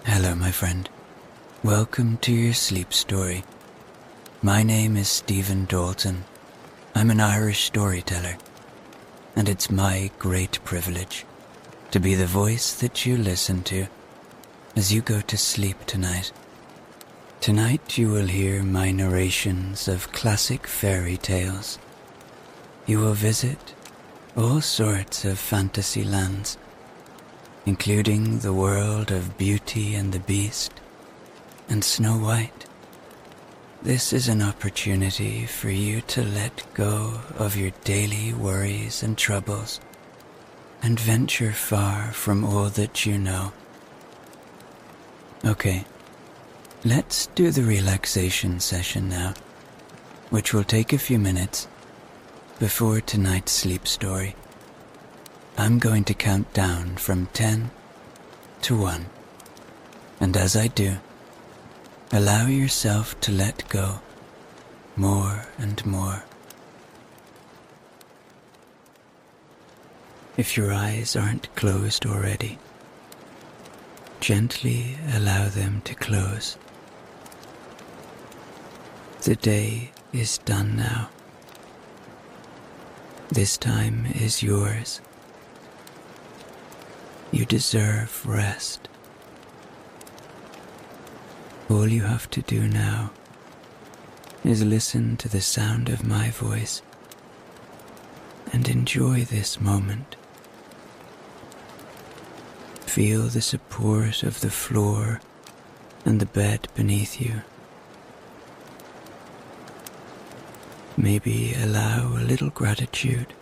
Hello, my friend. Welcome to your sleep story. My name is Stephen Dalton. I'm an Irish storyteller, and it's my great privilege to be the voice that you listen to as you go to sleep tonight. Tonight you will hear my narrations of classic fairy tales. You will visit all sorts of fantasy lands, including the world of Beauty and the Beast and Snow White. This is an opportunity for you to let go of your daily worries and troubles and venture far from all that you know. Okay, let's do the relaxation session now, which will take a few minutes before tonight's sleep story. I'm going to count down from 10 to 1, and as I do, allow yourself to let go more and more. If your eyes aren't closed already, gently allow them to close. The day is done now. This time is yours. You deserve rest. All you have to do now is listen to the sound of my voice and enjoy this moment. Feel the support of the floor and the bed beneath you. Maybe allow a little gratitude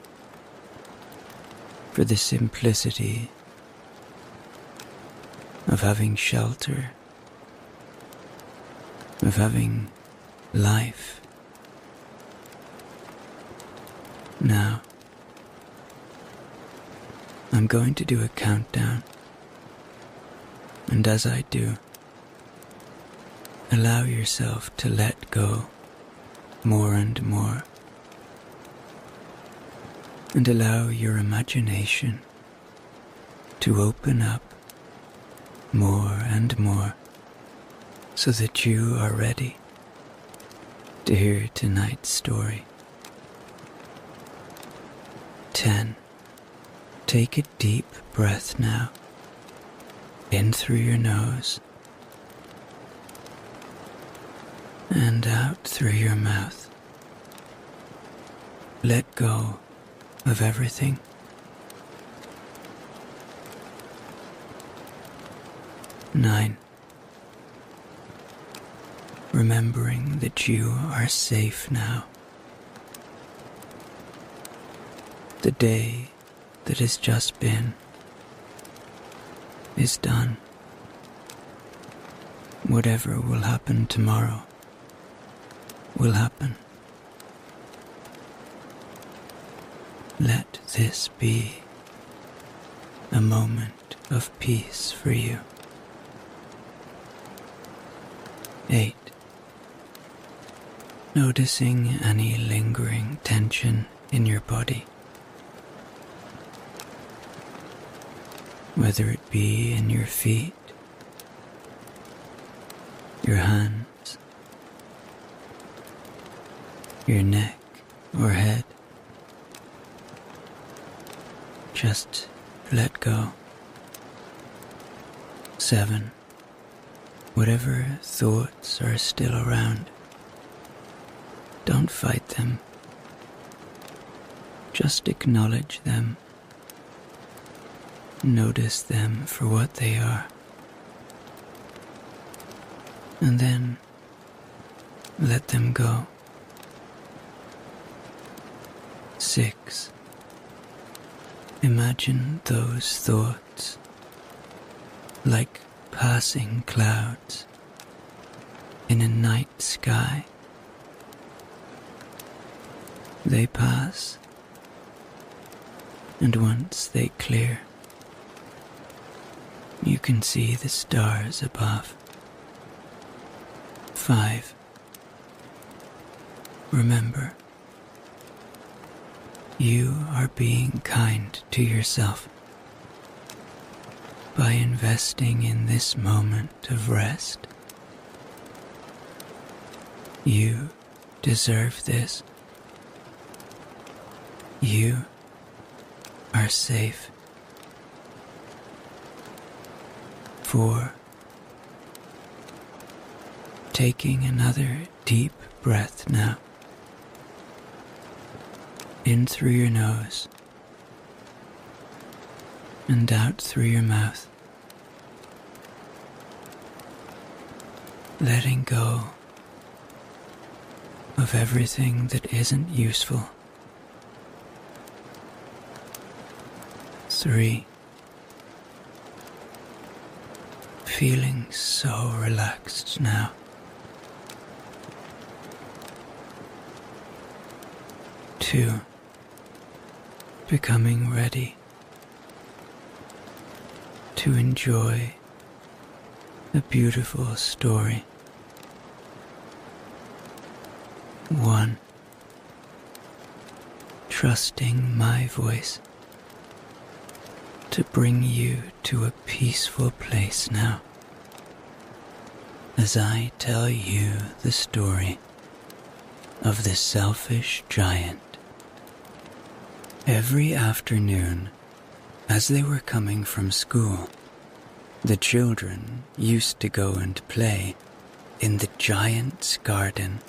for the simplicity of having shelter, of having life. Now, I'm going to do a countdown, and as I do, allow yourself to let go more and more, and allow your imagination to open up more and more, so that you are ready to hear tonight's story. 10. Take a deep breath now, in through your nose and out through your mouth. Let go of everything. 9. Remembering that you are safe now. The day that has just been is done. Whatever will happen tomorrow will happen. Let this be a moment of peace for you. 8. Noticing any lingering tension in your body, whether it be in your feet, your hands, your neck or head. Just let go. 7. Whatever thoughts are still around, don't fight them. Just acknowledge them. Notice them for what they are. And then let them go. 6. Imagine those thoughts like passing clouds in a night sky. They pass, and once they clear, you can see the stars above. 5. Remember, you are being kind to yourself. by investing in this moment of rest. You deserve this. You are safe. 4. Taking another deep breath now. In through your nose and out through your mouth. Letting go of everything that isn't useful. 3. Feeling so relaxed now. 2. Becoming ready to enjoy a beautiful story. 1. Trusting my voice to bring you to a peaceful place now, as I tell you the story of the selfish giant. Every afternoon, as they were coming from school, the children used to go and play in the giant's garden.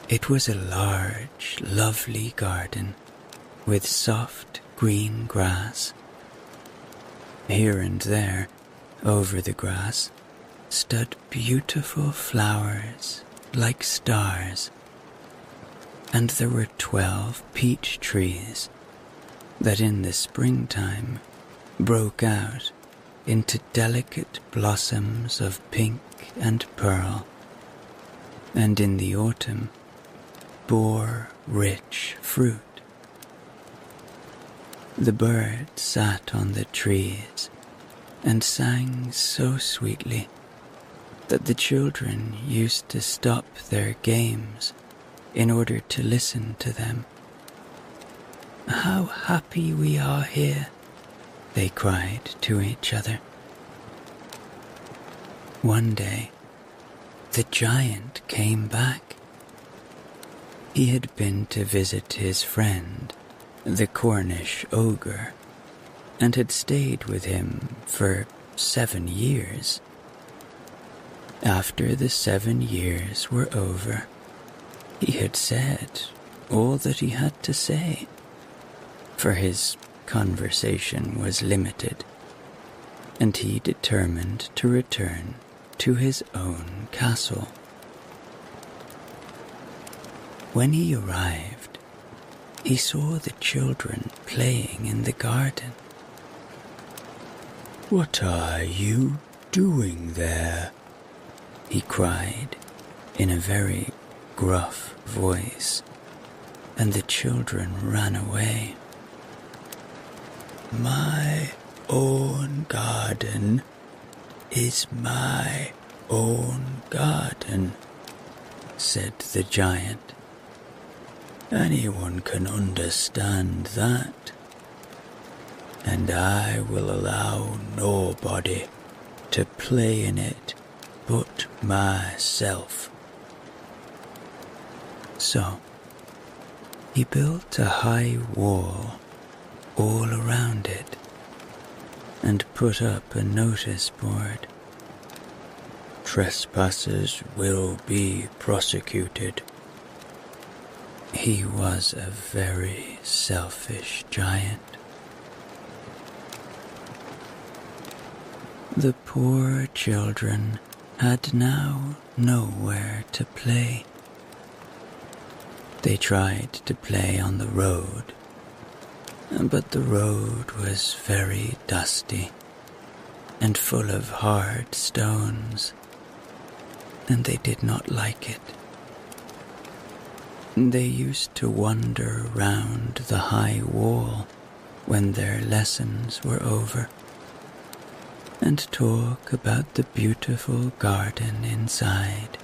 It was a large, lovely garden with soft green grass. Here and there, over the grass, stood beautiful flowers like stars, and there were 12 peach trees that in the springtime broke out into delicate blossoms of pink and pearl, and in the autumn bore rich fruit. The birds sat on the trees and sang so sweetly that the children used to stop their games in order to listen to them. "How happy we are here," they cried to each other. One day, the giant came back. He had been to visit his friend, the Cornish ogre, and had stayed with him for 7 years. After the 7 years were over, he had said all that he had to say, for his conversation was limited, and he determined to return to his own castle. When he arrived, he saw the children playing in the garden. "What are you doing there?" he cried in a very gruff voice, and the children ran away. "My own garden is my own garden," said the giant. "Anyone can understand that, and I will allow nobody to play in it but myself." So he built a high wall all around it and put up a notice board. "Trespassers will be prosecuted." He was a very selfish giant. The poor children had now nowhere to play. They tried to play on the road, but the road was very dusty and full of hard stones, and they did not like it. They used to wander round the high wall when their lessons were over, and talk about the beautiful garden inside.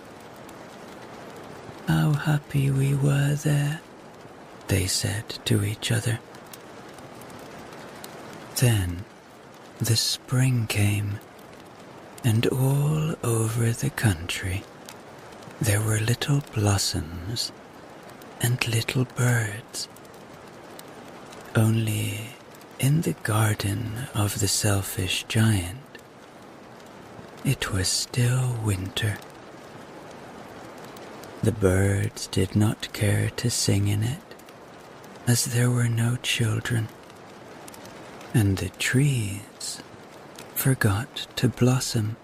"How happy we were there," they said to each other. Then the spring came, and all over the country there were little blossoms and little birds. Only in the garden of the selfish giant, it was still winter. The birds did not care to sing in it, as there were no children, and the trees forgot to blossom.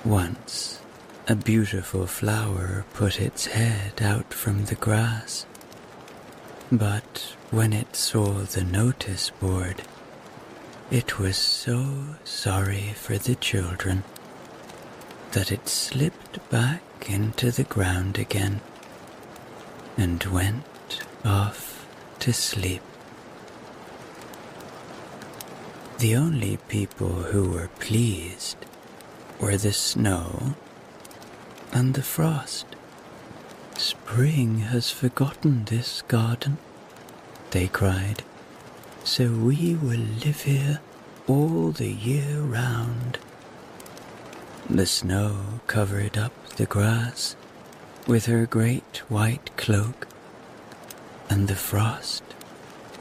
Once, a beautiful flower put its head out from the grass, but when it saw the notice board, it was so sorry for the children that it slipped back into the ground again and went off to sleep. The only people who were pleased were the snow and the frost. "Spring has forgotten this garden," they cried, "so we will live here all the year round." The snow covered up the grass with her great white cloak, and the frost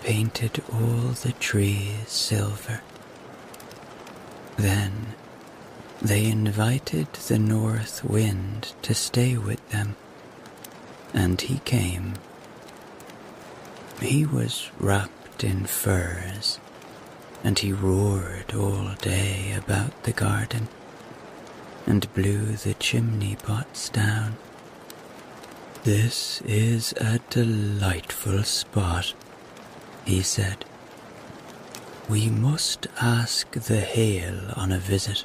painted all the trees silver. Then they invited the north wind to stay with them, and he came. He was wrapped in furs, and he roared all day about the garden and blew the chimney pots down. "This is a delightful spot," he said. "We must ask the hail on a visit."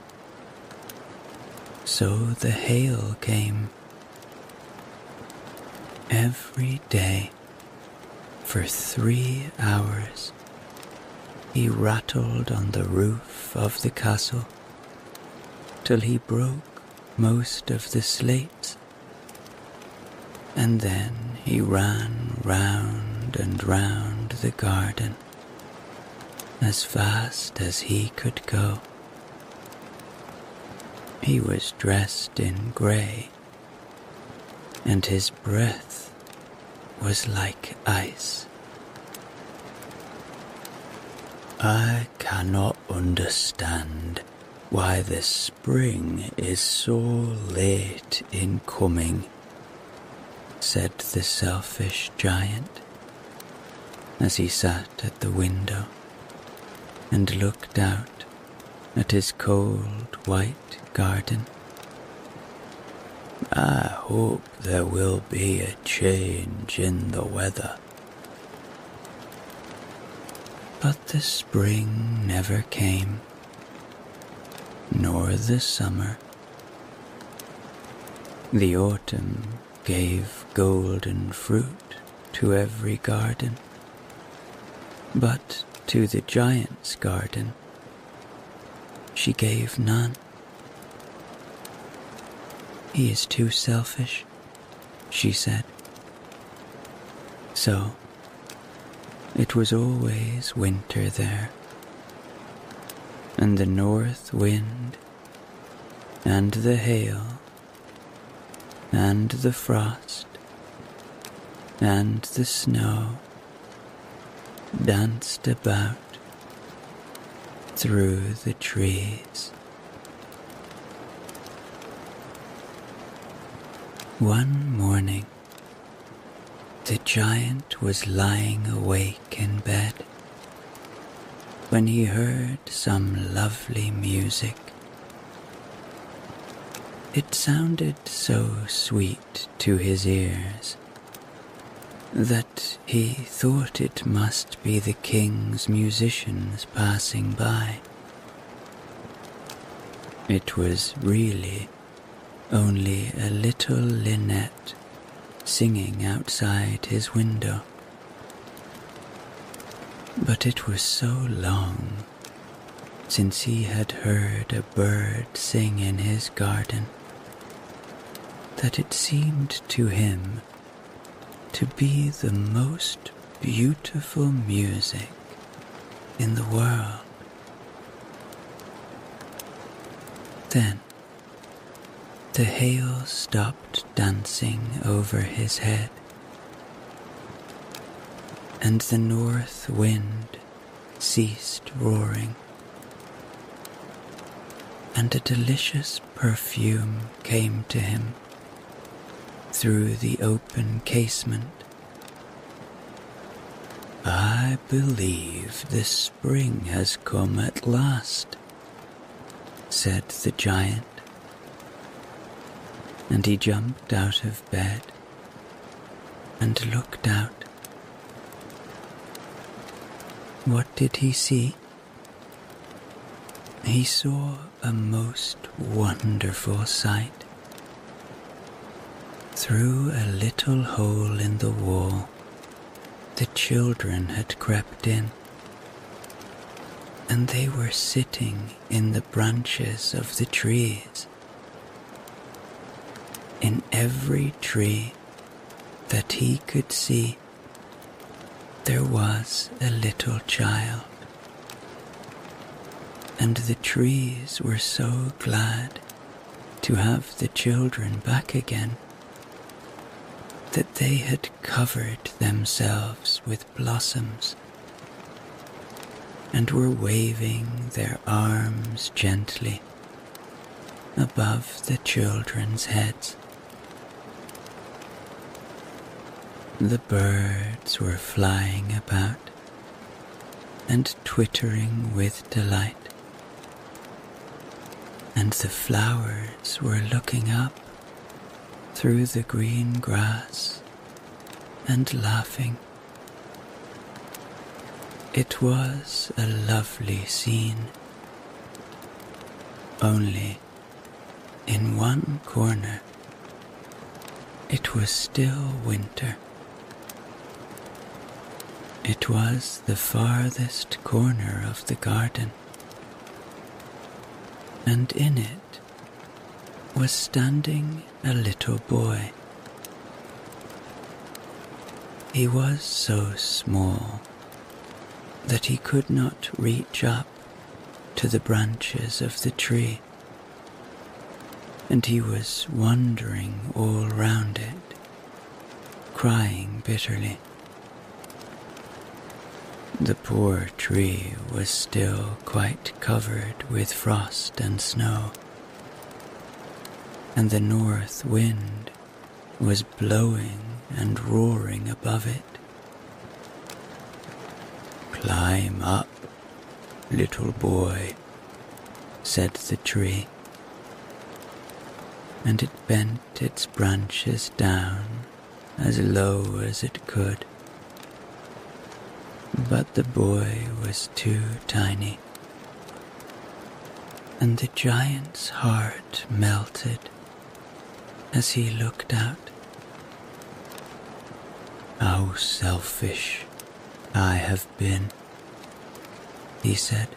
So the hail came. Every day, for 3 hours, he rattled on the roof of the castle till he broke most of the slates, and then he ran round and round the garden as fast as he could go. He was dressed in grey, and his breath was like ice. "I cannot understand why the spring is so late in coming," said the selfish giant, as he sat at the window and looked out at his cold white garden. "I hope there will be a change in the weather." But the spring never came, nor the summer. The autumn gave golden fruit to every garden, but to the giant's garden she gave none. "He is too selfish," she said. So it was always winter there, and the north wind and the hail and the frost and the snow danced about through the trees. One morning, the giant was lying awake in bed when he heard some lovely music. It sounded so sweet to his ears that he thought it must be the king's musicians passing by. It was really only a little linnet singing outside his window. But it was so long since he had heard a bird sing in his garden that it seemed to him to be the most beautiful music in the world. Then the hail stopped dancing over his head, and the north wind ceased roaring, and a delicious perfume came to him through the open casement. "I believe the spring has come at last," said the giant, and he jumped out of bed and looked out. What did he see? He saw a most wonderful sight. Through a little hole in the wall, the children had crept in, and they were sitting in the branches of the trees. In every tree that he could see, there was a little child, and the trees were so glad to have the children back again that they had covered themselves with blossoms and were waving their arms gently above the children's heads. The birds were flying about and twittering with delight, and the flowers were looking up through the green grass and laughing. It was a lovely scene. Only in one corner it was still winter. It was the farthest corner of the garden, and in it was standing a little boy. He was so small that he could not reach up to the branches of the tree, and he was wandering all round it, crying bitterly. The poor tree was still quite covered with frost and snow, and the north wind was blowing and roaring above it. "Climb up, little boy," said the tree, and it bent its branches down as low as it could. But the boy was too tiny, and the giant's heart melted as he looked out. "How selfish I have been," he said.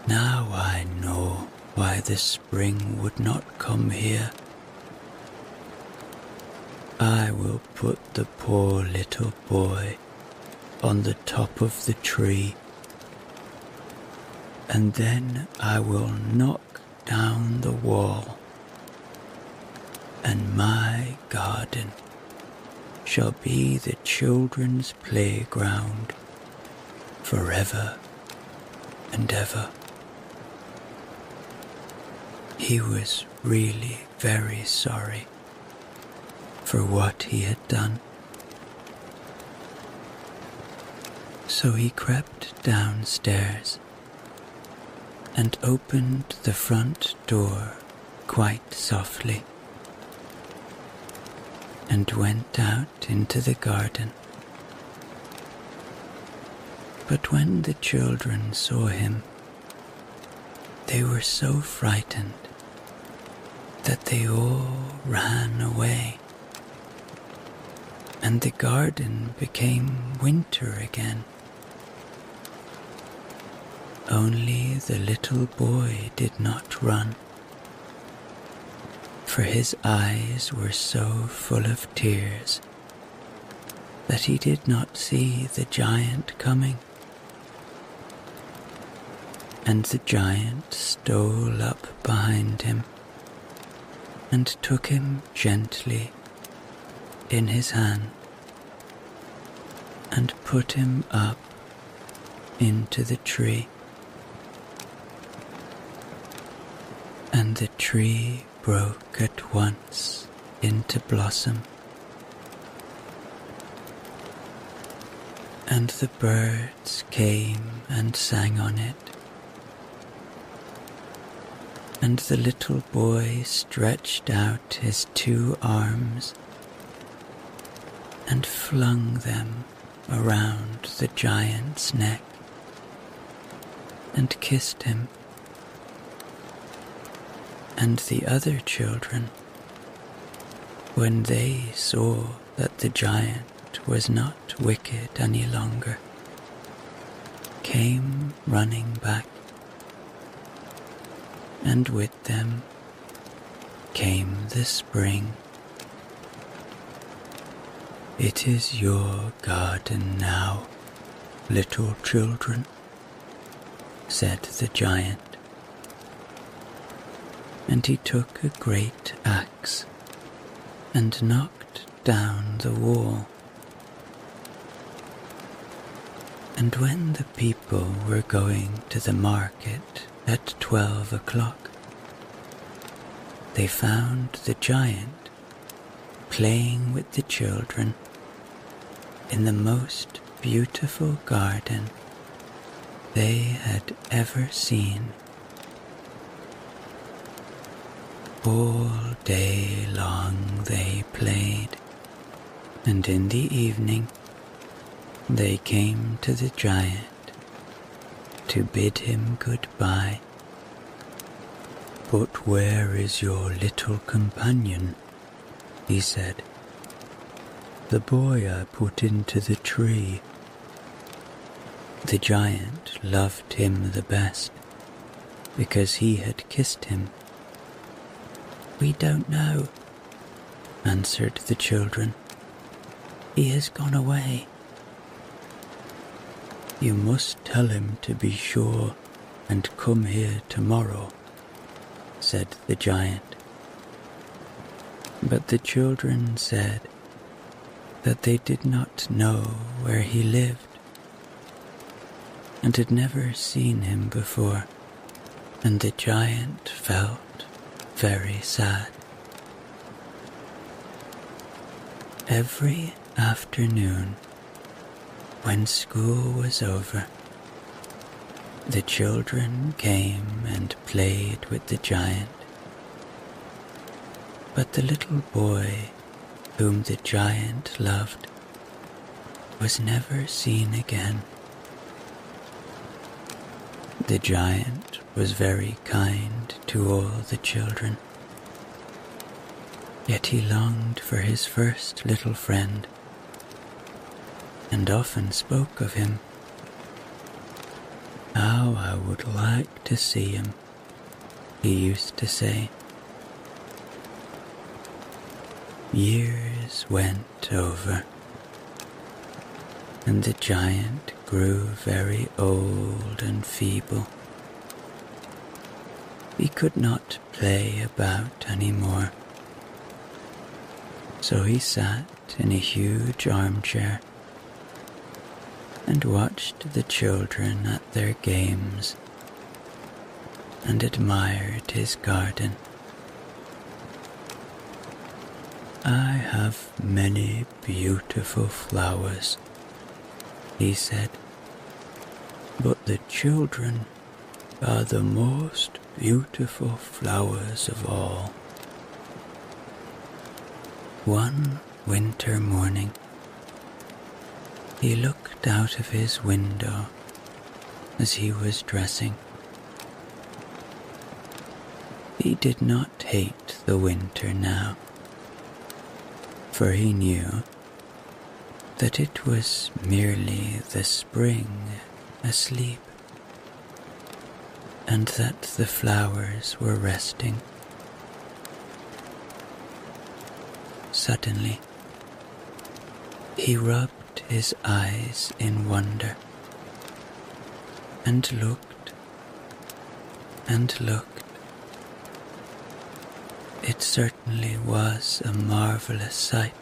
"Now I know why the spring would not come here. I will put the poor little boy on the top of the tree, and then I will knock down the wall, and my garden shall be the children's playground forever and ever." He was really very sorry for what he had done. So he crept downstairs and opened the front door quite softly and went out into the garden. But when the children saw him, they were so frightened that they all ran away, and the garden became winter again. Only the little boy did not run, for his eyes were so full of tears that he did not see the giant coming. and the giant stole up behind him and took him gently in his hand and put him up into the tree. And the tree broke at once into blossom, and the birds came and sang on it, and the little boy stretched out his 2 arms and flung them around the giant's neck and kissed him. And the other children, when they saw that the giant was not wicked any longer, came running back, and with them came the spring. "It is your garden now, little children," said the giant. And he took a great axe and knocked down the wall. And when the people were going to the market at 12 o'clock, they found the giant playing with the children in the most beautiful garden they had ever seen. All day long they played, and in the evening they came to the giant to bid him goodbye. "But where is your little companion?" he said. "The boy I put into the tree." The giant loved him the best because he had kissed him. "We don't know," answered the children. "He has gone away." "You must tell him to be sure and come here tomorrow," said the giant. But the children said that they did not know where he lived and had never seen him before, and the giant felt very sad. Every afternoon, when school was over, the children came and played with the giant. But the little boy whom the giant loved was never seen again. The giant was very kind to all the children, yet he longed for his first little friend and often spoke of him. "How I would like to see him," he used to say. Years went over, and the giant grew very old and feeble. He could not play about any more, so he sat in a huge armchair and watched the children at their games and admired his garden. "I have many beautiful flowers," he said, "but the children are the most beautiful flowers of all." One winter morning, he looked out of his window as he was dressing. He did not hate the winter now, for he knew that it was merely the spring asleep, and that the flowers were resting. Suddenly, he rubbed his eyes in wonder and looked and looked. It certainly was a marvelous sight.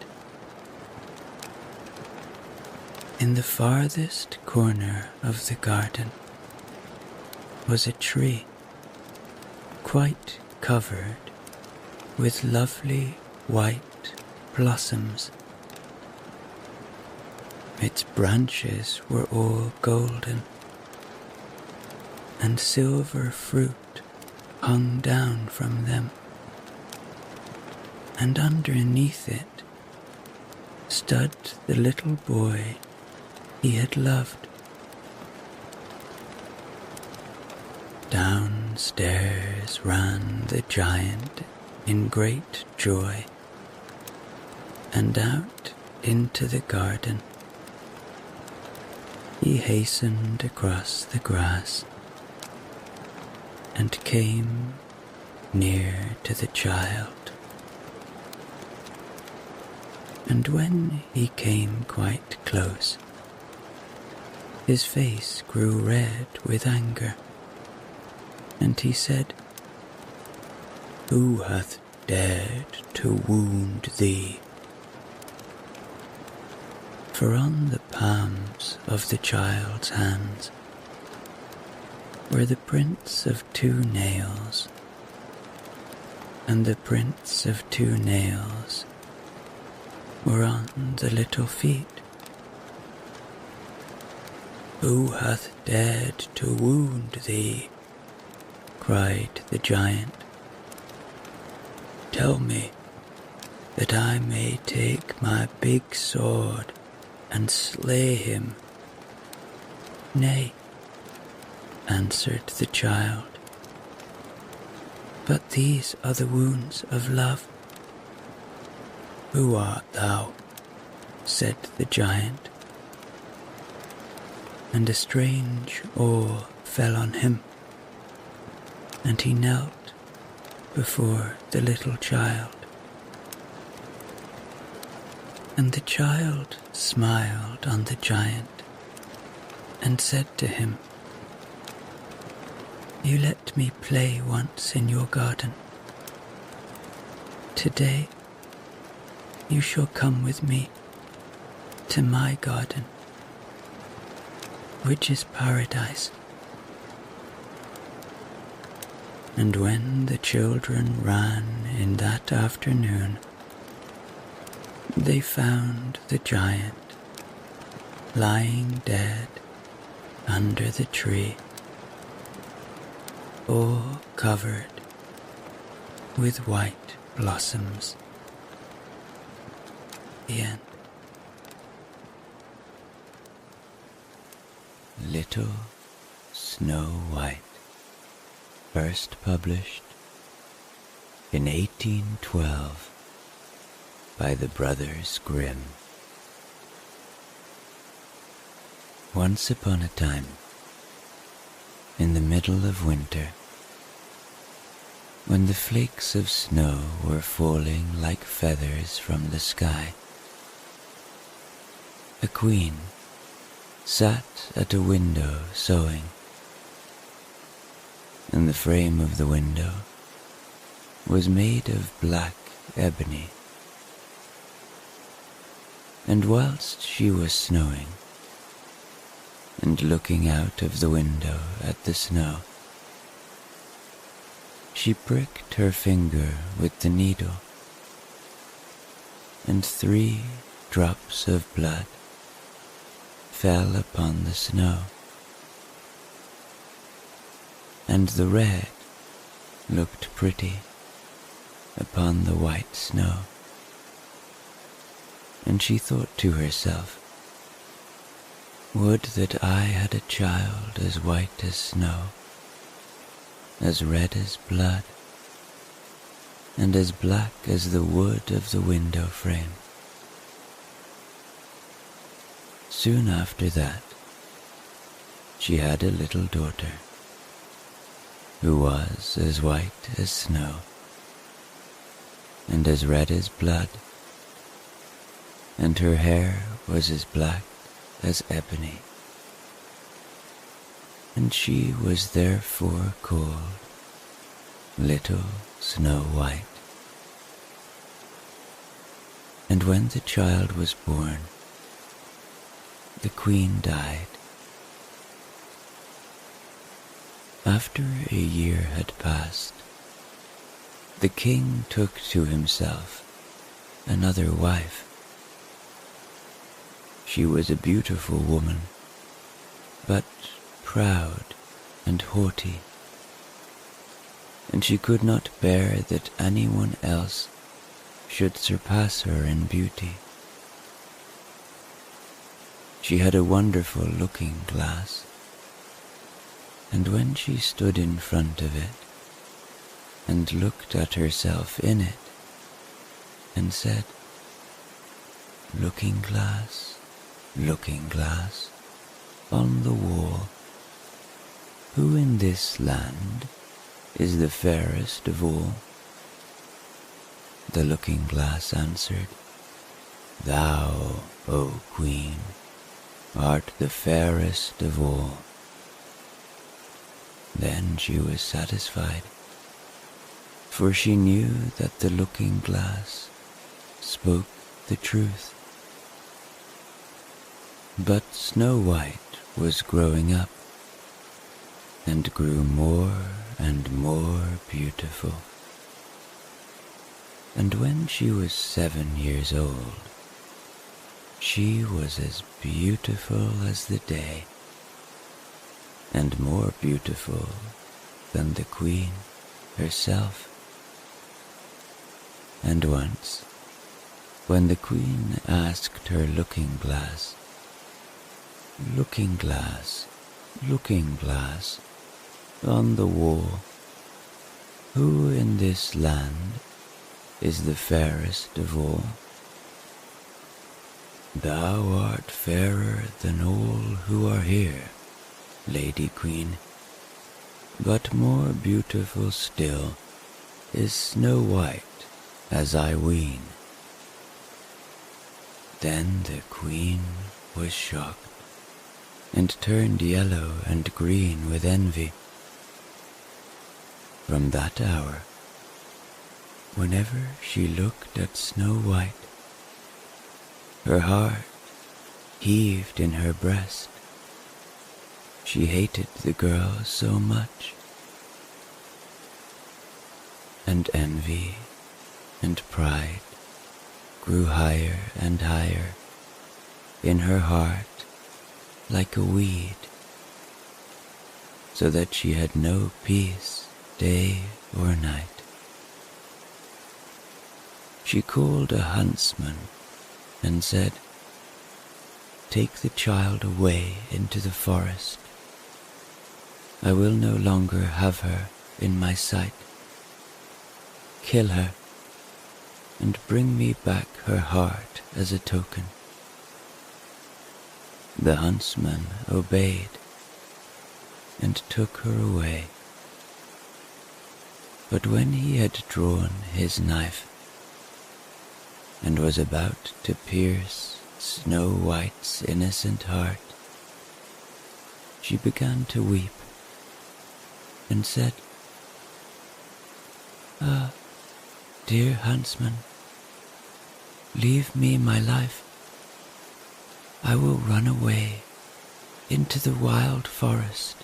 In the farthest corner of the garden was a tree quite covered with lovely white blossoms. Its branches were all golden, and silver fruit hung down from them, and underneath it stood the little boy he had loved. Downstairs ran the giant in great joy, and out into the garden. He hastened across the grass and came near to the child. And when he came quite close, his face grew red with anger, and he said, "Who hath dared to wound thee?" For on the palms of the child's hands were the prints of 2 nails, and the prints of 2 nails were on the little feet. "Who hath dared to wound thee?" cried the giant. "Tell me, that I may take my big sword and slay him." "Nay," answered the child, "but these are the wounds of love." "Who art thou?" said the giant, and a strange awe fell on him, and he knelt before the little child. And the child smiled on the giant and said to him, "You let me play once in your garden. Today you shall come with me to my garden, which is paradise." And when the children ran in that afternoon, they found the giant lying dead under the tree, all covered with white blossoms. The end. Little Snow White, first published in 1812 by the Brothers Grimm. Once upon a time, in the middle of winter, when the flakes of snow were falling like feathers from the sky, a queen sat at a window sewing. And the frame of the window was made of black ebony. And whilst she was snowing, and looking out of the window at the snow, she pricked her finger with the needle, and 3 drops of blood fell upon the snow, and the red looked pretty upon the white snow. And she thought to herself, "Would that I had a child as white as snow, as red as blood, and as black as the wood of the window frame." Soon after that, she had a little daughter, who was as white as snow, and as red as blood, and her hair was as black as ebony, and she was therefore called little Snow White. And when the child was born, the queen died. After a year had passed, the king took to himself another wife. She was a beautiful woman, but proud and haughty, and she could not bear that anyone else should surpass her in beauty. She had a wonderful looking glass, and when she stood in front of it and looked at herself in it and said, looking glass on the wall, who in this land is the fairest of all? The looking glass answered, thou, O Queen, art the fairest of all. Then she was satisfied, for she knew that the looking glass spoke the truth. But Snow White was growing up, and grew more and more beautiful. And when she was 7 years old, she was as beautiful as the day, and more beautiful than the queen herself. And once, when the queen asked her looking glass, looking glass on the wall, who in this land is the fairest of all? Thou art fairer than all who are here, Lady Queen, but more beautiful still is Snow White, as I ween. Then the queen was shocked, and turned yellow and green with envy. From that hour, whenever she looked at Snow White, her heart heaved in her breast. She hated the girl so much, and envy and pride grew higher and higher in her heart like a weed, so that she had no peace day or night. She called a huntsman and said, take the child away into the forest. I will no longer have her in my sight. Kill her, and bring me back her heart as a token. The huntsman obeyed, and took her away. But when he had drawn his knife, and was about to pierce Snow White's innocent heart, she began to weep, and said, ah, dear huntsman, leave me my life. I will run away into the wild forest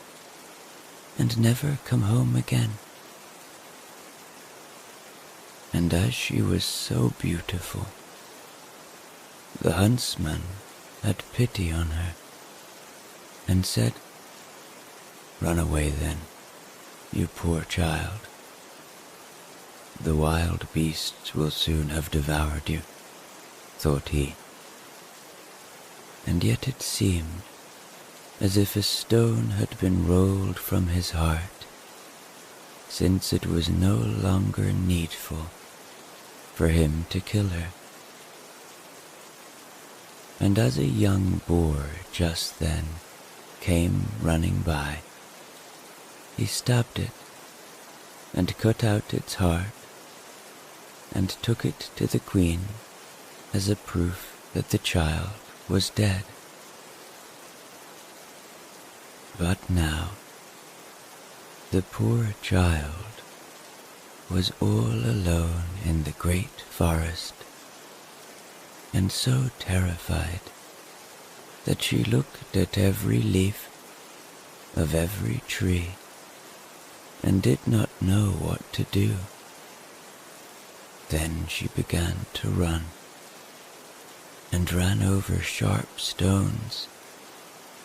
and never come home again. And as she was so beautiful, the huntsman had pity on her and said, run away then, you poor child. The wild beasts will soon have devoured you, thought he. And yet it seemed as if a stone had been rolled from his heart, since it was no longer needful for him to kill her. And as a young boar just then came running by, he stabbed it and cut out its heart and took it to the queen as a proof that the child was dead. But now the poor child was all alone in the great forest, and so terrified that she looked at every leaf of every tree and did not know what to do. Then she began to run, and ran over sharp stones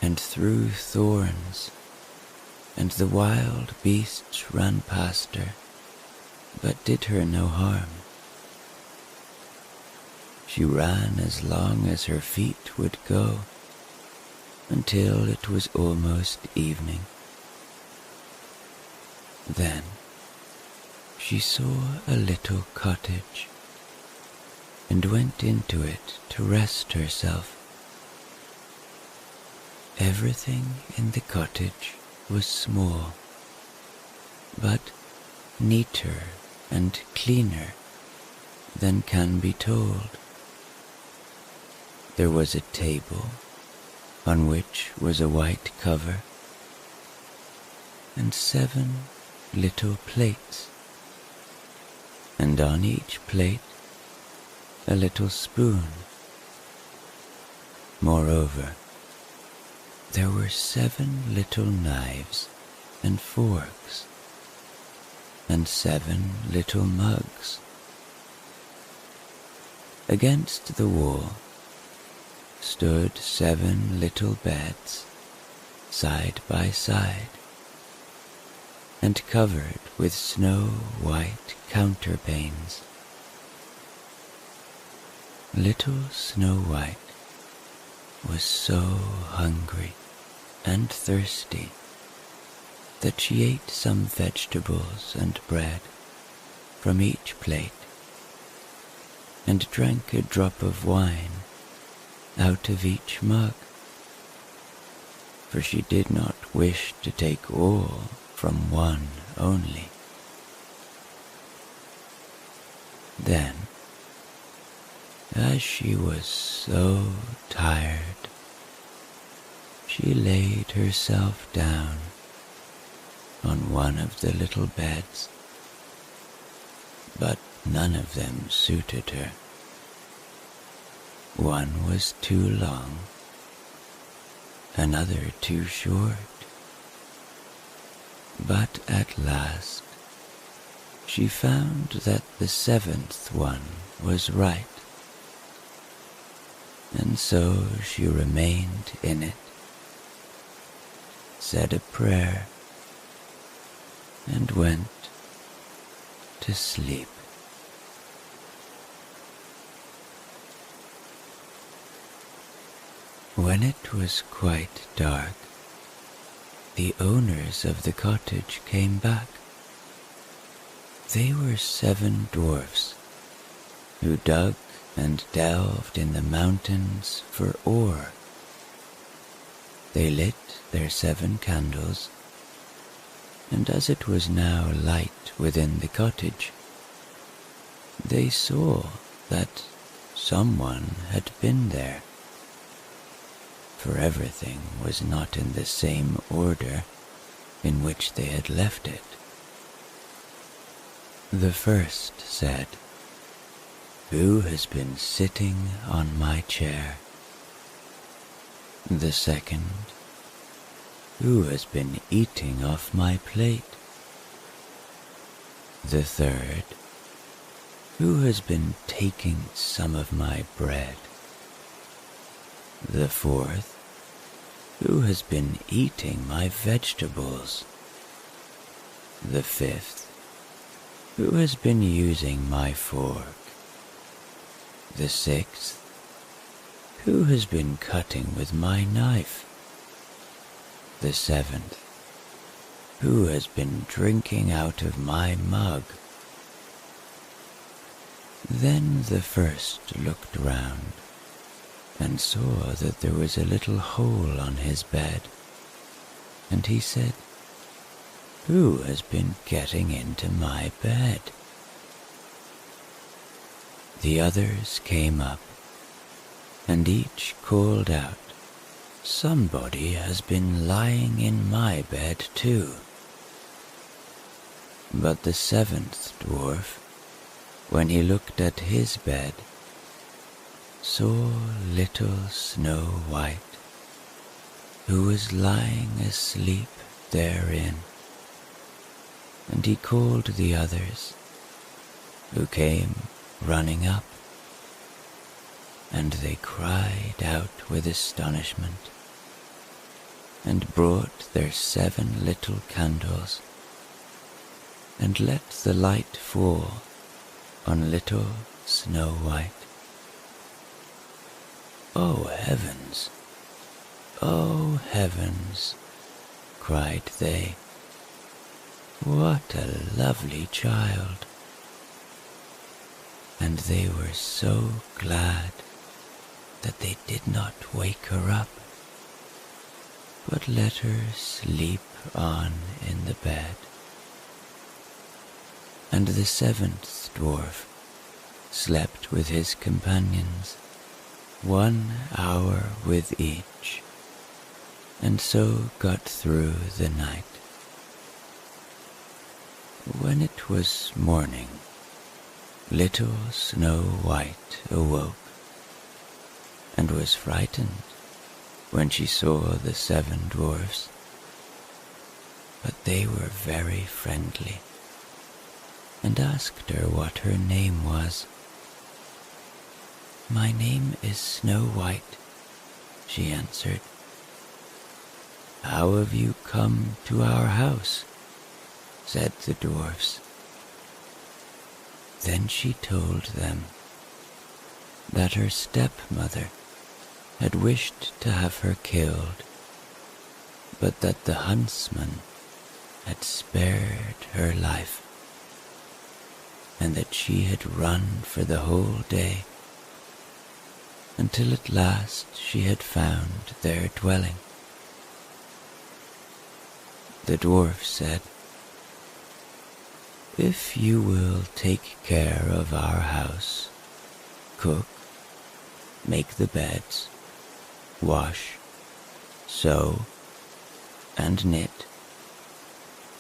and through thorns, and the wild beasts ran past her, but did her no harm. She ran as long as her feet would go, until it was almost evening. Then she saw a little cottage, and went into it to rest herself. Everything in the cottage was small, but neater and cleaner than can be told. There was a table on which was a white cover, and 7 little plates, and on each plate a little spoon. Moreover, there were 7 little knives and forks, and 7 little mugs. Against the wall stood 7 little beds, side by side, and covered with snow-white counterpanes. Little Snow White was so hungry and thirsty that she ate some vegetables and bread from each plate, and drank a drop of wine out of each mug, for she did not wish to take all from one only. Then, as she was so tired, she laid herself down on one of the little beds, but none of them suited her. One was too long, another too short, but at last she found that the 7th one was right, and so she remained in it, said a prayer, and went to sleep. When it was quite dark, the owners of the cottage came back. They were 7 dwarfs who dug and delved in the mountains for ore. They lit their 7 candles, and as it was now light within the cottage, they saw that someone had been there, for everything was not in the same order in which they had left it. The first said, "Who has been sitting on my chair?" The second, "Who has been eating off my plate?" The third, "Who has been taking some of my bread?" The fourth, "Who has been eating my vegetables?" The fifth, "Who has been using my fork?" The sixth, "Who has been cutting with my knife?" The seventh, "Who has been drinking out of my mug?" Then the first looked round, and saw that there was a little hole on his bed, and he said, "Who has been getting into my bed?" The others came up, and each called out, "Somebody has been lying in my bed too." But the seventh dwarf, when he looked at his bed, saw little Snow White, who was lying asleep therein, and he called the others, who came running up, and they cried out with astonishment, and brought their 7 little candles, and let the light fall on little Snow White. "Oh heavens! Oh heavens!" cried they. "What a lovely child!" And they were so glad that they did not wake her up, but let her sleep on in the bed. And the 7th dwarf slept with his companions 1 hour with each, and so got through the night. When it was morning, little Snow White awoke, and was frightened when she saw the 7 dwarfs, but they were very friendly, and asked her what her name was. "My name is Snow White," she answered. "How have you come to our house?" said the dwarfs. Then she told them that her stepmother had wished to have her killed, but that the huntsman had spared her life, and that she had run for the whole day, until at last she had found their dwelling. The dwarf said, "If you will take care of our house, cook, make the beds, wash, sew, and knit,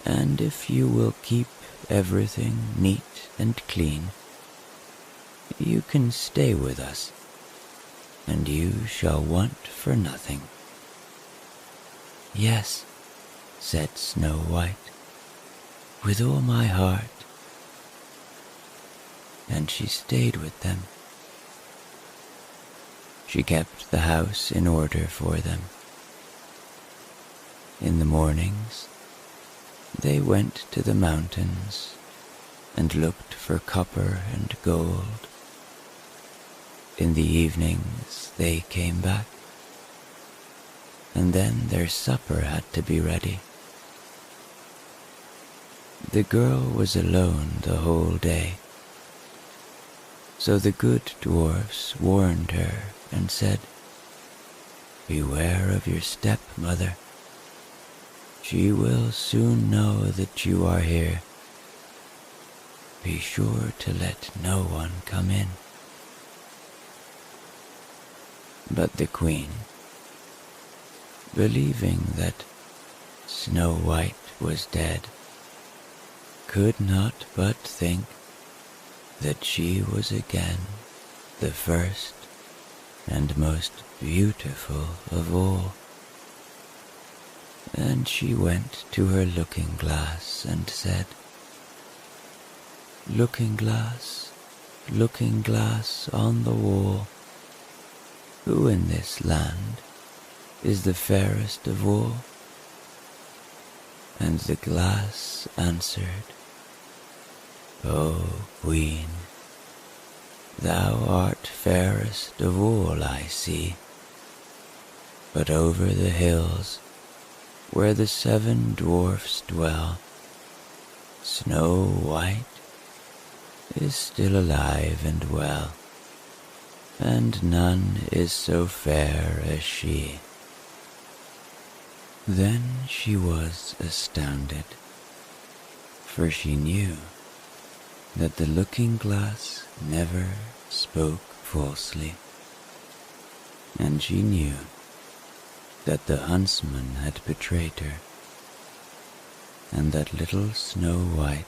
and if you will keep everything neat and clean, you can stay with us, and you shall want for nothing." "Yes," said Snow White, "with all my heart." And she stayed with them. She kept the house in order for them. In the mornings, they went to the mountains and looked for copper and gold. In the evenings, they came back, and then their supper had to be ready. The girl was alone the whole day, so the good dwarfs warned her and said, "Beware of your stepmother. She will soon know that you are here. Be sure to let no one come in." But the queen, believing that Snow White was dead, could not but think that she was again the first and most beautiful of all. And she went to her looking-glass and said, looking-glass on the wall, who in this land is the fairest of all?" And the glass answered, "O Queen, thou art fairest of all I see, but over the hills where the 7 dwarfs dwell, Snow White is still alive and well, and none is so fair as she." Then she was astounded, for she knew that the looking-glass never spoke falsely, and she knew that the huntsman had betrayed her. and that little Snow White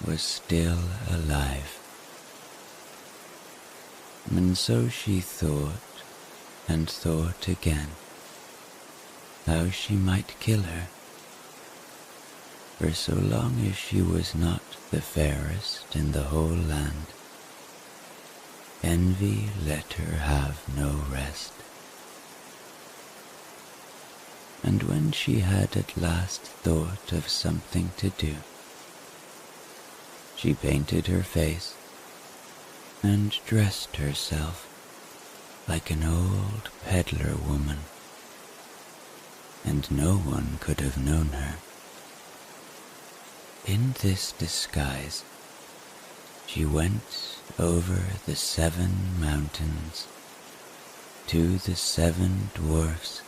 was still alive. And so she thought and thought again how she might kill her, for so long as she was not the fairest in the whole land, envy let her have no rest. And when she had at last thought of something to do, she painted her face and dressed herself like an old peddler woman, and no one could have known her. In this disguise, she went over the 7 mountains to the 7 dwarfs,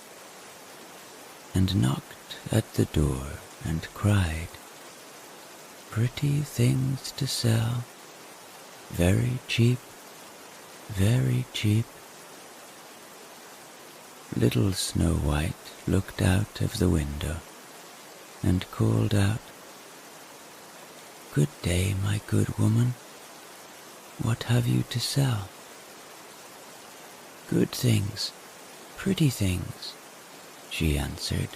and knocked at the door and cried, "Pretty things to sell, very cheap, very cheap." Little Snow White looked out of the window and called out, "Good day, my good woman. What have you to sell?" "Good things, pretty things," she answered.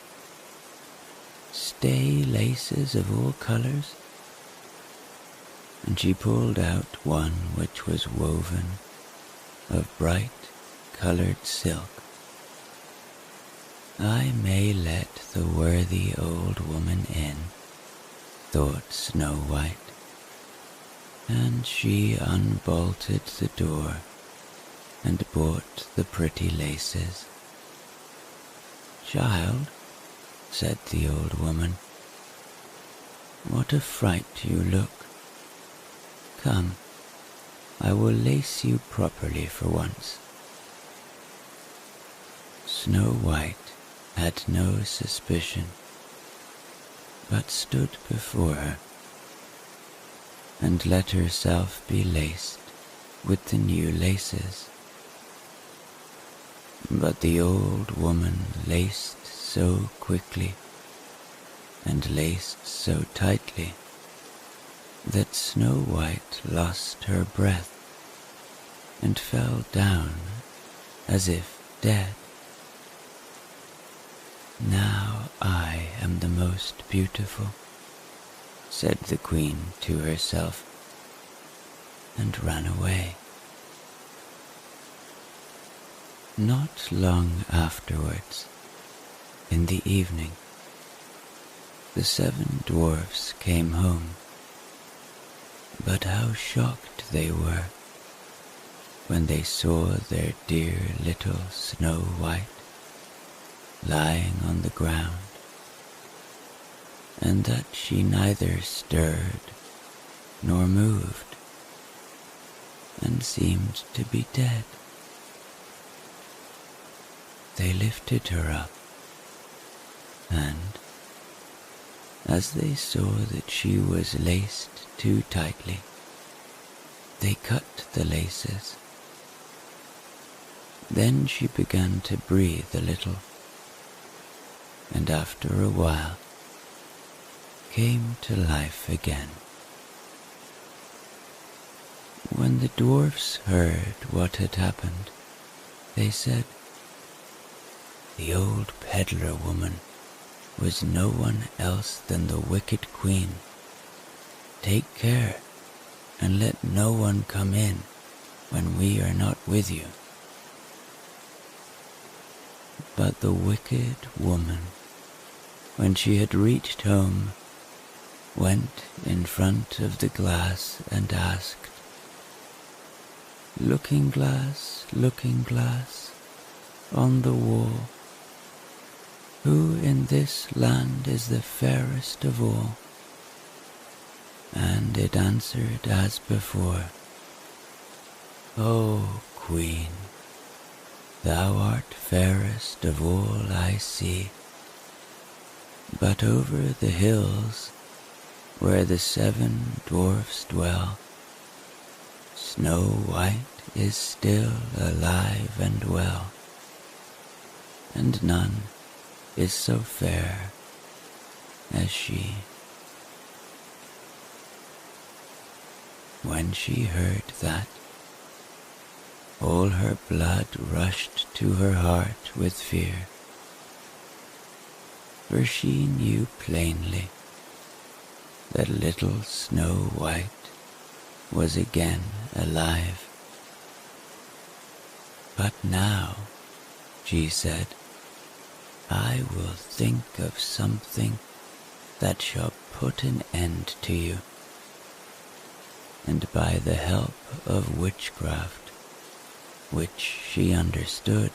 "Stay laces of all colors." And she pulled out one which was woven of bright colored silk. "I may let the worthy old woman in," thought Snow White, and she unbolted the door and bought the pretty laces. "Child," said the old woman, "what a fright you look. Come, I will lace you properly for once." Snow White had no suspicion, but stood before her and let herself be laced with the new laces. But the old woman laced so quickly and laced so tightly that Snow White lost her breath and fell down as if dead. "Now I am the most beautiful," said the queen to herself, and ran away. Not long afterwards, in the evening, the 7 dwarfs came home, but how shocked they were when they saw their dear little Snow White lying on the ground, and that she neither stirred nor moved, and seemed to be dead. They lifted her up, and, as they saw that she was laced too tightly, they cut the laces. Then she began to breathe a little, and after a while came to life again. When the dwarfs heard what had happened, they said, "The old peddler woman was no one else than the wicked queen. Take care, and let no one come in when we are not with you." But the wicked woman, when she had reached home, went in front of the glass and asked, looking glass, on the wall, who in this land is the fairest of all?" And it answered as before, "O Queen, thou art fairest of all I see, but over the hills where the 7 dwarfs dwell, Snow White is still alive and well, and none is so fair as she. When she heard that, all her blood rushed to her heart with fear, for she knew plainly that little Snow White was again alive. But now, she said, I will think of something that shall put an end to you. And by the help of witchcraft, which she understood,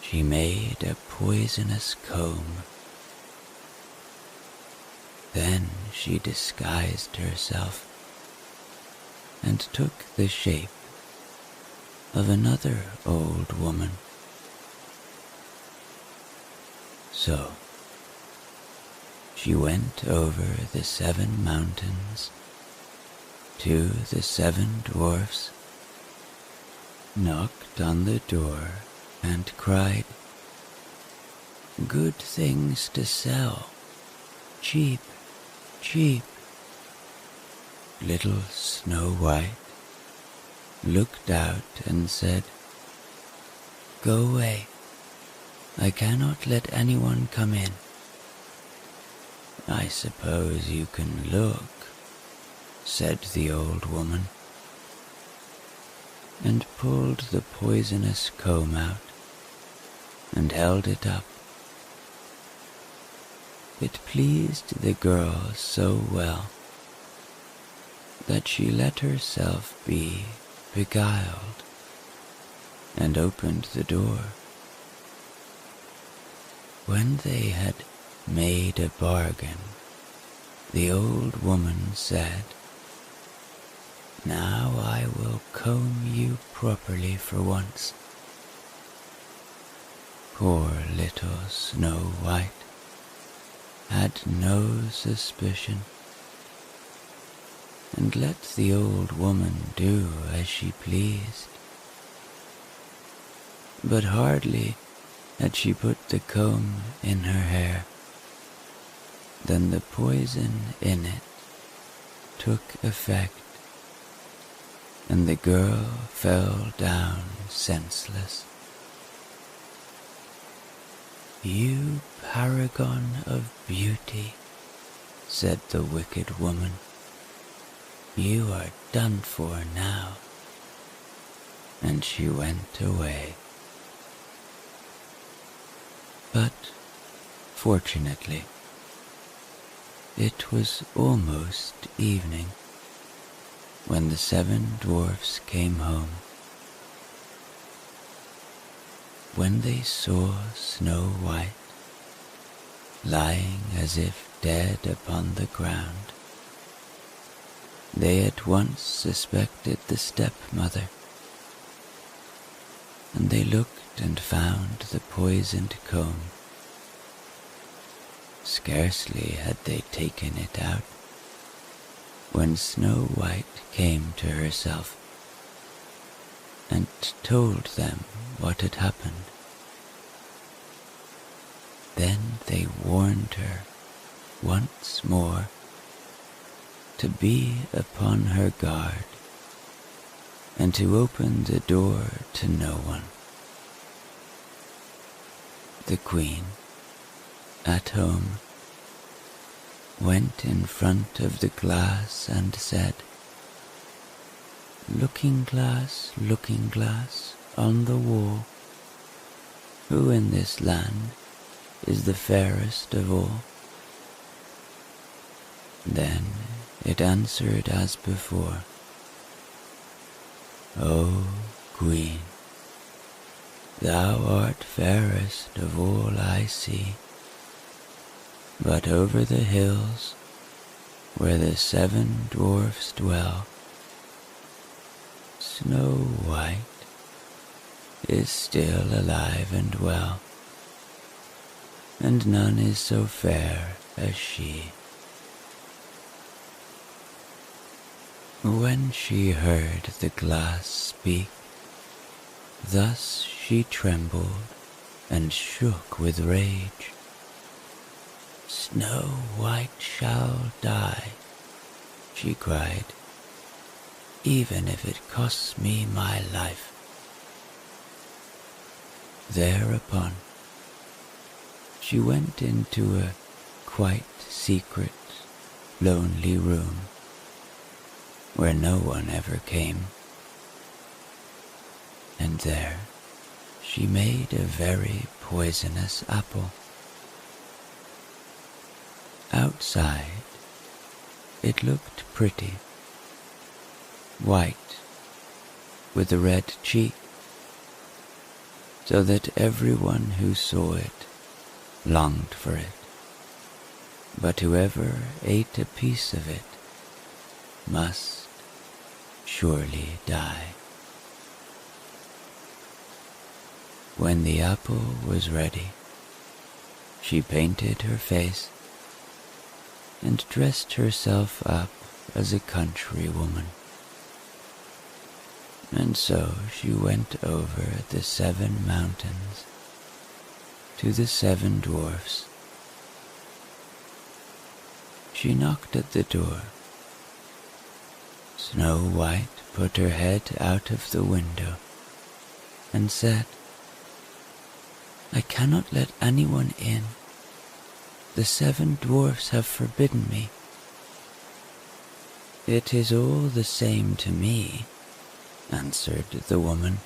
she made a poisonous comb. Then she disguised herself and took the shape of another old woman. So she went over the 7 mountains to the 7 dwarfs, knocked on the door, and cried, "Good things to sell, cheap, cheap." Little Snow White looked out and said, "Go away, I cannot let anyone come in." "I suppose you can look," said the old woman, and pulled the poisonous comb out and held it up. It pleased the girl so well that she let herself be beguiled and opened the door. When they had made a bargain, the old woman said, "Now I will comb you properly for once." Poor little Snow White had no suspicion, and let the old woman do as she pleased. But hardly had she put the comb in her hair than the poison in it took effect, and the girl fell down senseless. "You paragon of beauty," said the wicked woman, "you are done for now." And she went away. But, fortunately, it was almost evening when the 7 dwarfs came home. When they saw Snow White lying as if dead upon the ground, they at once suspected the stepmother, and they looked and found the poisoned comb. Scarcely had they taken it out when Snow White came to herself and told them what had happened. Then they warned her once more to be upon her guard and to open the door to no one. The Queen, at home, went in front of the glass and said, looking glass on the wall, who in this land is the fairest of all?" Then it answered as before, "O Queen, thou art fairest of all I see, but over the hills where the 7 dwarfs dwell, Snow White is still alive and well, and none is so fair as she." When she heard the glass speak, thus she trembled and shook with rage. Snow White shall die," she cried, "even if it costs me my life." Thereupon, she went into a quite secret, lonely room where no one ever came, and there she made a very poisonous apple. Outside, it looked pretty, white, with a red cheek, so that everyone who saw it longed for it, but whoever ate a piece of it must surely die. When the apple was ready, she painted her face and dressed herself up as a country woman. And so she went over the 7 mountains to the 7 dwarfs. She knocked at the door. Snow White put her head out of the window and said, "I cannot let anyone in. The 7 dwarfs have forbidden me." "It is all the same to me," answered the woman.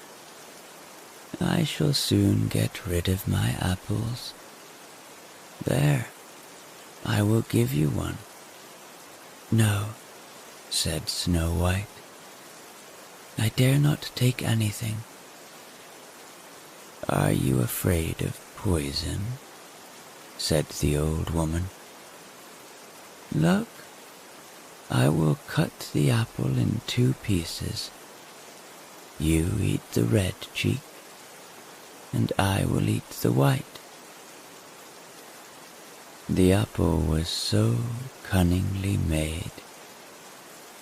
"I shall soon get rid of my apples. There, I will give you one." "No," said Snow White. "I dare not take anything." "Are you afraid of poison?" said the old woman. "Look, I will cut the apple in 2 pieces. You eat the red cheek, and I will eat the white." The apple was so cunningly made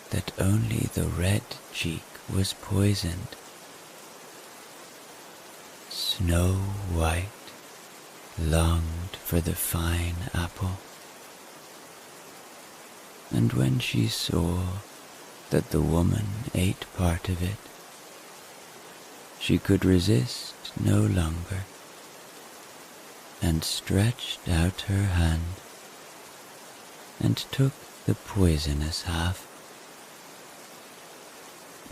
that only the red cheek was poisoned. Snow White longed for the fine apple, and when she saw that the woman ate part of it, she could resist no longer, and stretched out her hand and took the poisonous half.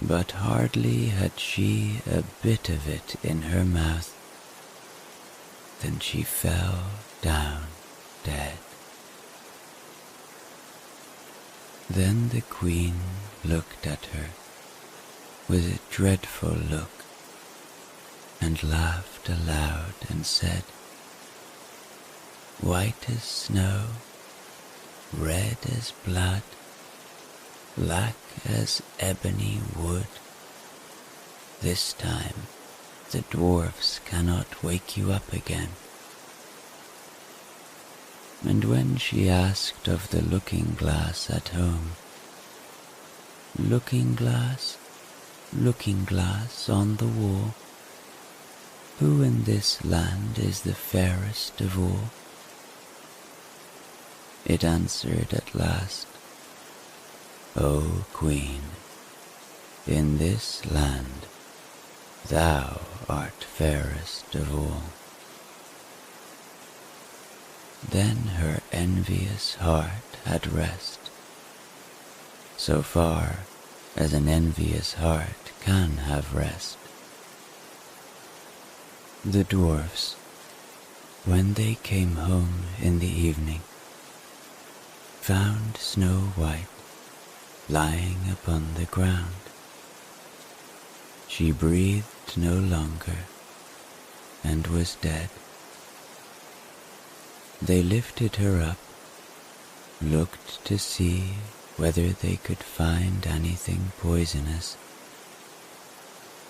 But hardly had she a bit of it in her mouth than she fell down dead. Then the queen looked at her with a dreadful look and laughed aloud and said, "White as snow, red as blood, black as ebony wood, this time the dwarfs cannot wake you up again." And when she asked of the looking-glass at home, "Looking glass on the wall, who in this land is the fairest of all?" it answered at last, "O Queen, in this land thou art fairest of all." Then her envious heart had rest, so far as an envious heart can have rest. The dwarfs, when they came home in the evening, found Snow White lying upon the ground. She breathed no longer and was dead. They lifted her up, looked to see whether they could find anything poisonous,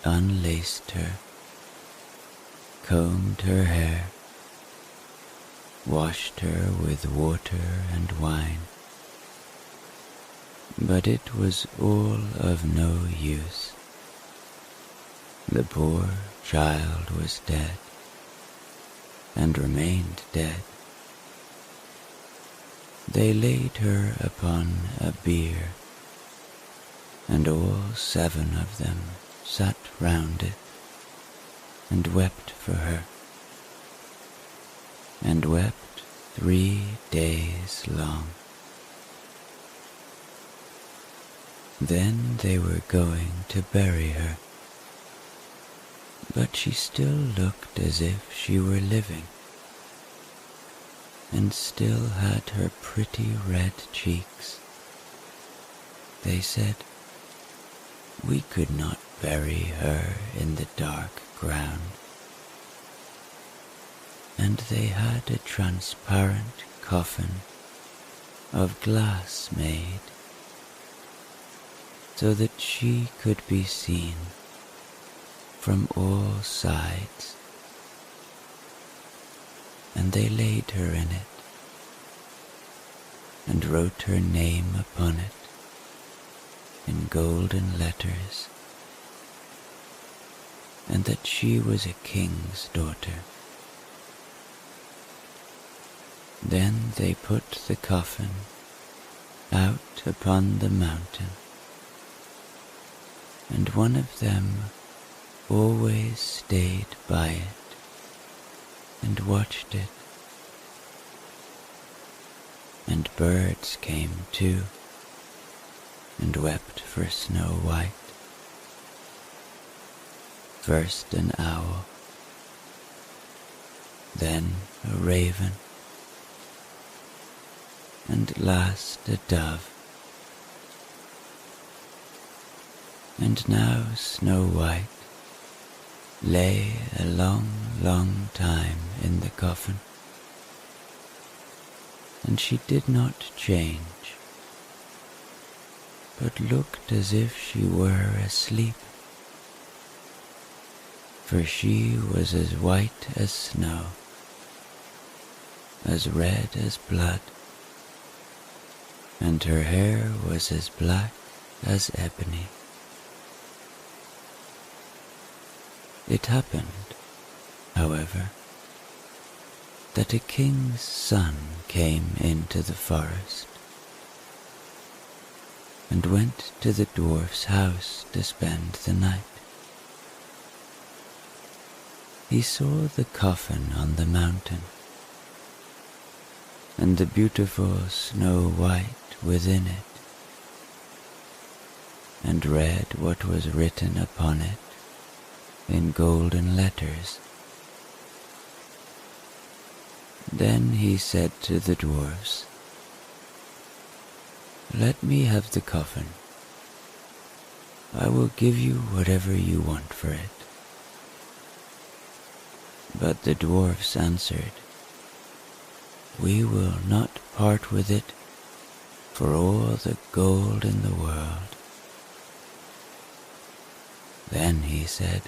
unlaced her, combed her hair, washed her with water and wine, but it was all of no use. The poor child was dead, and remained dead, They laid her upon a bier, and all 7 of them sat round it, and wept for her, and wept 3 days long. Then they were going to bury her, but she still looked as if she were living, and still had her pretty red cheeks. They said, "We could not bury her in the dark ground." And they had a transparent coffin of glass made, so that she could be seen from all sides, and they laid her in it, and wrote her name upon it in golden letters, and that she was a king's daughter. Then they put the coffin out upon the mountain, and one of them always stayed by it and watched it. And birds came too, and wept for Snow White. First an owl, then a raven, and last a dove. And now Snow White lay a long, long time in the coffin, and she did not change, but looked as if she were asleep, for she was as white as snow, as red as blood, and her hair was as black as ebony. It happened, however, that a king's son came into the forest, and went to the dwarf's house to spend the night. He saw the coffin on the mountain, and the beautiful Snow White within it, and read what was written upon it in golden letters. Then he said to the dwarfs, "Let me have the coffin. I will give you whatever you want for it." But the dwarfs answered, "We will not part with it for all the gold in the world." Then he said,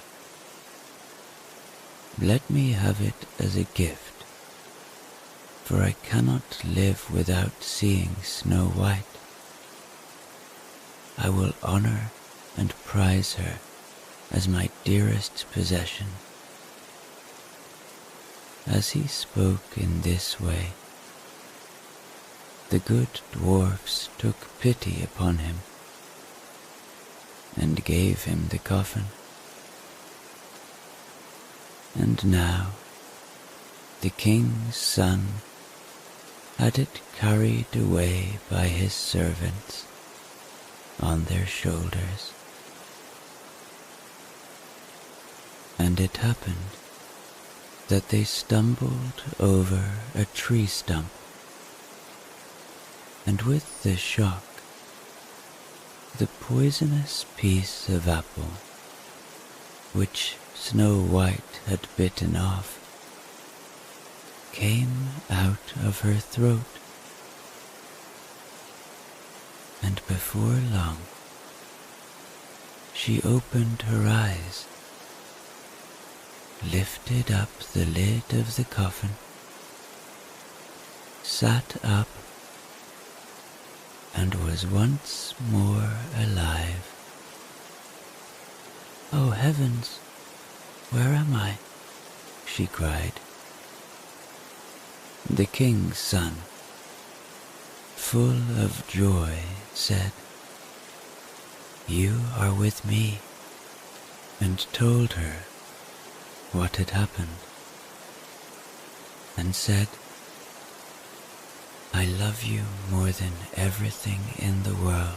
"Let me have it as a gift, for I cannot live without seeing Snow White. I will honor and prize her as my dearest possession." As he spoke in this way, the good dwarfs took pity upon him and gave him the coffin. And now the king's son had it carried away by his servants on their shoulders. And it happened that they stumbled over a tree stump, and with the shock, the poisonous piece of apple, which Snow White had bitten off, came out of her throat, and before long she opened her eyes, lifted up the lid of the coffin, sat up, and was once more alive. "Oh heavens, where am I?" she cried. The king's son full of joy, said, "You are with me," and told her what had happened, and said, "I love you more than everything in the world.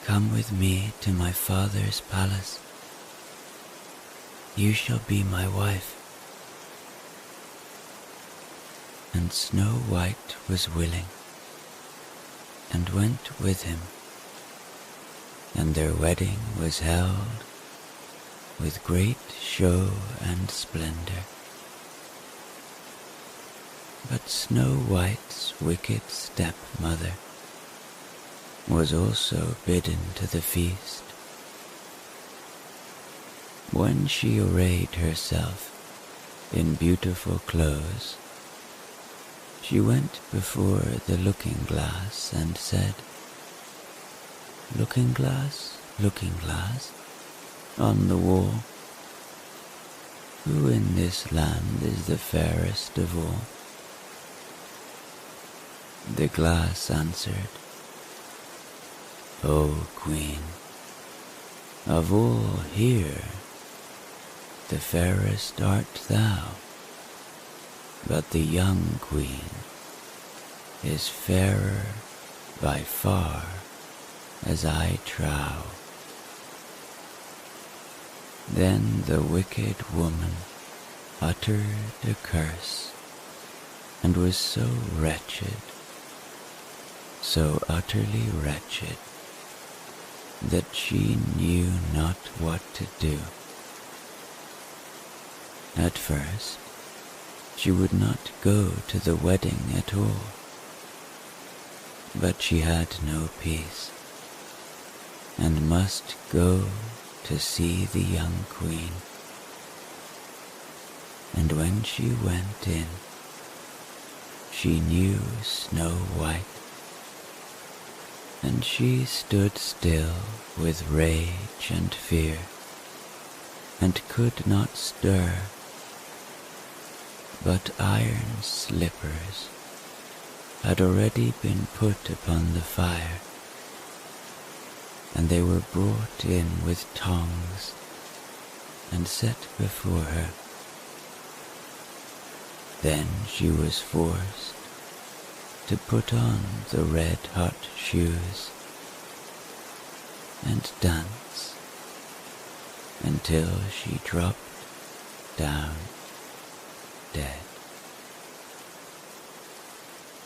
Come with me to my father's palace. You shall be my wife." And Snow White was willing, and went with him, and their wedding was held with great show and splendor. But Snow White's wicked stepmother was also bidden to the feast. When she arrayed herself in beautiful clothes, she went before the looking-glass and said, looking glass, on the wall, who in this land is the fairest of all?" The glass answered, "O Queen, of all here, the fairest art thou, but the young queen is fairer by far, as I trow." Then the wicked woman uttered a curse, and was so wretched, so utterly wretched, that she knew not what to do. At first, she would not go to the wedding at all, but she had no peace, and must go to see the young queen. And when she went in, she knew Snow White, and she stood still with rage and fear, and could not stir, but iron slippers had already been put upon the fire, and they were brought in with tongs and set before her. Then she was forced to put on the red-hot shoes and dance until she dropped down dead.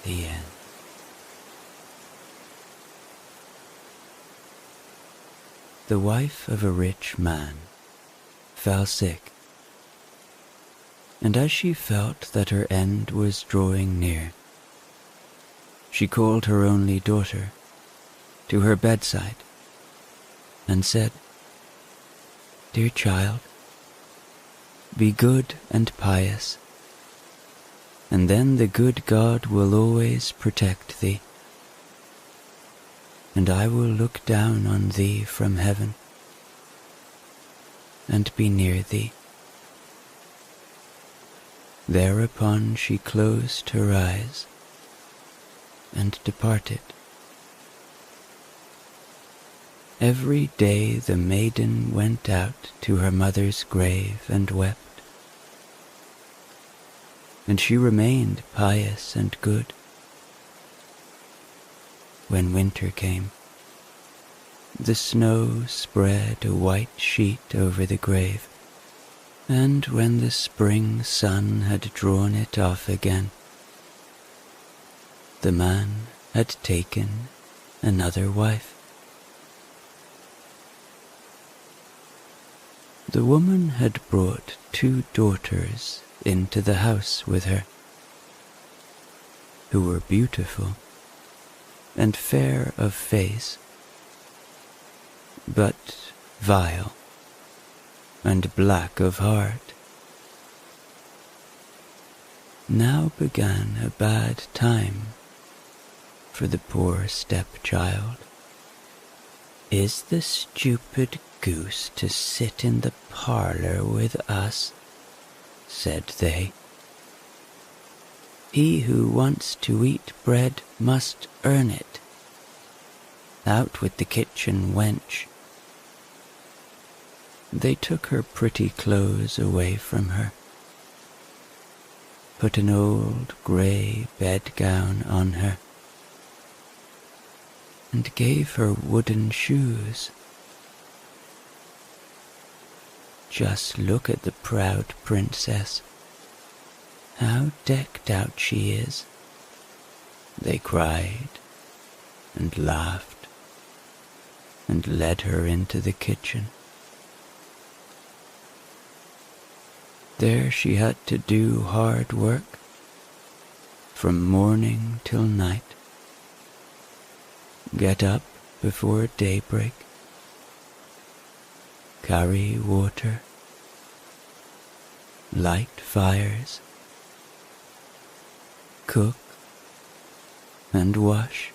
The end. The wife of a rich man fell sick, and as she felt that her end was drawing near, she called her only daughter to her bedside and said, "Dear child, be good and pious, and then the good God will always protect thee, and I will look down on thee from heaven and be near thee." Thereupon she closed her eyes and departed. Every day the maiden went out to her mother's grave and wept, and she remained pious and good. When winter came, the snow spread a white sheet over the grave, and when the spring sun had drawn it off again, the man had taken another wife. The woman had brought 2 daughters into the house with her, who were beautiful and fair of face, but vile and black of heart. Now began a bad time for the poor stepchild. "Is the stupid goose to sit in the parlor with us?" said they. He who wants to eat bread must earn it. Out with the kitchen, wench. They took her pretty clothes away from her, put an old grey bedgown on her, and gave her wooden shoes. Just look at the proud princess. How decked out she is, they cried and laughed and led her into the kitchen. There she had to do hard work from morning till night. Get up before daybreak, carry water, light fires, cook and wash.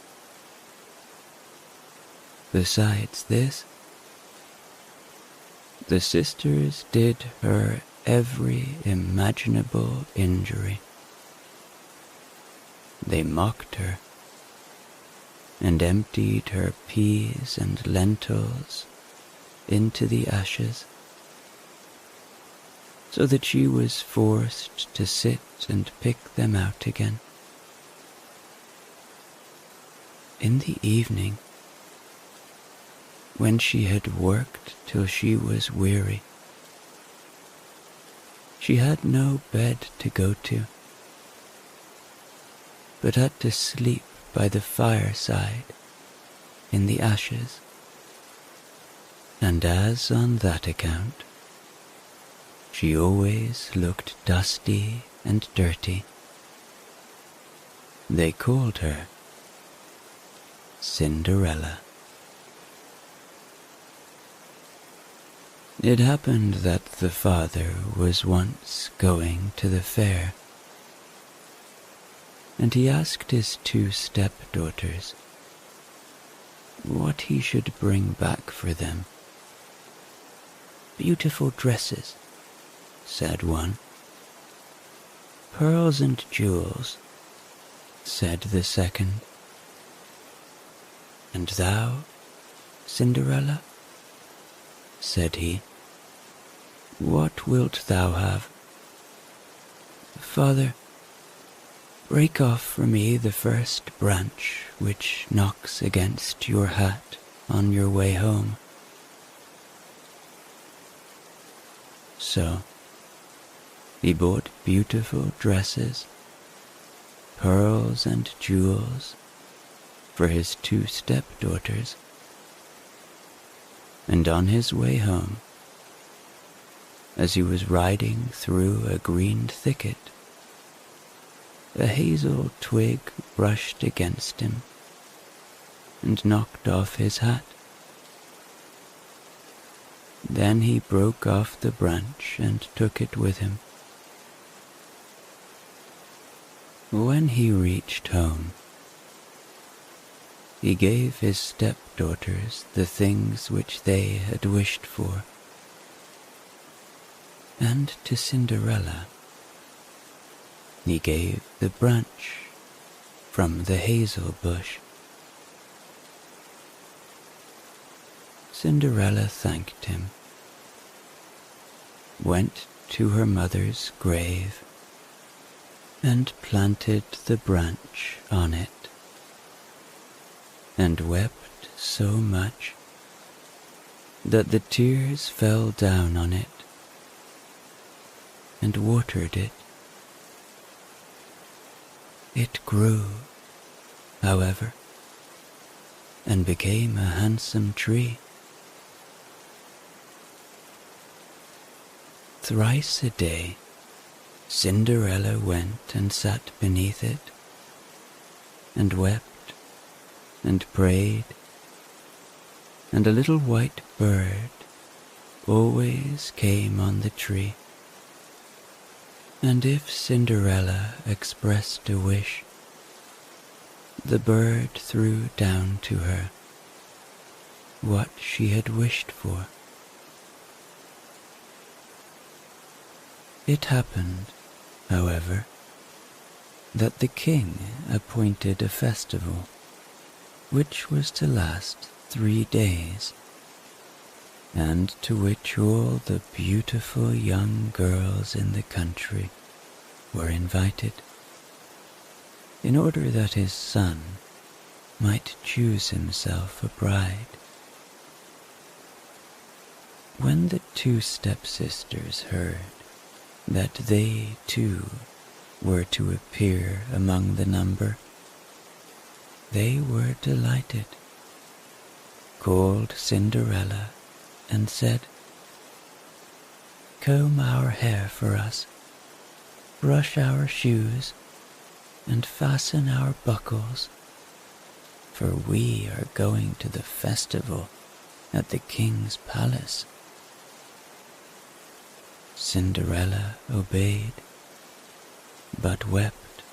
Besides this, the sisters did her every imaginable injury. They mocked her and emptied her peas and lentils into the ashes, so that she was forced to sit and pick them out again. In the evening, when she had worked till she was weary, she had no bed to go to, but had to sleep by the fireside in the ashes. And as on that account she always looked dusty and dirty, they called her Cinderella. It happened that the father was once going to the fair, and he asked his two stepdaughters what he should bring back for them. Beautiful dresses, said one. Pearls and jewels, said the second. And thou, Cinderella, said he, what wilt thou have? Father, break off for me the first branch which knocks against your hat on your way home. So he bought beautiful dresses, pearls and jewels for his two stepdaughters, and on his way home, as he was riding through a green thicket, a hazel twig brushed against him and knocked off his hat. Then he broke off the branch and took it with him. When he reached home, he gave his stepdaughters the things which they had wished for, and to Cinderella he gave the branch from the hazel bush. Cinderella thanked him, went to her mother's grave, and planted the branch on it, and wept so much that the tears fell down on it and watered it. It grew, however, and became a handsome tree. Thrice a day, Cinderella went and sat beneath it, and wept and prayed, and a little white bird always came on the tree. And if Cinderella expressed a wish, the bird threw down to her what she had wished for. It happened, however, that the king appointed a festival which was to last 3 days, and to which all the beautiful young girls in the country were invited, in order that his son might choose himself a bride. When the 2 stepsisters heard that they too were to appear among the number, they were delighted, called Cinderella, and said, "Comb our hair for us, brush our shoes, and fasten our buckles, for we are going to the festival at the king's palace." Cinderella obeyed, but wept,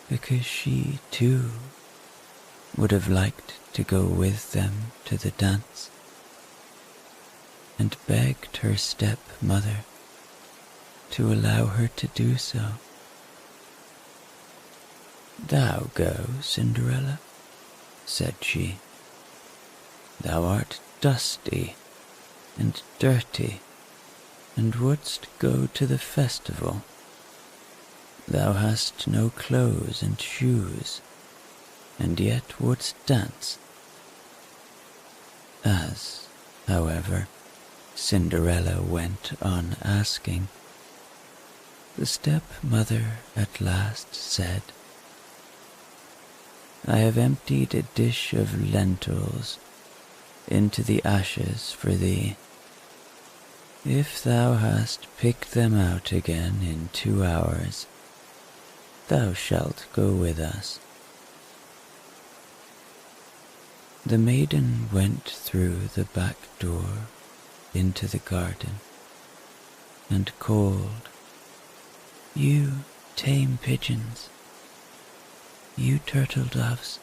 because she too would have liked to go with them to the dance, and begged her stepmother to allow her to do so. "Thou go, Cinderella," said she. "Thou art dusty and dirty, and wouldst go to the festival. Thou hast no clothes and shoes, and yet wouldst dance." As, however, Cinderella went on asking, the stepmother at last said, "I have emptied a dish of lentils into the ashes for thee. If thou hast picked them out again in 2 hours, thou shalt go with us." The maiden went through the back door into the garden and called, "You tame pigeons, you turtle doves,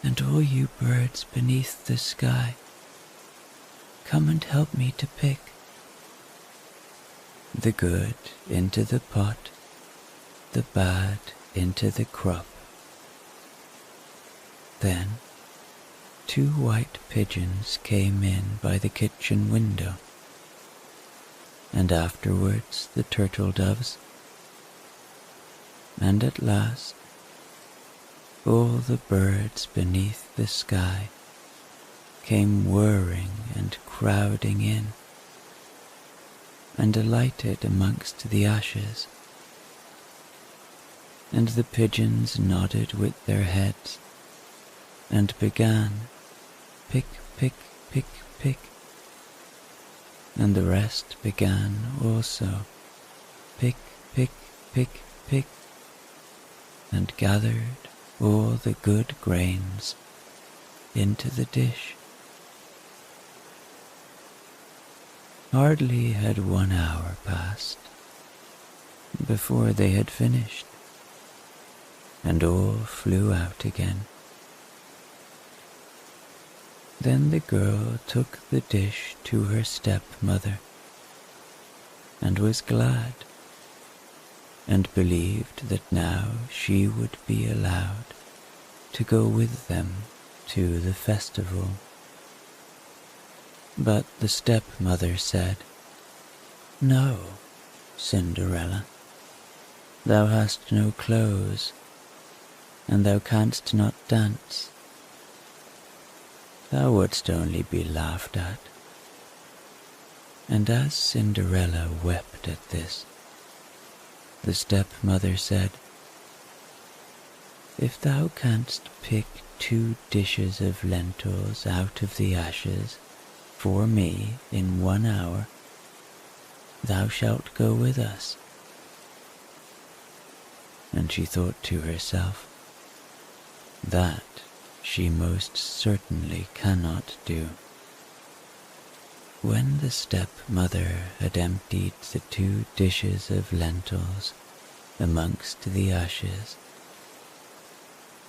and all you birds beneath the sky, come and help me to pick the good into the pot, the bad into the crop." Then 2 white pigeons came in by the kitchen window, and afterwards the turtle doves, and at last all the birds beneath the sky came whirring and crowding in, and alighted amongst the ashes, and the pigeons nodded with their heads, and began, "Pick, pick, pick, pick," and the rest began also, "Pick, pick, pick, pick," and gathered all the good grains into the dish. Hardly had 1 hour passed before they had finished, and all flew out again. Then the girl took the dish to her stepmother, and was glad, and believed that now she would be allowed to go with them to the festival. But the stepmother said, "No, Cinderella, thou hast no clothes, and thou canst not dance. Thou wouldst only be laughed at." And as Cinderella wept at this, the stepmother said, "If thou canst pick 2 dishes of lentils out of the ashes for me in 1 hour, thou shalt go with us." And she thought to herself, "That she most certainly cannot do." When the stepmother had emptied the 2 dishes of lentils amongst the ashes,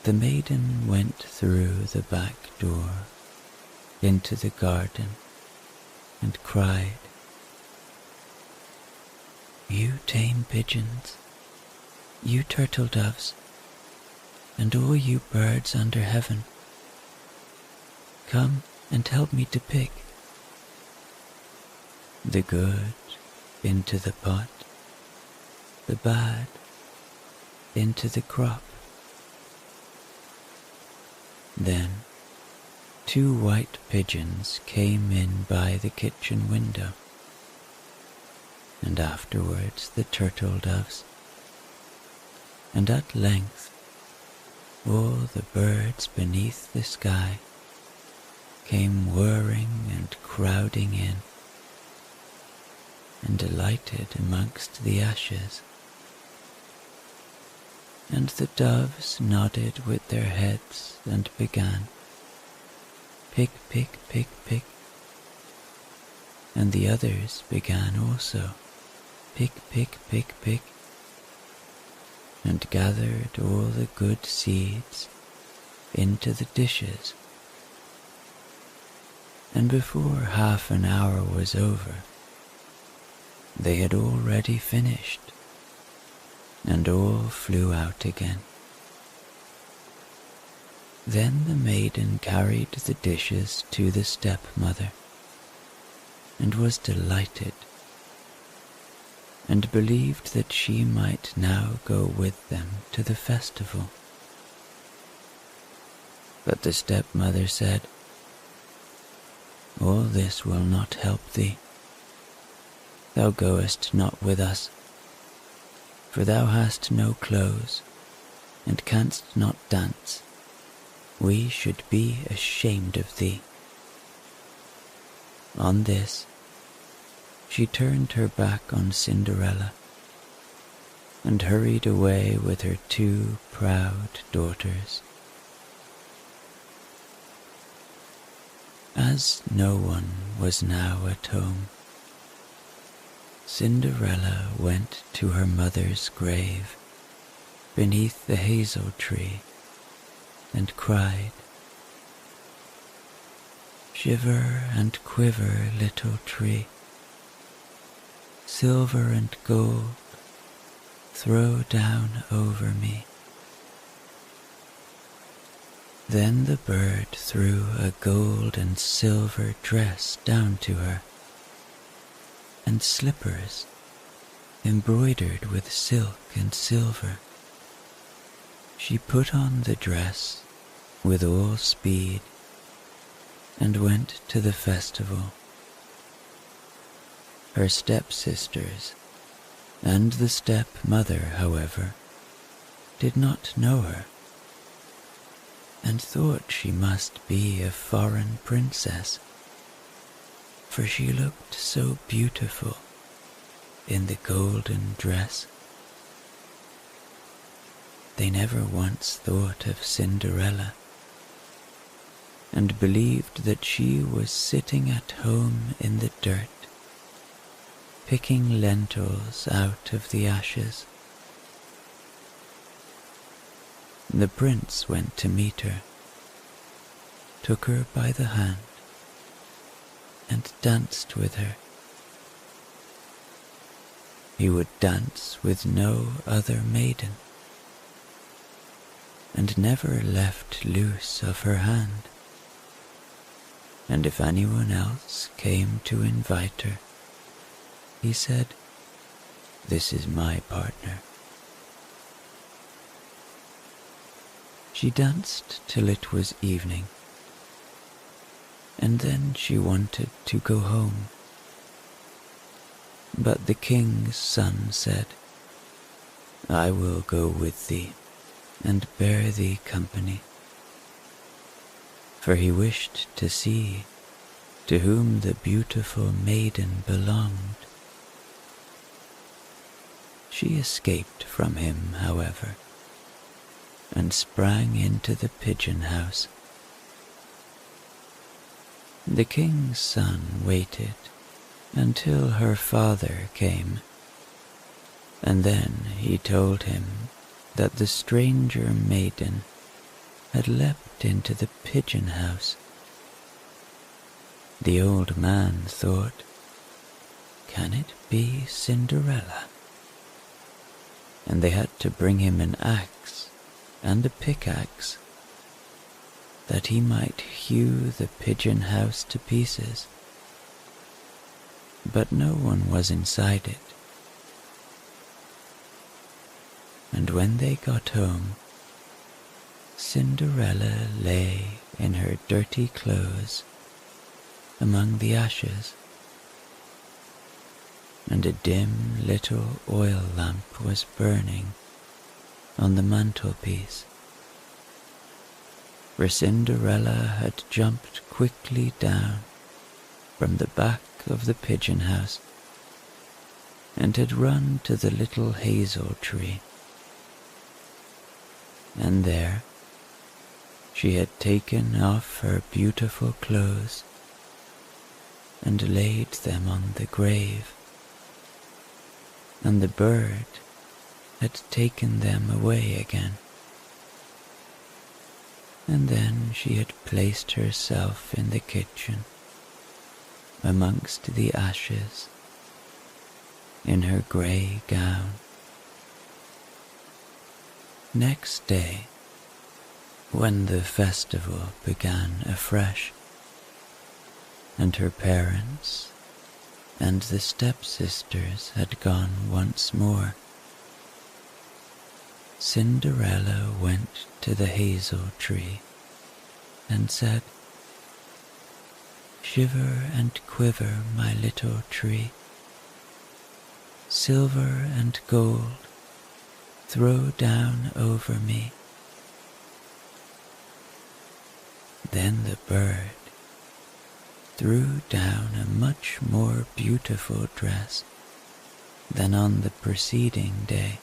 the maiden went through the back door into the garden and cried, "You tame pigeons, You turtle doves, and all you birds under heaven, come and help me to pick the good into the pot, the bad into the crop. Then 2 white pigeons came in by the kitchen window, and afterwards the turtle doves, and at length all the birds beneath the sky came whirring and crowding in, and alighted amongst the ashes. And the doves nodded with their heads and began, pick, pick, pick, pick. And the others began also, pick, pick, pick, pick, and gathered all the good seeds into the dishes. And before half an hour was over, they had already finished, and all flew out again. Then the maiden carried the dishes to the stepmother, and was delighted, and believed that she might now go with them to the festival. But the stepmother said, "All this will not help thee. Thou goest not with us, for thou hast no clothes, and canst not dance. We should be ashamed of thee." On this, she turned her back on Cinderella, and hurried away with her 2 proud daughters. As no one was now at home, Cinderella went to her mother's grave beneath the hazel tree and cried, "Shiver and quiver, little tree, silver and gold throw down over me." Then the bird threw a gold and silver dress down to her, and slippers embroidered with silk and silver. She put on the dress with all speed and went to the festival. Her stepsisters and the stepmother, however, did not know her, and thought she must be a foreign princess, for she looked so beautiful in the golden dress. They never once thought of Cinderella, and believed that she was sitting at home in the dirt, picking lentils out of the ashes. The prince went to meet her, took her by the hand, and danced with her. He would dance with no other maiden, and never left loose of her hand, and if anyone else came to invite her, he said, "This is my partner." She danced till it was evening, and then she wanted to go home. But the king's son said, "I will go with thee, and bear thee company," for he wished to see to whom the beautiful maiden belonged. She escaped from him, however, and sprang into the pigeon house. The king's son waited until her father came, and then he told him that the stranger maiden had leapt into the pigeon house. The old man thought, "Can it be Cinderella?" and they had to bring him an axe and a pickaxe that he might hew the pigeon house to pieces. But no one was inside it. And when they got home, Cinderella lay in her dirty clothes among the ashes, and a dim little oil lamp was burning on the mantelpiece. For Cinderella had jumped quickly down from the back of the pigeon house and had run to the little hazel tree. And there she had taken off her beautiful clothes and laid them on the grave, and the bird had taken them away again. And then she had placed herself in the kitchen amongst the ashes in her grey gown. Next day, when the festival began afresh, and her parents and the stepsisters had gone once more, Cinderella went to the hazel tree and said, "Shiver and quiver, my little tree, silver and gold throw down over me." Then the bird threw down a much more beautiful dress than on the preceding day.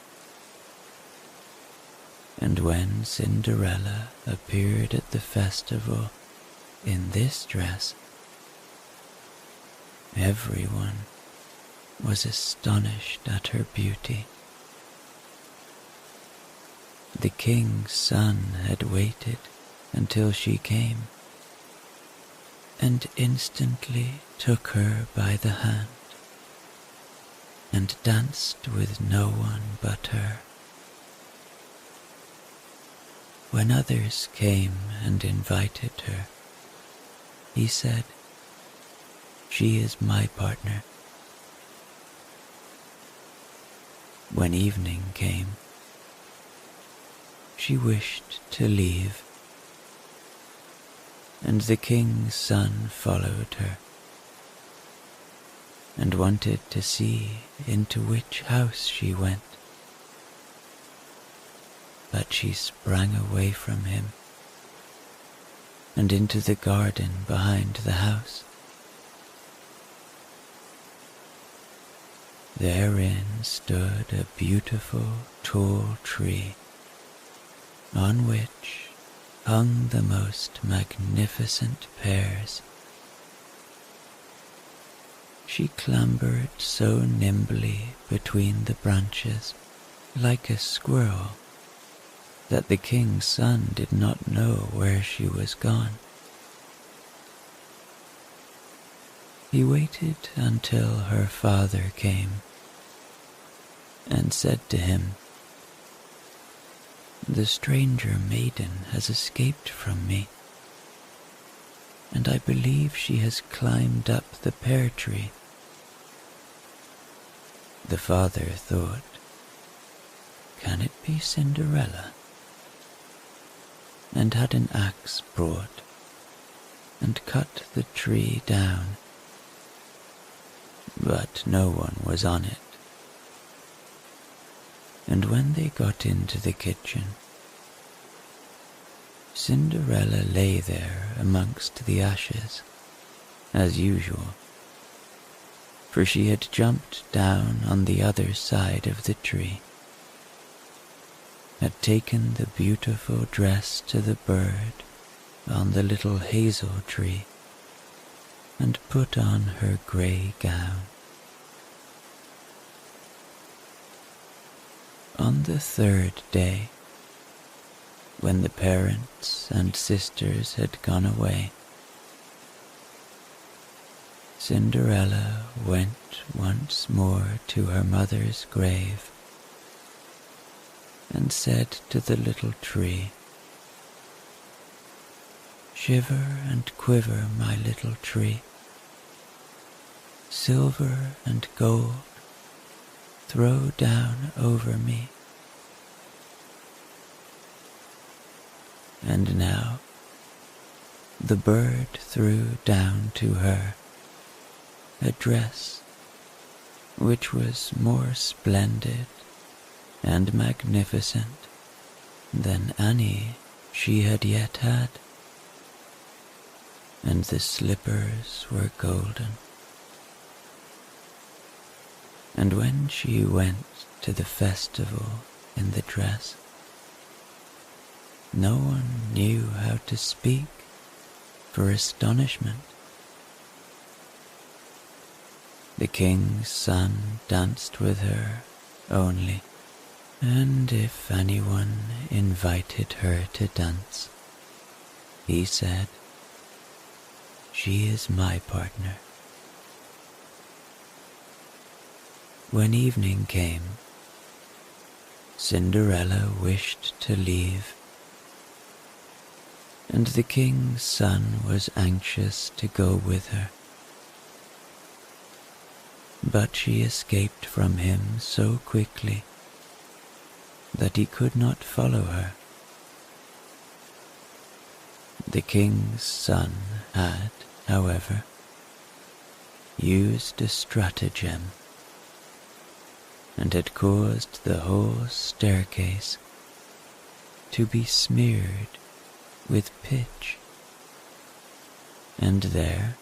And when Cinderella appeared at the festival in this dress, everyone was astonished at her beauty. The king's son had waited until she came, and instantly took her by the hand, and danced with no one but her. When others came and invited her, he said, "She is my partner." When evening came, she wished to leave, and the king's son followed her, and wanted to see into which house she went. But she sprang away from him, and into the garden behind the house. Therein stood a beautiful tall tree, on which hung the most magnificent pears. She clambered so nimbly between the branches, like a squirrel, that the king's son did not know where she was gone. He waited until her father came and said to him, "The stranger maiden has escaped from me, and I believe she has climbed up the pear tree." The father thought, "Can it be Cinderella?" and had an axe brought and cut the tree down, but no one was on it. And when they got into the kitchen, Cinderella lay there amongst the ashes, as usual, for she had jumped down on the other side of the tree, had taken the beautiful dress to the bird on the little hazel tree, and put on her grey gown. On the third day, when the parents and sisters had gone away, Cinderella went once more to her mother's grave and said to the little tree, "Shiver and quiver, my little tree. Silver and gold throw down over me." And now the bird threw down to her a dress which was more splendid and magnificent than any she had yet had, and the slippers were golden. And when she went to the festival in the dress, no one knew how to speak for astonishment. The king's son danced with her only, and if anyone invited her to dance, he said, "She is my partner." When evening came, Cinderella wished to leave, and the king's son was anxious to go with her. But she escaped from him so quickly that he could not follow her. The king's son had, however, used a stratagem and had caused the whole staircase to be smeared with pitch. And there,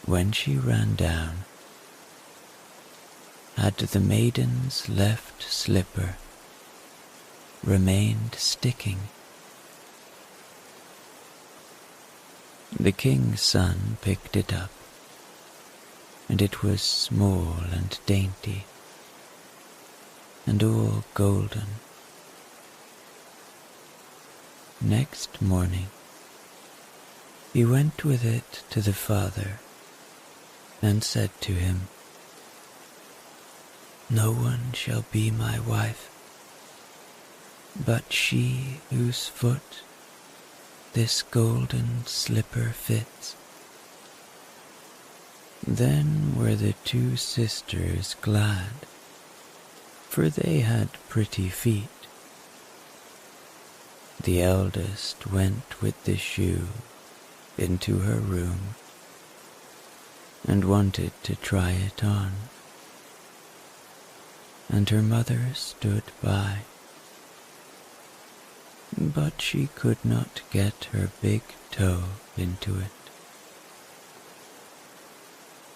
when she ran down, had the maiden's left slipper remained sticking. The king's son picked it up, and it was small and dainty, and all golden. Next morning, he went with it to the father and said to him, "No one shall be my wife, but she whose foot this golden slipper fits." Then were the two sisters glad, for they had pretty feet. The eldest went with the shoe into her room and wanted to try it on, and her mother stood by, but she could not get her big toe into it,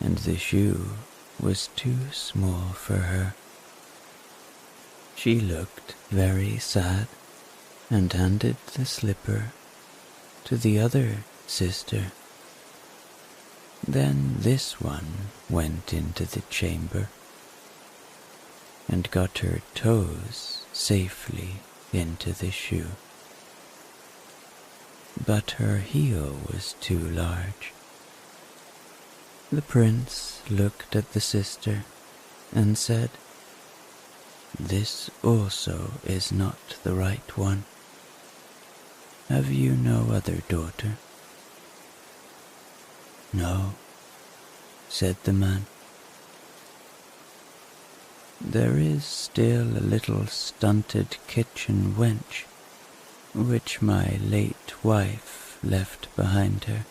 and the shoe was too small for her. She looked very sad and handed the slipper to the other sister. Then this one went into the chamber and got her toes safely into the shoe. But her heel was too large. The prince looked at the sister and said, "This also is not the right one. Have you no other daughter?" "No," said the man. "There is still a little stunted kitchen wench, which my late wife left behind her,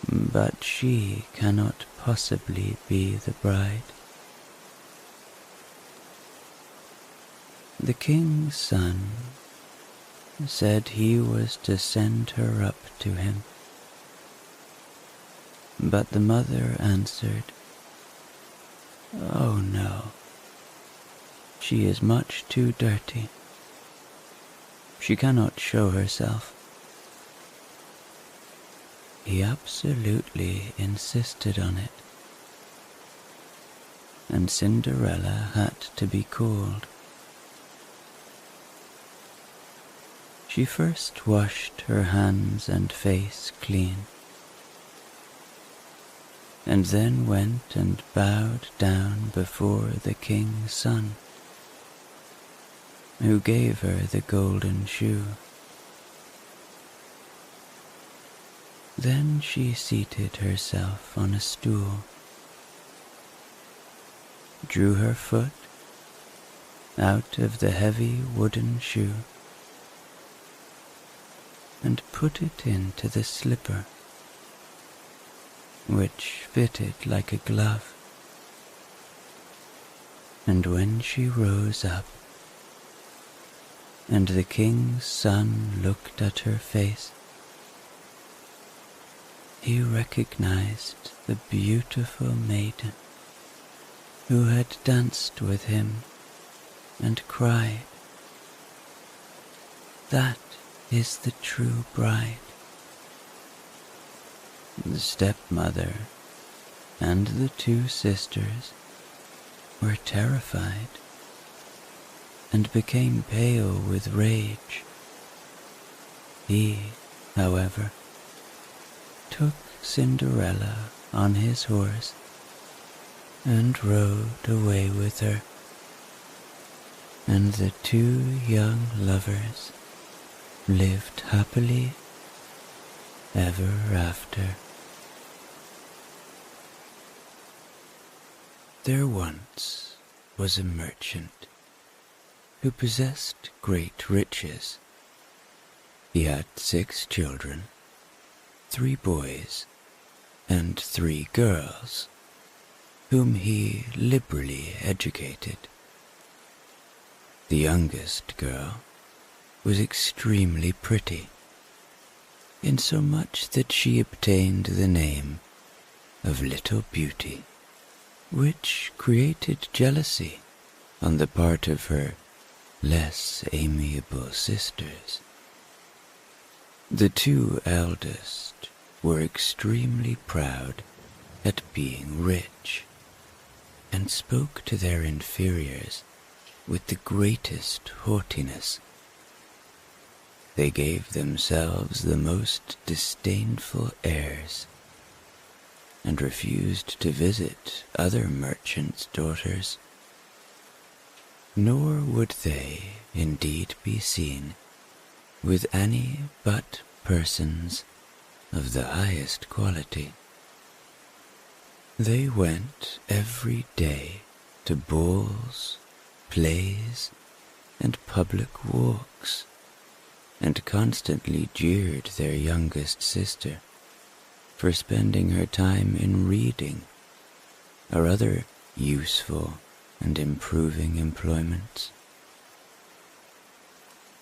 but she cannot possibly be the bride." The king's son said he was to send her up to him, but the mother answered, "Oh no, she is much too dirty. She cannot show herself." He absolutely insisted on it, and Cinderella had to be called. She first washed her hands and face clean, and then went and bowed down before the king's son, who gave her the golden shoe. Then she seated herself on a stool, drew her foot out of the heavy wooden shoe, and put it into the slipper, which fitted like a glove. And when she rose up, and the king's son looked at her face, he recognized the beautiful maiden who had danced with him and cried, "That is the true bride." The stepmother and the two sisters were terrified and became pale with rage. He, however, took Cinderella on his horse and rode away with her, and the two young lovers lived happily ever after. There once was a merchant who possessed great riches. He had 6 children, 3 boys and 3 girls, whom he liberally educated. The youngest girl was extremely pretty, insomuch that she obtained the name of Little Beauty, which created jealousy on the part of her less amiable sisters. The 2 eldest were extremely proud at being rich, and spoke to their inferiors with the greatest haughtiness. They gave themselves the most disdainful airs, and refused to visit other merchants' daughters, nor would they indeed be seen with any but persons of the highest quality. They went every day to balls, plays, and public walks, and constantly jeered their youngest sister for spending her time in reading or other useful and improving employments.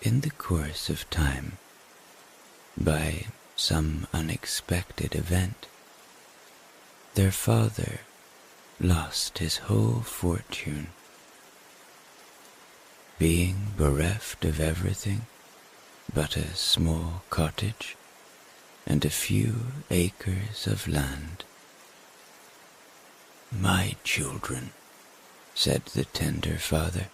In the course of time, by some unexpected event, their father lost his whole fortune. Being bereft of everything but a small cottage and a few acres of land. "My children," said the tender father,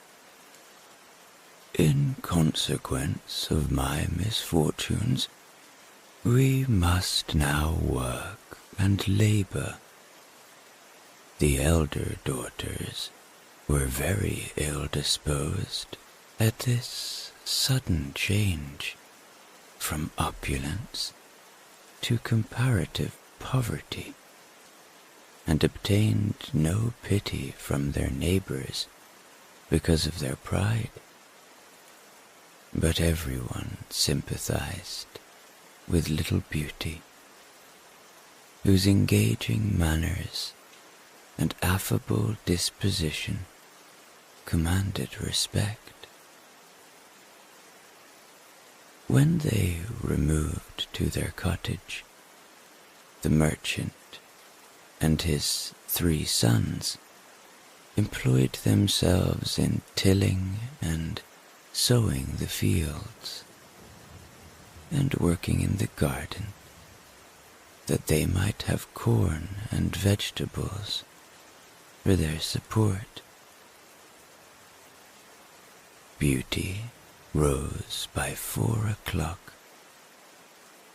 "in consequence of my misfortunes, we must now work and labor." The elder daughters were very ill-disposed at this sudden change from opulence to comparative poverty, and obtained no pity from their neighbors because of their pride. But everyone sympathized with Little Beauty, whose engaging manners and affable disposition commanded respect. When they removed to their cottage, the merchant and his 3 sons employed themselves in tilling and sowing the fields, and working in the garden, that they might have corn and vegetables for their support. Beauty rose by 4 o'clock,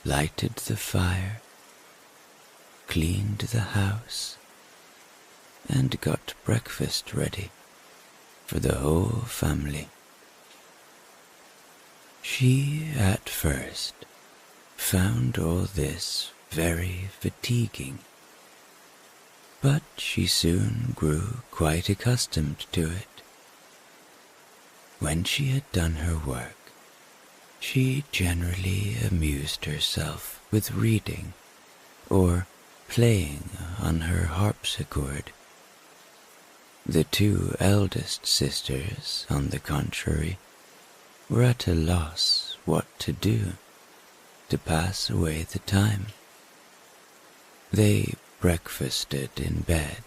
lighted the fire, cleaned the house, and got breakfast ready for the whole family. She at first found all this very fatiguing, but she soon grew quite accustomed to it. When she had done her work, she generally amused herself with reading or playing on her harpsichord. The two eldest sisters, on the contrary, were at a loss what to do to pass away the time. They breakfasted in bed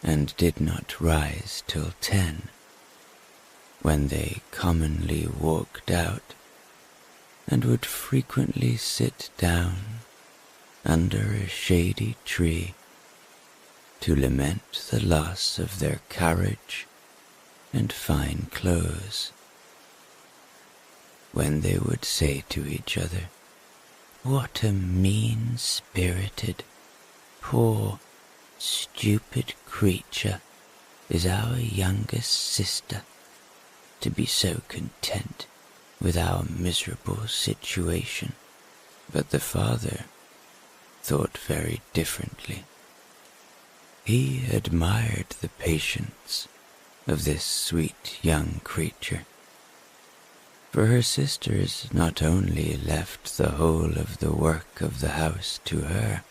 and did not rise till 10, when they commonly walked out and would frequently sit down under a shady tree to lament the loss of their carriage and fine clothes, when they would say to each other, "What a mean-spirited, poor, stupid creature is our youngest sister, to be so content with our miserable situation." But the father thought very differently. He admired the patience of this sweet young creature, for her sisters not only left the whole of the work of the house to her,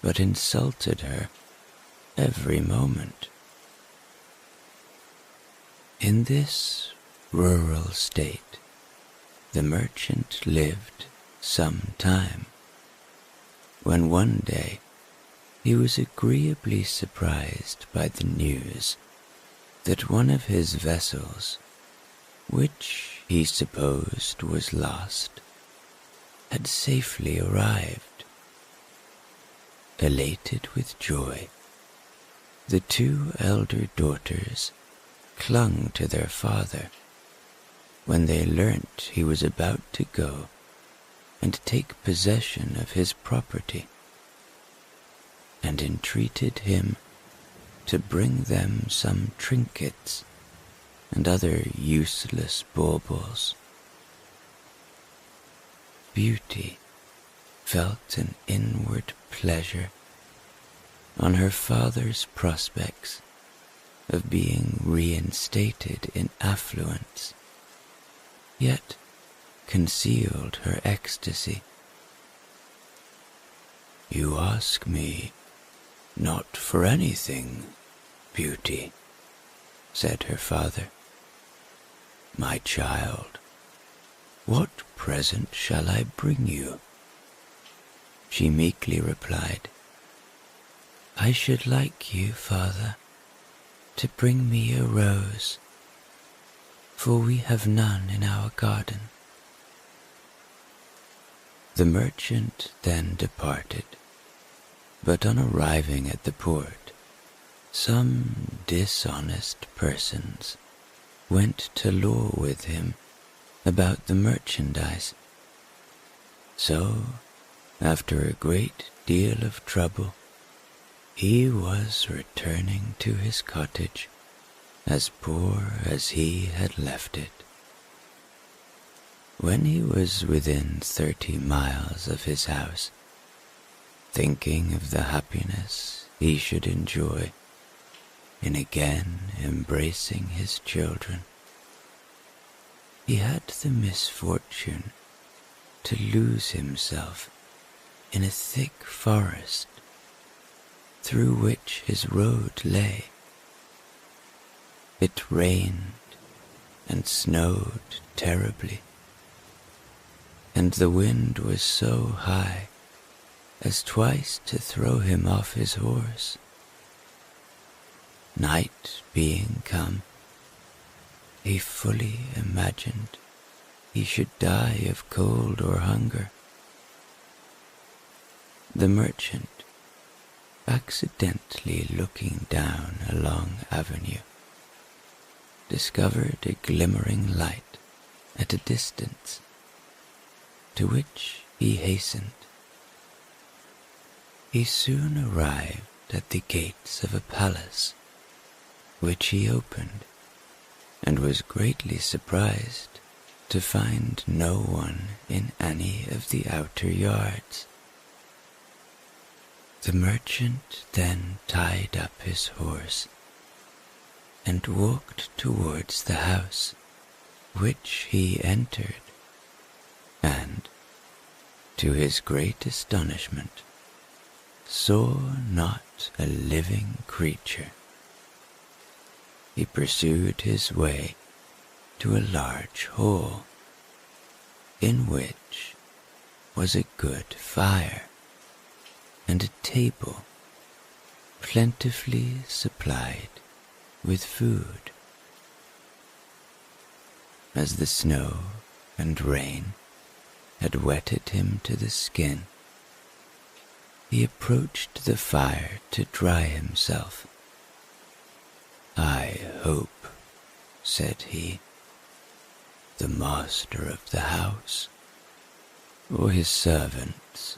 but insulted her every moment. In this rural state, the merchant lived some time, when one day he was agreeably surprised by the news that one of his vessels, which he supposed was lost, had safely arrived. Elated with joy, the two elder daughters clung to their father when they learnt he was about to go and take possession of his property, and entreated him to bring them some trinkets and other useless baubles. Beauty felt an inward pleasure on her father's prospects of being reinstated in affluence, yet concealed her ecstasy. "You ask me not for anything, Beauty," said her father. "My child, what present shall I bring you?" She meekly replied, "I should like you, father, to bring me a rose, for we have none in our garden." The merchant then departed, but on arriving at the port, some dishonest persons went to law with him about the merchandise. So, after a great deal of trouble, he was returning to his cottage as poor as he had left it. When he was within 30 miles of his house, thinking of the happiness he should enjoy in again embracing his children, he had the misfortune to lose himself in a thick forest through which his road lay. It rained and snowed terribly, and the wind was so high as twice to throw him off his horse. Night being come, he fully imagined he should die of cold or hunger. The merchant, accidentally looking down a long avenue, discovered a glimmering light at a distance, to which he hastened. He soon arrived at the gates of a palace, which he opened, and was greatly surprised to find no one in any of the outer yards. The merchant then tied up his horse and walked towards the house, which he entered, and, to his great astonishment, saw not a living creature. He pursued his way to a large hall, in which was a good fire and a table plentifully supplied with food. As the snow and rain had wetted him to the skin, he approached the fire to dry himself. "I hope," said he, "the master of the house, or his servants,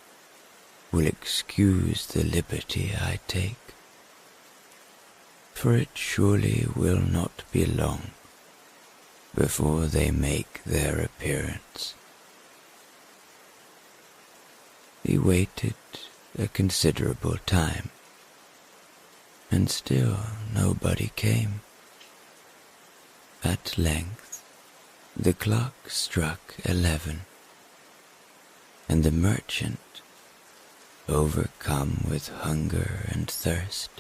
will excuse the liberty I take, for it surely will not be long before they make their appearance." He waited a considerable time, and still nobody came. At length the clock struck 11, and the merchant, overcome with hunger and thirst,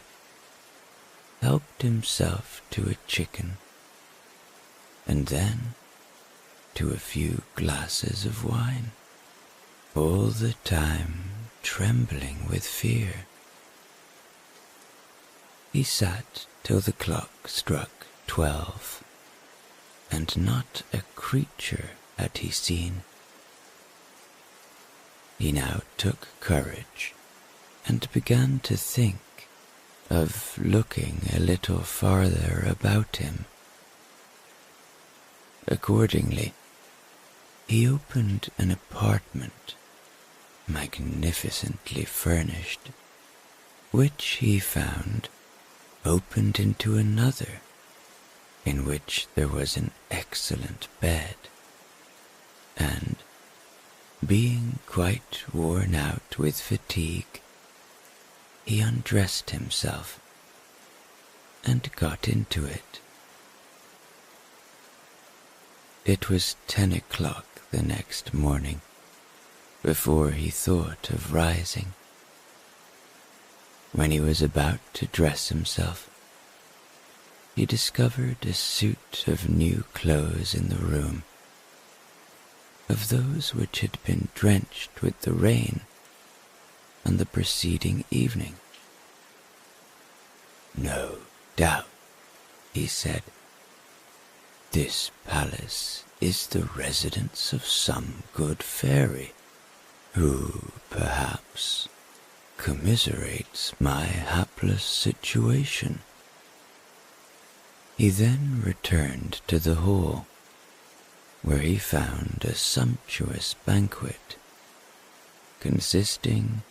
helped himself to a chicken, and then to a few glasses of wine, all the time trembling with fear. He sat till the clock struck 12, and not a creature had he seen. He now took courage and began to think of looking a little farther about him. Accordingly, he opened an apartment magnificently furnished, which he found opened into another, in which there was an excellent bed, and, being quite worn out with fatigue, he undressed himself and got into it. It was 10 o'clock the next morning before he thought of rising. When he was about to dress himself, he discovered a suit of new clothes in the room, of those which had been drenched with the rain on the preceding evening. "No doubt," he said, "this palace is the residence of some good fairy, who, perhaps, commiserates my hapless situation." He then returned to the hall, where he found a sumptuous banquet, consisting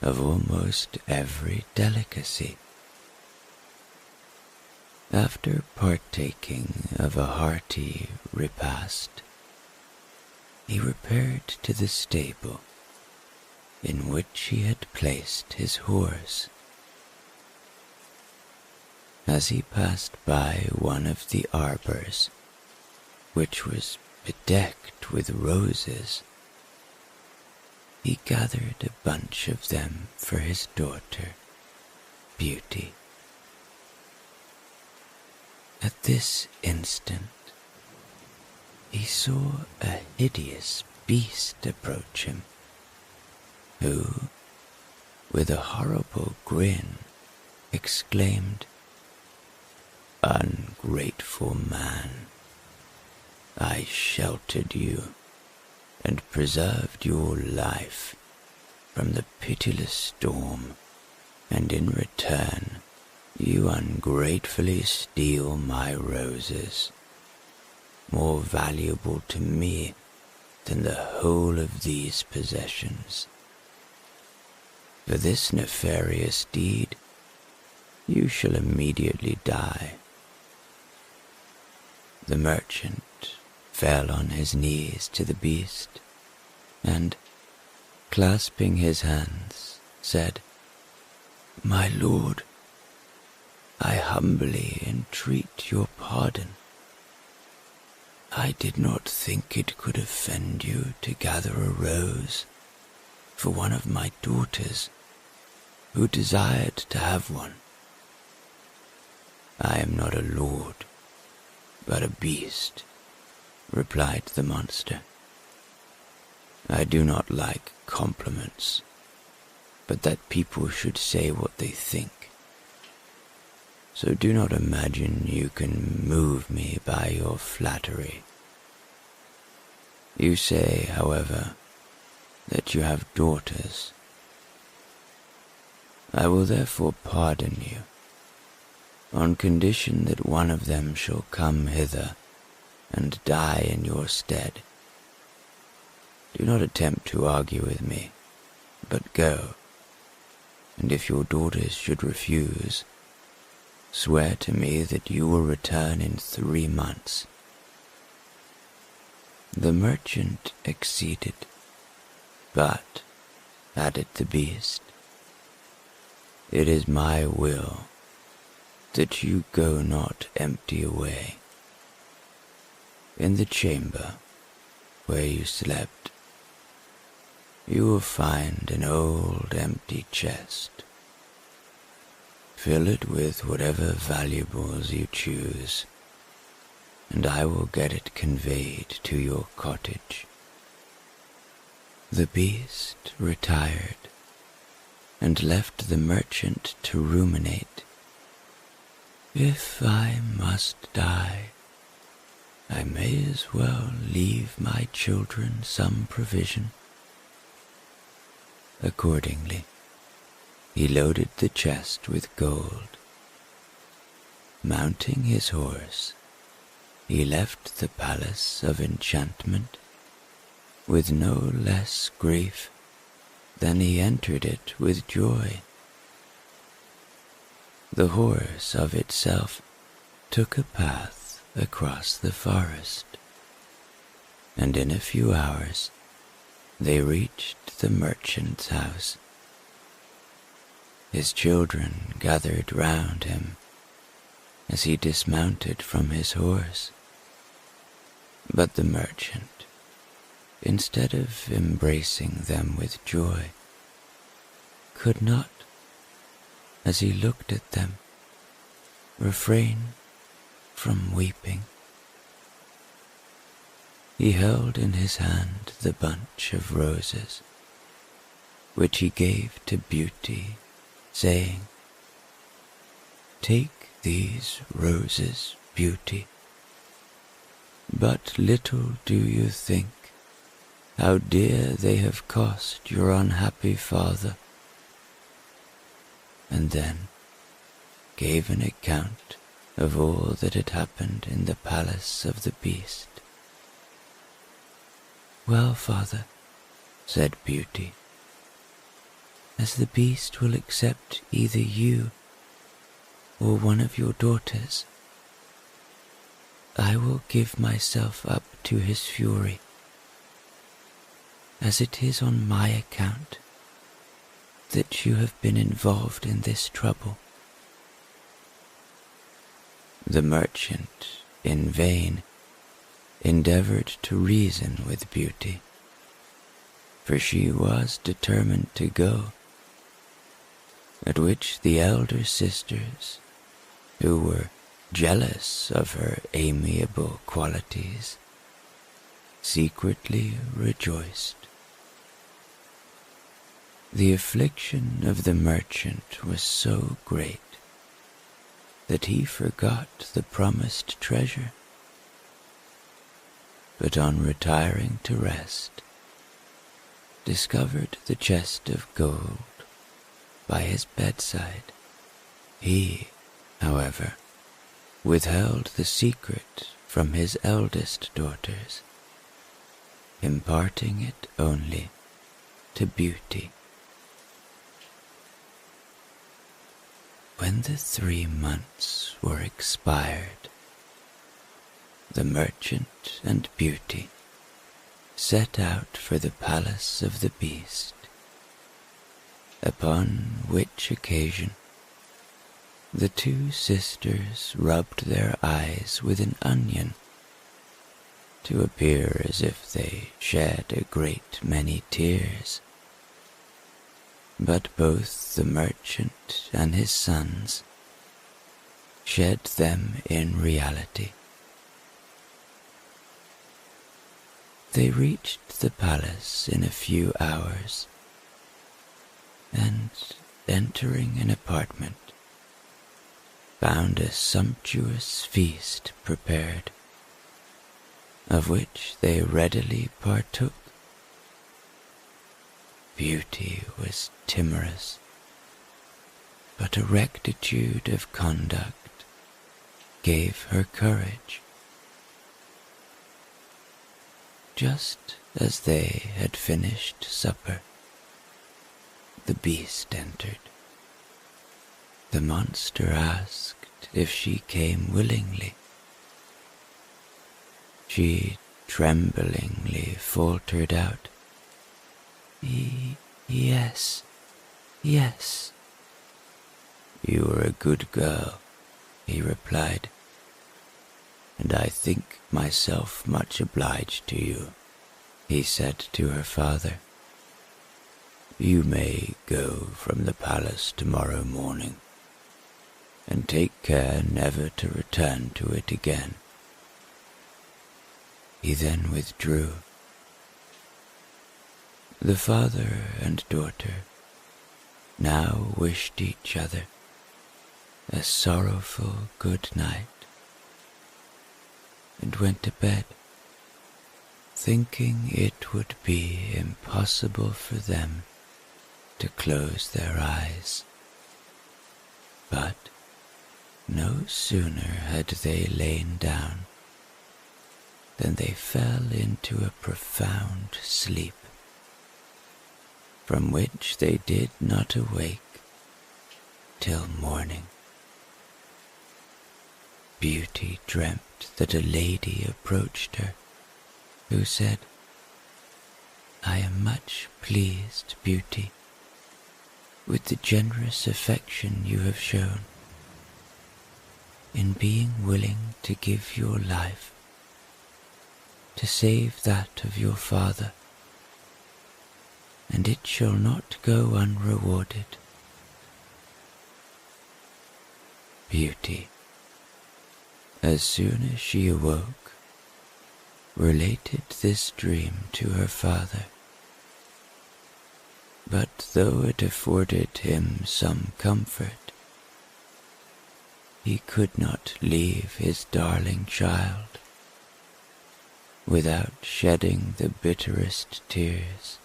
of almost every delicacy. After partaking of a hearty repast, he repaired to the stable in which he had placed his horse. As he passed by one of the arbors, which was bedecked with roses, he gathered a bunch of them for his daughter, Beauty. At this instant, he saw a hideous beast approach him, who, with a horrible grin, exclaimed, "Ungrateful man, I sheltered you and preserved your life from the pitiless storm, and in return you ungratefully steal my roses, more valuable to me than the whole of these possessions. For this nefarious deed you shall immediately die." The merchant fell on his knees to the beast, and, clasping his hands, said, "My lord, I humbly entreat your pardon. I did not think it could offend you to gather a rose for one of my daughters who desired to have one. I am not a lord, but a beast," replied the monster. "I do not like compliments, but that people should say what they think. So do not imagine you can move me by your flattery. You say, however, that you have daughters. I will therefore pardon you, on condition that one of them shall come hither and die in your stead. Do not attempt to argue with me, but go, and if your daughters should refuse, swear to me that you will return in 3 months. The merchant acceded, but, added the beast, it is my will that you go not empty away. In the chamber where you slept, you will find an old empty chest. Fill it with whatever valuables you choose, and I will get it conveyed to your cottage." The beast retired and left the merchant to ruminate. "If I must die, I may as well leave my children some provision." Accordingly, he loaded the chest with gold. Mounting his horse, he left the palace of enchantment with no less grief than he entered it with joy. The horse of itself took a path across the forest, and in a few hours they reached the merchant's house. His children gathered round him as he dismounted from his horse, but the merchant, instead of embracing them with joy, could not, as he looked at them, refrain from weeping. He held in his hand the bunch of roses, which he gave to Beauty, saying, "Take these roses, Beauty, but little do you think how dear they have cost your unhappy father," and then gave an account of all that had happened in the palace of the beast. "Well, father," said Beauty, "as the beast will accept either you or one of your daughters, I will give myself up to his fury, as it is on my account that you have been involved in this trouble." The merchant, in vain, endeavored to reason with Beauty, for she was determined to go, at which the elder sisters, who were jealous of her amiable qualities, secretly rejoiced. The affliction of the merchant was so great that he forgot the promised treasure, but on retiring to rest, discovered the chest of gold by his bedside. He, however, withheld the secret from his eldest daughters, imparting it only to Beauty. When the 3 months were expired, the merchant and Beauty set out for the palace of the beast, upon which occasion the two sisters rubbed their eyes with an onion to appear as if they shed a great many tears. But both the merchant and his sons shed them in reality. They reached the palace in a few hours, and, entering an apartment, found a sumptuous feast prepared, of which they readily partook. Beauty was timorous, but a rectitude of conduct gave her courage. Just as they had finished supper, the beast entered. The monster asked if she came willingly. She tremblingly faltered out, Yes, yes." "You are a good girl," he replied, "and I think myself much obliged to you," he said to her father. "You may go from the palace tomorrow morning, and take care never to return to it again." He then withdrew. The father and daughter now wished each other a sorrowful good night, and went to bed, thinking it would be impossible for them to close their eyes. But no sooner had they lain down than they fell into a profound sleep, from which they did not awake till morning. Beauty dreamt that a lady approached her, who said, "I am much pleased, Beauty, with the generous affection you have shown, in being willing to give your life to save that of your father, and it shall not go unrewarded." Beauty, as soon as she awoke, related this dream to her father, but though it afforded him some comfort, he could not leave his darling child without shedding the bitterest tears.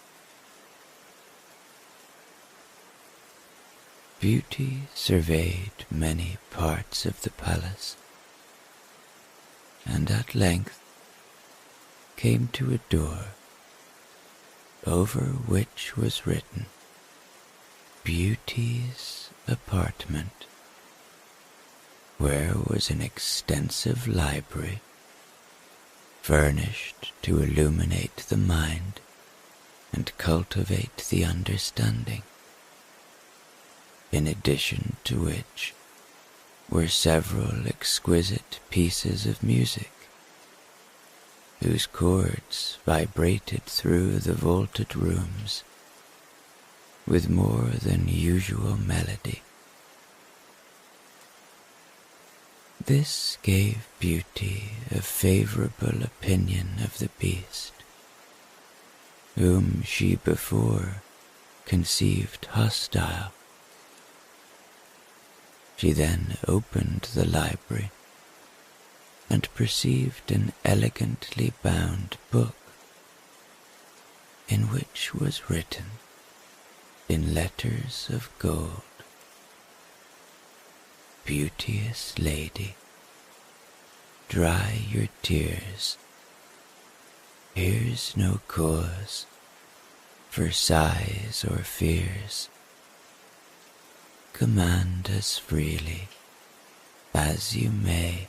Beauty surveyed many parts of the palace, and at length came to a door over which was written, "Beauty's apartment," where was an extensive library furnished to illuminate the mind and cultivate the understanding, in addition to which were several exquisite pieces of music, whose chords vibrated through the vaulted rooms with more than usual melody. This gave Beauty a favorable opinion of the beast, whom she before conceived hostile. She then opened the library and perceived an elegantly bound book, in which was written in letters of gold, "Beauteous lady, dry your tears. Here's no cause for sighs or fears. Command as freely as you may.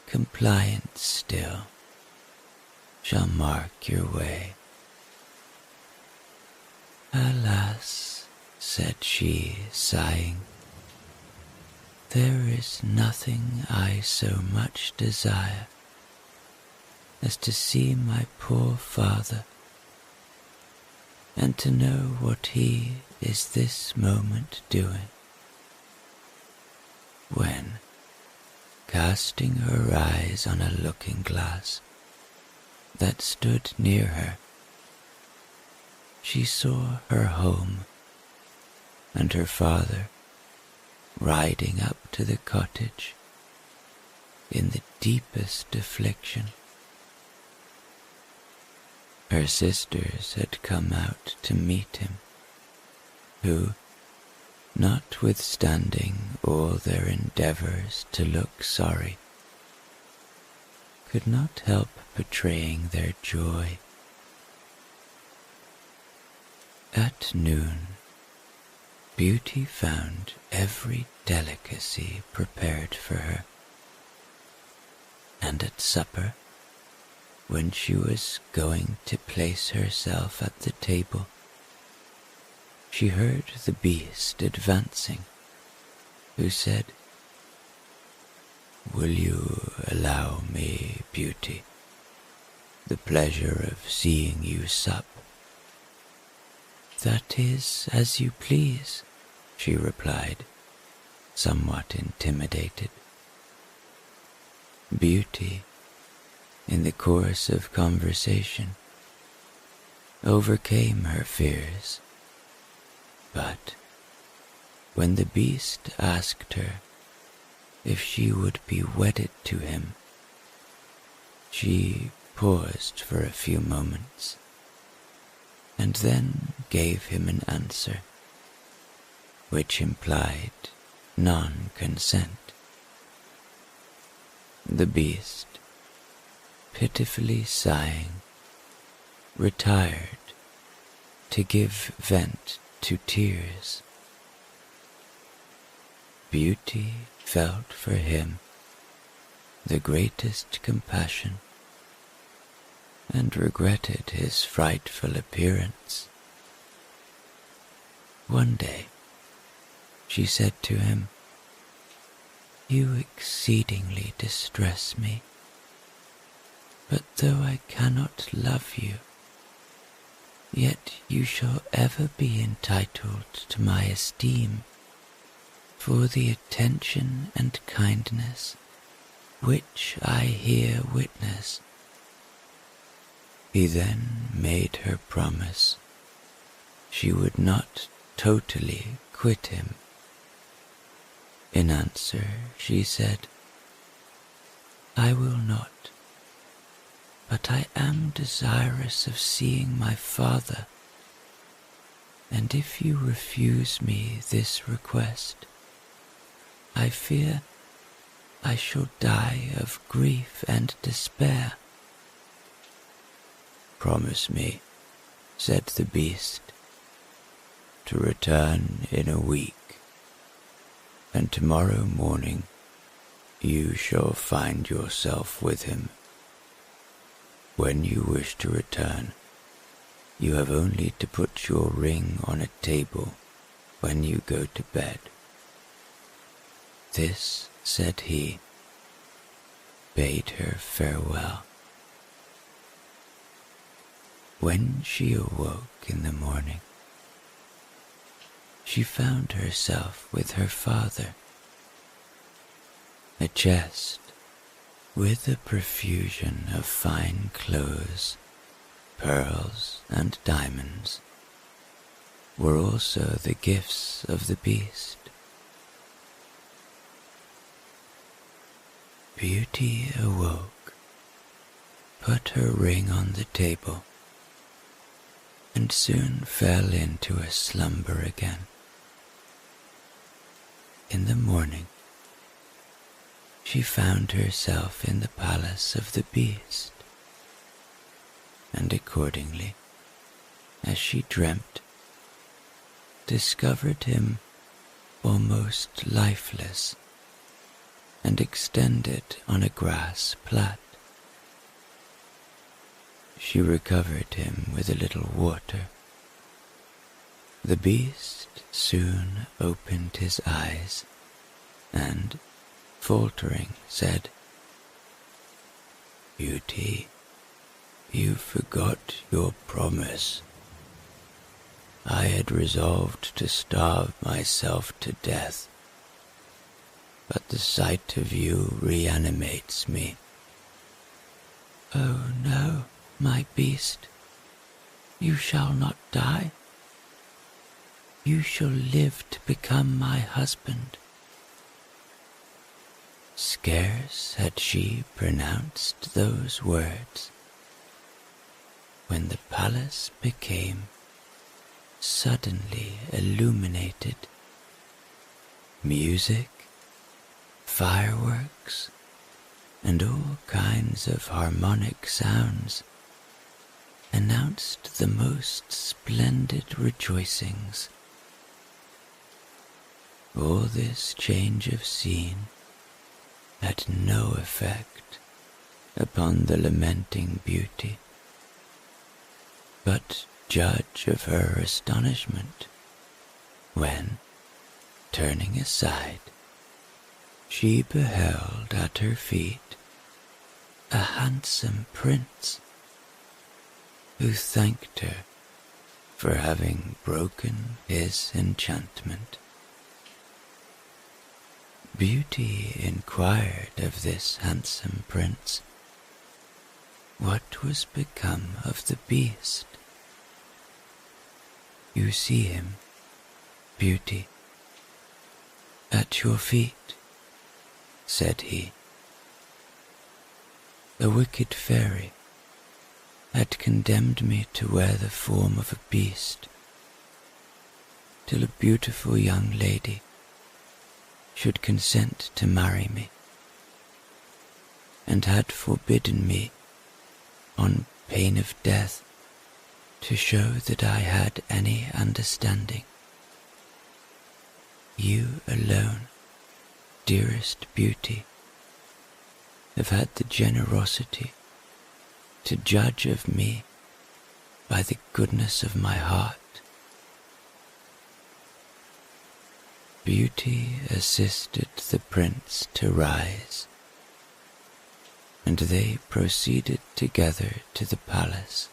compliance still shall mark your way. Alas, said she, sighing, there is nothing I so much desire as to see my poor father, and to know what he is this moment doing. When, casting her eyes on a looking-glass that stood near her, she saw her home and her father riding up to the cottage in the deepest affliction. Her sisters had come out to meet him, who, notwithstanding all their endeavours to look sorry, could not help betraying their joy. At noon, Beauty found every delicacy prepared for her, and at supper, when she was going to place herself at the table, she heard the Beast advancing, who said, "Will you allow me, Beauty, the pleasure of seeing you sup?" "That is as you please," she replied, somewhat intimidated. Beauty, in the course of conversation, overcame her fears, but when the Beast asked her if she would be wedded to him, she paused for a few moments, and then gave him an answer which implied non-consent. The Beast, pitifully sighing, retired to give vent to tears. Beauty felt for him the greatest compassion, and regretted his frightful appearance. One day, she said to him, "You exceedingly distress me, but though I cannot love you, yet you shall ever be entitled to my esteem for the attention and kindness which I here witness." He then made her promise she would not totally quit him. In answer, she said, "I will not, but I am desirous of seeing my father, and if you refuse me this request, I fear I shall die of grief and despair." "Promise me," said the Beast, "to return in a week, and tomorrow morning you shall find yourself with him. When you wish to return, you have only to put your ring on a table when you go to bed." This, said he, bade her farewell. When she awoke in the morning, she found herself with her father. A chest with a profusion of fine clothes, pearls, and diamonds were also the gifts of the Beast. Beauty awoke, put her ring on the table, and soon fell into a slumber again. In the morning, she found herself in the palace of the Beast, and accordingly, as she dreamt, discovered him almost lifeless, and extended on a grass plat. She recovered him with a little water. The beast soon opened his eyes and, faltering, said, "Beauty, you forgot your promise. I had resolved to starve myself to death, but the sight of you reanimates me." "Oh no, my beast, you shall not die. You shall live to become my husband." Scarce had she pronounced those words when the palace became suddenly illuminated. Music, fireworks, and all kinds of harmonic sounds announced the most splendid rejoicings. All this change of scene had no effect upon the lamenting Beauty, but judge of her astonishment when, turning aside, she beheld at her feet a handsome prince who thanked her for having broken his enchantment. Beauty inquired of this handsome prince what was become of the beast. "You see him, Beauty, at your feet," said he. "A wicked fairy had condemned me to wear the form of a beast till a beautiful young lady should consent to marry me, and had forbidden me, on pain of death, to show that I had any understanding. You alone, dearest Beauty, have had the generosity to judge of me by the goodness of my heart." Beauty assisted the prince to rise, and they proceeded together to the palace,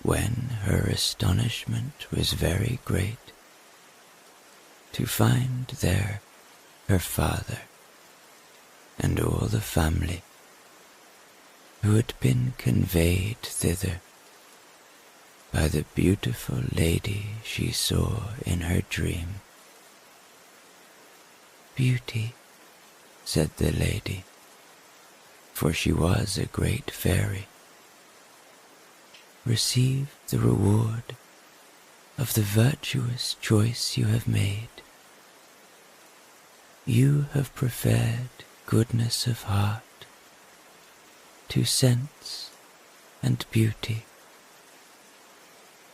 when her astonishment was very great to find there her father and all the family who had been conveyed thither by the beautiful lady she saw in her dream. "Beauty," said the lady, for she was a great fairy, "receive the reward of the virtuous choice you have made. You have preferred goodness of heart to sense and beauty.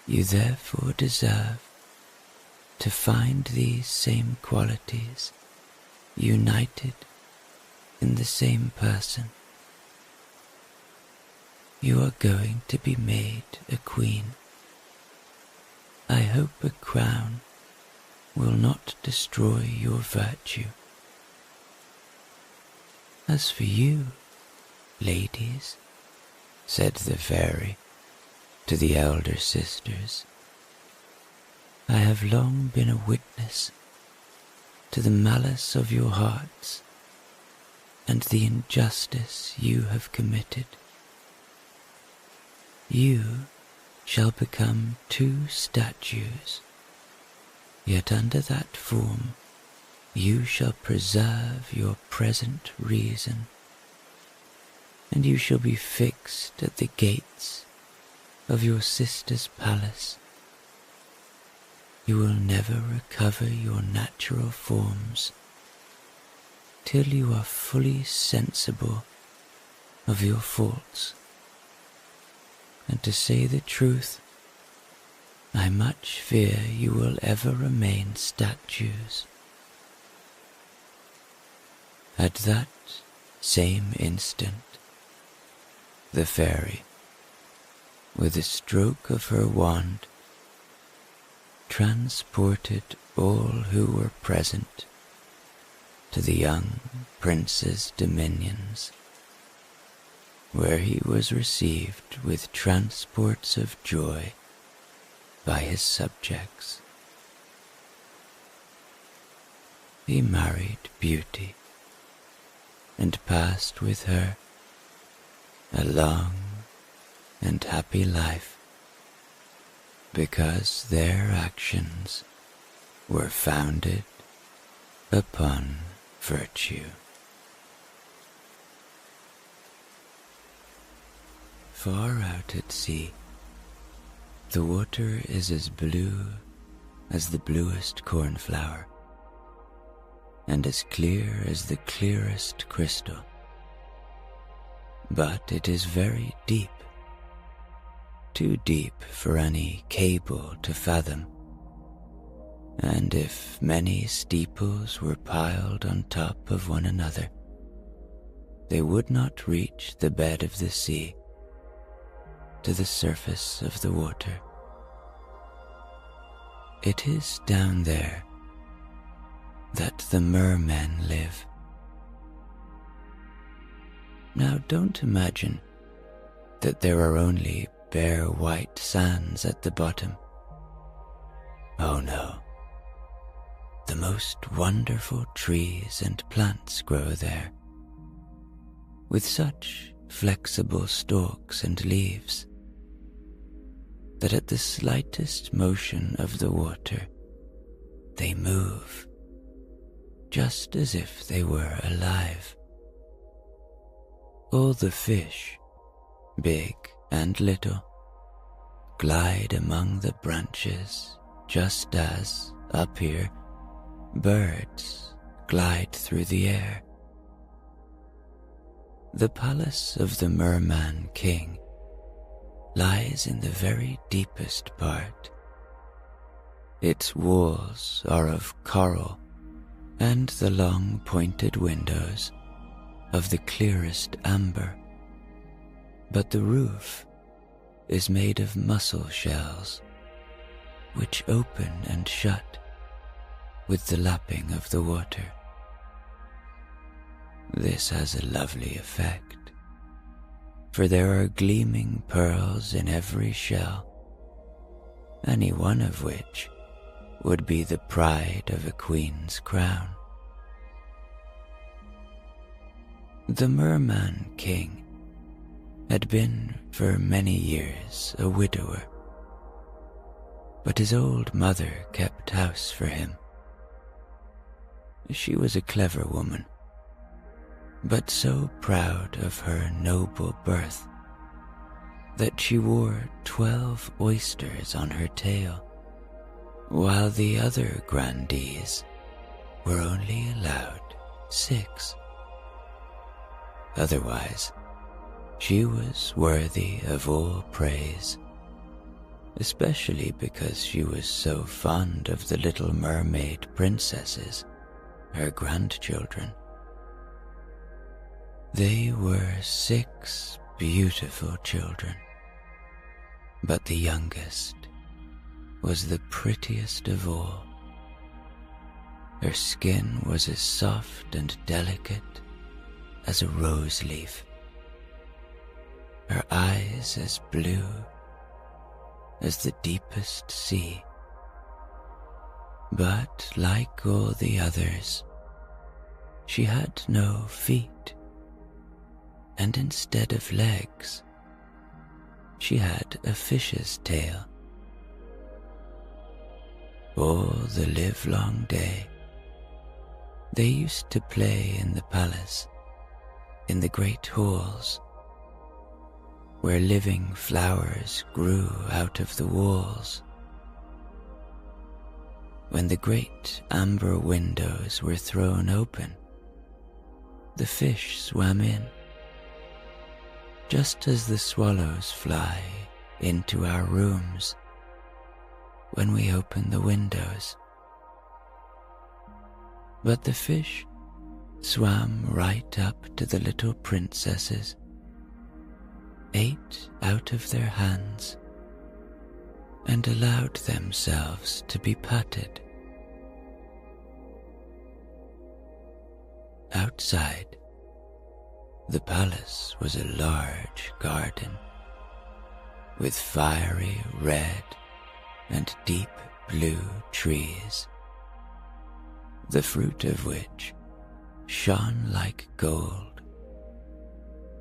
You therefore deserve to find these same qualities united in the same person. You are going to be made a queen. I hope a crown will not destroy your virtue. As for you, ladies," said the fairy to the elder sisters, "I have long been a witness to the malice of your hearts and the injustice you have committed. You shall become 2 statues, yet under that form you shall preserve your present reason, and you shall be fixed at the gates of your sister's palace. You will never recover your natural forms till you are fully sensible of your faults. And to say the truth, I much fear you will ever remain statues." At that same instant, the fairy, with a stroke of her wand, transported all who were present to the young prince's dominions, where he was received with transports of joy by his subjects. He married Beauty and passed with her a long and happy life, because their actions were founded upon virtue. Far out at sea, the water is as blue as the bluest cornflower, and as clear as the clearest crystal. But it is very deep, too deep for any cable to fathom, and if many steeples were piled on top of one another, they would not reach the bed of the sea to the surface of the water. It is down there that the mermen live. Now don't imagine that there are only bare white sands at the bottom. Oh no, the most wonderful trees and plants grow there, with such flexible stalks and leaves that at the slightest motion of the water they move, just as if they were alive. All the fish, big and little, glide among the branches just as, up here, birds glide through the air. The palace of the Merman King lies in the very deepest part. Its walls are of coral, and the long pointed windows of the clearest amber, but the roof is made of mussel shells, which open and shut with the lapping of the water. This has a lovely effect, for there are gleaming pearls in every shell, any one of which would be the pride of a queen's crown. The Merman King had been for many years a widower, but his old mother kept house for him. She was a clever woman, but so proud of her noble birth that she wore 12 oysters on her tail, while the other grandees were only allowed 6. Otherwise, she was worthy of all praise, especially because she was so fond of the little mermaid princesses, her grandchildren. They were 6 beautiful children, but the youngest was the prettiest of all. Her skin was as soft and delicate as a rose leaf, her eyes as blue as the deepest sea. But like all the others, she had no feet, and instead of legs, she had a fish's tail. All the livelong day, they used to play in the palace, in the great halls, where living flowers grew out of the walls. When the great amber windows were thrown open, the fish swam in, just as the swallows fly into our rooms when we open the windows. But the fish swam right up to the little princesses, ate out of their hands, and allowed themselves to be patted. Outside, the palace was a large garden with fiery red and deep blue trees, the fruit of which shone like gold,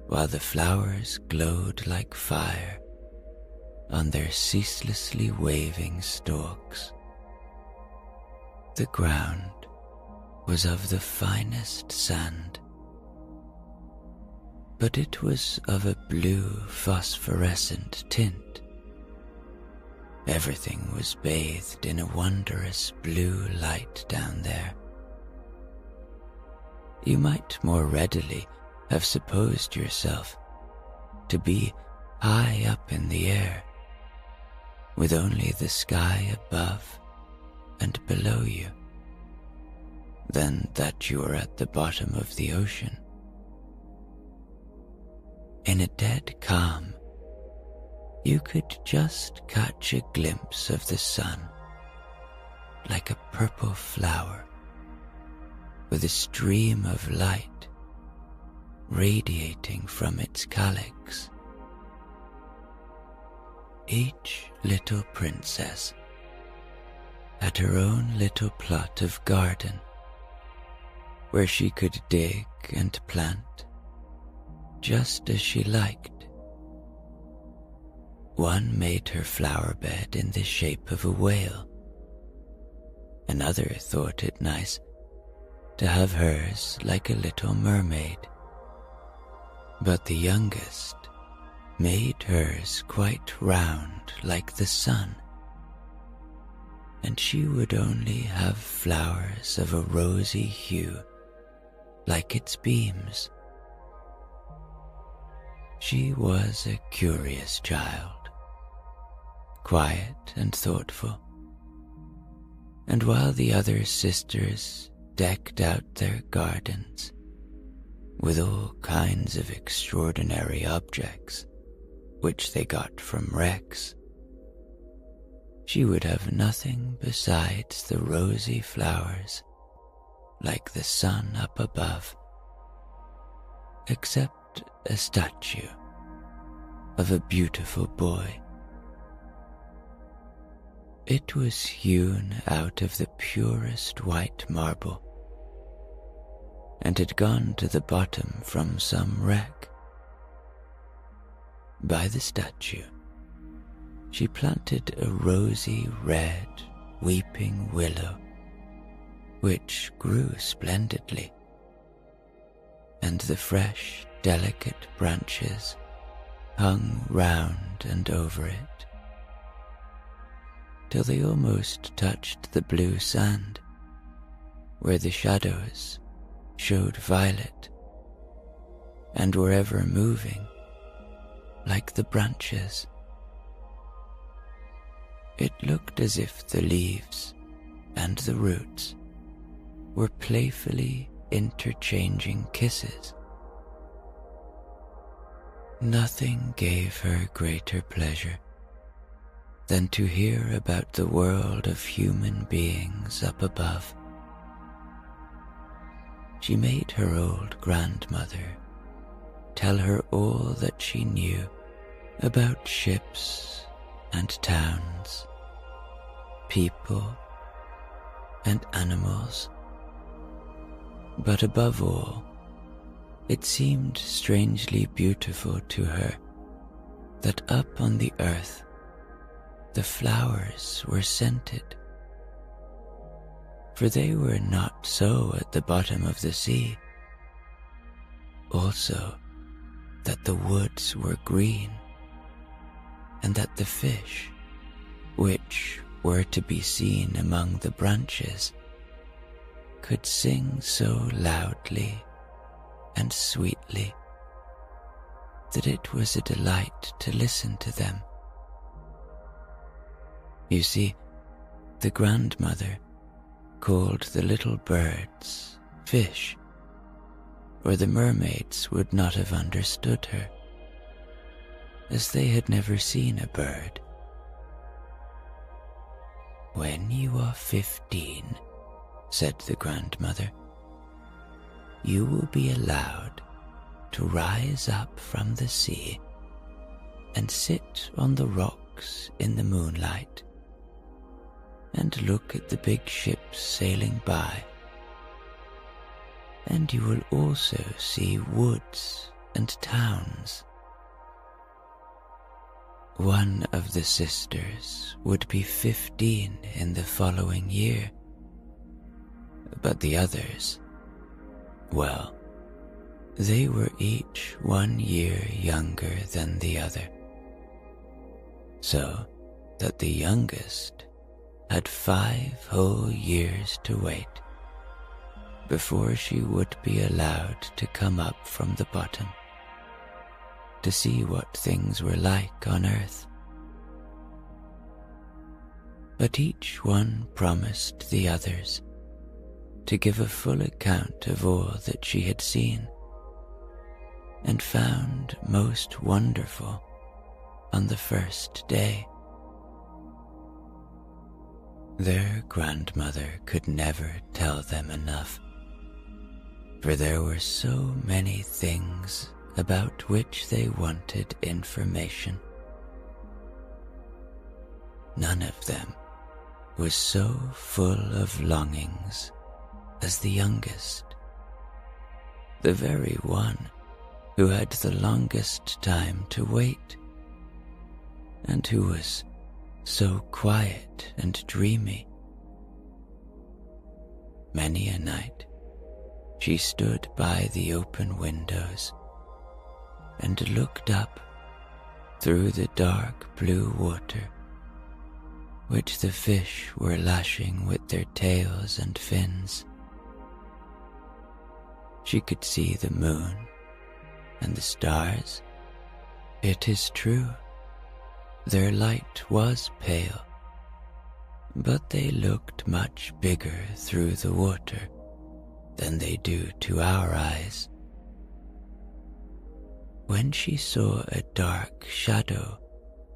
while the flowers glowed like fire on their ceaselessly waving stalks. The ground was of the finest sand, but it was of a blue phosphorescent tint. Everything was bathed in a wondrous blue light down there. You might more readily have supposed yourself to be high up in the air, with only the sky above and below you, than that you were at the bottom of the ocean. In a dead calm, you could just catch a glimpse of the sun, like a purple flower, with a stream of light radiating from its calyx. Each little princess had her own little plot of garden where she could dig and plant just as she liked. One made her flower bed in the shape of a whale. Another thought it nice to have hers like a little mermaid. But the youngest made hers quite round like the sun, and she would only have flowers of a rosy hue like its beams. She was a curious child, quiet and thoughtful, and while the other sisters decked out their gardens with all kinds of extraordinary objects which they got from wrecks, she would have nothing besides the rosy flowers like the sun up above, except a statue of a beautiful boy. It was hewn out of the purest white marble and had gone to the bottom from some wreck. By the statue, she planted a rosy red weeping willow, which grew splendidly, and the fresh, delicate branches hung round and over it, till they almost touched the blue sand, where the shadows showed violet and were ever moving like the branches. It looked as if the leaves and the roots were playfully interchanging kisses. Nothing gave her greater pleasure than to hear about the world of human beings up above. She made her old grandmother tell her all that she knew about ships and towns, people and animals. But above all, it seemed strangely beautiful to her that up on the earth the flowers were scented, for they were not so at the bottom of the sea. Also, that the woods were green, and that the fish, which were to be seen among the branches, could sing so loudly and sweetly that it was a delight to listen to them. You see, the grandmother called the little birds fish or the mermaids would not have understood her, as they had never seen a bird. "When you are 15, said the grandmother, you will be allowed to rise up from the sea and sit on the rocks in the moonlight and look at the big ships sailing by. And you will also see woods and towns. One of the sisters would be 15 in the following year, but the others, well, they were each 1 year younger than the other, so that the youngest had 5 whole years to wait before she would be allowed to come up from the bottom to see what things were like on earth. But each one promised the others to give a full account of all that she had seen and found most wonderful on the first day. Their grandmother could never tell them enough, for there were so many things about which they wanted information. None of them was so full of longings as the youngest, the very one who had the longest time to wait, and who was so quiet and dreamy. Many a night she stood by the open windows and looked up through the dark blue water which the fish were lashing with their tails and fins. She could see the moon and the stars. It is true, their light was pale, but they looked much bigger through the water than they do to our eyes. When she saw a dark shadow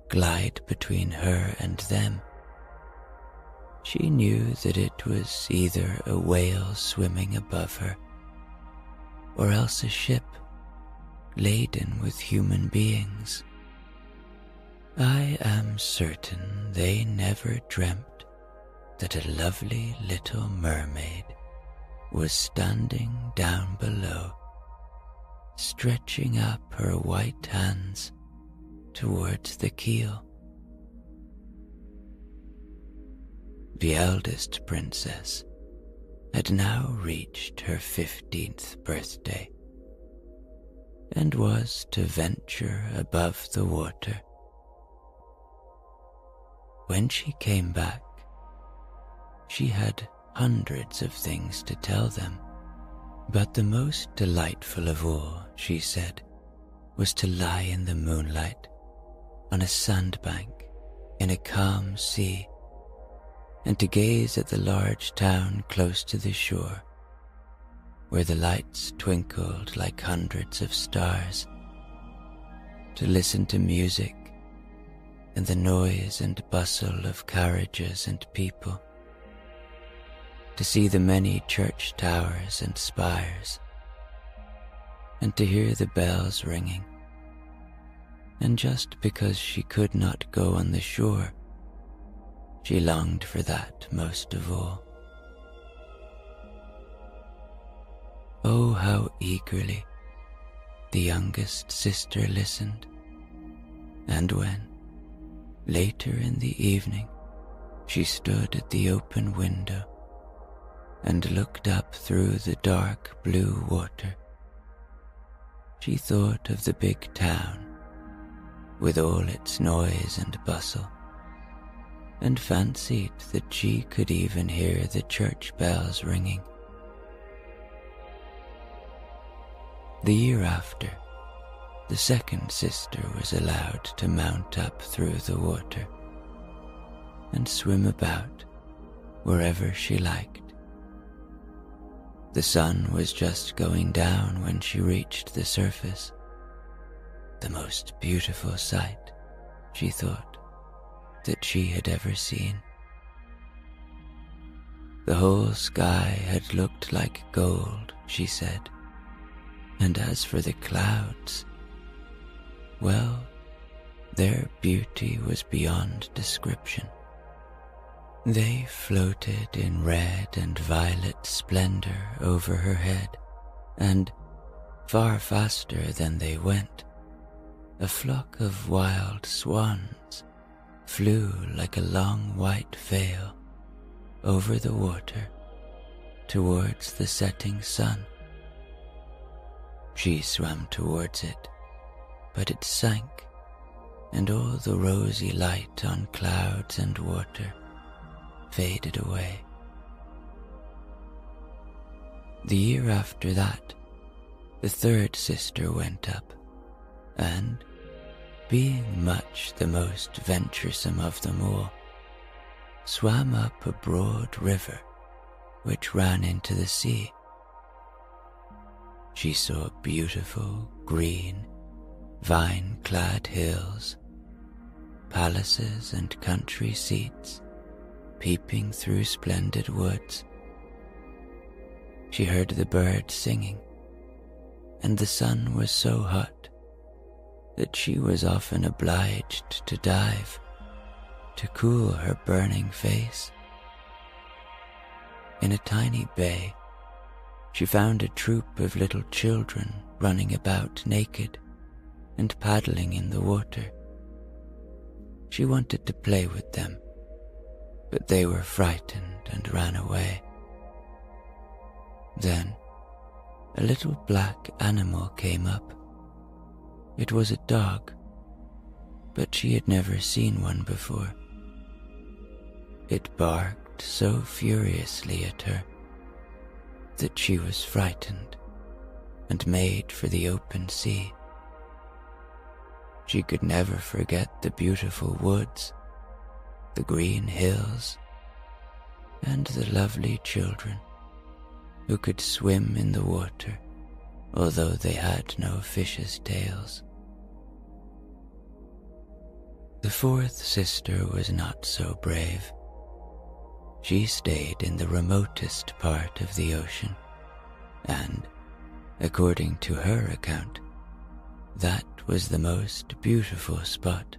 glide between her and them, she knew that it was either a whale swimming above her, or else a ship laden with human beings. I am certain they never dreamt that a lovely little mermaid was standing down below, stretching up her white hands towards the keel. The eldest princess had now reached her 15th birthday and was to venture above the water. When she came back, she had hundreds of things to tell them, but the most delightful of all, she said, was to lie in the moonlight on a sandbank in a calm sea and to gaze at the large town close to the shore, where the lights twinkled like hundreds of stars, to listen to music and the noise and bustle of carriages and people, to see the many church towers and spires, and to hear the bells ringing. And just because she could not go on the shore, she longed for that most of all. Oh, how eagerly the youngest sister listened, and when, later in the evening, she stood at the open window and looked up through the dark blue water, she thought of the big town with all its noise and bustle, and fancied that she could even hear the church bells ringing. The year after, the second sister was allowed to mount up through the water and swim about wherever she liked. The sun was just going down when she reached the surface. The most beautiful sight, she thought, that she had ever seen. The whole sky had looked like gold, she said, and as for the clouds, well, their beauty was beyond description. They floated in red and violet splendor over her head, and, far faster than they went, a flock of wild swans flew like a long white veil over the water towards the setting sun. She swam towards it, but it sank, and all the rosy light on clouds and water faded away. The year after that, the third sister went up, and, being much the most venturesome of them all, swam up a broad river which ran into the sea. She saw beautiful, green, vine-clad hills, palaces and country seats peeping through splendid woods. She heard the birds singing, and the sun was so hot that she was often obliged to dive to cool her burning face. In a tiny bay, she found a troop of little children running about naked and paddling in the water. She wanted to play with them, but they were frightened and ran away. Then a little black animal came up. It was a dog, but she had never seen one before. It barked so furiously at her that she was frightened and made for the open sea. She could never forget the beautiful woods, the green hills, and the lovely children who could swim in the water, although they had no fish's tails. The fourth sister was not so brave. She stayed in the remotest part of the ocean, and, according to her account, that was the most beautiful spot.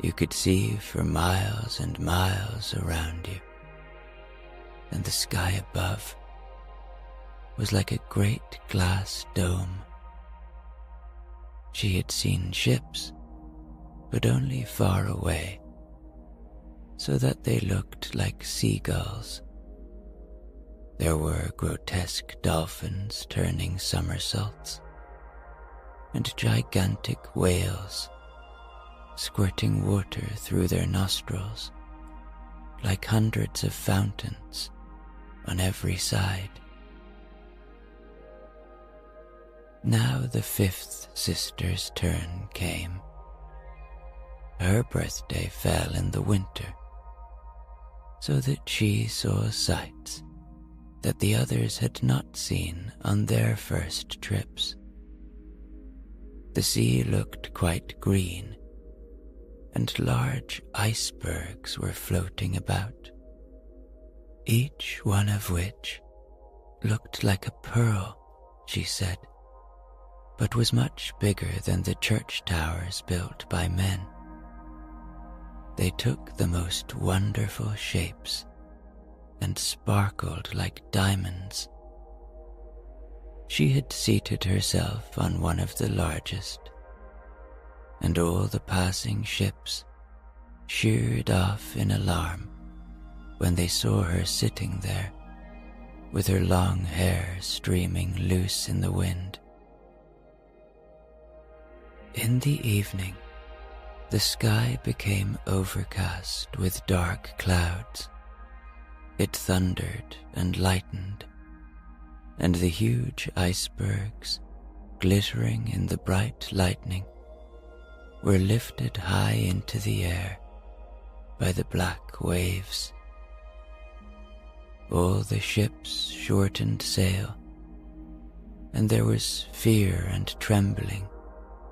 You could see for miles and miles around you, and the sky above was like a great glass dome. She had seen ships, but only far away, so that they looked like seagulls. There were grotesque dolphins turning somersaults, and gigantic whales squirting water through their nostrils like hundreds of fountains on every side. Now the fifth sister's turn came. Her birthday fell in the winter, so that she saw sights that the others had not seen on their first trips. The sea looked quite green, and large icebergs were floating about, each one of which looked like a pearl, she said, but was much bigger than the church towers built by men. They took the most wonderful shapes and sparkled like diamonds. She had seated herself on one of the largest, and all the passing ships sheered off in alarm when they saw her sitting there with her long hair streaming loose in the wind. In the evening, the sky became overcast with dark clouds. It thundered and lightened, and the huge icebergs, glittering in the bright lightning, were lifted high into the air by the black waves. all the ships shortened sail, and there was fear and trembling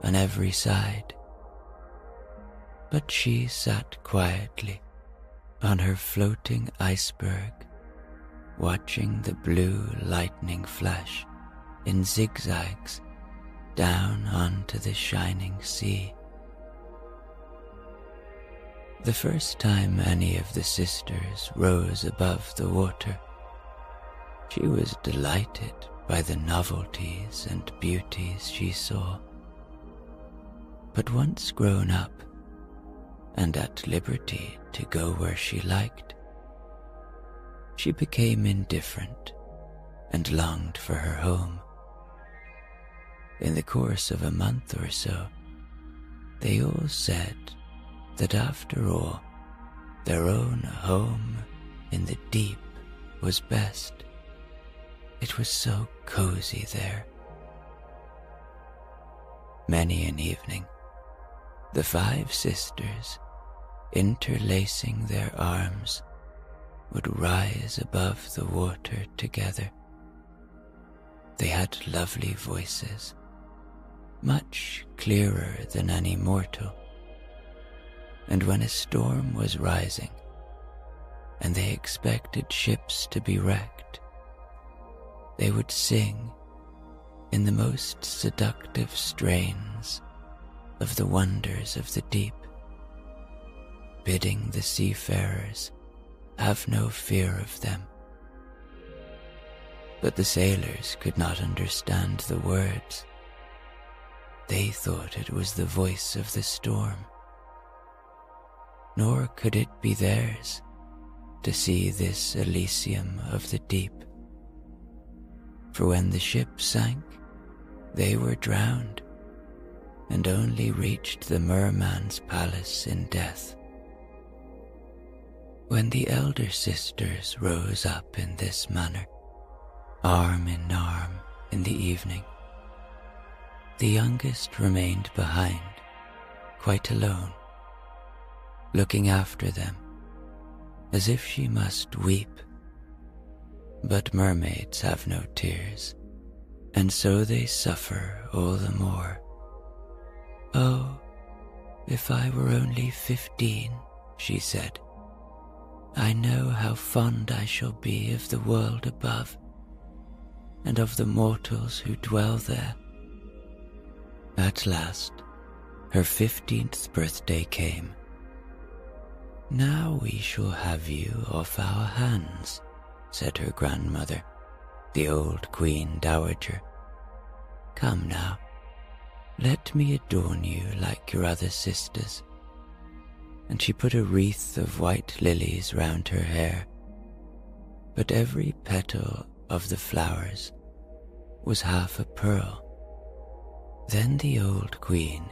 on every side. But she sat quietly on her floating iceberg, watching the blue lightning flash in zigzags down onto the shining sea. The first time any of the sisters rose above the water, she was delighted by the novelties and beauties she saw. But once grown up, and at liberty to go where she liked, she became indifferent and longed for her home. In the course of a month or so, they all said that after all, their own home in the deep was best. It was so cozy there. Many an evening, the 5 sisters, interlacing their arms, would rise above the water together. They had lovely voices, much clearer than any mortal, and when a storm was rising, and they expected ships to be wrecked, they would sing in the most seductive strains of the wonders of the deep, bidding the seafarers have no fear of them. But the sailors could not understand the words. They thought it was the voice of the storm, nor could it be theirs to see this Elysium of the deep. For when the ship sank, they were drowned, and only reached the merman's palace in death. When the elder sisters rose up in this manner, arm in arm in the evening, the youngest remained behind, quite alone, looking after them as if she must weep. But mermaids have no tears, and so they suffer all the more. "Oh, if I were only 15, she said, "I know how fond I shall be of the world above, and of the mortals who dwell there." At last, her 15th birthday came. "Now we shall have you off our hands," said her grandmother, the old Queen Dowager. "Come now, let me adorn you like your other sisters." And she put a wreath of white lilies round her hair, but every petal of the flowers was half a pearl. Then the old queen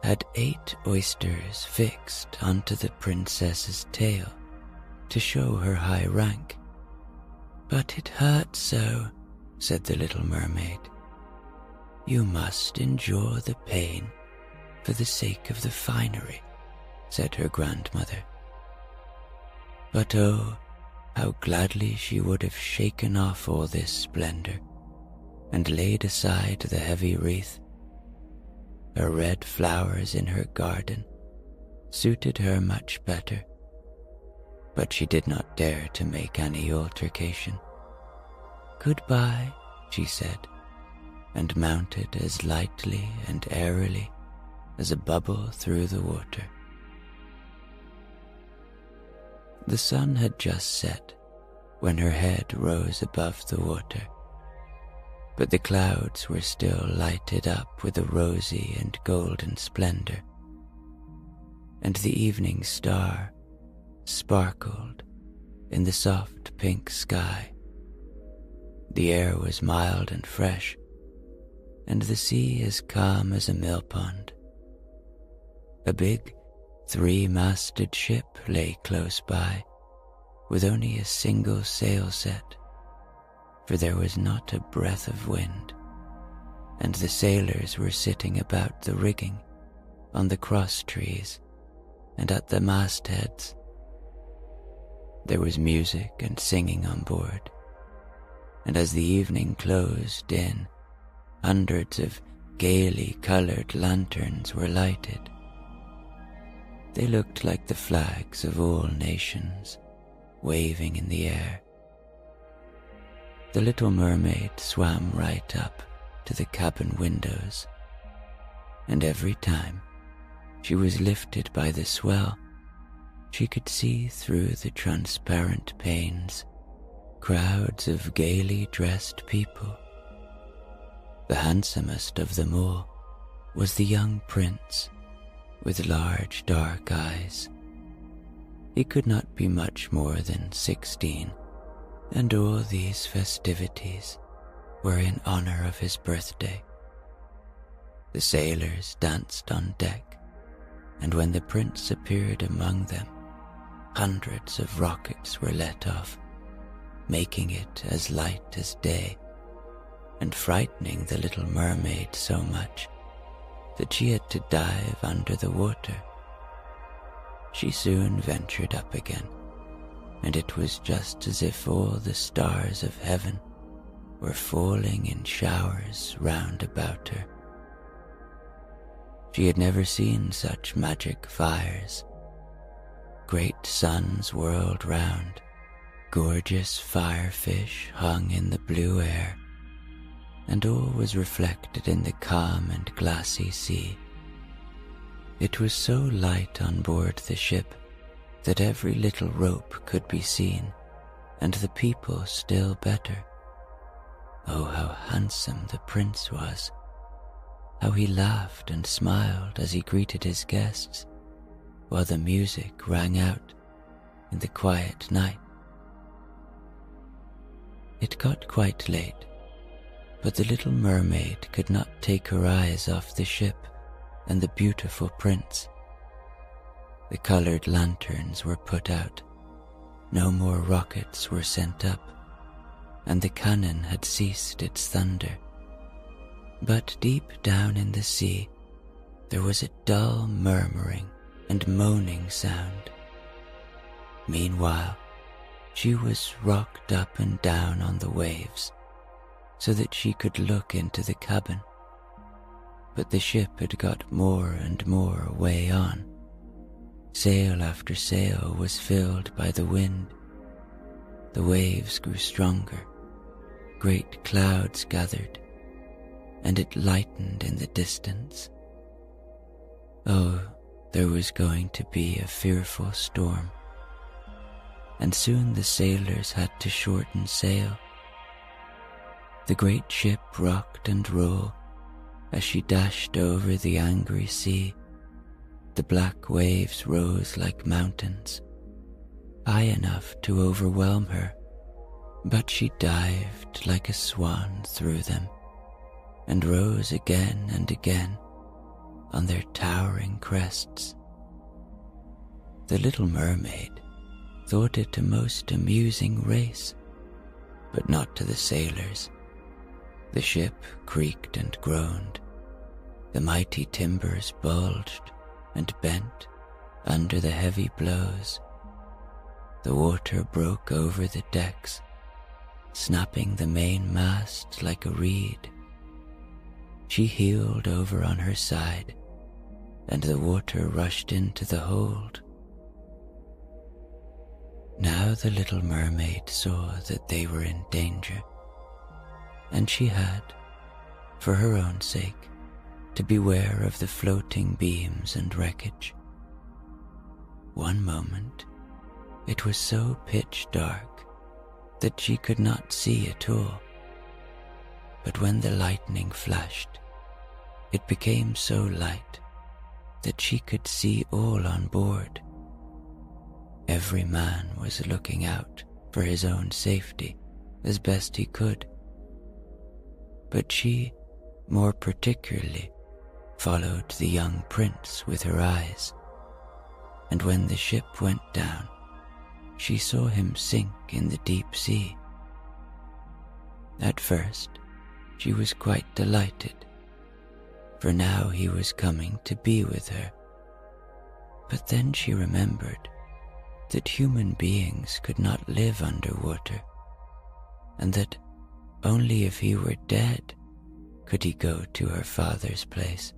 had 8 oysters fixed onto the princess's tail to show her high rank. "But it hurts so," said the little mermaid. "You must endure the pain for the sake of the finery," said her grandmother. But oh, how gladly she would have shaken off all this splendor and laid aside the heavy wreath. Her red flowers in her garden suited her much better, but she did not dare to make any altercation. "Goodbye," she said, and mounted as lightly and airily as a bubble through the water. The sun had just set when her head rose above the water, but the clouds were still lighted up with a rosy and golden splendor, and the evening star sparkled in the soft pink sky. The air was mild and fresh, and the sea as calm as a millpond. A big 3-masted ship lay close by, with only a single sail set, for there was not a breath of wind, and the sailors were sitting about the rigging, on the cross trees, and at the mastheads. There was music and singing on board, and as the evening closed in, hundreds of gaily colored lanterns were lighted. They looked like the flags of all nations, waving in the air. The little mermaid swam right up to the cabin windows, and every time she was lifted by the swell, she could see through the transparent panes crowds of gaily dressed people. The handsomest of them all was the young prince with large dark eyes. He could not be much more than 16, and all these festivities were in honor of his birthday. The sailors danced on deck, and when the prince appeared among them, hundreds of rockets were let off, making it as light as day, and frightening the little mermaid so much that she had to dive under the water. She soon ventured up again, and it was just as if all the stars of heaven were falling in showers round about her. She had never seen such magic fires. Great suns whirled round, gorgeous firefish hung in the blue air, and all was reflected in the calm and glassy sea. It was so light on board the ship that every little rope could be seen, and the people still better. Oh, how handsome the prince was! How he laughed and smiled as he greeted his guests, while the music rang out in the quiet night. It got quite late, but the little mermaid could not take her eyes off the ship and the beautiful prince. The colored lanterns were put out, no more rockets were sent up, and the cannon had ceased its thunder. But deep down in the sea, there was a dull murmuring and moaning sound. Meanwhile, she was rocked up and down on the waves, so that she could look into the cabin. But the ship had got more and more way on. Sail after sail was filled by the wind. The waves grew stronger, great clouds gathered, and it lightened in the distance. Oh, there was going to be a fearful storm, and soon the sailors had to shorten sail. The great ship rocked and rolled as she dashed over the angry sea. The black waves rose like mountains, high enough to overwhelm her, but she dived like a swan through them and rose again and again on their towering crests. The little mermaid thought it a most amusing race, but not to the sailors. The ship creaked and groaned. The mighty timbers bulged and bent under the heavy blows. The water broke over the decks, snapping the main mast like a reed. She heeled over on her side, and the water rushed into the hold. Now the little mermaid saw that they were in danger, and she had, for her own sake, to beware of the floating beams and wreckage. One moment, it was so pitch dark that she could not see at all. But when the lightning flashed, it became so light that she could see all on board. Every man was looking out for his own safety as best he could. But she, more particularly, followed the young prince with her eyes, and when the ship went down, she saw him sink in the deep sea. At first, she was quite delighted, for now he was coming to be with her. But then she remembered that human beings could not live underwater, and that only if he were dead could he go to her father's place.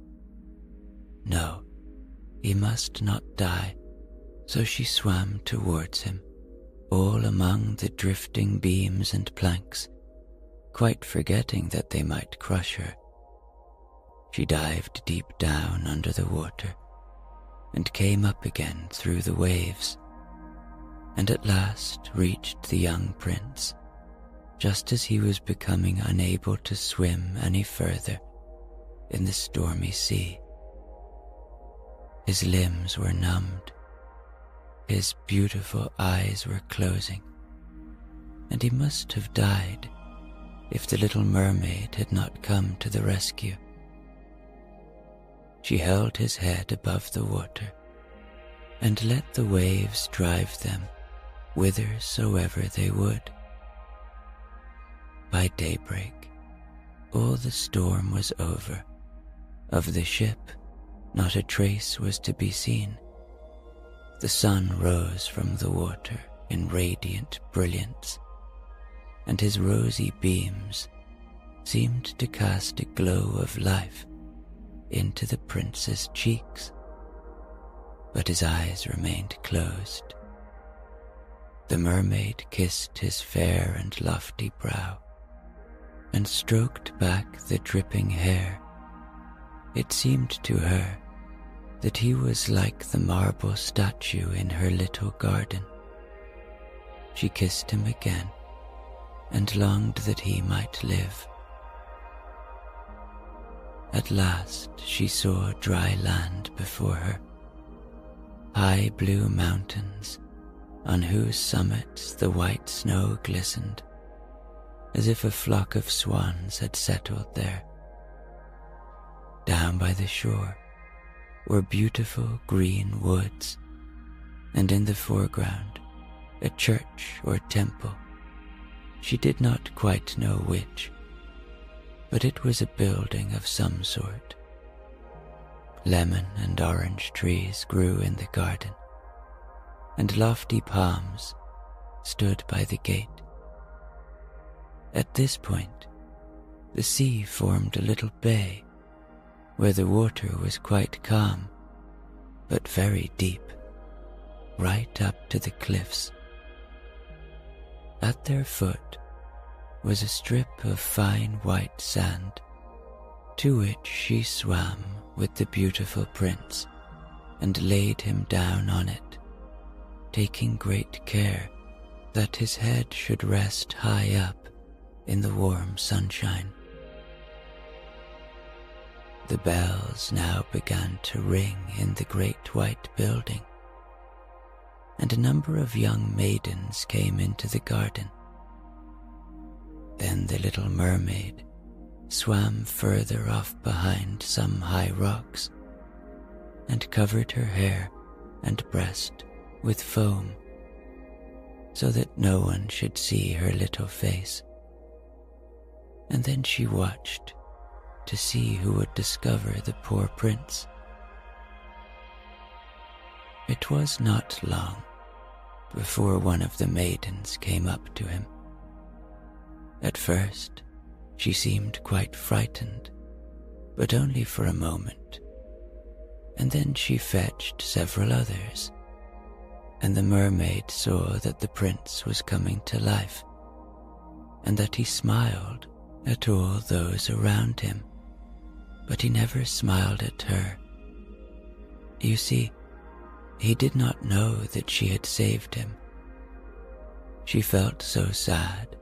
No, he must not die, so she swam towards him, all among the drifting beams and planks, quite forgetting that they might crush her. She dived deep down under the water and came up again through the waves, and at last reached the young prince, just as he was becoming unable to swim any further in the stormy sea. His limbs were numbed, his beautiful eyes were closing, and he must have died if the little mermaid had not come to the rescue. She held his head above the water and let the waves drive them whithersoever they would. By daybreak, all the storm was over. Of the ship, not a trace was to be seen. The sun rose from the water in radiant brilliance, and his rosy beams seemed to cast a glow of life into the prince's cheeks, but his eyes remained closed. The mermaid kissed his fair and lofty brow and stroked back the dripping hair. It seemed to her that he was like the marble statue in her little garden. She kissed him again and longed that he might live. At last she saw dry land before her, high blue mountains on whose summits the white snow glistened, as if a flock of swans had settled there. Down by the shore were beautiful green woods, and in the foreground a church or temple. She did not quite know which, but it was a building of some sort. Lemon and orange trees grew in the garden, and lofty palms stood by the gate. At this point, the sea formed a little bay where the water was quite calm, but very deep, right up to the cliffs. At their foot was a strip of fine white sand, to which she swam with the beautiful prince and laid him down on it, taking great care that his head should rest high up in the warm sunshine. The bells now began to ring in the great white building, and a number of young maidens came into the garden. Then the little mermaid swam further off behind some high rocks and covered her hair and breast with foam so that no one should see her little face. And then she watched to see who would discover the poor prince. It was not long before one of the maidens came up to him. At first, she seemed quite frightened, but only for a moment, and then she fetched several others, and the mermaid saw that the prince was coming to life, and that he smiled at all those around him, but he never smiled at her. You see, he did not know that she had saved him. She felt so sad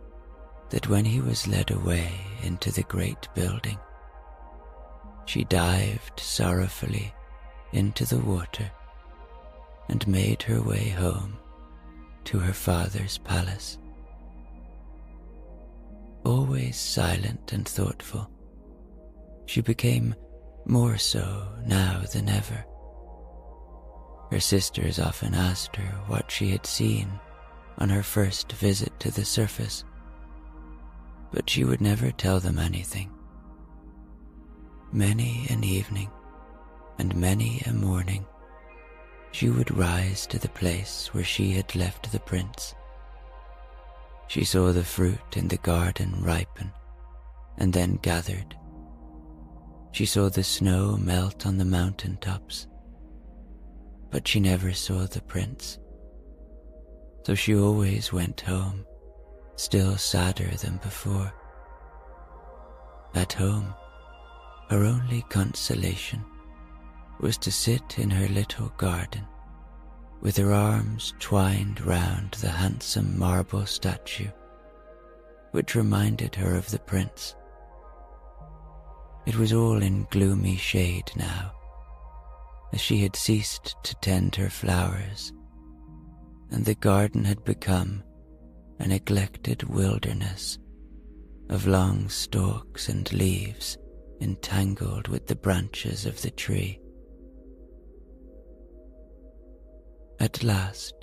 that when he was led away into the great building, she dived sorrowfully into the water and made her way home to her father's palace. Always silent and thoughtful, she became more so now than ever. Her sisters often asked her what she had seen on her first visit to the surface, but she would never tell them anything. Many an evening and many a morning, she would rise to the place where she had left the prince. She saw the fruit in the garden ripen and then gathered. She saw the snow melt on the mountain tops, but she never saw the prince. So she always went home, still sadder than before. At home, her only consolation was to sit in her little garden, with her arms twined round the handsome marble statue, which reminded her of the prince. It was all in gloomy shade now, as she had ceased to tend her flowers, and the garden had become a neglected wilderness of long stalks and leaves entangled with the branches of the tree. At last,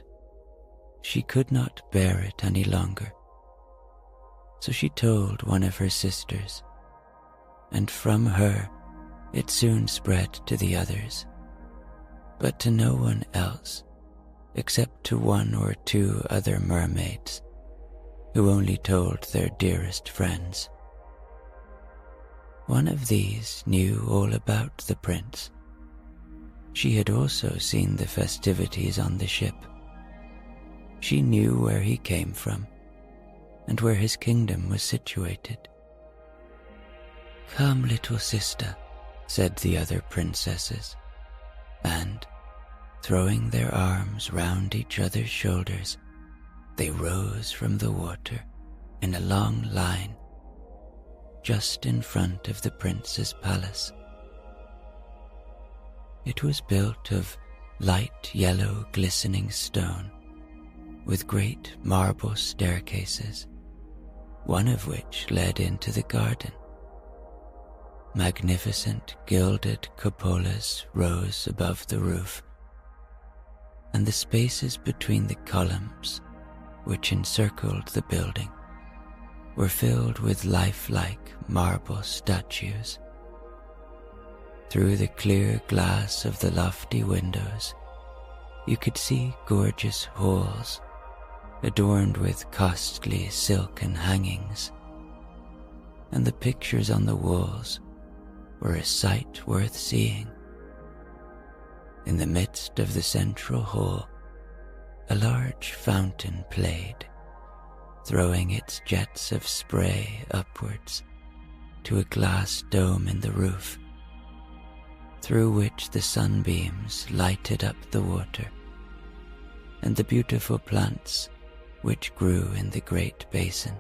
she could not bear it any longer, so she told one of her sisters, and from her it soon spread to the others, but to no one else except to one or two other mermaids, who only told their dearest friends. One of these knew all about the prince. She had also seen the festivities on the ship. She knew where he came from and where his kingdom was situated. "Come, little sister," said the other princesses, and, throwing their arms round each other's shoulders, they rose from the water in a long line, just in front of the prince's palace. It was built of light yellow glistening stone, with great marble staircases, one of which led into the garden. Magnificent gilded cupolas rose above the roof, and the spaces between the columns, which encircled the building, were filled with lifelike marble statues. Through the clear glass of the lofty windows, you could see gorgeous halls adorned with costly silken hangings, and the pictures on the walls were a sight worth seeing. In the midst of the central hall, a large fountain played, throwing its jets of spray upwards to a glass dome in the roof, through which the sunbeams lighted up the water and the beautiful plants which grew in the great basin.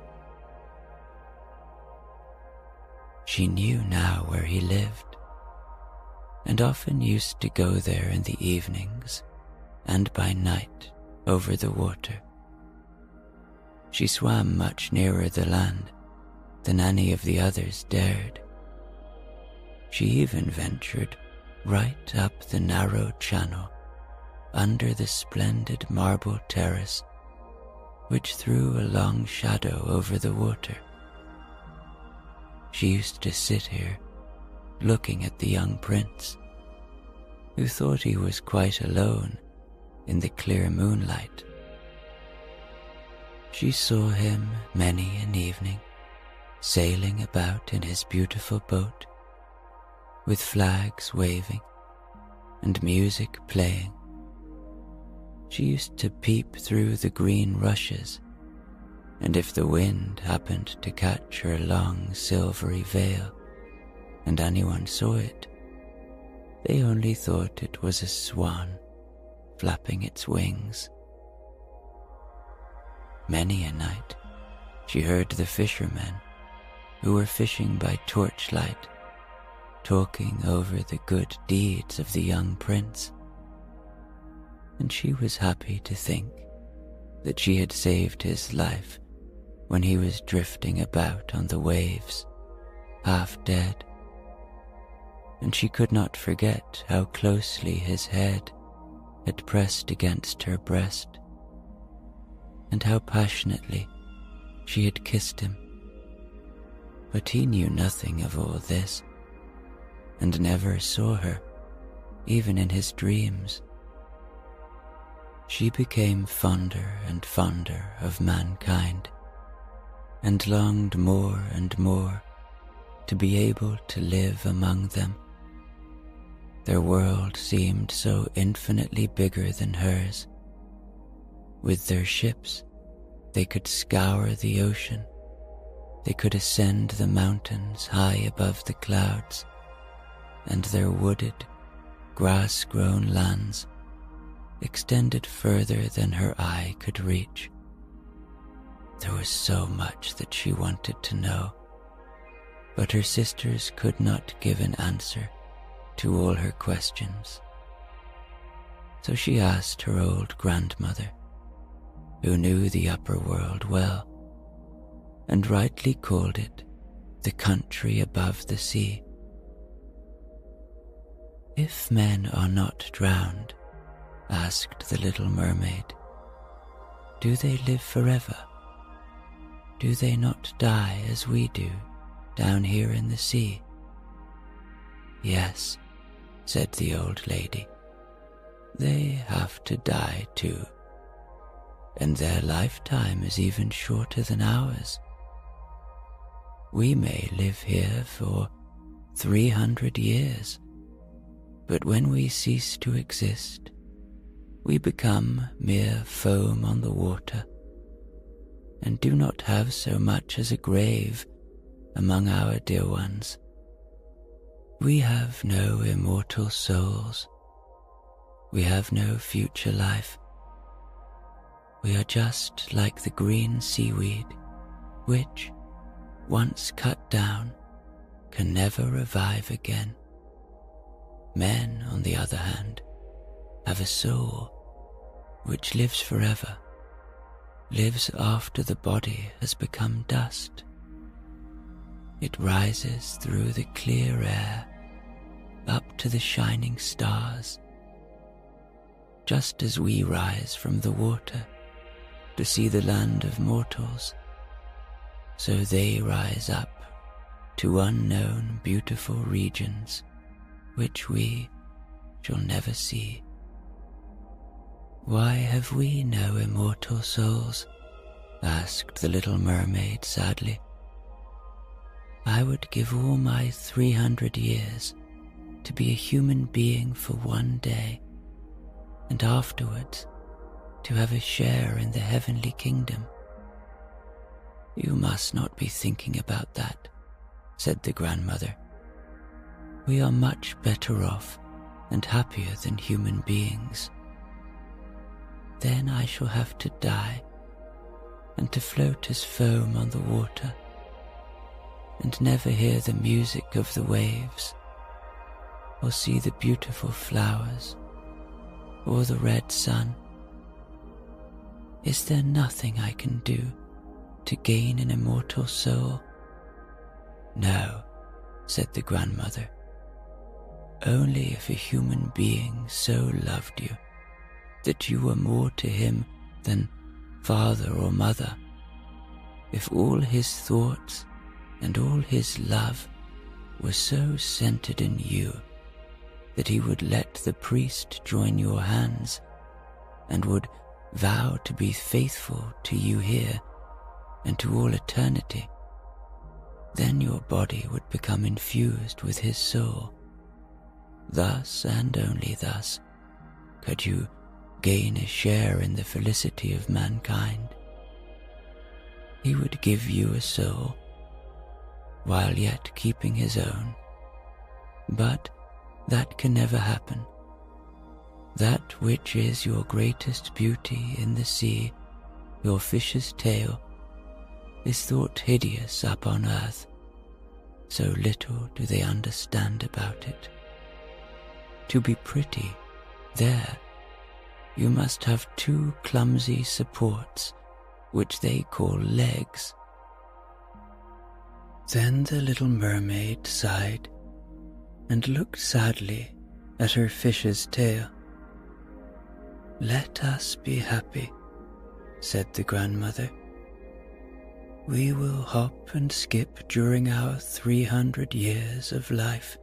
She knew now where he lived, and often used to go there in the evenings and by night over the water. She swam much nearer the land than any of the others dared. She even ventured right up the narrow channel under the splendid marble terrace which threw a long shadow over the water. She used to sit here, looking at the young prince, who thought he was quite alone in the clear moonlight. She saw him many an evening, sailing about in his beautiful boat, with flags waving and music playing. She used to peep through the green rushes, and if the wind happened to catch her long silvery veil, and anyone saw it, they only thought it was a swan flapping its wings. Many a night she heard the fishermen, who were fishing by torchlight, talking over the good deeds of the young prince, and she was happy to think that she had saved his life when he was drifting about on the waves, half dead, and she could not forget how closely his head had pressed against her breast, and how passionately she had kissed him. But he knew nothing of all this, and never saw her, even in his dreams. She became fonder and fonder of mankind, and longed more and more to be able to live among them. Their world seemed so infinitely bigger than hers. With their ships, they could scour the ocean. They could ascend the mountains high above the clouds, and their wooded, grass-grown lands extended further than her eye could reach. There was so much that she wanted to know, but her sisters could not give an answer to all her questions. So she asked her old grandmother, who knew the upper world well, and rightly called it the country above the sea. "If men are not drowned," asked the little mermaid, "do they live forever? Do they not die as we do down here in the sea?" "Yes," said the old lady, "they have to die too, and their lifetime is even shorter than ours. We may live here for 300 years, but when we cease to exist, we become mere foam on the water, and do not have so much as a grave among our dear ones. We have no immortal souls. We have no future life. We are just like the green seaweed, which, once cut down, can never revive again. Men, on the other hand, have a soul which lives forever, lives after the body has become dust. It rises through the clear air up to the shining stars, just as we rise from the water to see the land of mortals. So they rise up to unknown beautiful regions which we shall never see. Why have we no immortal souls?" asked the little mermaid sadly. "I would give all my 300 years to be a human being for one day, and afterwards to have a share in the heavenly kingdom." "You must not be thinking about that," said the grandmother. "We are much better off and happier than human beings. Then I shall have to die, and to float as foam on the water, and never hear the music of the waves, or see the beautiful flowers, or the red sun. Is there nothing I can do to gain an immortal soul?" "No," said the grandmother. "Only if a human being so loved you that you were more to him than father or mother, if all his thoughts and all his love were so centered in you that he would let the priest join your hands and would vow to be faithful to you here and to all eternity, then your body would become infused with his soul. Thus and only thus could you gain a share in the felicity of mankind. He would give you a soul, while yet keeping his own. But that can never happen. That which is your greatest beauty in the sea, your fish's tail, is thought hideous up on earth, so little do they understand about it. To be pretty, there, you must have 2 clumsy supports, which they call legs." Then the little mermaid sighed and looked sadly at her fish's tail. "Let us be happy," said the grandmother. "We will hop and skip during our 300 years of life.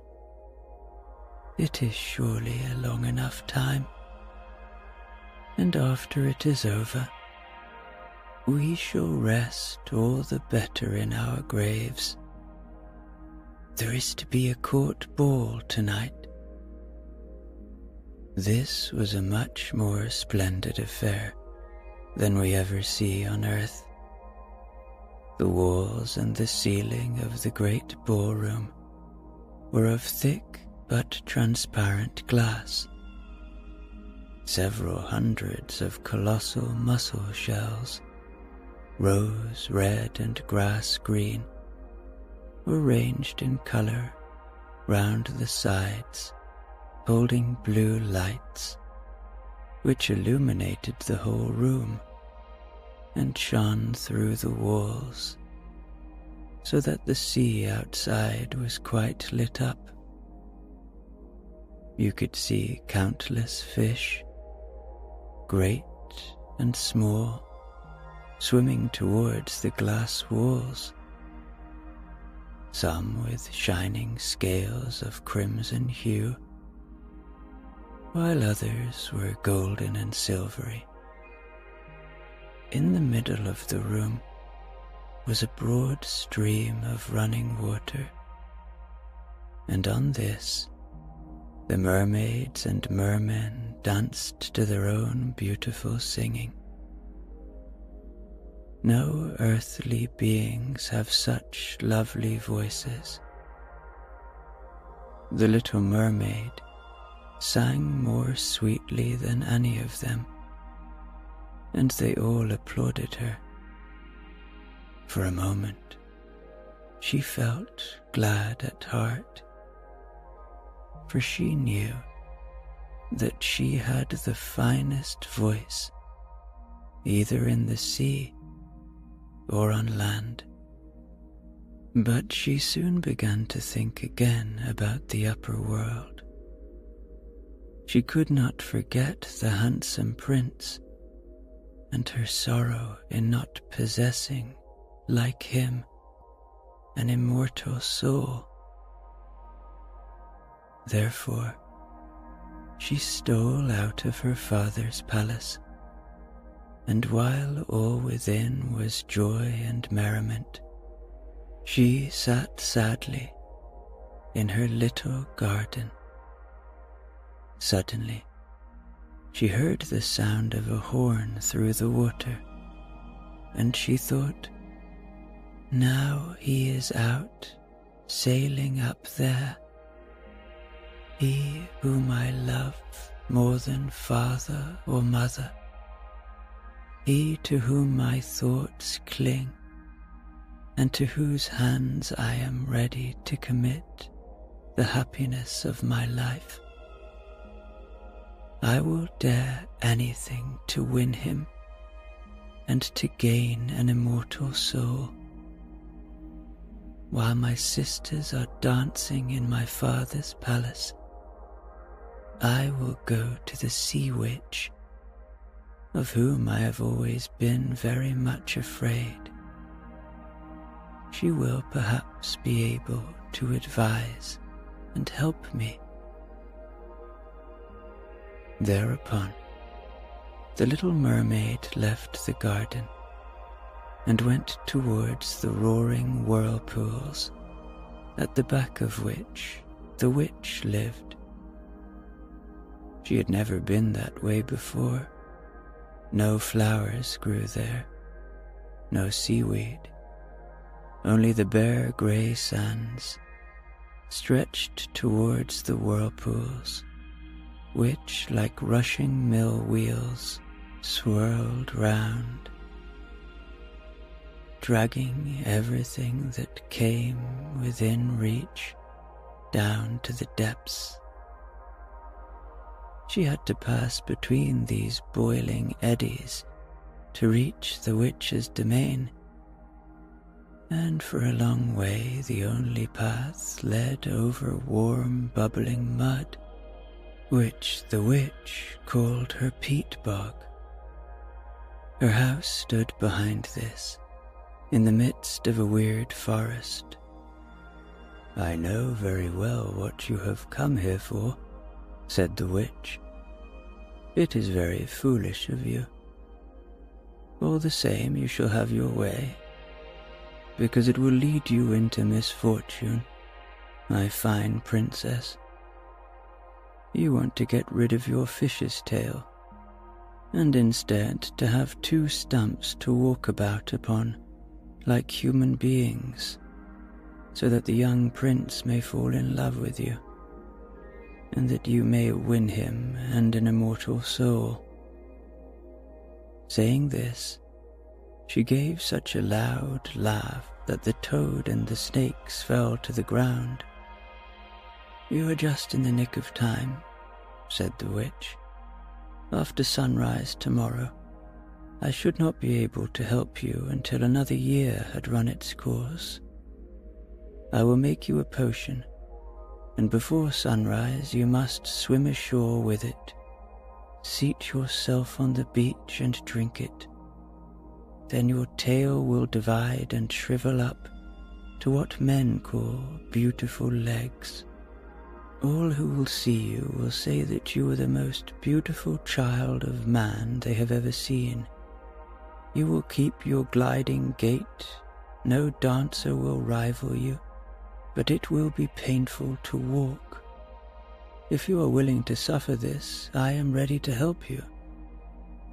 It is surely a long enough time. and after it is over, we shall rest all the better in our graves. There is to be a court ball tonight." This was a much more splendid affair than we ever see on earth. The walls and the ceiling of the great ballroom were of thick but transparent glass. Several hundreds of colossal mussel shells, rose red and grass green, were ranged in colour round the sides, holding blue lights, which illuminated the whole room and shone through the walls, so that the sea outside was quite lit up. You could see countless fish, great and small, swimming towards the glass walls, some with shining scales of crimson hue, while others were golden and silvery. In the middle of the room was a broad stream of running water, and on this the mermaids and mermen danced to their own beautiful singing. No earthly beings have such lovely voices. The little mermaid sang more sweetly than any of them, and they all applauded her. For a moment, she felt glad at heart, for she knew that she had the finest voice, either in the sea or on land. But she soon began to think again about the upper world. She could not forget the handsome prince and her sorrow in not possessing, like him, an immortal soul. Therefore, she stole out of her father's palace, and while all within was joy and merriment, she sat sadly in her little garden. Suddenly, she heard the sound of a horn through the water, and she thought, "Now he is out, sailing up there, he whom I love more than father or mother, he to whom my thoughts cling, and to whose hands I am ready to commit the happiness of my life. I will dare anything to win him and to gain an immortal soul. While my sisters are dancing in my father's palace, I will go to the sea witch, of whom I have always been very much afraid. She will perhaps be able to advise and help me." Thereupon, the little mermaid left the garden and went towards the roaring whirlpools, at the back of which the witch lived. She had never been that way before. No flowers grew there, no seaweed, only the bare grey sands stretched towards the whirlpools, which, like rushing mill wheels, swirled round, dragging everything that came within reach down to the depths. She had to pass between these boiling eddies to reach the witch's domain, and for a long way the only path led over warm, bubbling mud, which the witch called her peat bog. Her house stood behind this, in the midst of a weird forest. "I know very well what you have come here for," said the witch. It is very foolish of you. All the same, you shall have your way, because it will lead you into misfortune, my fine princess. You want to get rid of your fish's tail, and instead to have two stumps to walk about upon, like human beings, so that the young prince may fall in love with you, and that you may win him and an immortal soul. Saying this, she gave such a loud laugh that the toad and the snakes fell to the ground. "You are just in the nick of time," said the witch. "After sunrise tomorrow, I should not be able to help you until another year had run its course. I will make you a potion, and before sunrise you must swim ashore with it. Seat yourself on the beach and drink it. Then your tail will divide and shrivel up to what men call beautiful legs. All who will see you will say that you are the most beautiful child of man they have ever seen. You will keep your gliding gait. No dancer will rival you, but it will be painful to walk. If you are willing to suffer this, I am ready to help you."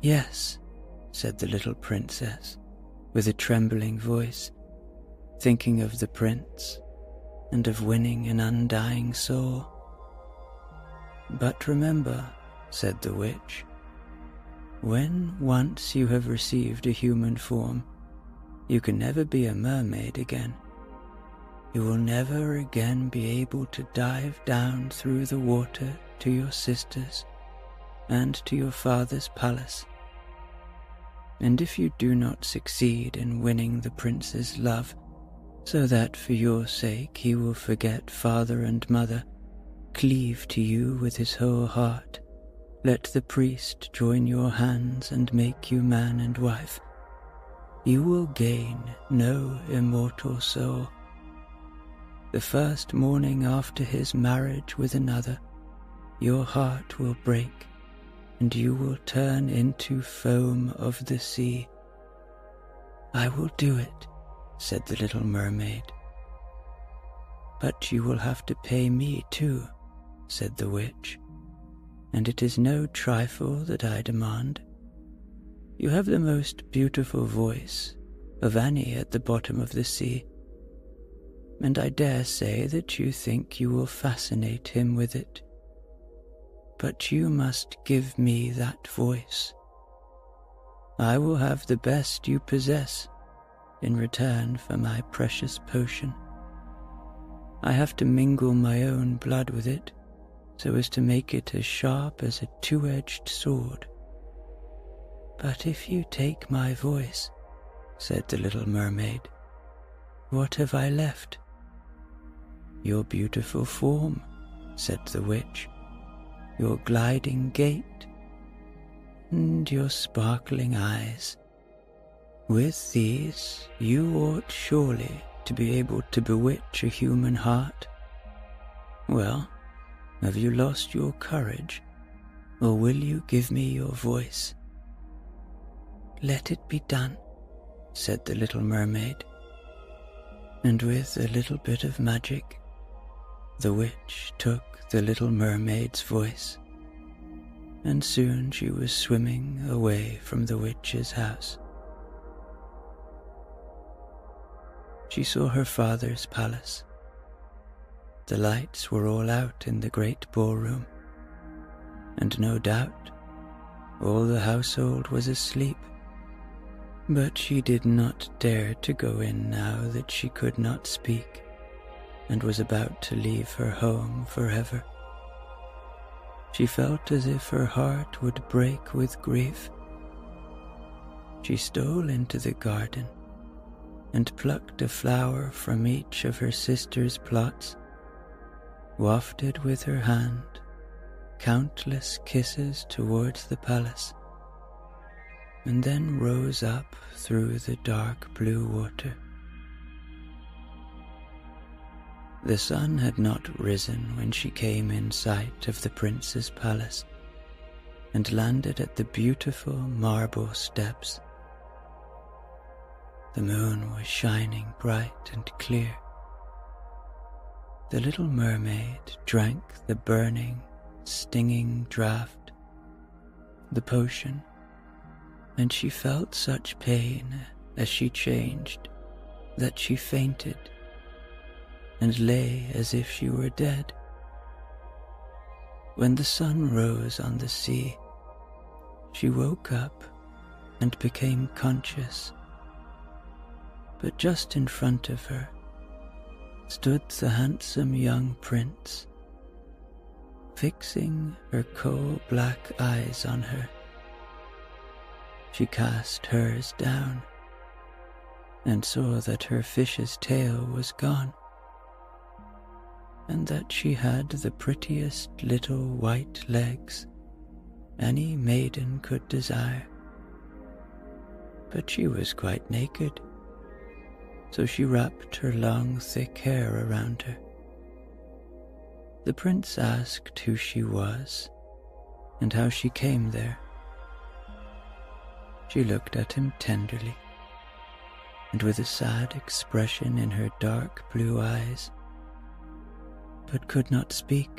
"Yes," said the little princess, with a trembling voice, thinking of the prince and of winning an undying soul. "But remember," said the witch, "when once you have received a human form, you can never be a mermaid again. You will never again be able to dive down through the water to your sisters and to your father's palace. And if you do not succeed in winning the prince's love, so that for your sake he will forget father and mother, cleave to you with his whole heart, let the priest join your hands and make you man and wife, you will gain no immortal soul. The first morning after his marriage with another, your heart will break, and you will turn into foam of the sea." "I will do it," said the little mermaid. "But you will have to pay me too," said the witch, "and it is no trifle that I demand. You have the most beautiful voice of any at the bottom of the sea, and I dare say that you think you will fascinate him with it. But you must give me that voice. I will have the best you possess in return for my precious potion. I have to mingle my own blood with it so as to make it as sharp as a two-edged sword. But if you take my voice," said the little mermaid, "what have I left?" "Your beautiful form," said the witch, "your gliding gait, and your sparkling eyes. With these, you ought surely to be able to bewitch a human heart. Well, have you lost your courage, or will you give me your voice?" "Let it be done," said the little mermaid, and with a little bit of magic, the witch took the little mermaid's voice, and soon she was swimming away from the witch's house. She saw her father's palace. The lights were all out in the great ballroom, and no doubt all the household was asleep. But she did not dare to go in now that she could not speak, and was about to leave her home forever. She felt as if her heart would break with grief. She stole into the garden and plucked a flower from each of her sister's plots, wafted with her hand countless kisses towards the palace, and then rose up through the dark blue water. The sun had not risen when she came in sight of the prince's palace, and landed at the beautiful marble steps. The moon was shining bright and clear. The little mermaid drank the burning, stinging draught, the potion, and she felt such pain as she changed that she fainted and lay as if she were dead. When the sun rose on the sea, she woke up and became conscious. But just in front of her stood the handsome young prince, fixing her coal-black eyes on her. She cast hers down and saw that her fish's tail was gone, and that she had the prettiest little white legs any maiden could desire. But she was quite naked, so she wrapped her long, thick hair around her. The prince asked who she was and how she came there. She looked at him tenderly, and with a sad expression in her dark blue eyes, but could not speak.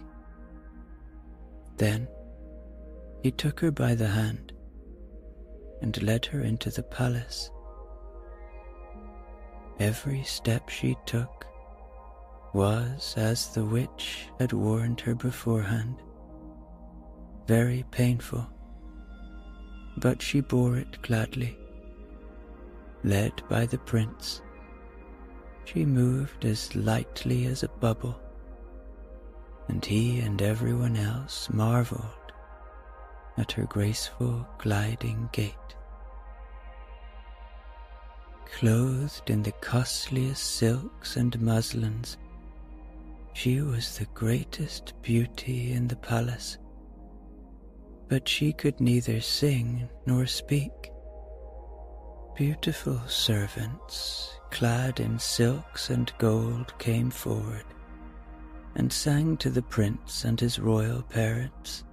Then he took her by the hand and led her into the palace. Every step she took was, as the witch had warned her beforehand, very painful, but she bore it gladly. Led by the prince, she moved as lightly as a bubble, and he and everyone else marveled at her graceful gliding gait. Clothed in the costliest silks and muslins, she was the greatest beauty in the palace, but she could neither sing nor speak. Beautiful servants, clad in silks and gold, came forward and sang to the prince and his royal parents.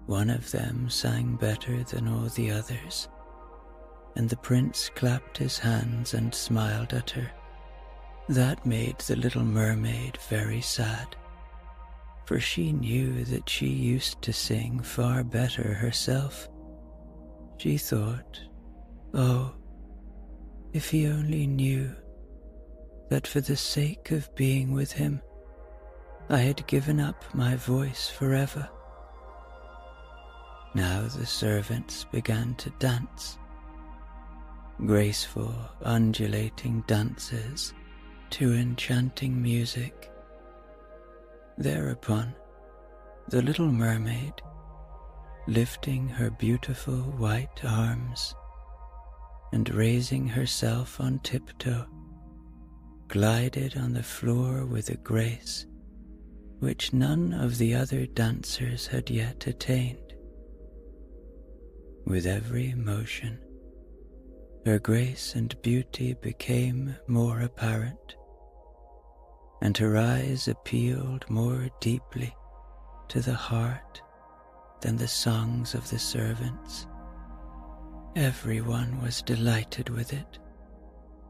One of them sang better than all the others, and the prince clapped his hands and smiled at her. That made the little mermaid very sad, for she knew that she used to sing far better herself. She thought, oh, if he only knew that for the sake of being with him, I had given up my voice forever. Now the servants began to dance, graceful, undulating dances to enchanting music. Thereupon, the little mermaid, lifting her beautiful white arms and raising herself on tiptoe, glided on the floor with a grace which none of the other dancers had yet attained. With every motion, her grace and beauty became more apparent, and her eyes appealed more deeply to the heart than the songs of the servants. Everyone was delighted with it,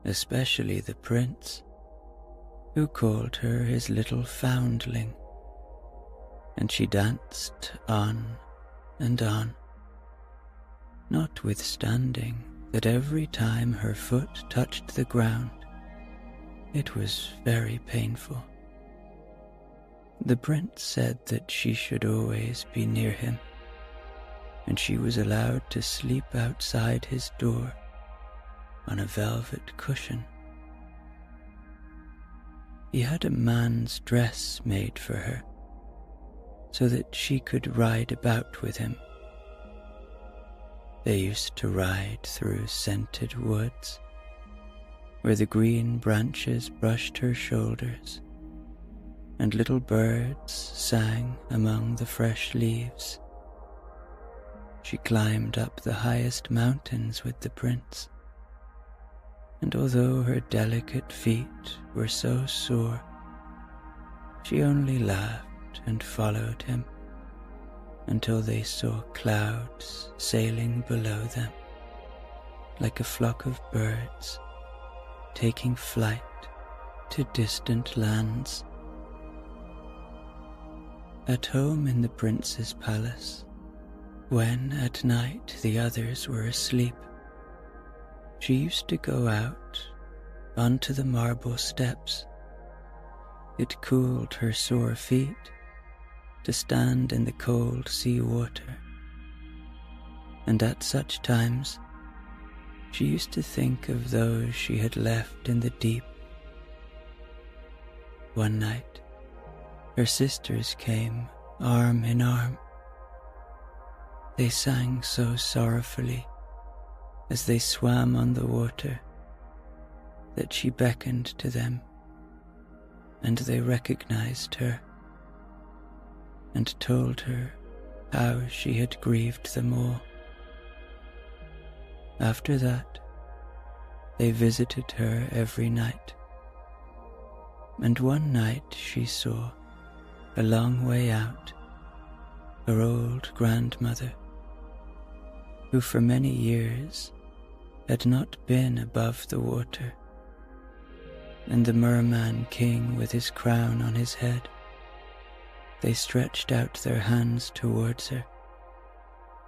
especially the prince, who called her his little foundling, and she danced on and on, notwithstanding that every time her foot touched the ground, it was very painful. The prince said that she should always be near him, and she was allowed to sleep outside his door on a velvet cushion. He had a man's dress made for her, so that she could ride about with him. They used to ride through scented woods, where the green branches brushed her shoulders, and little birds sang among the fresh leaves. She climbed up the highest mountains with the prince, and although her delicate feet were so sore, she only laughed and followed him, until they saw clouds sailing below them, like a flock of birds taking flight to distant lands. At home in the prince's palace, when at night the others were asleep, she used to go out onto the marble steps. It cooled her sore feet to stand in the cold sea water, and at such times she used to think of those she had left in the deep. One night, her sisters came arm in arm. They sang so sorrowfully as they swam on the water that she beckoned to them, and they recognized her and told her how she had grieved them all. After that, they visited her every night, and one night she saw, a long way out, her old grandmother, who for many years had not been above the water, and the merman king with his crown on his head. They stretched out their hands towards her,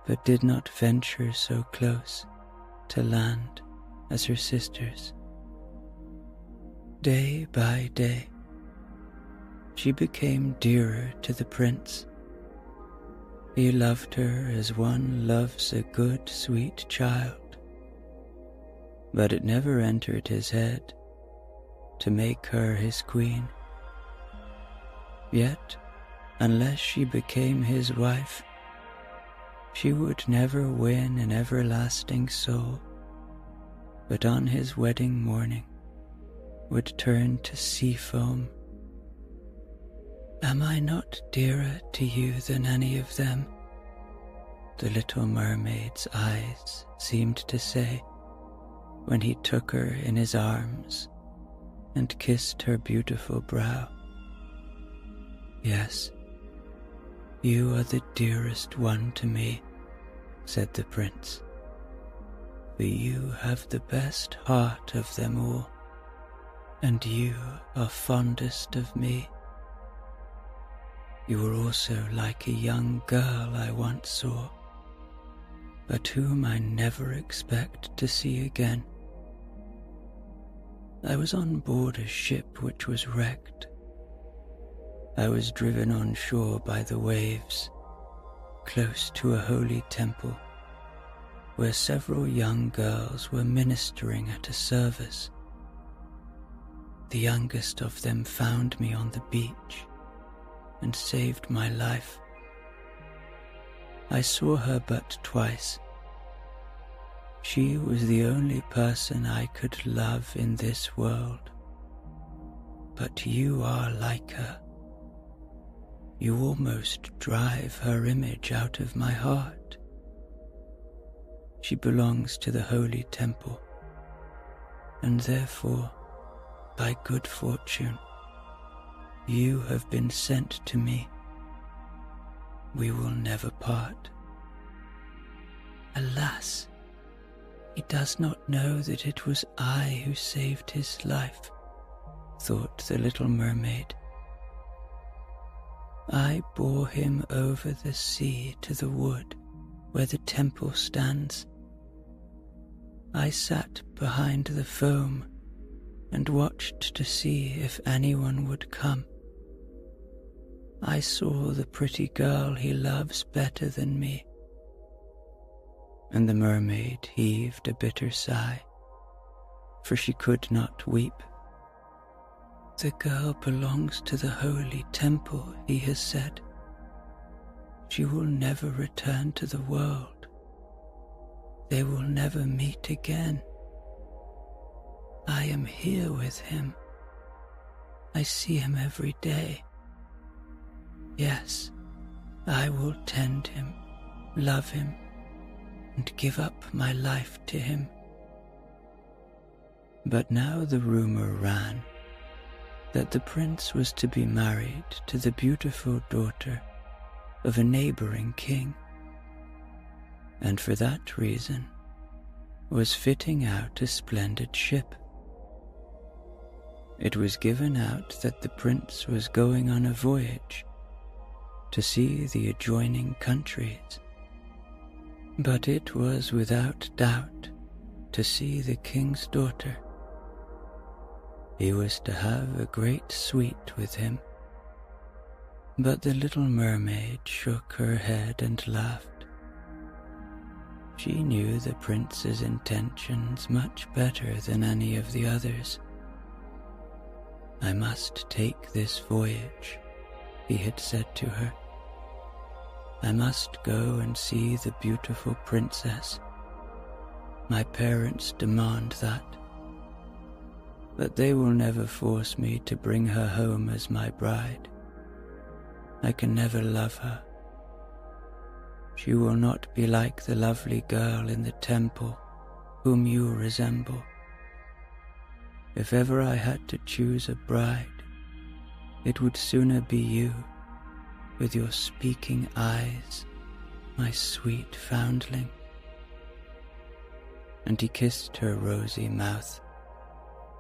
but did not venture so close to land as her sisters. Day by day, she became dearer to the prince. He loved her as one loves a good, sweet child, but it never entered his head to make her his queen. Yet, unless she became his wife, she would never win an everlasting soul, but on his wedding morning would turn to sea foam. "Am I not dearer to you than any of them?" the little mermaid's eyes seemed to say when he took her in his arms and kissed her beautiful brow. "Yes, you are the dearest one to me," said the prince, "for you have the best heart of them all, and you are fondest of me. You were also like a young girl I once saw, but whom I never expect to see again. I was on board a ship which was wrecked. I was driven on shore by the waves, close to a holy temple, where several young girls were ministering at a service. The youngest of them found me on the beach and saved my life. I saw her but twice. She was the only person I could love in this world. But you are like her. You almost drive her image out of my heart. She belongs to the holy temple, and therefore, by good fortune, you have been sent to me. We will never part." "Alas, he does not know that it was I who saved his life," thought the little mermaid. "I bore him over the sea to the wood where the temple stands. I sat behind the foam and watched to see if anyone would come. I saw the pretty girl he loves better than me." And the mermaid heaved a bitter sigh, for she could not weep. "The girl belongs to the holy temple," he has said. "She will never return to the world. They will never meet again. I am here with him. I see him every day. Yes, I will tend him, love him, and give up my life to him." But now the rumor ran that the prince was to be married to the beautiful daughter of a neighboring king, and for that reason was fitting out a splendid ship. It was given out that the prince was going on a voyage to see the adjoining countries, but it was without doubt to see the king's daughter. He was to have a great suite with him, but the little mermaid shook her head and laughed. She knew the prince's intentions much better than any of the others. "I must take this voyage," he had said to her. "I must go and see the beautiful princess. My parents demand that. But they will never force me to bring her home as my bride. I can never love her. She will not be like the lovely girl in the temple whom you resemble. If ever I had to choose a bride, it would sooner be you, with your speaking eyes, my sweet foundling." And he kissed her rosy mouth,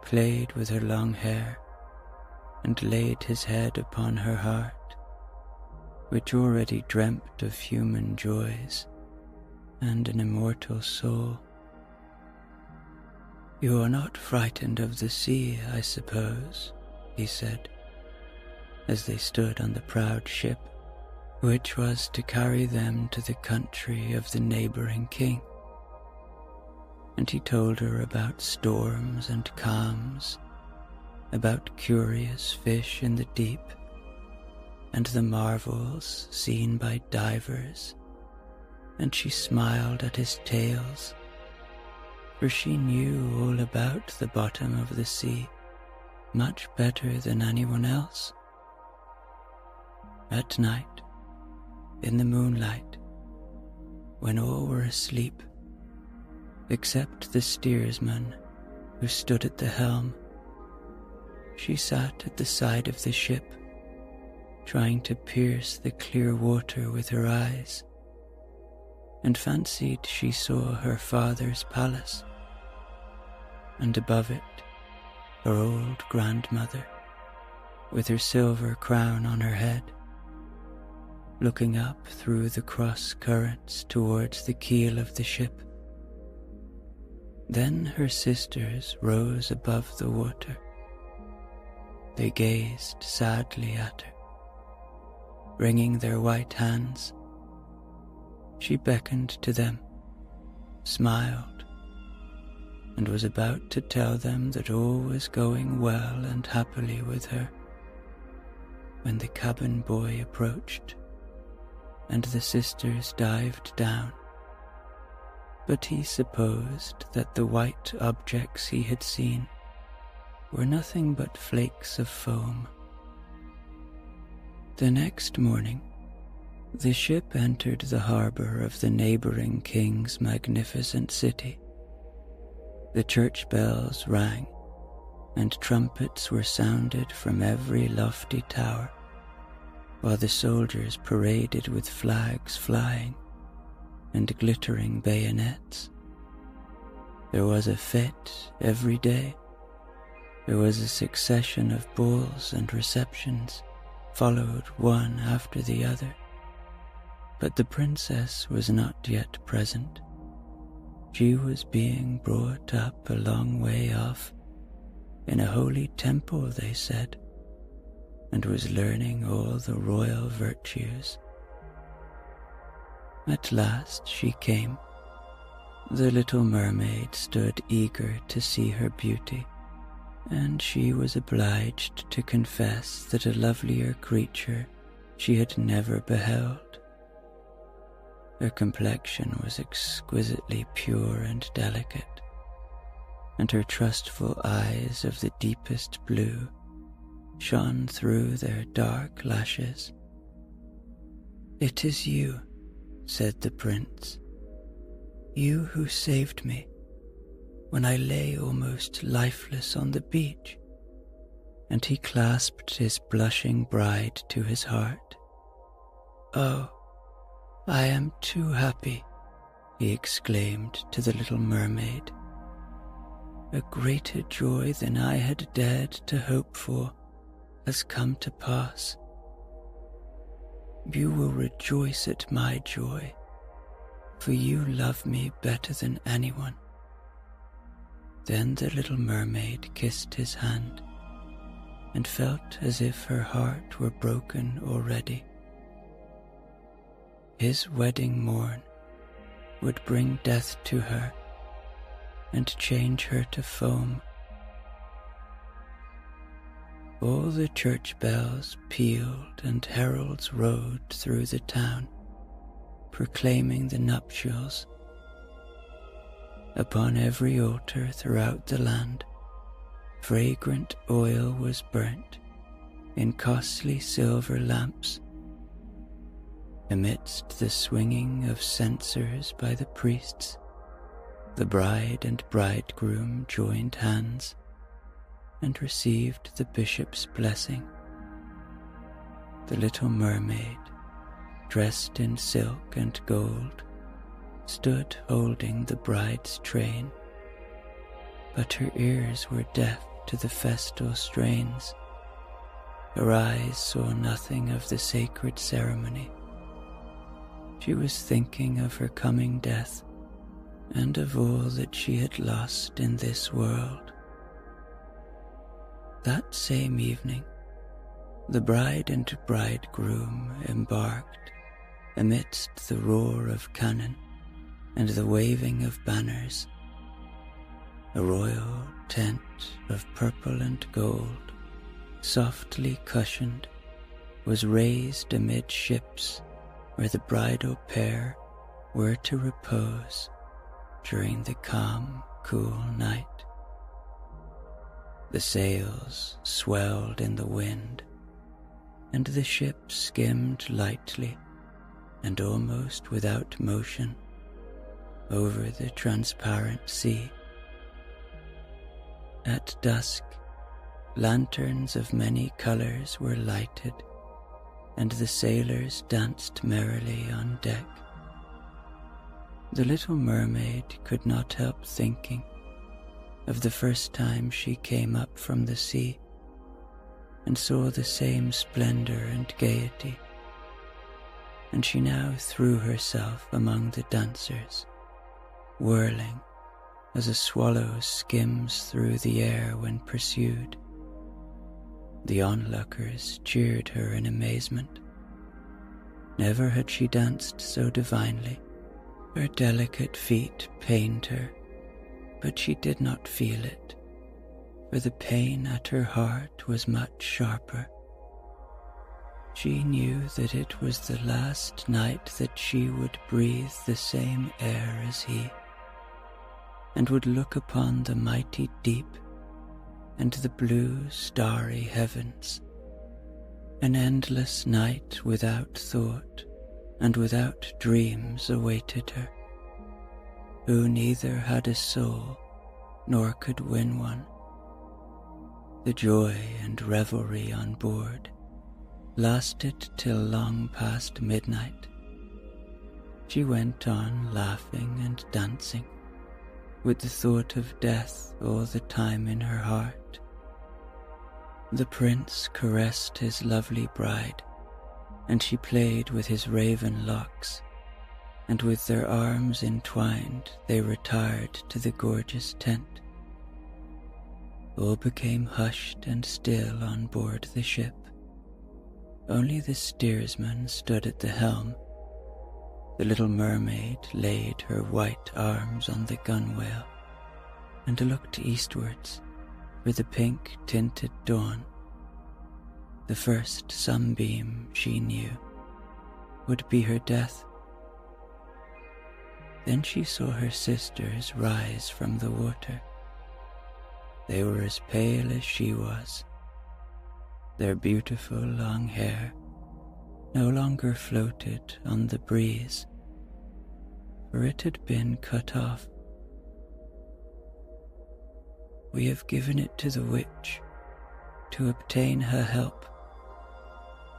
played with her long hair, and laid his head upon her heart, which already dreamt of human joys and an immortal soul. "You are not frightened of the sea, I suppose," he said, as they stood on the proud ship, which was to carry them to the country of the neighboring king. And he told her about storms and calms, about curious fish in the deep, and the marvels seen by divers, and she smiled at his tales, for she knew all about the bottom of the sea much better than anyone else. At night, in the moonlight, when all were asleep, except the steersman who stood at the helm, she sat at the side of the ship, trying to pierce the clear water with her eyes, and fancied she saw her father's palace, and above it her old grandmother, with her silver crown on her head, looking up through the cross currents towards the keel of the ship. Then her sisters rose above the water. They gazed sadly at her, wringing their white hands. She beckoned to them, smiled, and was about to tell them that all was going well and happily with her, when the cabin boy approached, and the sisters dived down. But he supposed that the white objects he had seen were nothing but flakes of foam. The next morning, the ship entered the harbor of the neighboring king's magnificent city. The church bells rang, and trumpets were sounded from every lofty tower, while the soldiers paraded with flags flying and glittering bayonets. There was a fete every day. There was a succession of balls and receptions, followed one after the other. But the princess was not yet present. She was being brought up a long way off, in a holy temple, they said, and was learning all the royal virtues. At last she came. The little mermaid stood eager to see her beauty, and she was obliged to confess that a lovelier creature she had never beheld. Her complexion was exquisitely pure and delicate, and her trustful eyes of the deepest blue shone through their dark lashes. "It is you," said the prince, "you who saved me when I lay almost lifeless on the beach," and he clasped his blushing bride to his heart. "Oh, I am too happy," he exclaimed to the little mermaid. "A greater joy than I had dared to hope for has come to pass. You will rejoice at my joy, for you love me better than anyone." Then the little mermaid kissed his hand and felt as if her heart were broken already. His wedding morn would bring death to her and change her to foam. All the church bells pealed and heralds rode through the town, proclaiming the nuptials. Upon every altar throughout the land, fragrant oil was burnt in costly silver lamps. Amidst the swinging of censers by the priests, the bride and bridegroom joined hands and received the bishop's blessing. The little mermaid, dressed in silk and gold, stood holding the bride's train, but her ears were deaf to the festal strains. Her eyes saw nothing of the sacred ceremony. She was thinking of her coming death and of all that she had lost in this world. That same evening, the bride and bridegroom embarked amidst the roar of cannon and the waving of banners. A royal tent of purple and gold, softly cushioned, was raised amid ships where the bridal pair were to repose during the calm, cool night. The sails swelled in the wind, and the ship skimmed lightly and almost without motion over the transparent sea. At dusk, lanterns of many colors were lighted, and the sailors danced merrily on deck. The little mermaid could not help thinking of the first time she came up from the sea and saw the same splendor and gaiety, and she now threw herself among the dancers, whirling as a swallow skims through the air when pursued. The onlookers cheered her in amazement. Never had she danced so divinely. Her delicate feet pained her, but she did not feel it, for the pain at her heart was much sharper. She knew that it was the last night that she would breathe the same air as he, and would look upon the mighty deep and the blue starry heavens. An endless night without thought and without dreams awaited her, who neither had a soul nor could win one. The joy and revelry on board lasted till long past midnight. She went on laughing and dancing, with the thought of death all the time in her heart. The prince caressed his lovely bride, and she played with his raven locks, and with their arms entwined they retired to the gorgeous tent. All became hushed and still on board the ship. Only the steersman stood at the helm. The little mermaid laid her white arms on the gunwale and looked eastwards for the pink-tinted dawn. The first sunbeam, she knew, would be her death. Then she saw her sisters rise from the water. They were as pale as she was. Their beautiful long hair no longer floated on the breeze, for it had been cut off. "We have given it to the witch to obtain her help,"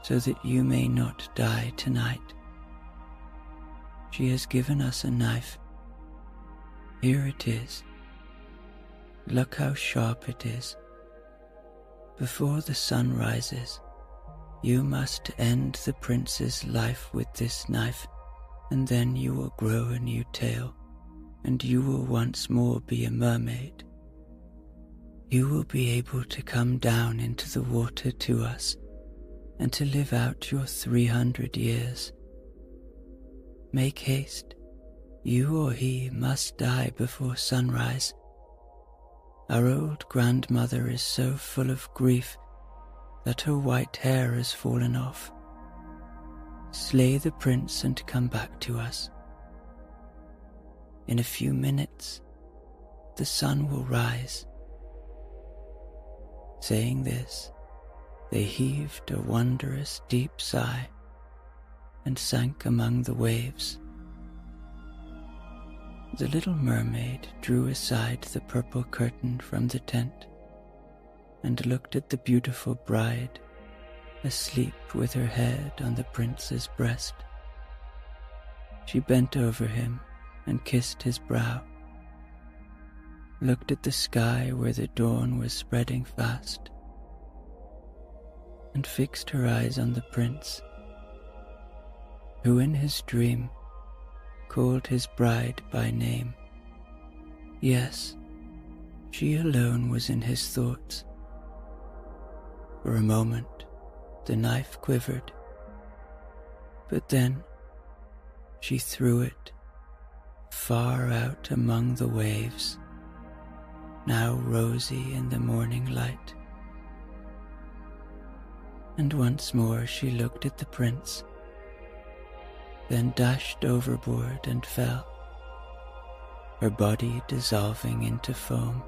so that you may not die tonight. She has given us a knife. Here it is. Look how sharp it is. Before the sun rises, you must end the prince's life with this knife, and then you will grow a new tail, and you will once more be a mermaid. You will be able to come down into the water to us, and to live out your 300 years. Make haste. You or he must die before sunrise. Our old grandmother is so full of grief that her white hair has fallen off. Slay the prince and come back to us. In a few minutes, the sun will rise. Saying this, they heaved a wondrous deep sigh and sank among the waves. The little mermaid drew aside the purple curtain from the tent and looked at the beautiful bride, asleep with her head on the prince's breast. She bent over him and kissed his brow, looked at the sky where the dawn was spreading fast, and fixed her eyes on the prince, who in his dream called his bride by name. Yes, she alone was in his thoughts. For a moment, the knife quivered, but then she threw it far out among the waves, now rosy in the morning light. And once more she looked at the prince, then dashed overboard and fell, her body dissolving into foam.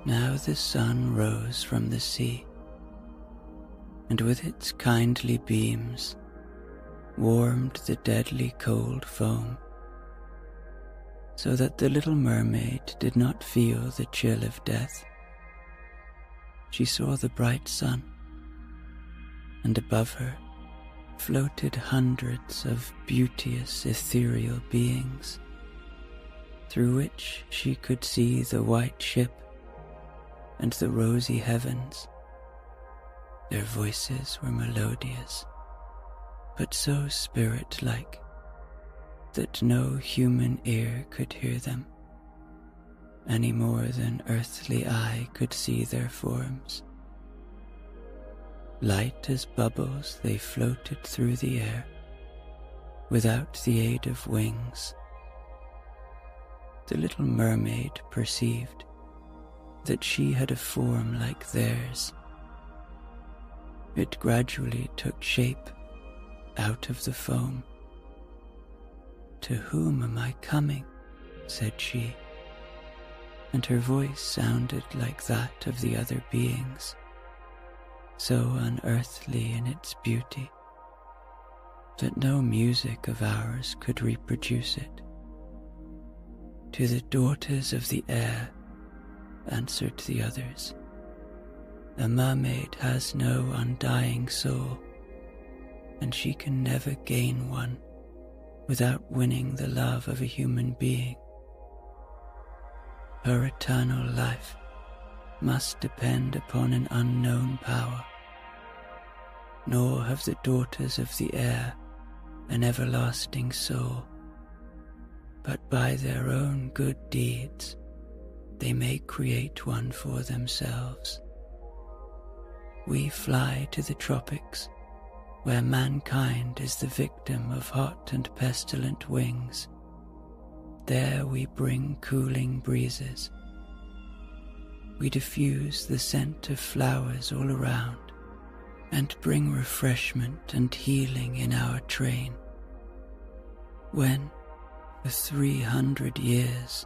Now the sun rose from the sea, and with its kindly beams warmed the deadly cold foam, so that the little mermaid did not feel the chill of death. She saw the bright sun, and above her floated hundreds of beauteous ethereal beings, through which she could see the white ship and the rosy heavens. Their voices were melodious, but so spirit-like that no human ear could hear them, any more than earthly eye could see their forms. Light as bubbles they floated through the air, without the aid of wings. The little mermaid perceived that she had a form like theirs. It gradually took shape out of the foam. "To whom am I coming?" said she, and her voice sounded like that of the other beings, so unearthly in its beauty that no music of ours could reproduce it. "To the daughters of the air," answered the others. "A mermaid has no undying soul, and she can never gain one without winning the love of a human being. Her eternal life must depend upon an unknown power, nor have the daughters of the air an everlasting soul, but by their own good deeds they may create one for themselves. We fly to the tropics, where mankind is the victim of hot and pestilent wings. There we bring cooling breezes. We diffuse the scent of flowers all around, and bring refreshment and healing in our train. When, for 300 years,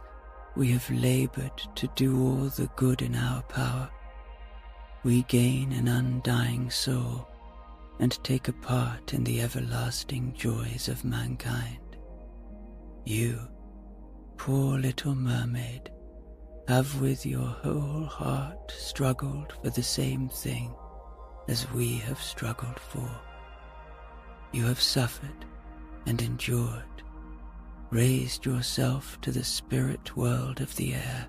we have labored to do all the good in our power, we gain an undying soul and take a part in the everlasting joys of mankind. You, poor little mermaid, have with your whole heart struggled for the same thing, as we have struggled for. You have suffered and endured, raised yourself to the spirit world of the air,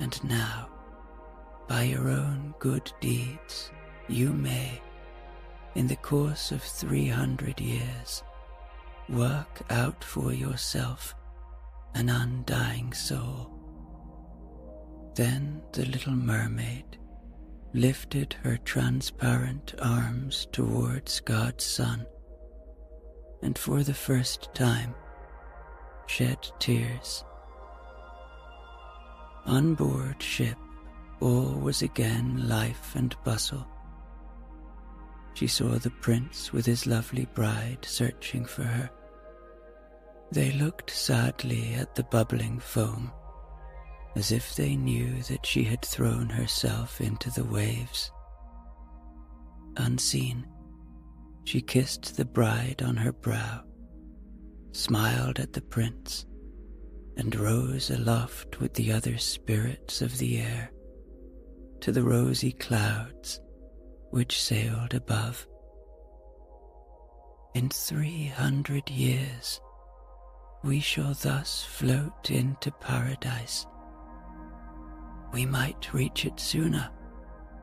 and now, by your own good deeds, you may, in the course of 300 years, work out for yourself an undying soul. Then the little mermaid lifted her transparent arms towards God's Son, and for the first time shed tears. On board ship, all was again life and bustle. She saw the prince with his lovely bride searching for her. They looked sadly at the bubbling foam, as if they knew that she had thrown herself into the waves. Unseen, she kissed the bride on her brow, smiled at the prince, and rose aloft with the other spirits of the air to the rosy clouds which sailed above. In 300 years, we shall thus float into paradise. We might reach it sooner,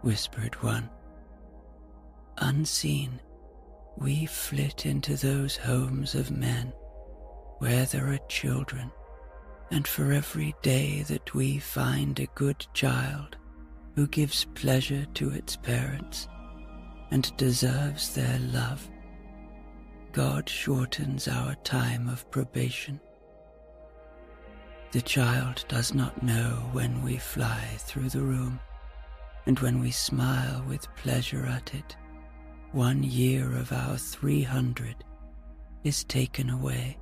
whispered one. Unseen, we flit into those homes of men where there are children, and for every day that we find a good child who gives pleasure to its parents and deserves their love, God shortens our time of probation. The child does not know when we fly through the room, and when we smile with pleasure at it, 1 year of our 300 is taken away.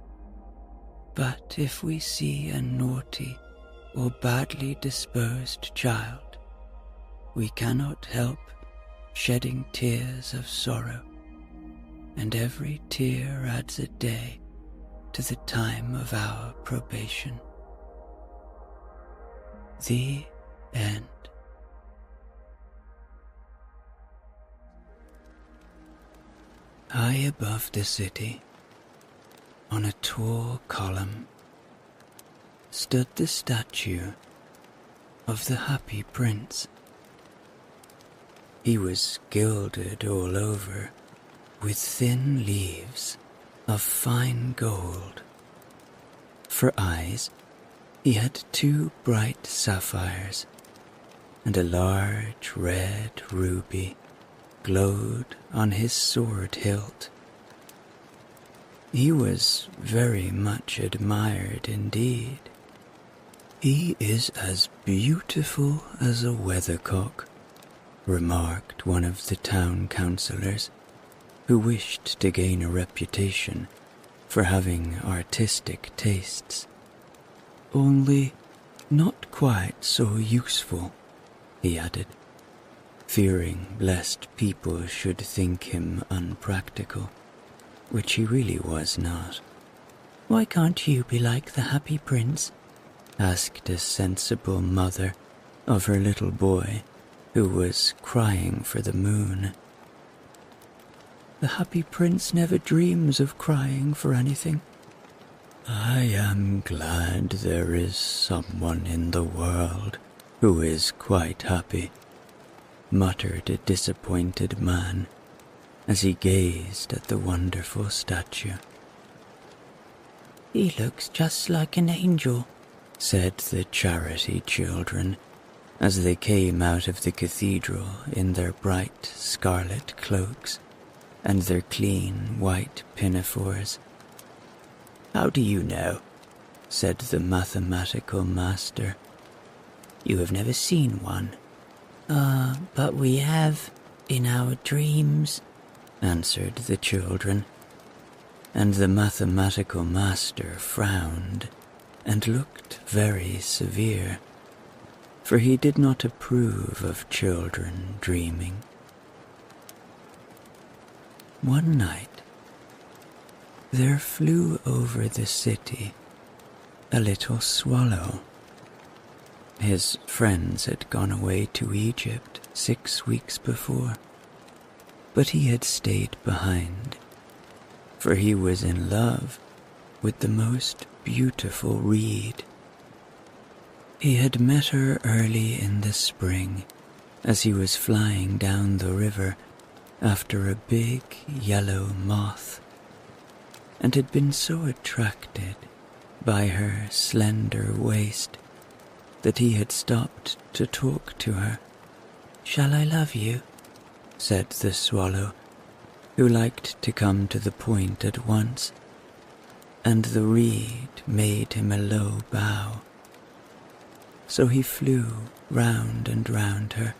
But if we see a naughty or badly disposed child, we cannot help shedding tears of sorrow, and every tear adds a day to the time of our probation. The end. High above the city, on a tall column, stood the statue of the happy prince. He was gilded all over with thin leaves of fine gold. For eyes, he had 2 bright sapphires, and a large red ruby glowed on his sword hilt. He was very much admired indeed. "He is as beautiful as a weathercock," remarked one of the town councillors, who wished to gain a reputation for having artistic tastes. "Only not quite so useful," he added, fearing lest people should think him unpractical, which he really was not. "Why can't you be like the happy prince?" asked a sensible mother of her little boy, who was crying for the moon. "The happy prince never dreams of crying for anything." "I am glad there is someone in the world who is quite happy," muttered a disappointed man as he gazed at the wonderful statue. "He looks just like an angel," said the charity children as they came out of the cathedral in their bright scarlet cloaks and their clean white pinafores. "How do you know?" said the mathematical master. "You have never seen one." But we have, in our dreams," answered the children, and the mathematical master frowned and looked very severe, for he did not approve of children dreaming. One night, there flew over the city a little swallow. His friends had gone away to Egypt 6 weeks before, But he had stayed behind, for he was in love with the most beautiful reed. He had met her early in the spring as he was flying down the river after a big yellow moth, and had been so attracted by her slender waist that he had stopped to talk to her. "Shall I love you?" said the swallow, who liked to come to the point at once, and the reed made him a low bow. So he flew round and round her,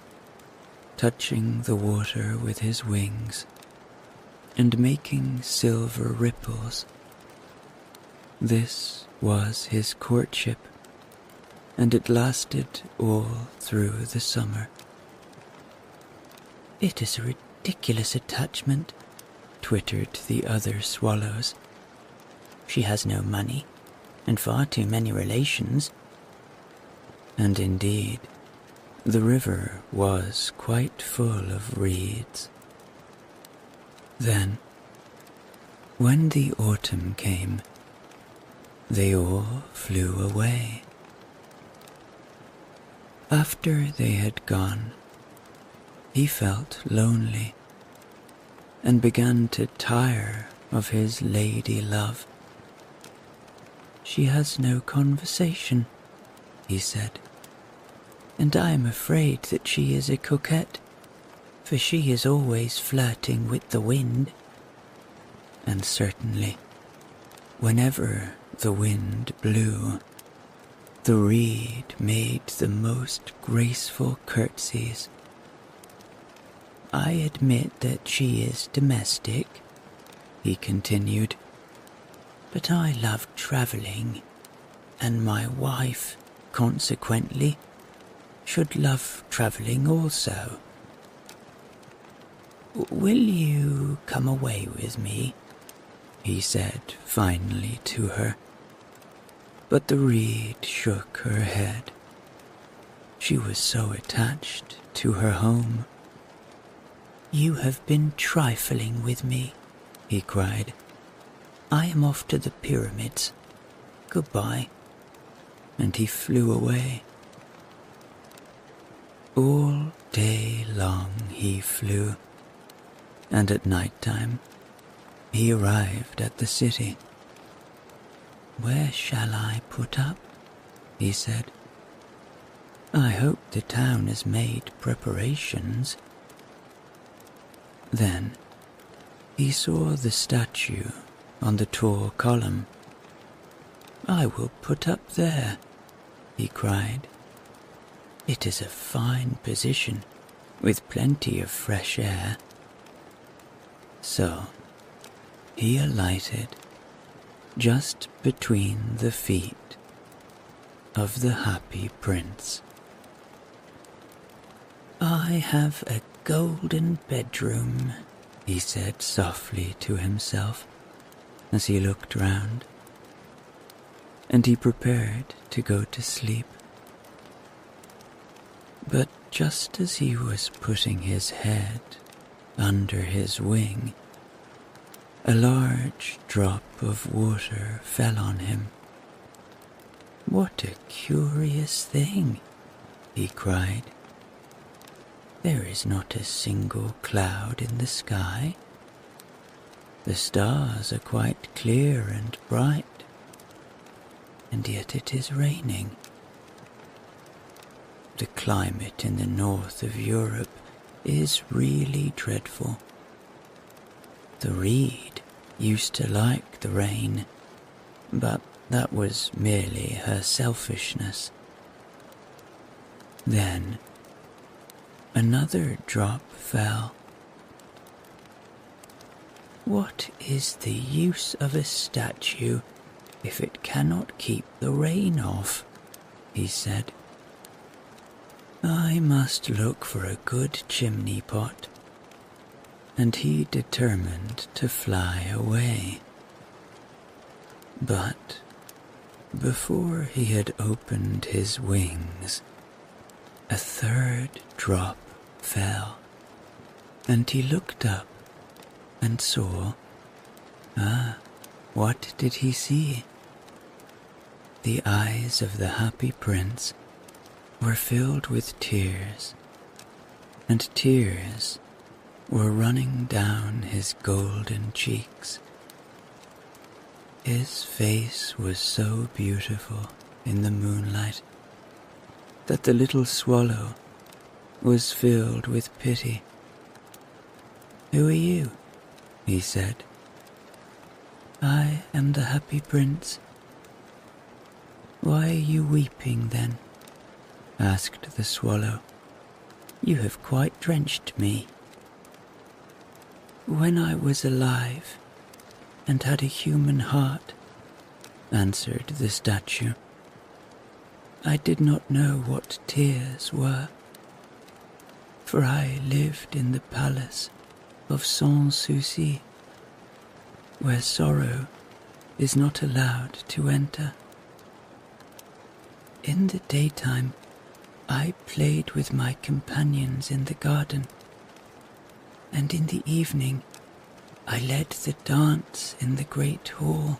touching the water with his wings and making silver ripples. This was his courtship, and it lasted all through the summer. "It is a ridiculous attachment," twittered the other swallows. "She has no money, and far too many relations." And indeed, the river was quite full of reeds. Then, when the autumn came, they all flew away. After they had gone, he felt lonely and began to tire of his lady love. "She has no conversation," he said, "and I am afraid that she is a coquette, for she is always flirting with the wind." And certainly, whenever the wind blew, the reed made the most graceful curtsies. "I admit that she is domestic," he continued, "but I love travelling, and my wife, consequently, should love travelling also. Will you come away with me?" he said finally to her. But the reed shook her head. She was so attached to her home. "You have been trifling with me," he cried. "I am off to the pyramids. Goodbye." And he flew away. All day long he flew, and at night time he arrived at the city. "Where shall I put up?" he said. "I hope the town has made preparations." Then he saw the statue on the tall column. "I will put up there," he cried. "It is a fine position, with plenty of fresh air." So he alighted just between the feet of the happy prince. "I have a golden bedroom," he said softly to himself as he looked round, and he prepared to go to sleep. But just as he was putting his head under his wing, a large drop of water fell on him. "What a curious thing," he cried. "There is not a single cloud in the sky. The stars are quite clear and bright, and yet it is raining. The climate in the north of Europe is really dreadful. The reed used to like the rain, but that was merely her selfishness." Then another drop fell. "What is the use of a statue if it cannot keep the rain off?" he said. "I must look for a good chimney pot." And he determined to fly away. But before he had opened his wings, a third drop fell. and he looked up and saw, what did he see? The eyes of the happy prince were filled with tears, and tears were running down his golden cheeks. His face was so beautiful in the moonlight that the little swallow was filled with pity. "Who are you?" he said. "I am the happy prince." "Why are you weeping then?" asked the swallow. "You have quite drenched me." "When I was alive and had a human heart," answered the statue, "I did not know what tears were, for I lived in the palace of Sans Souci, where sorrow is not allowed to enter. In the daytime, I played with my companions in the garden, and in the evening I led the dance in the great hall.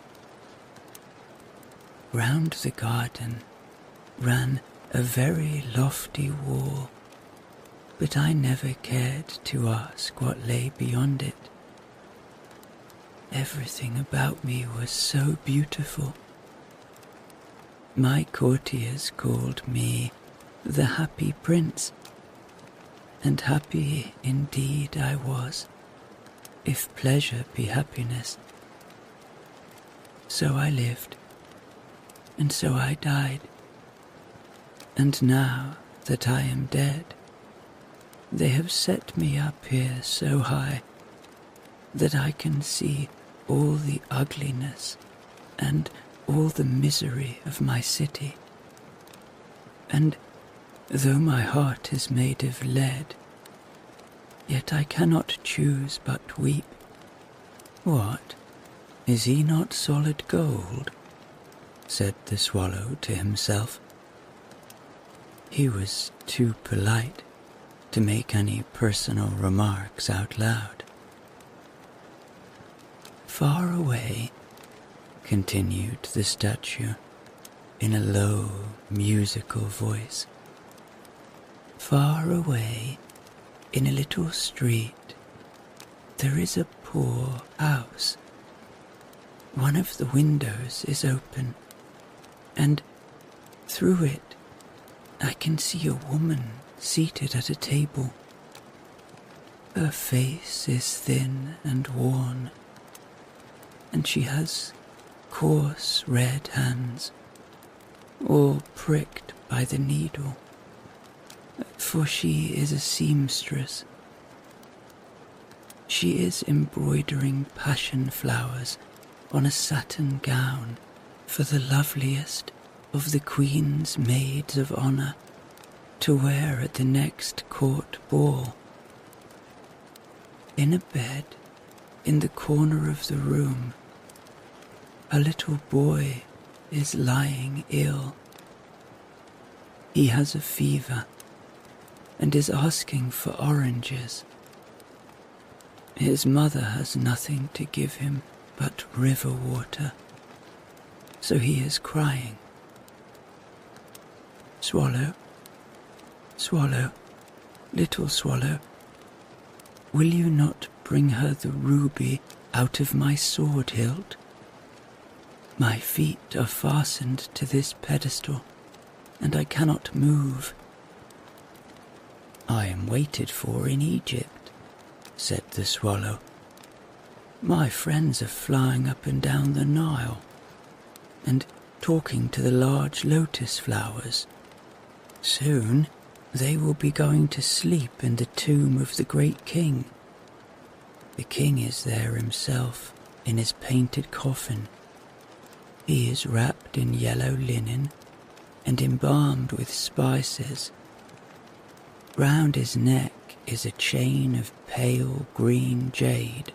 Round the garden ran a very lofty wall, but I never cared to ask what lay beyond it. Everything about me was so beautiful. My courtiers called me the happy prince, and happy indeed I was, if pleasure be happiness. So I lived, and so I died, and now that I am dead, they have set me up here so high that I can see all the ugliness and all the misery of my city. And though my heart is made of lead, yet I cannot choose but weep." "What, is he not solid gold?" said the swallow to himself. He was too polite to make any personal remarks out loud. "Far away," continued the statue in a low, musical voice, "far away in a little street there is a poor house. One of the windows is open, and through it I can see a woman seated at a table. Her face is thin and worn, and she has coarse red hands, all pricked by the needle, for she is a seamstress. She is embroidering passion flowers on a satin gown for the loveliest of the Queen's maids of honor to wear at the next court ball. In a bed in the corner of the room, a little boy is lying ill. He has a fever and is asking for oranges. His mother has nothing to give him but river water, so he is crying. Swallow, swallow, little swallow, will you not bring her the ruby out of my sword hilt? My feet are fastened to this pedestal, and I cannot move." "I am waited for in Egypt," said the swallow. "My friends are flying up and down the Nile, and talking to the large lotus flowers. Soon they will be going to sleep in the tomb of the great king. The king is there himself in his painted coffin. He is wrapped in yellow linen and embalmed with spices. Round his neck is a chain of pale green jade,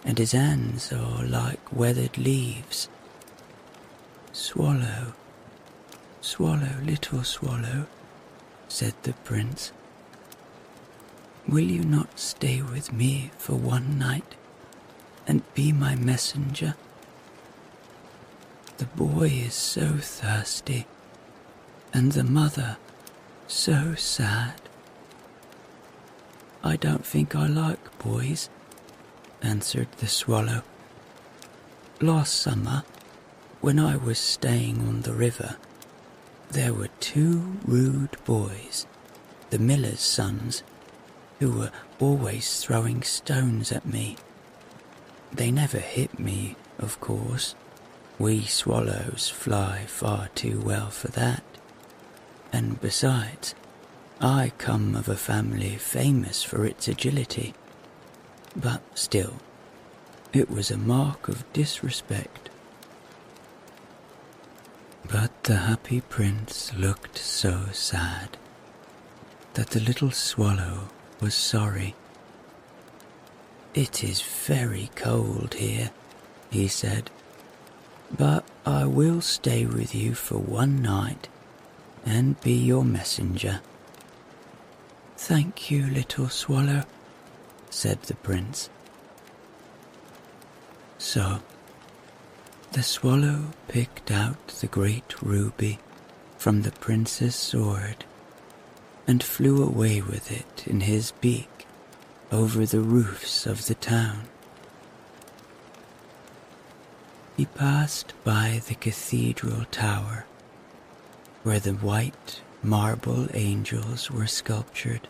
and his hands are like weathered leaves. Swallow, swallow, little swallow," said the prince. will you not stay with me for one night and be my messenger? The boy is so thirsty, and the mother so sad." "I don't think I like boys," answered the swallow. "Last summer, when I was staying on the river, there were 2 rude boys, the miller's sons, who were always throwing stones at me. They never hit me, of course. We swallows fly far too well for that. And besides, I come of a family famous for its agility. But still, it was a mark of disrespect." But the happy prince looked so sad that the little swallow was sorry. "It is very cold here," he said, "but I will stay with you for one night and be your messenger." "Thank you, little swallow," said the prince. So the swallow picked out the great ruby from the prince's sword and flew away with it in his beak over the roofs of the town. He passed by the cathedral tower, where the white marble angels were sculptured.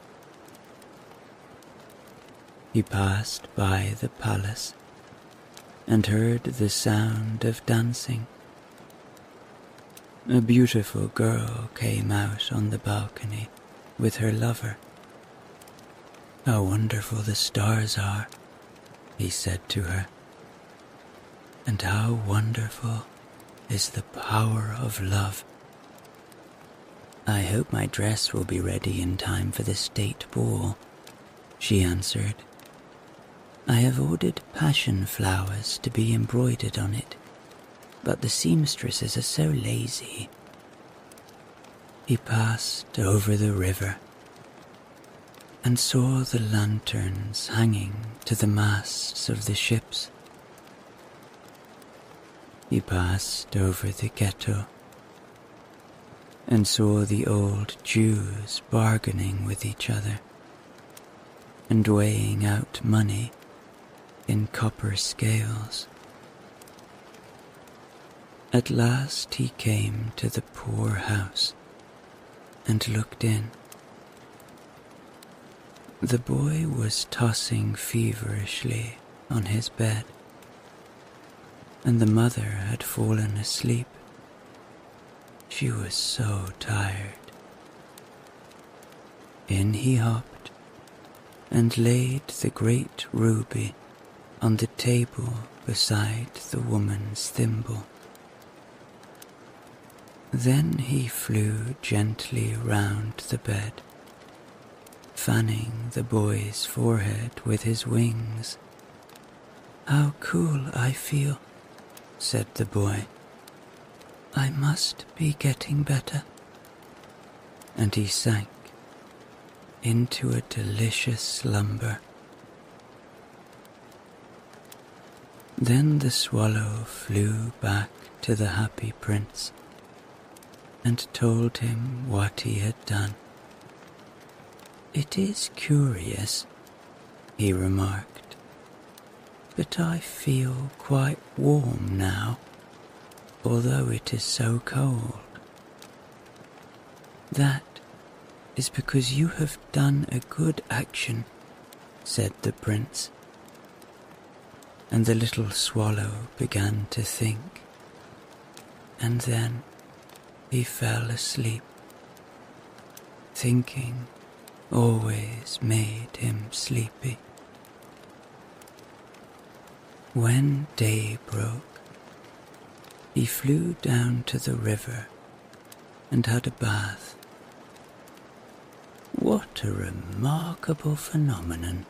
He passed by the palace and heard the sound of dancing. A beautiful girl came out on the balcony with her lover. "How wonderful the stars are," he said to her, "and how wonderful is the power of love. I hope my dress will be ready in time for the state ball," she answered. "I have ordered passion flowers to be embroidered on it, but the seamstresses are so lazy." He passed over the river and saw the lanterns hanging to the masts of the ships. He passed over the ghetto and saw the old Jews bargaining with each other and weighing out money in copper scales. At last he came to the poor house and looked in. The boy was tossing feverishly on his bed, and the mother had fallen asleep. She was so tired. In he hopped and laid the great ruby on the table beside the woman's thimble. Then he flew gently round the bed, fanning the boy's forehead with his wings. "How cool I feel," said the boy. "I must be getting better." And he sank into a delicious slumber. Then the swallow flew back to the happy prince and told him what he had done. "It is curious," he remarked, "but I feel quite warm now, although it is so cold." "That is because you have done a good action," said the prince. And the little swallow began to think, and then he fell asleep. Thinking always made him sleepy. When day broke, he flew down to the river and had a bath. "What a remarkable phenomenon,"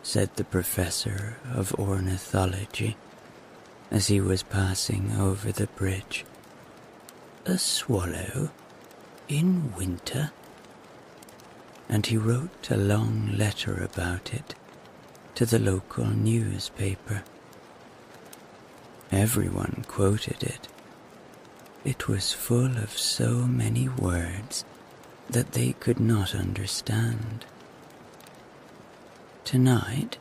said the professor of ornithology as he was passing over the bridge. "A swallow in winter?" and he wrote a long letter about it to the local newspaper. Everyone quoted it. It was full of so many words that they could not understand. "Tonight,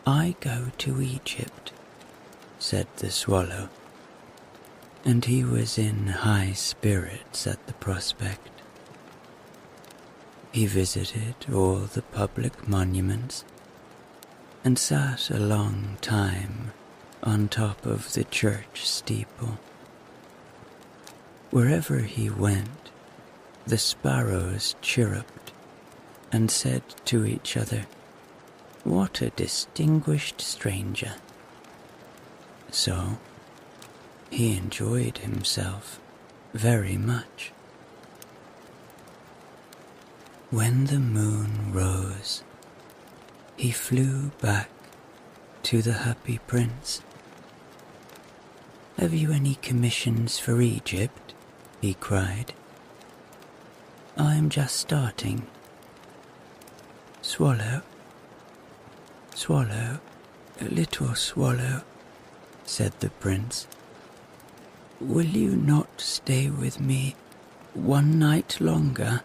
I go to Egypt," said the swallow, and he was in high spirits at the prospect. He visited all the public monuments and sat a long time on top of the church steeple. Wherever he went, the sparrows chirruped and said to each other, "What a distinguished stranger." So he enjoyed himself very much. When the moon rose, he flew back to the happy prince. "Have you any commissions for Egypt?" he cried. "I am just starting." "Swallow, swallow, little swallow," said the prince, "will you not stay with me one night longer?"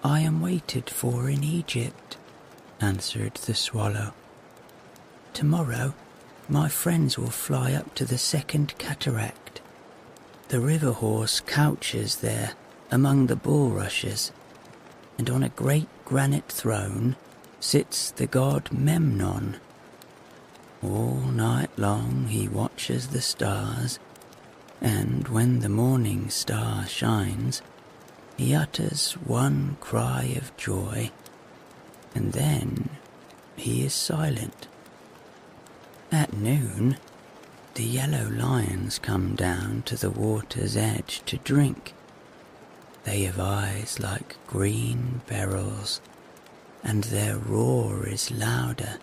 "I am waited for in Egypt," answered the swallow. "Tomorrow my friends will fly up to the second cataract. The river horse couches there among the bulrushes, and on a great granite throne sits the god Memnon. All night long he watches the stars, and when the morning star shines, he utters one cry of joy, and then he is silent. At noon, the yellow lions come down to the water's edge to drink. They have eyes like green beryls, and their roar is louder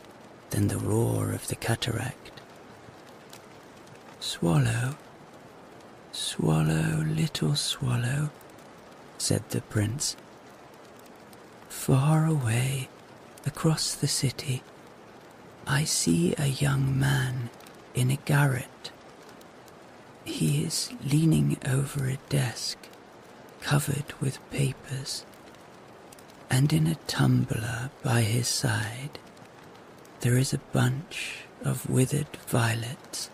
than the roar of the cataract. "Swallow, swallow, little swallow," said the prince. "Far away, across the city, I see a young man in a garret. He is leaning over a desk covered with papers, and in a tumbler by his side there is a bunch of withered violets.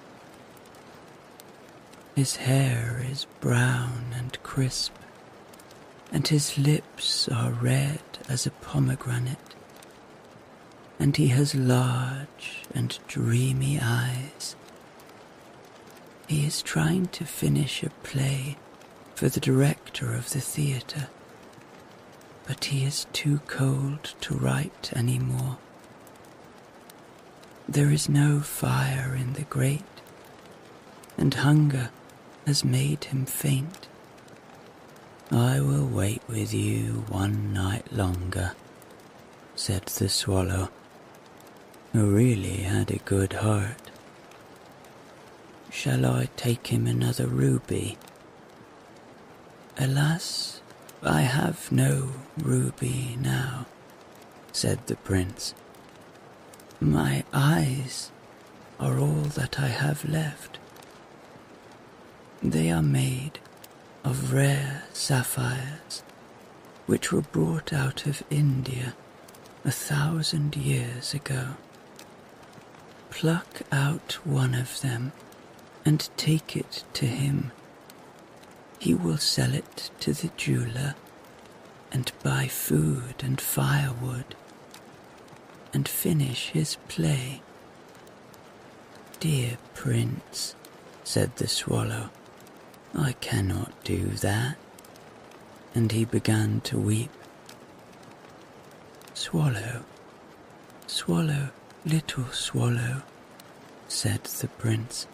His hair is brown and crisp, and his lips are red as a pomegranate, and he has large and dreamy eyes. He is trying to finish a play for the director of the theatre, but he is too cold to write any more. There is no fire in the grate, and hunger has made him faint. I will wait with you one night longer," said the swallow, who really had a good heart. "Shall I take him another ruby?" "Alas, I have no ruby now," said the prince. "My eyes are all that I have left. They are made of rare sapphires, which were brought out of India 1,000 years ago. Pluck out one of them and take it to him. He will sell it to the jeweler and buy food and firewood and finish his play." "Dear prince," said the swallow, "I cannot do that," and he began to weep. "Swallow, swallow, little swallow," said the prince,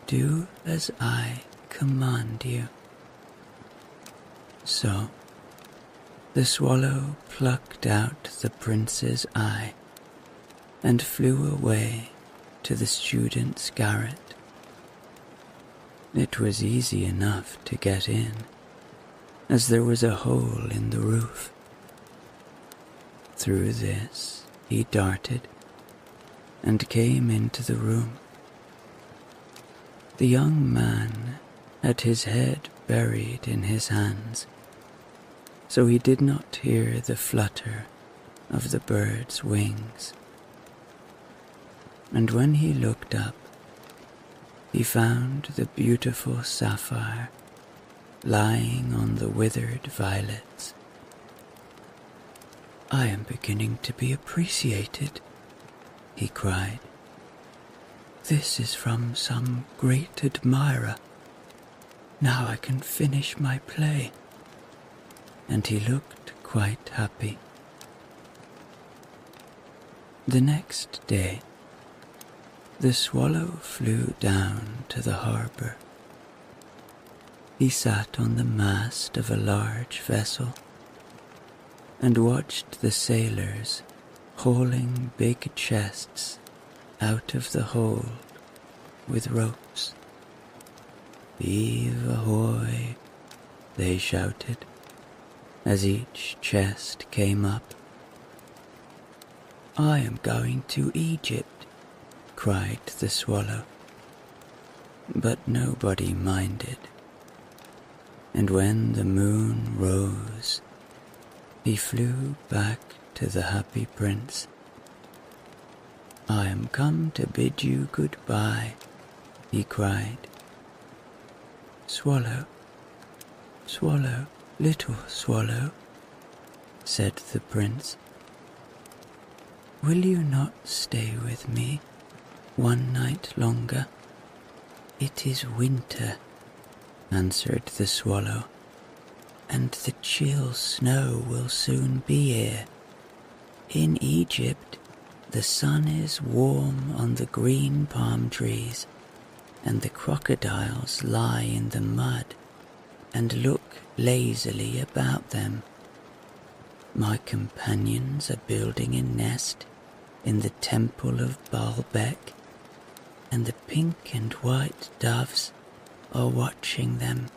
"do as I command you." So the swallow plucked out the prince's eye and flew away to the student's garret. It was easy enough to get in, as there was a hole in the roof. Through this he darted and came into the room. The young man had his head buried in his hands, so he did not hear the flutter of the bird's wings. And when he looked up, he found the beautiful sapphire lying on the withered violets. "I am beginning to be appreciated," he cried. "This is from some great admirer. Now I can finish my play." And he looked quite happy. The next day, the swallow flew down to the harbour. He sat on the mast of a large vessel and watched the sailors hauling big chests out of the hold with ropes. "Heave ahoy!" they shouted as each chest came up. "I am going to Egypt," cried the swallow. But nobody minded, and when the moon rose, he flew back to the happy prince. "I am come to bid you goodbye," he cried. "Swallow, swallow, little swallow," said the prince, "will you not stay with me one night longer?" "It is winter," answered the swallow, "and the chill snow will soon be here. In Egypt, the sun is warm on the green palm trees, and the crocodiles lie in the mud and look lazily about them. My companions are building a nest in the temple of Baalbek, and the pink and white doves are watching them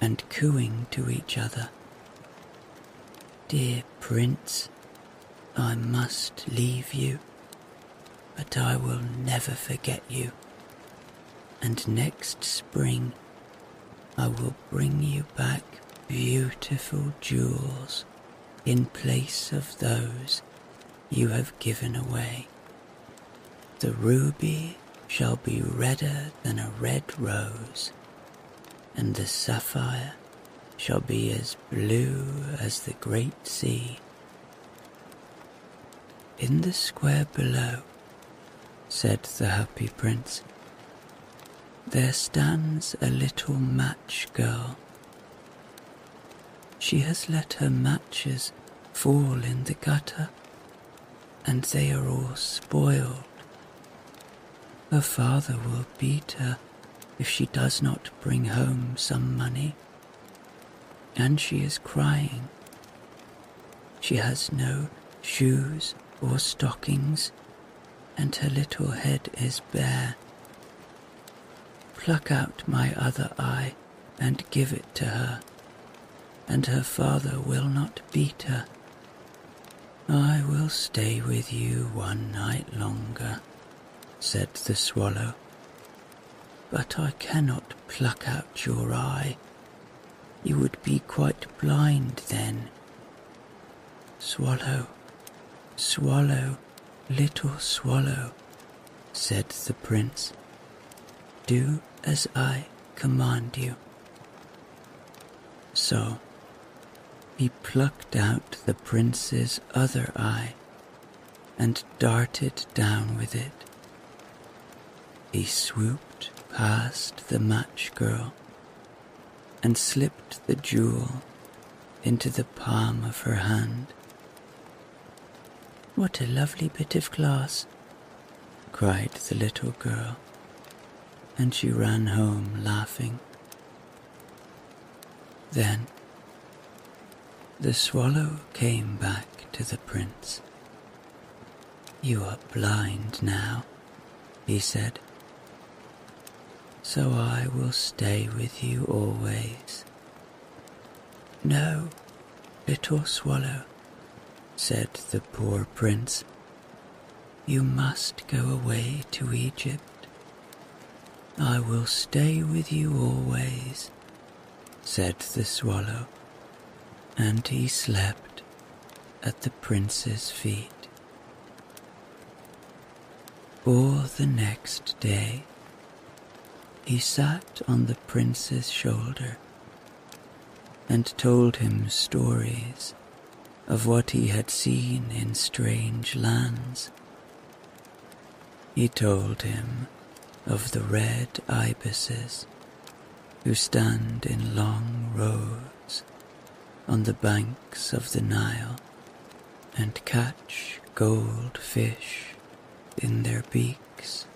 and cooing to each other. Dear prince, I must leave you, but I will never forget you, and next spring I will bring you back beautiful jewels in place of those you have given away. The ruby shall be redder than a red rose, and the sapphire shall be as blue as the great sea. In the square below," said the happy prince, "there stands a little match girl. She has let her matches fall in the gutter, and they are all spoiled. Her father will beat her if she does not bring home some money, and she is crying. She has no shoes or stockings, and her little head is bare. Pluck out my other eye and give it to her, and her father will not beat her. I will stay with you one night longer," said the swallow, "but I cannot pluck out your eye. You would be quite blind then. Swallow, swallow, little swallow," said the prince, "do as I command you." So he plucked out the prince's other eye and darted down with it. He swooped past the match girl and slipped the jewel into the palm of her hand. "What a lovely bit of glass," cried the little girl, and she ran home laughing. Then the swallow came back to the prince. "You are blind now," he said, "so I will stay with you always. "No, little swallow," said the poor prince. "You must go away to Egypt." "I will stay with you always," said the swallow, and he slept at the prince's feet. All the next day, he sat on the prince's shoulder and told him stories of what he had seen in strange lands. He told him of the red ibises who stand in long rows on the banks of the Nile and catch gold fish in their beaks,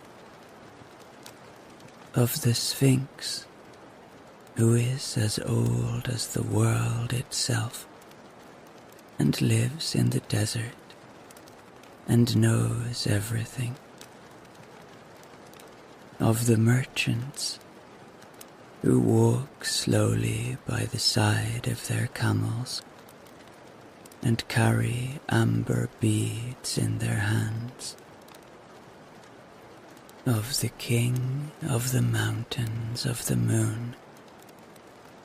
of the Sphinx, who is as old as the world itself and lives in the desert and knows everything, of the merchants who walk slowly by the side of their camels and carry amber beads in their hands, of the king of the mountains of the moon,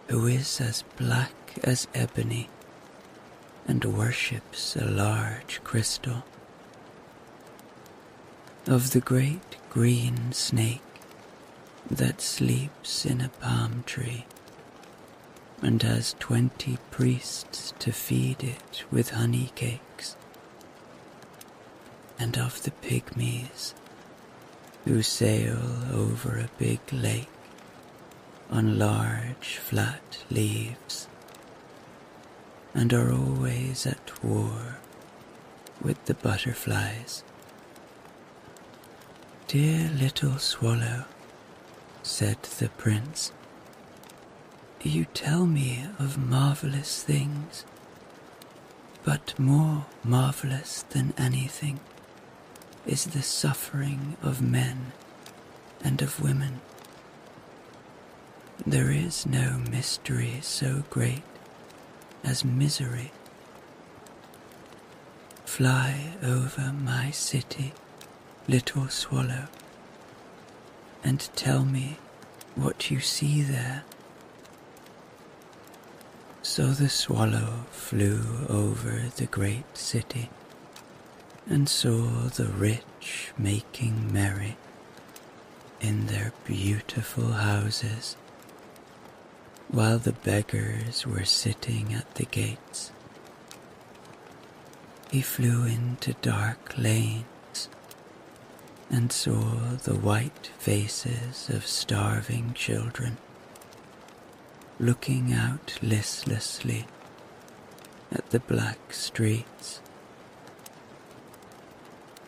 who is as black as ebony and worships a large crystal, of the great green snake that sleeps in a palm tree and has 20 priests to feed it with honey cakes, and of the pygmies who sail over a big lake on large flat leaves and are always at war with the butterflies. "Dear little swallow," said the prince, "you tell me of marvelous things, but more marvelous than anything is the suffering of men and of women. There is no mystery so great as misery. Fly over my city, little swallow, and tell me what you see there." So the swallow flew over the great city and saw the rich making merry in their beautiful houses, while the beggars were sitting at the gates. He flew into dark lanes and saw the white faces of starving children looking out listlessly at the black streets.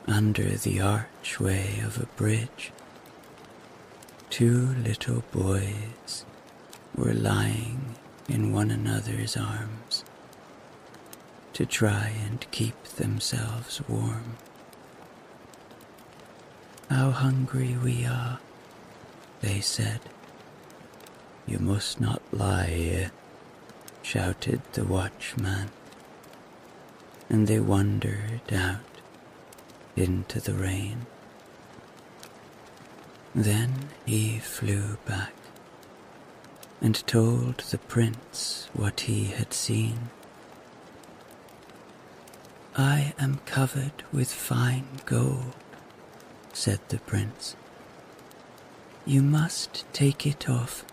Under the archway of a bridge, 2 little boys were lying in one another's arms to try and keep themselves warm. "How hungry we are," they said. "You must not lie here," shouted the watchman, and they wandered out into the rain. Then he flew back and told the prince what he had seen. "I am covered with fine gold," said the prince. "You must take it off,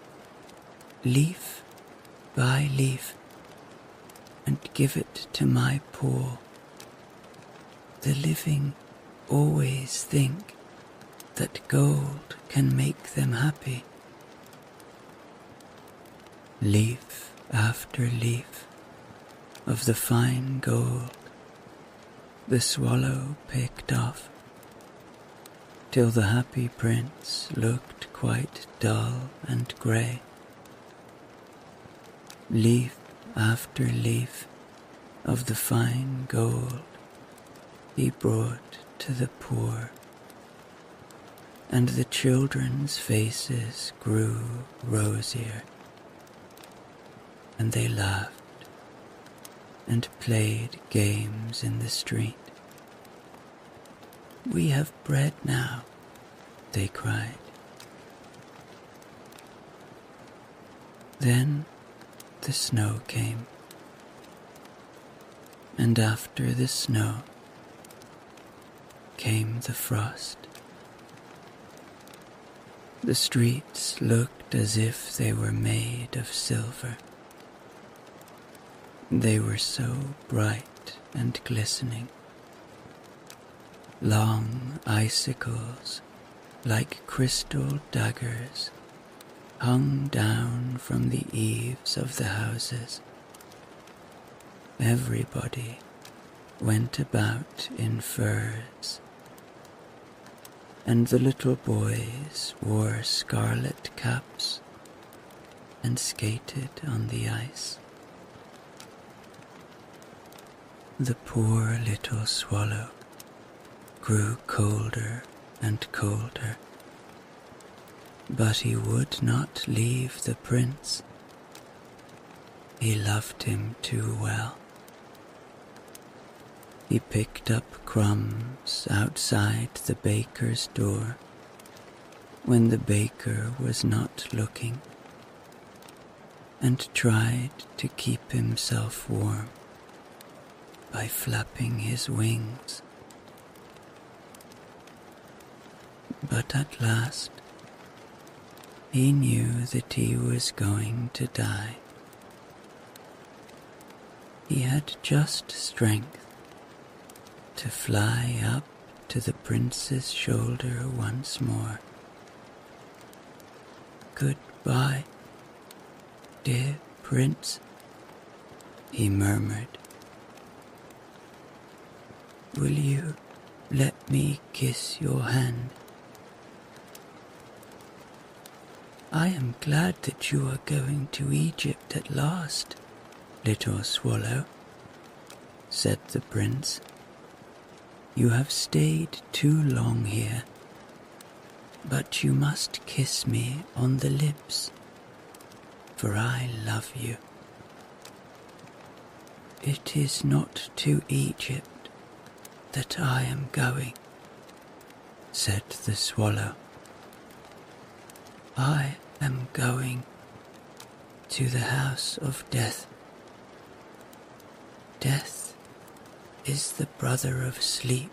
leaf by leaf, and give it to my poor. The living always think that gold can make them happy." Leaf after leaf of the fine gold the swallow picked off, till the happy prince looked quite dull and grey. Leaf after leaf of the fine gold he brought to the poor, and the children's faces grew rosier, and they laughed and played games in the street. "We have bread now," they cried. Then the snow came, and after the snow came the frost. The streets looked as if they were made of silver. They were so bright and glistening. Long icicles, like crystal daggers, hung down from the eaves of the houses. Everybody went about in furs, and the little boys wore scarlet caps and skated on the ice. The poor little swallow grew colder and colder, but he would not leave the prince. He loved him too well. He picked up crumbs outside the baker's door when the baker was not looking, and tried to keep himself warm by flapping his wings. But at last he knew that he was going to die. He had just strength to fly up to the prince's shoulder once more. "Goodbye, dear prince," he murmured. "Will you let me kiss your hand? I am glad that you are going to Egypt at last, little swallow," said the prince. "You have stayed too long here, but you must kiss me on the lips, for I love you." "It is not to Egypt that I am going," said the swallow. "I am going to the house of death. Death is the brother of sleep,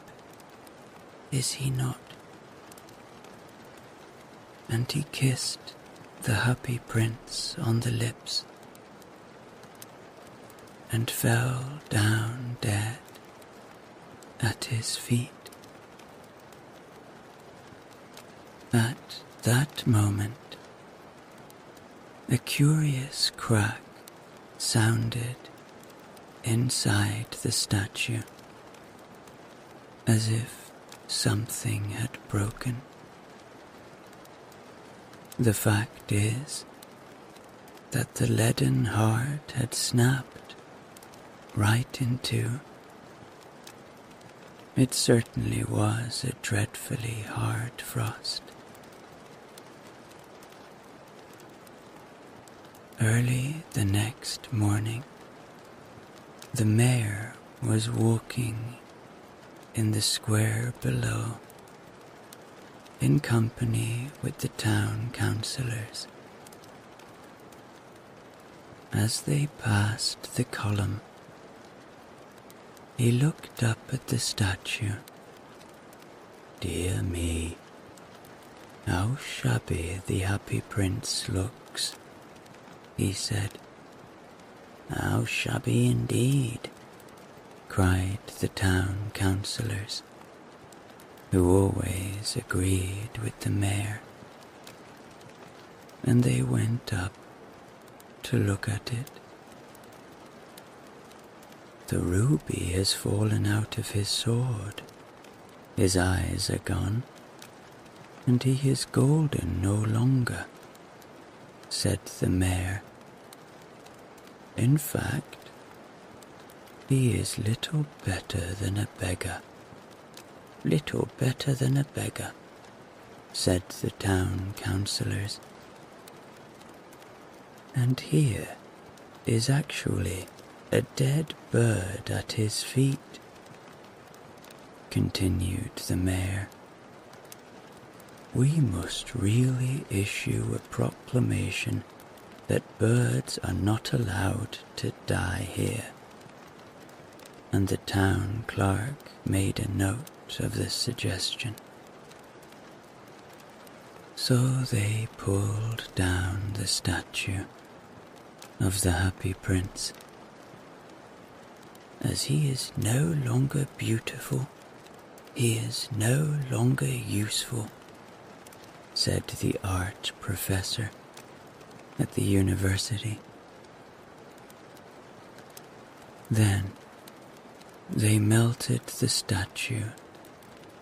is he not?" And he kissed the happy prince on the lips and fell down dead at his feet. At that moment, a curious crack sounded inside the statue, as if something had broken. The fact is that the leaden heart had snapped right in two. It certainly was a dreadfully hard frost. Early the next morning, the mayor was walking in the square below, in company with the town councillors. As they passed the column, he looked up at the statue. "Dear me, how shabby the happy prince looks," he said. "How shabby indeed," cried the town councillors, who always agreed with the mayor. And they went up to look at it. "The ruby has fallen out of his sword, his eyes are gone, and he is golden no longer," said the mayor. "In fact, he is little better than a beggar." "Little better than a beggar," said the town councillors. "And here is actually a dead bird at his feet," continued the mayor. "We must really issue a proclamation that birds are not allowed to die here." And the town clerk made a note of this suggestion. So they pulled down the statue of the happy prince. "As he is no longer beautiful, he is no longer useful," said the art professor at the university. Then they melted the statue